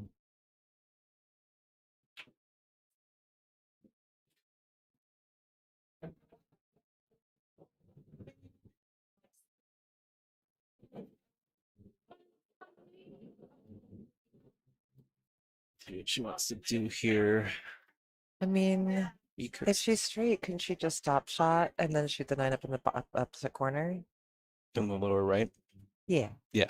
See what she wants to do here. I mean, You could if she's straight, can she just stop shot and then shoot the 9 up in the opposite corner? in the lower right. Yeah. Yeah.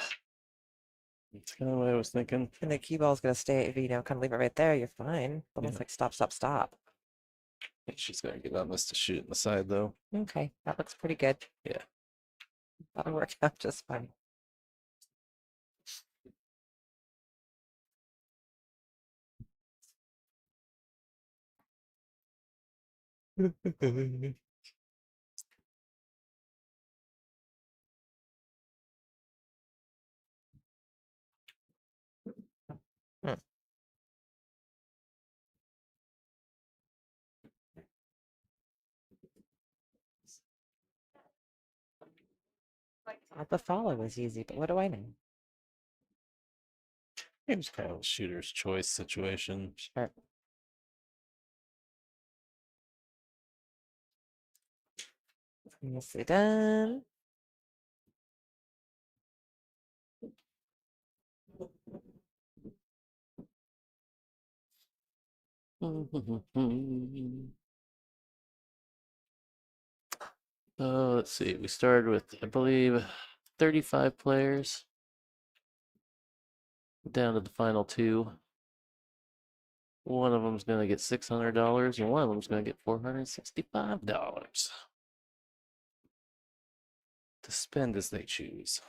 That's kind of what I was thinking. And the cue ball's gonna stay, kind of leave it right there. You're fine. Almost Yeah. like stop, stop, stop. I think she's gonna get on this to shoot in the side though. Okay, that looks pretty good. Yeah. That'll work out just fine. Hmm. The follow was easy, but what do I know? It was kind of a shooter's choice situation. Sure. Nicely done. Let's see. We started with, I believe, 35 players. Down to the final two. One of them's going to get $600, and one of them's going to get $465 to spend as they choose.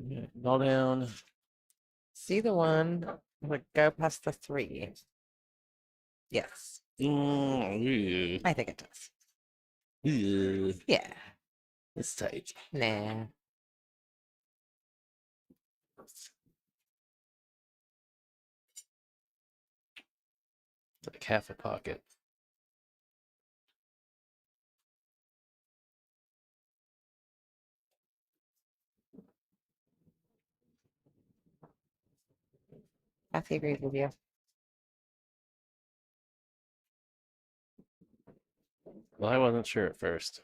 Yeah, all down. See the one would go past the 3. Yes, Mm, I think it does. yeah. Yeah. It's tight. Nah. Like half a pocket. Kathy agrees with you. Well, I wasn't sure at first.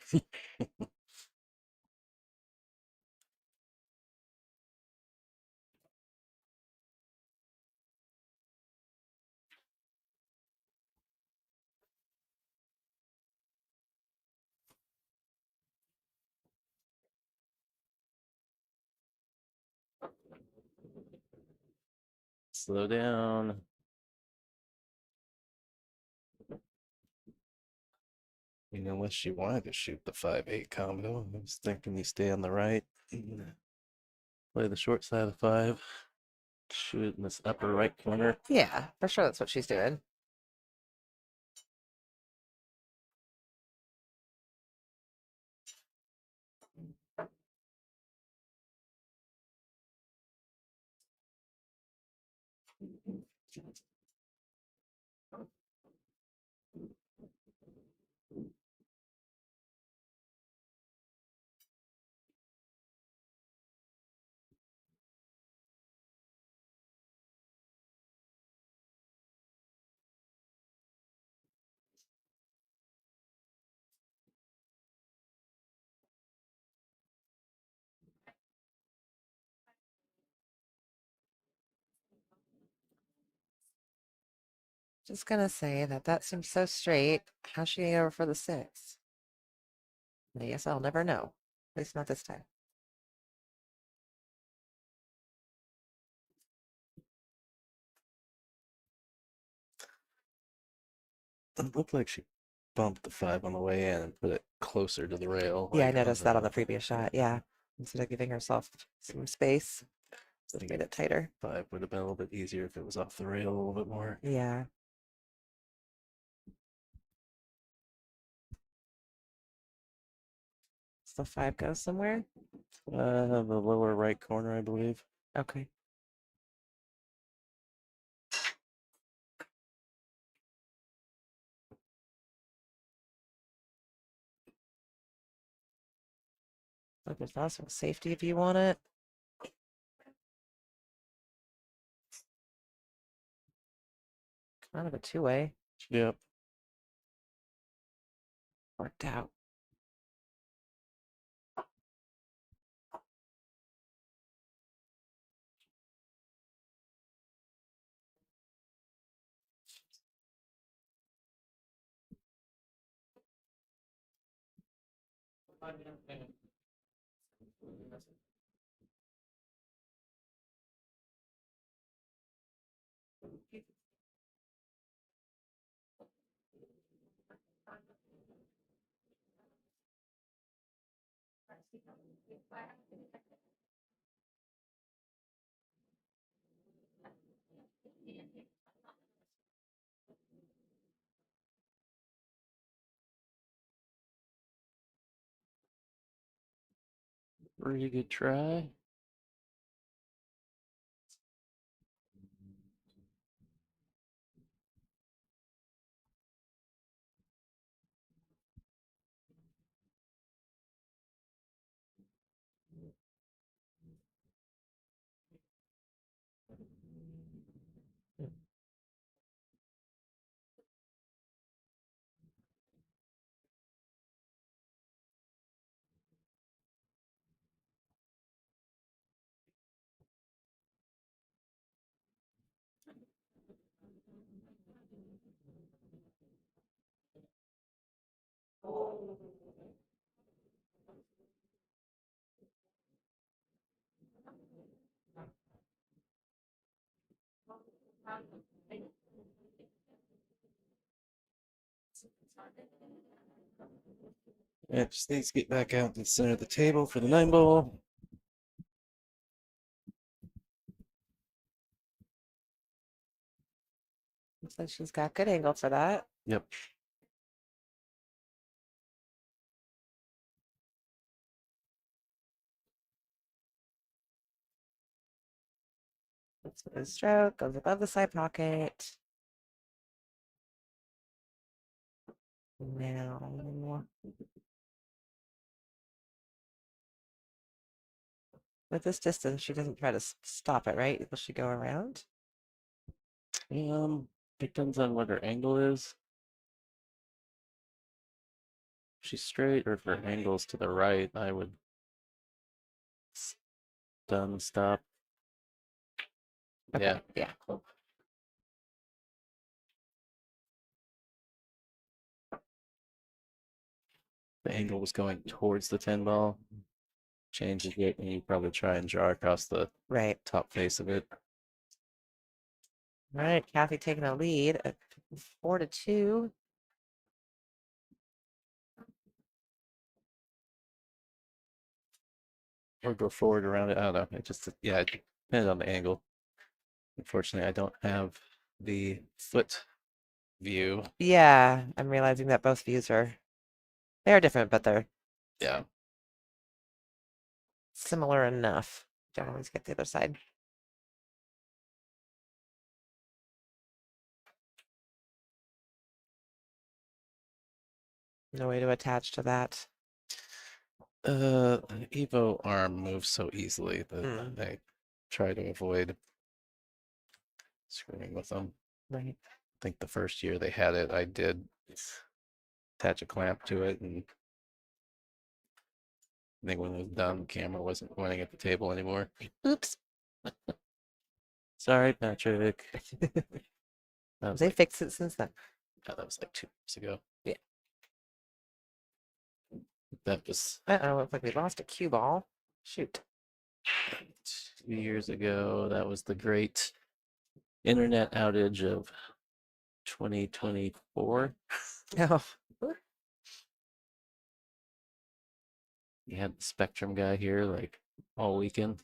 Slow down. Unless you wanted to shoot the 5-8 combo. I was thinking you stay on the right. Play the short side of the 5. Shoot it in this upper right corner. Yeah, for sure that's what she's doing. Just gonna say that seems so straight. How's she getting over for the 6? I guess I'll never know. At least not this time. It looked like she bumped the 5 on the way in and put it closer to the rail. Yeah, I like noticed that on the previous shot. Yeah. Instead of giving herself some space, just made it tighter. 5 would have been a little bit easier if it was off the rail a little bit more. Yeah. So 5 goes somewhere? The lower right corner, I believe. Okay. But there's also safety if you want it. Kind of a 2-way. Yep. Worked out. Pretty good try. It just needs to get back out to the center of the table for the 9 ball. Looks like she's got good angle for that. Yep. Smooth stroke, goes above the side pocket. Now, with this distance, she doesn't try to stop it, right? Will she go around? Depends on what her angle is. If she's straight or if her angle's to the right, I would stun stop. Okay. Yeah. Yeah. Cool. The angle was going towards the 10 ball. Changes it, and you probably try and draw across the Right. top face of it. All right. Kathy taking a lead at 4-2. Or go forward around it. I don't know. It just, yeah, it depends on the angle. Unfortunately, I don't have the foot view. Yeah, I'm realizing that both views they're different, but they're Yeah. similar enough. Don't always get the other side. No way to attach to that. Evo arm moves so easily that I try to avoid screwing with them. Right. I think the first year they had it, I did attach a clamp to it, and I think when it was done, the camera wasn't pointing at the table anymore. Oops. Sorry, Patrick. That was They like, fixed it since then. yeah, that was like 2 years ago. Yeah. That was Uh-oh, looks like we lost a cue ball. Shoot. 2 years ago. That was the great internet outage of 2024. Oh. You had the Spectrum guy here like all weekend.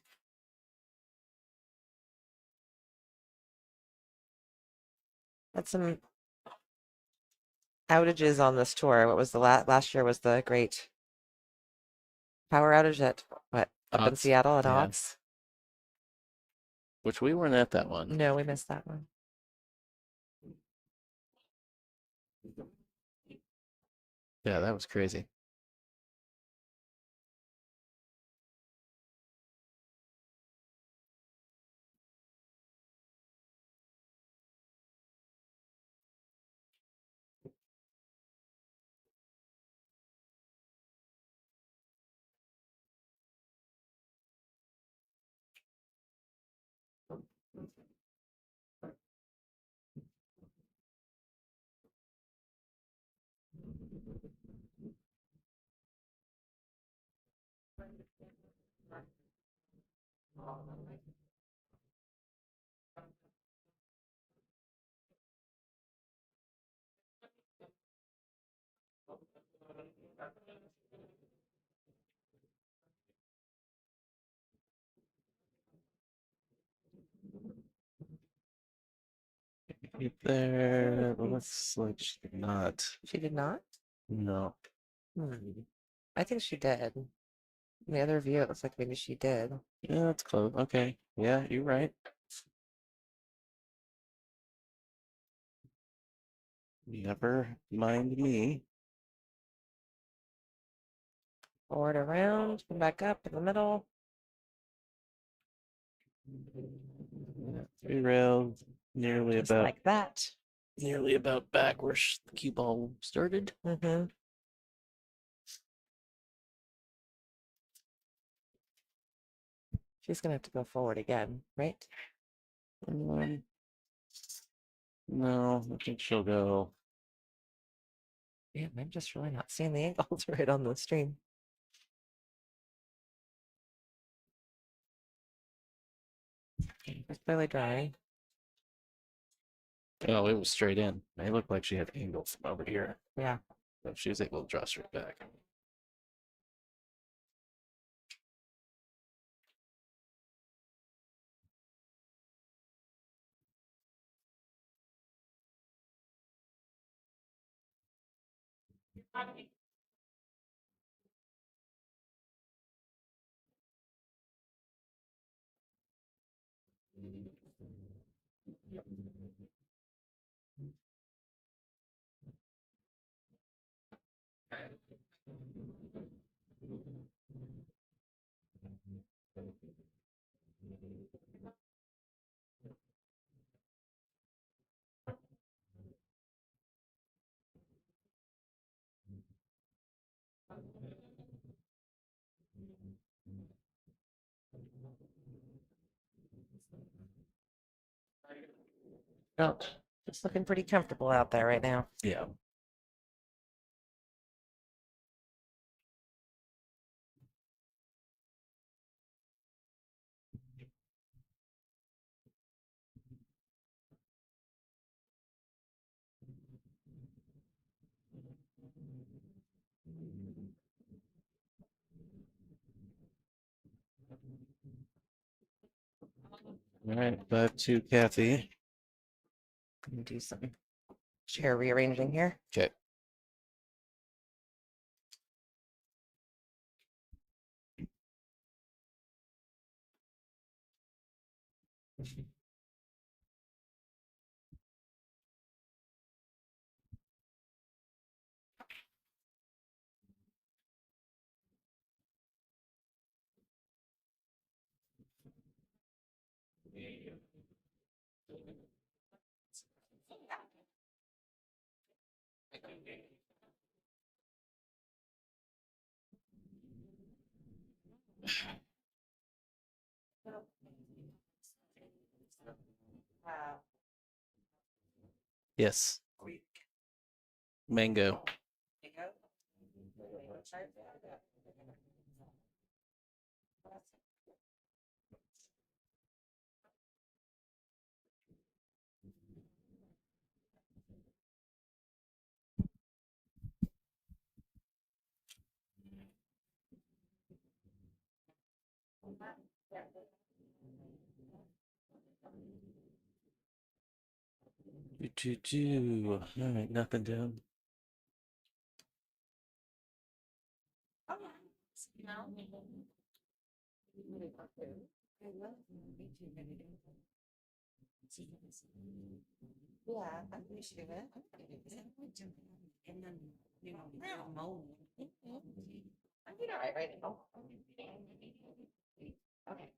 Had some outages on this tour. What was the last year was the great power outage at what? Up in Ox, Seattle at yeah. Ox? Which we weren't at that one. No, we missed that one. Yeah, that was crazy. Right there. Looks like she did not. She did not? No. I think she did. In the other view, it looks like maybe she did. Yeah, that's close. Okay. Yeah, you're right. Never mind me. Forward around, come back up in the middle. Yeah, 3 rails, nearly Just about like that. nearly about back where the cue ball started. Mm-hmm. She's gonna have to go forward again, right? No, I think she'll go. Yeah, I'm just really not seeing the angles right on the stream. It's barely dry. Oh, it was straight in. It looked like she had angles from over here. Yeah. But she was able to draw straight back. Oh, It's looking pretty comfortable out there right now. yeah. All right, 5-2, Kathy. Gonna do some chair rearranging here. Okay. Yes. Mango. All right, nothing down. Yeah, I think we should do it. And then, mold. I'm doing all right now. Okay.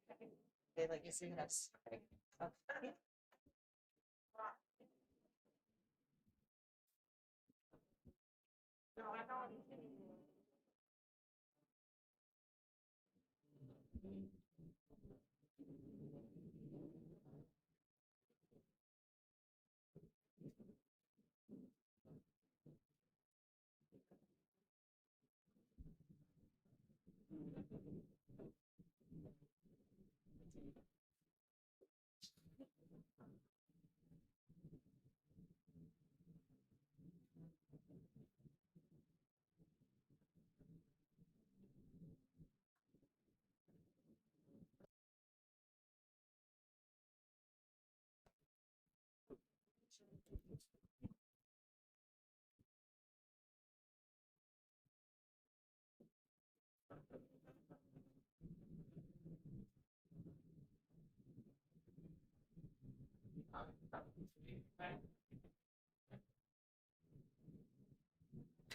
They like you see us. Okay. Okay.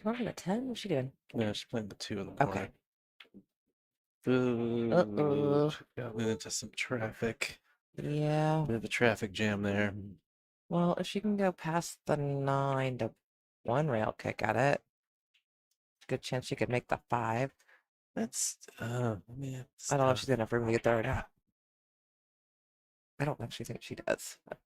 Come on, a 10? What's she doing? Yeah, she's playing the 2 in the corner. Okay. Food. Uh-oh. Got into some traffic. Yeah. Bit of a traffic jam there. Well, if she can go past the 9 to 1 rail kick at it, good chance she could make the 5. That's man. I don't know if she's got enough room to get there. I don't actually think she does, but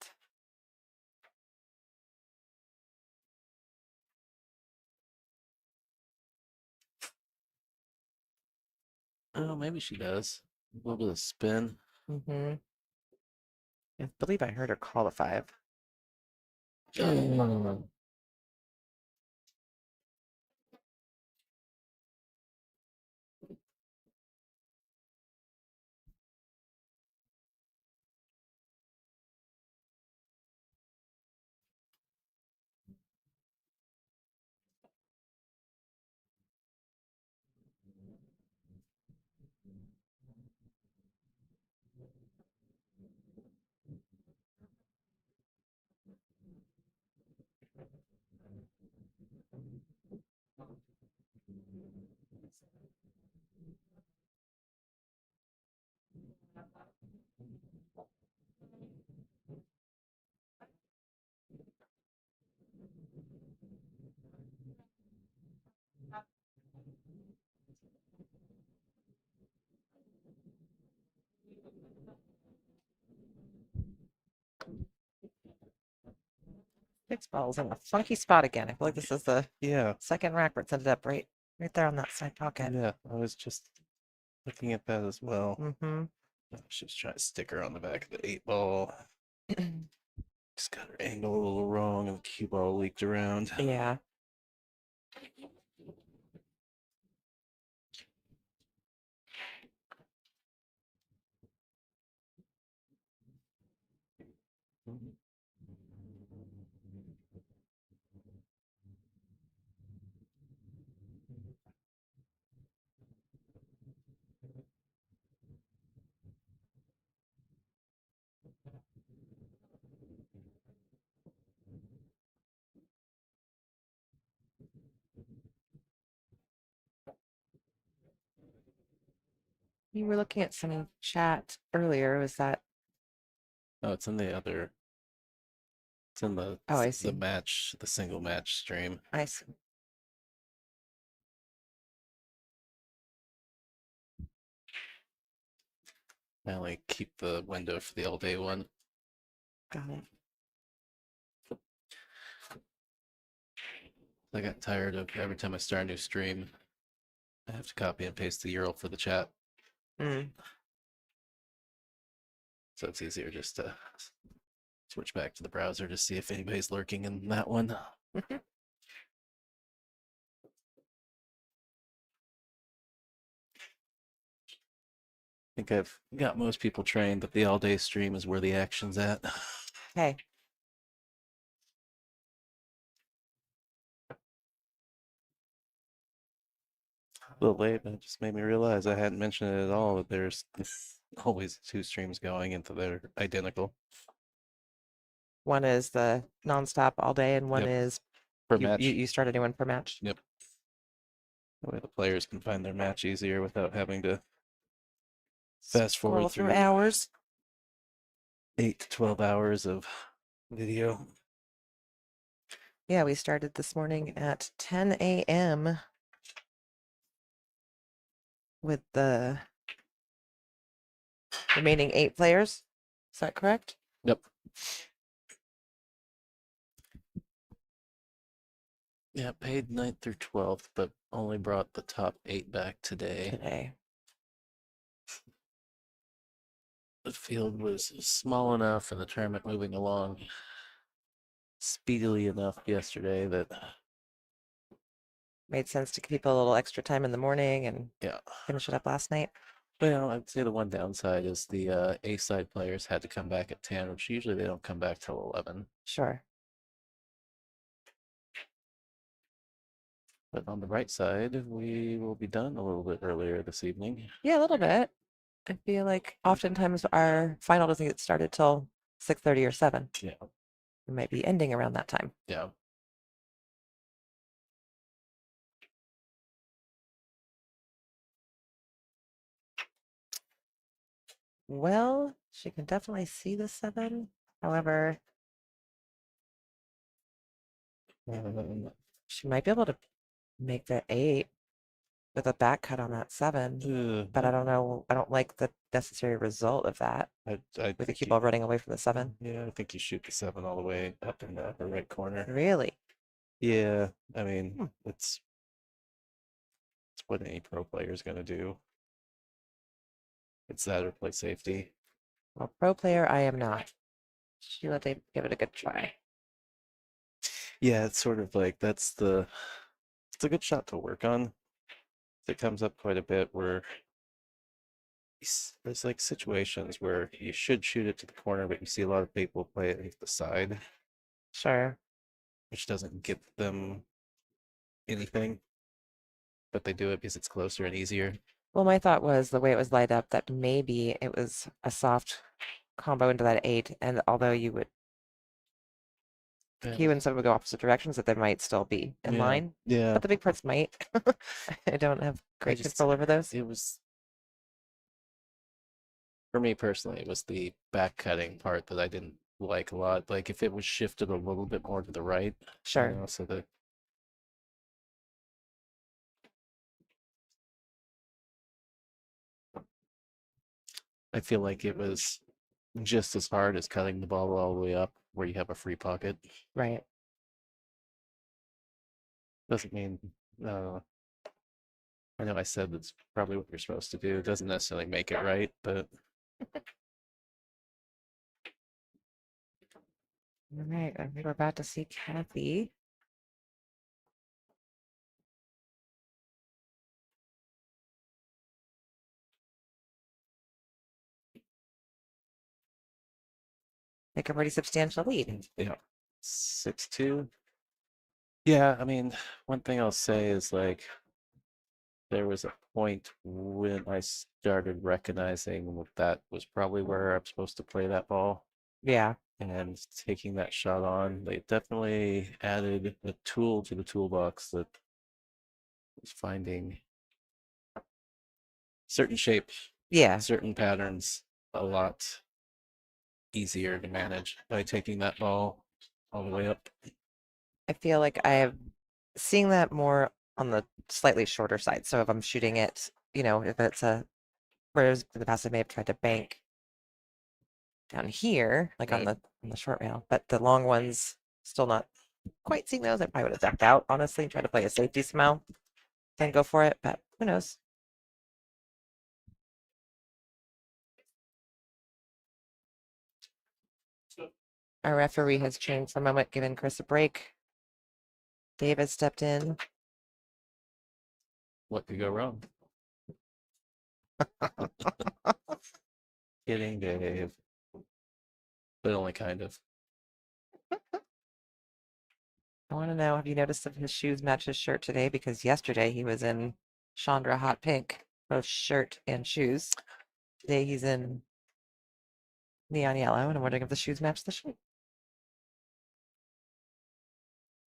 Oh, maybe she does. A little bit of spin. I believe I heard her call the 5. Six balls in a funky spot again. I feel like this is the Yeah, second rack where it's ended up right there on that side pocket. yeah. I was just looking at that as well. Mm-hmm. She's trying to stick her on the back of the 8 ball. Just got her angle a little wrong, and the cue ball leaked around. Yeah. You were looking at some chat earlier. Was that? Oh, it's in the other. It's in the Oh, I the see. match, the single match stream. I see. I only keep the window for the all day one. Got it. I got tired of every time I start a new stream, I have to copy and paste the URL for the chat. Mm. So it's easier just to switch back to the browser to see if anybody's lurking in that one. I think I've got most people trained that the all day stream is where the action's at. Okay. A little late, but it just made me realize I hadn't mentioned it at all that there's always two streams going into they're identical One is the nonstop all day, and one Yep. is per you, match. you start a new one per match. Yep. That way the players can find their match easier without having to fast Scroll forward through through hours. 8 to 12 hours of video. Yeah, we started this morning at 10 a.m. with the remaining 8 players. Is that correct? Yep. Yeah, paid 9th through 12th, but only brought the top 8 back today. Today. The field was small enough and the tournament moving along speedily enough yesterday that Made sense to give people a little extra time in the morning and yeah. finish it up last night. Well, I'd say the one downside is the A side players had to come back at 10, which usually they don't come back till 11. Sure. But on the right side, we will be done a little bit earlier this evening. Yeah, a little bit. I feel like oftentimes our final doesn't get started till 6:30 or 7. Yeah. We might be ending around that time. Yeah. Well, she can definitely see the 7. However, she might be able to make the 8 with a back cut on that 7. But I don't know. I don't like the necessary result of that I with the think cue you, ball running away from the 7. yeah, I think you shoot the 7 all the way up in the upper right corner. Really? Yeah, I mean, it's what any pro player is going to do. It's that or play safety. Well, pro player, I am not. Sheila, give it a good try. Yeah, it's sort of like it's a good shot to work on. It comes up quite a bit where there's like situations where you should shoot it to the corner, but you see a lot of people play it at the side, Sure. which doesn't get them anything, but they do it because it's closer and easier. Well, my thought was the way it was lined up that maybe it was a soft combo into that 8, and although you would Yeah, cue and some would go opposite directions, that they might still be in yeah, line. yeah. But the big parts might. I don't have great just- control over those. It was for me personally, it was the back cutting part that I didn't like a lot. Like if it was shifted a little bit more to the right, Sure. so that I feel like it was just as hard as cutting the ball all the way up where you have a free pocket. Right. Doesn't mean, I know I said that's probably what you're supposed to do. It doesn't necessarily make it right, but All right, I think we're about to see Kathy. Take a pretty substantial lead. yeah, 6-2. Yeah, I mean, one thing I'll say is like there was a point when I started recognizing that was probably where I'm supposed to play that ball. Yeah. And taking that shot on, they definitely added a tool to the toolbox that was finding certain shapes, Yeah. certain patterns a lot easier to manage by taking that ball all the way up. I feel like I have seeing that more on the slightly shorter side. So if I'm shooting it, if it's whereas in the past I may have tried to bank down here, like on Right. the short rail, but the long ones still not quite seeing those. I probably would have ducked out, honestly, and tried to play a safety somehow. Then go for it, but who knows? Our referee has changed for a moment, giving Chris a break. David stepped in. What could go wrong? Kidding, Dave. But only kind of. I want to know, have you noticed if his shoes match his shirt today? Because yesterday he was in Chandra hot pink, both shirt and shoes. Today he's in neon yellow, and I'm wondering if the shoes match the shirt.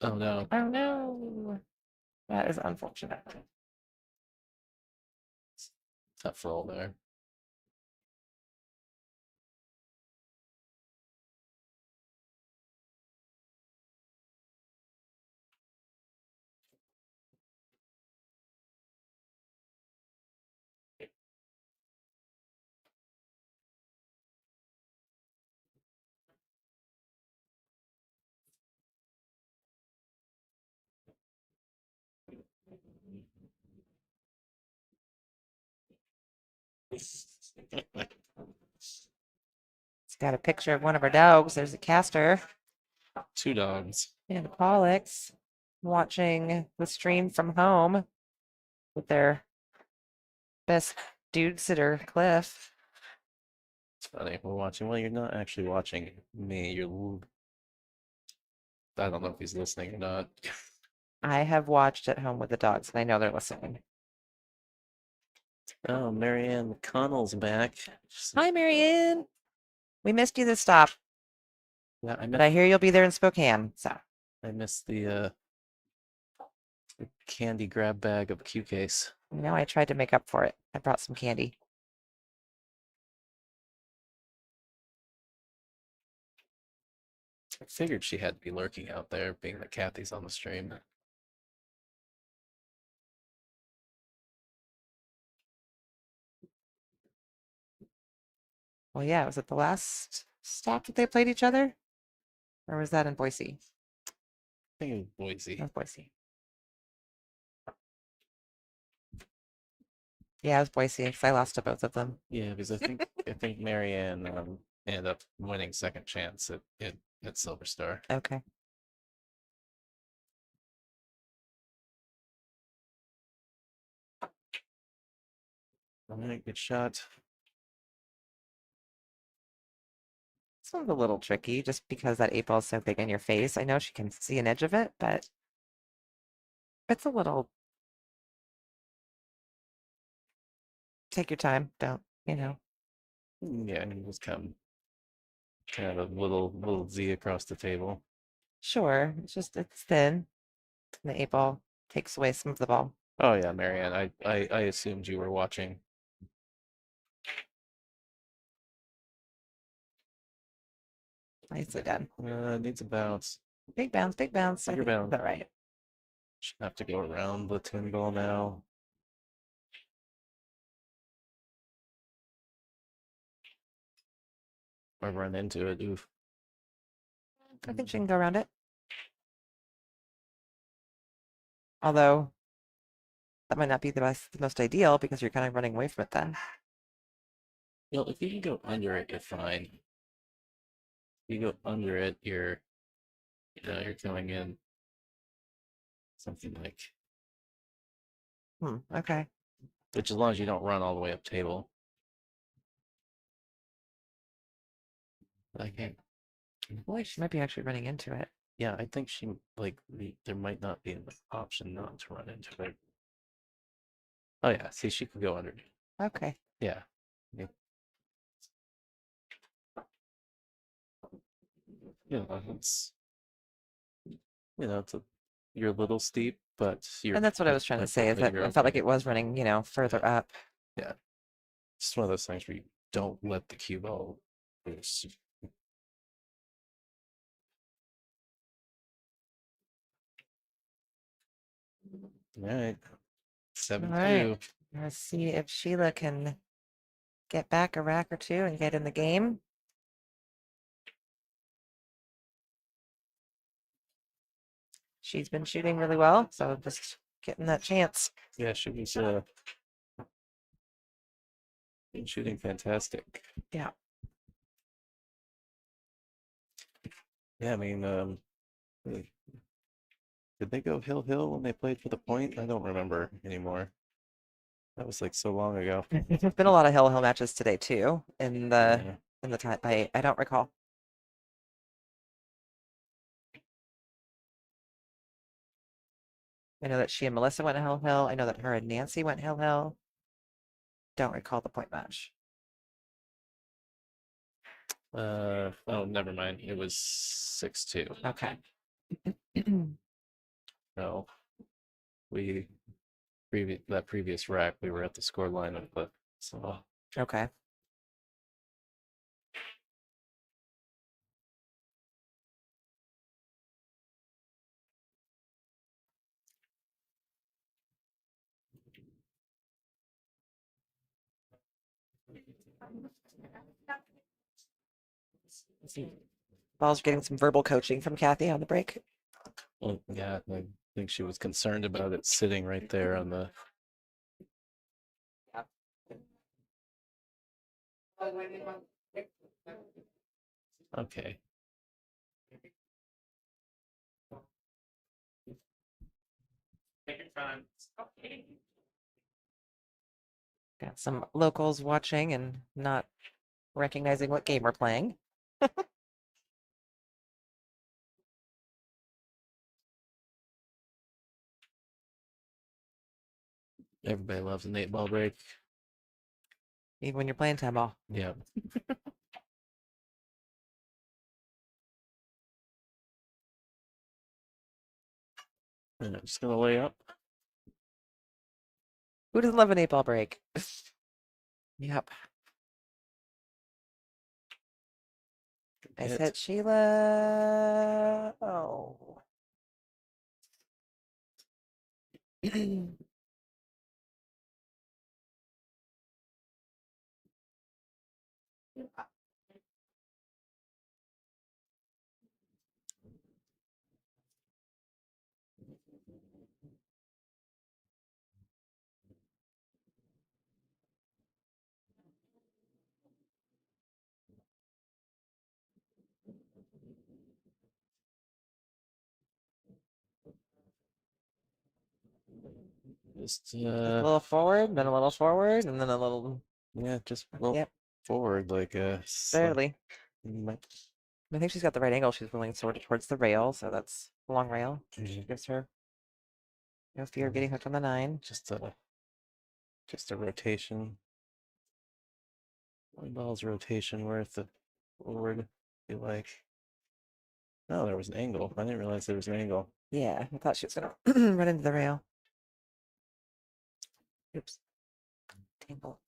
Oh no. Oh no. That is unfortunate. Tough roll there. It's got a picture of one of our dogs. There's a Castor Two dogs. and a Pollux watching the stream from home with their best dude sitter, Cliff. It's funny. We're watching. Well, you're not actually watching me. I don't know if he's listening or not. I have watched at home with the dogs, and I know they're listening. Oh, Marianne McConnell's back. Hi, Marianne. We missed you this stop, Yeah, but I hear you'll be there in Spokane. So I missed the candy grab bag of Q case. I tried to make up for it. I brought some candy. I figured she had to be lurking out there, being that Kathy's on the stream. Well, yeah, was it the last stop that they played each other? Or was that in Boise? I think it was Boise. That was Boise. Yeah, it was Boise because I lost to both of them. Yeah, because I think Marianne ended up winning second chance at Silver Star. Okay. All right, good shot. This one's a little tricky just because that 8 ball is so big in your face. I know she can see an edge of it, but it's a little. Take your time. Don't. Yeah, and it was kind of a little Z across the table. Sure. It's thin. And the 8 ball takes away some of the ball. Oh yeah, Marianne. I assumed you were watching. Nicely done. Needs a bounce. Big bounce, big bounce. Bigger I think bounce. that's all right. Should have to go around the tin ball now. Or run into it. Oof. I think she can go around it. Although that might not be the most ideal because you're kind of running away from it then. Well, if you can go under it, you're fine. If you go under it, you're going in something like, Okay. which as long as you don't run all the way up table. I can't. Boy, she might be actually running into it. Yeah, I think she like there might not be an option not to run into it. Oh yeah, see, she could go underneath. Okay. Yeah. Yeah. It's it's you're a little steep, but you're And that's what I was trying to say, is but that you're I felt like okay. it was running, further up. Yeah. Just one of those things where you don't let the cue ball loose. All right. All 7-2. right. Let's see if Sheila can get back a rack or two and get in the game. She's been shooting really well, so just getting that chance. Yeah, she was been shooting fantastic. Yeah. Yeah, I mean, did they go hill when they played for the point? I don't remember anymore. That was like so long ago. There's been a lot of hill matches today too in the Yeah. in the time. I don't recall. I know that she and Melissa went hill. I know that her and Nancy went hill. Don't recall the point match. Oh, never mind. It was 6-2. Okay. No, we that previous rack, we were at the score line of the so Okay. Ball's getting some verbal coaching from Kathy on the break. well, yeah, I think she was concerned about it sitting right there on the. Okay. Take your time. Okay. Got some locals watching and not recognizing what game we're playing. Everybody loves an 8-ball break. Even when you're playing time ball. Yeah. And I'm just gonna lay up. Who doesn't love an 8-ball break? Yep. I said Sheila. Oh. Just A little forward, then a little forward, and then a little. yeah, just well Yep. forward like Barely. my- I think she's got the right angle. She's willing sort of towards the rail, so that's a long rail. Gives her no fear of getting hooked on the 9. just a rotation. One ball's rotation worth of forward. Feel like. Oh, there was an angle. I didn't realize there was an angle. Yeah, I thought she was gonna run into the rail. Oops. Tangle.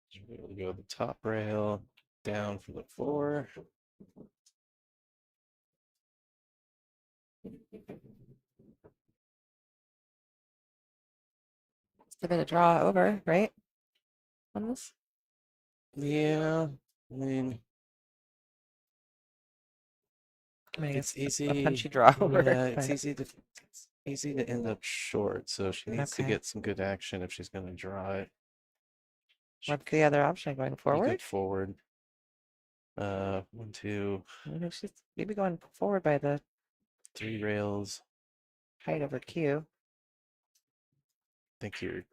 Should be able to go the top rail down for the 4. It's a bit of draw over, right? On this? Yeah, I mean, I mean, I it's guess a easy. punchy draw over. Yeah, it's but- easy to end up short. So she needs to Okay. get some good action if she's going to draw it. She What's the other option? Going could forward? forward. 1, 2, Maybe she's maybe going forward by the 3 rails. height of her cue. I think you're.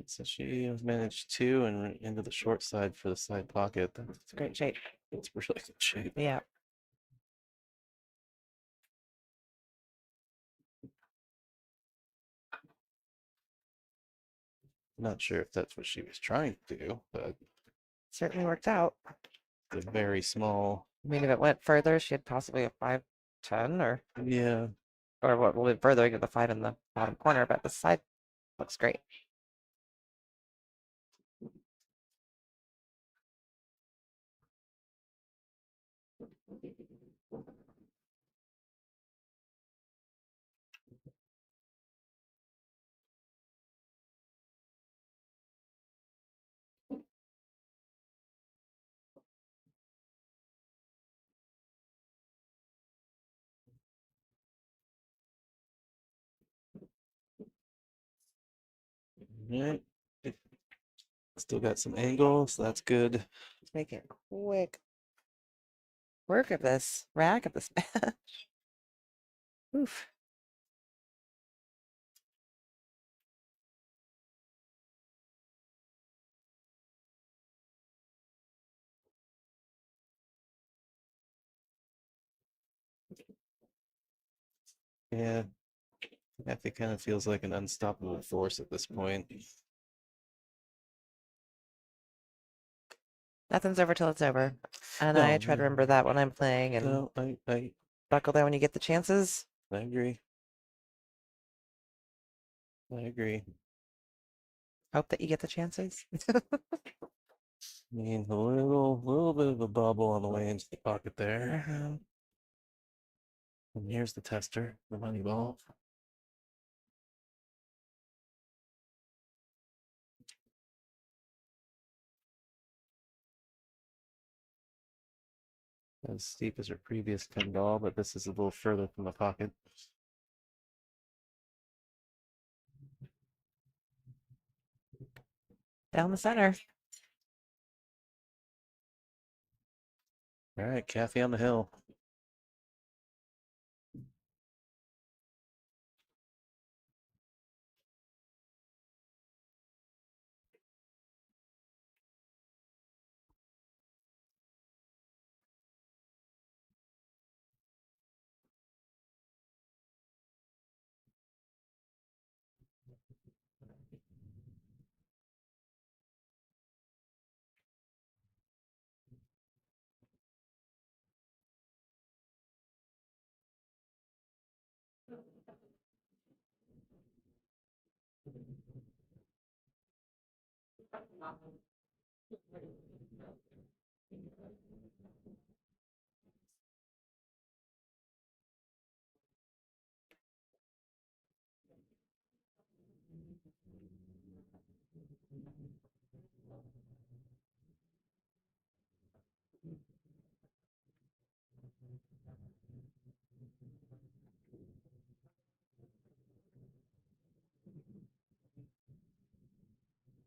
So she has managed 2 and into the short side for the side pocket. It's a great shape. That's really good shape. Yeah. Not sure if that's what she was trying to do, but Certainly worked out. the very small. I mean, if it went further, she had possibly a 5-10 Yeah, or what went further, get the 5 in the bottom corner, but the side looks great. right. Still got some angle, so that's good. Let's make it quick work of this rack of this match. Oof. Yeah, Kathy kind of feels like an unstoppable force at this point. Nothing's over till it's over. And No, I try to remember that when I'm playing and no, I buckle down when you get the chances. agree. I agree. Hope that you get the chances. I mean, a little bit of a bubble on the way into the pocket there. And here's the tester, the money ball. As steep as her previous 10 ball, but this is a little further from the pocket. Down the center. All right, Kathy on the hill.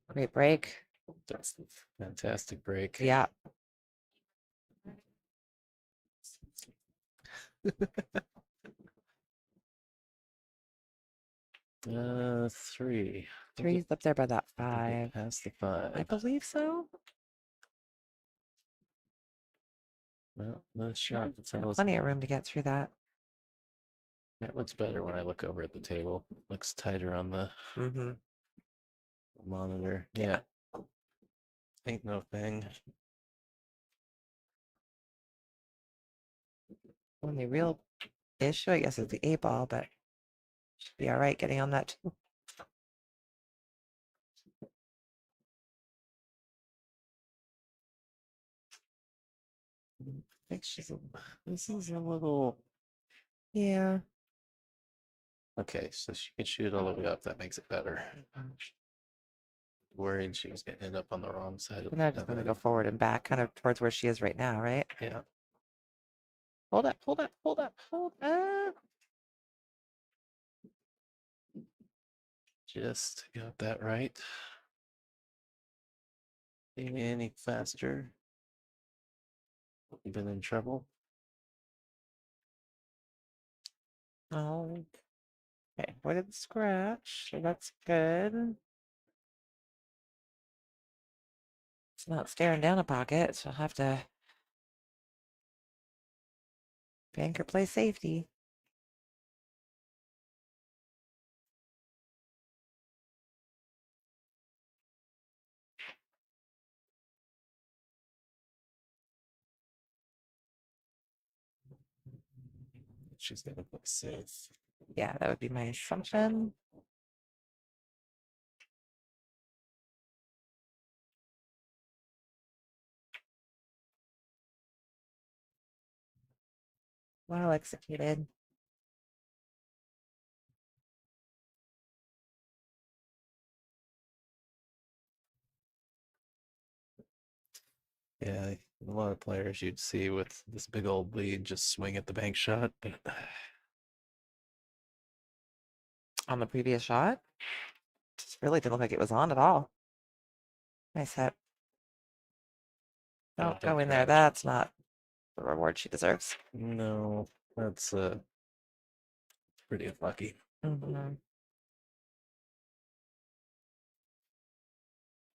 Great break. That's a fantastic break. Yeah. 3. Three's up there by that I think it 5. past the I 5. believe so. Well, the shot tells us Plenty of room to get through that. that looks better when I look over at the table. Looks tighter on the monitor. Yeah. Ain't no thing. Only real issue, I guess, is the 8 ball, but should be all right getting on that too. I think this is a little. Yeah. Okay, so she can shoot all the way up. That makes it better. Worried she was going to end up on the wrong side of We're not just the going to go forward and back, kind of towards where she is right now, right? Yeah. Hold up, hold up, hold up, hold up. Just got that right. Any faster? You've been in trouble. Oh, okay. What did scratch? So that's good. It's not staring down a pocket, so I'll have to bank or play safety. She's going to play safe. Yeah, that would be my assumption. Well executed. Yeah, a lot of players you'd see with this big old lead just swing at the bank shot. But On the previous shot, just really didn't look like it was on at all. Nice hit. Don't go in there. crash. That's not the reward she deserves. No, that's pretty unlucky. Mhm.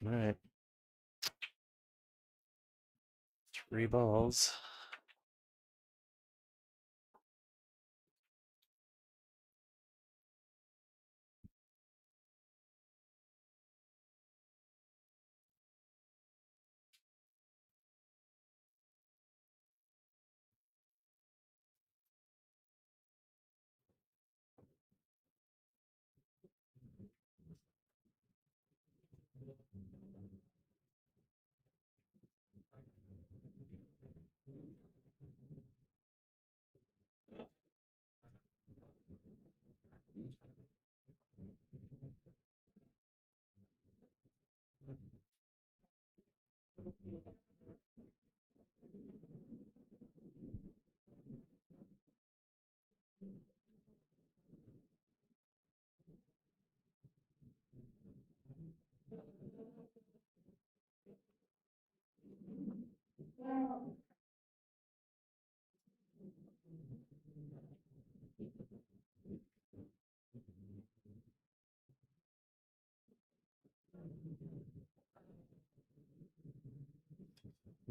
All right. 3 balls.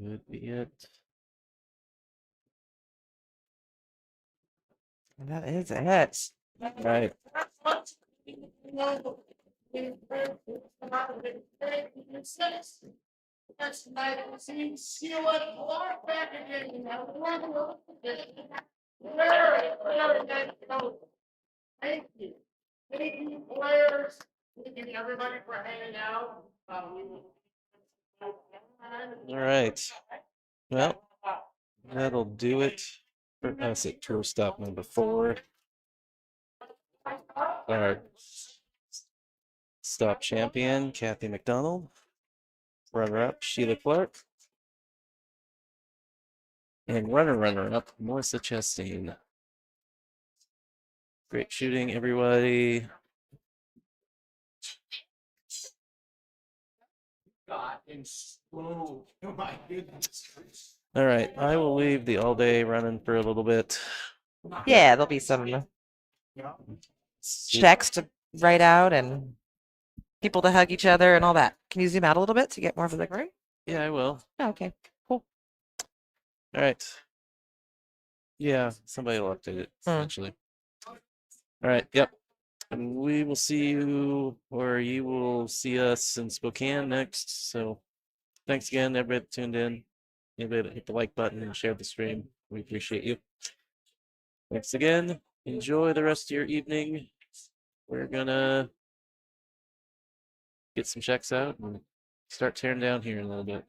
Could be it. And that is it. Right. Thank you. Thank you, players. Thank you, everybody, for hanging out. All right. Well, that'll do it for us at tour stop number 4. Our stop champion, Kathy McDonald. Runner-up, Sheila Clark. And runner-up, Melissa Chastain. Great shooting, everybody. Oh my goodness. All right, I will leave the all day running for a little bit. Yeah, there'll be some checks to write out and people to hug each other and all that. Can you zoom out a little bit to get more of the room? Yeah, I will. Oh, okay, cool. All right. Yeah, somebody will update it eventually. All right, yep. And we will see you, or you will see us in Spokane next. So thanks again, everybody that tuned in. Anybody that hit the like button and shared the stream. We appreciate you. Thanks again. Enjoy the rest of your evening. We're gonna get some checks out and start tearing down here in a little bit.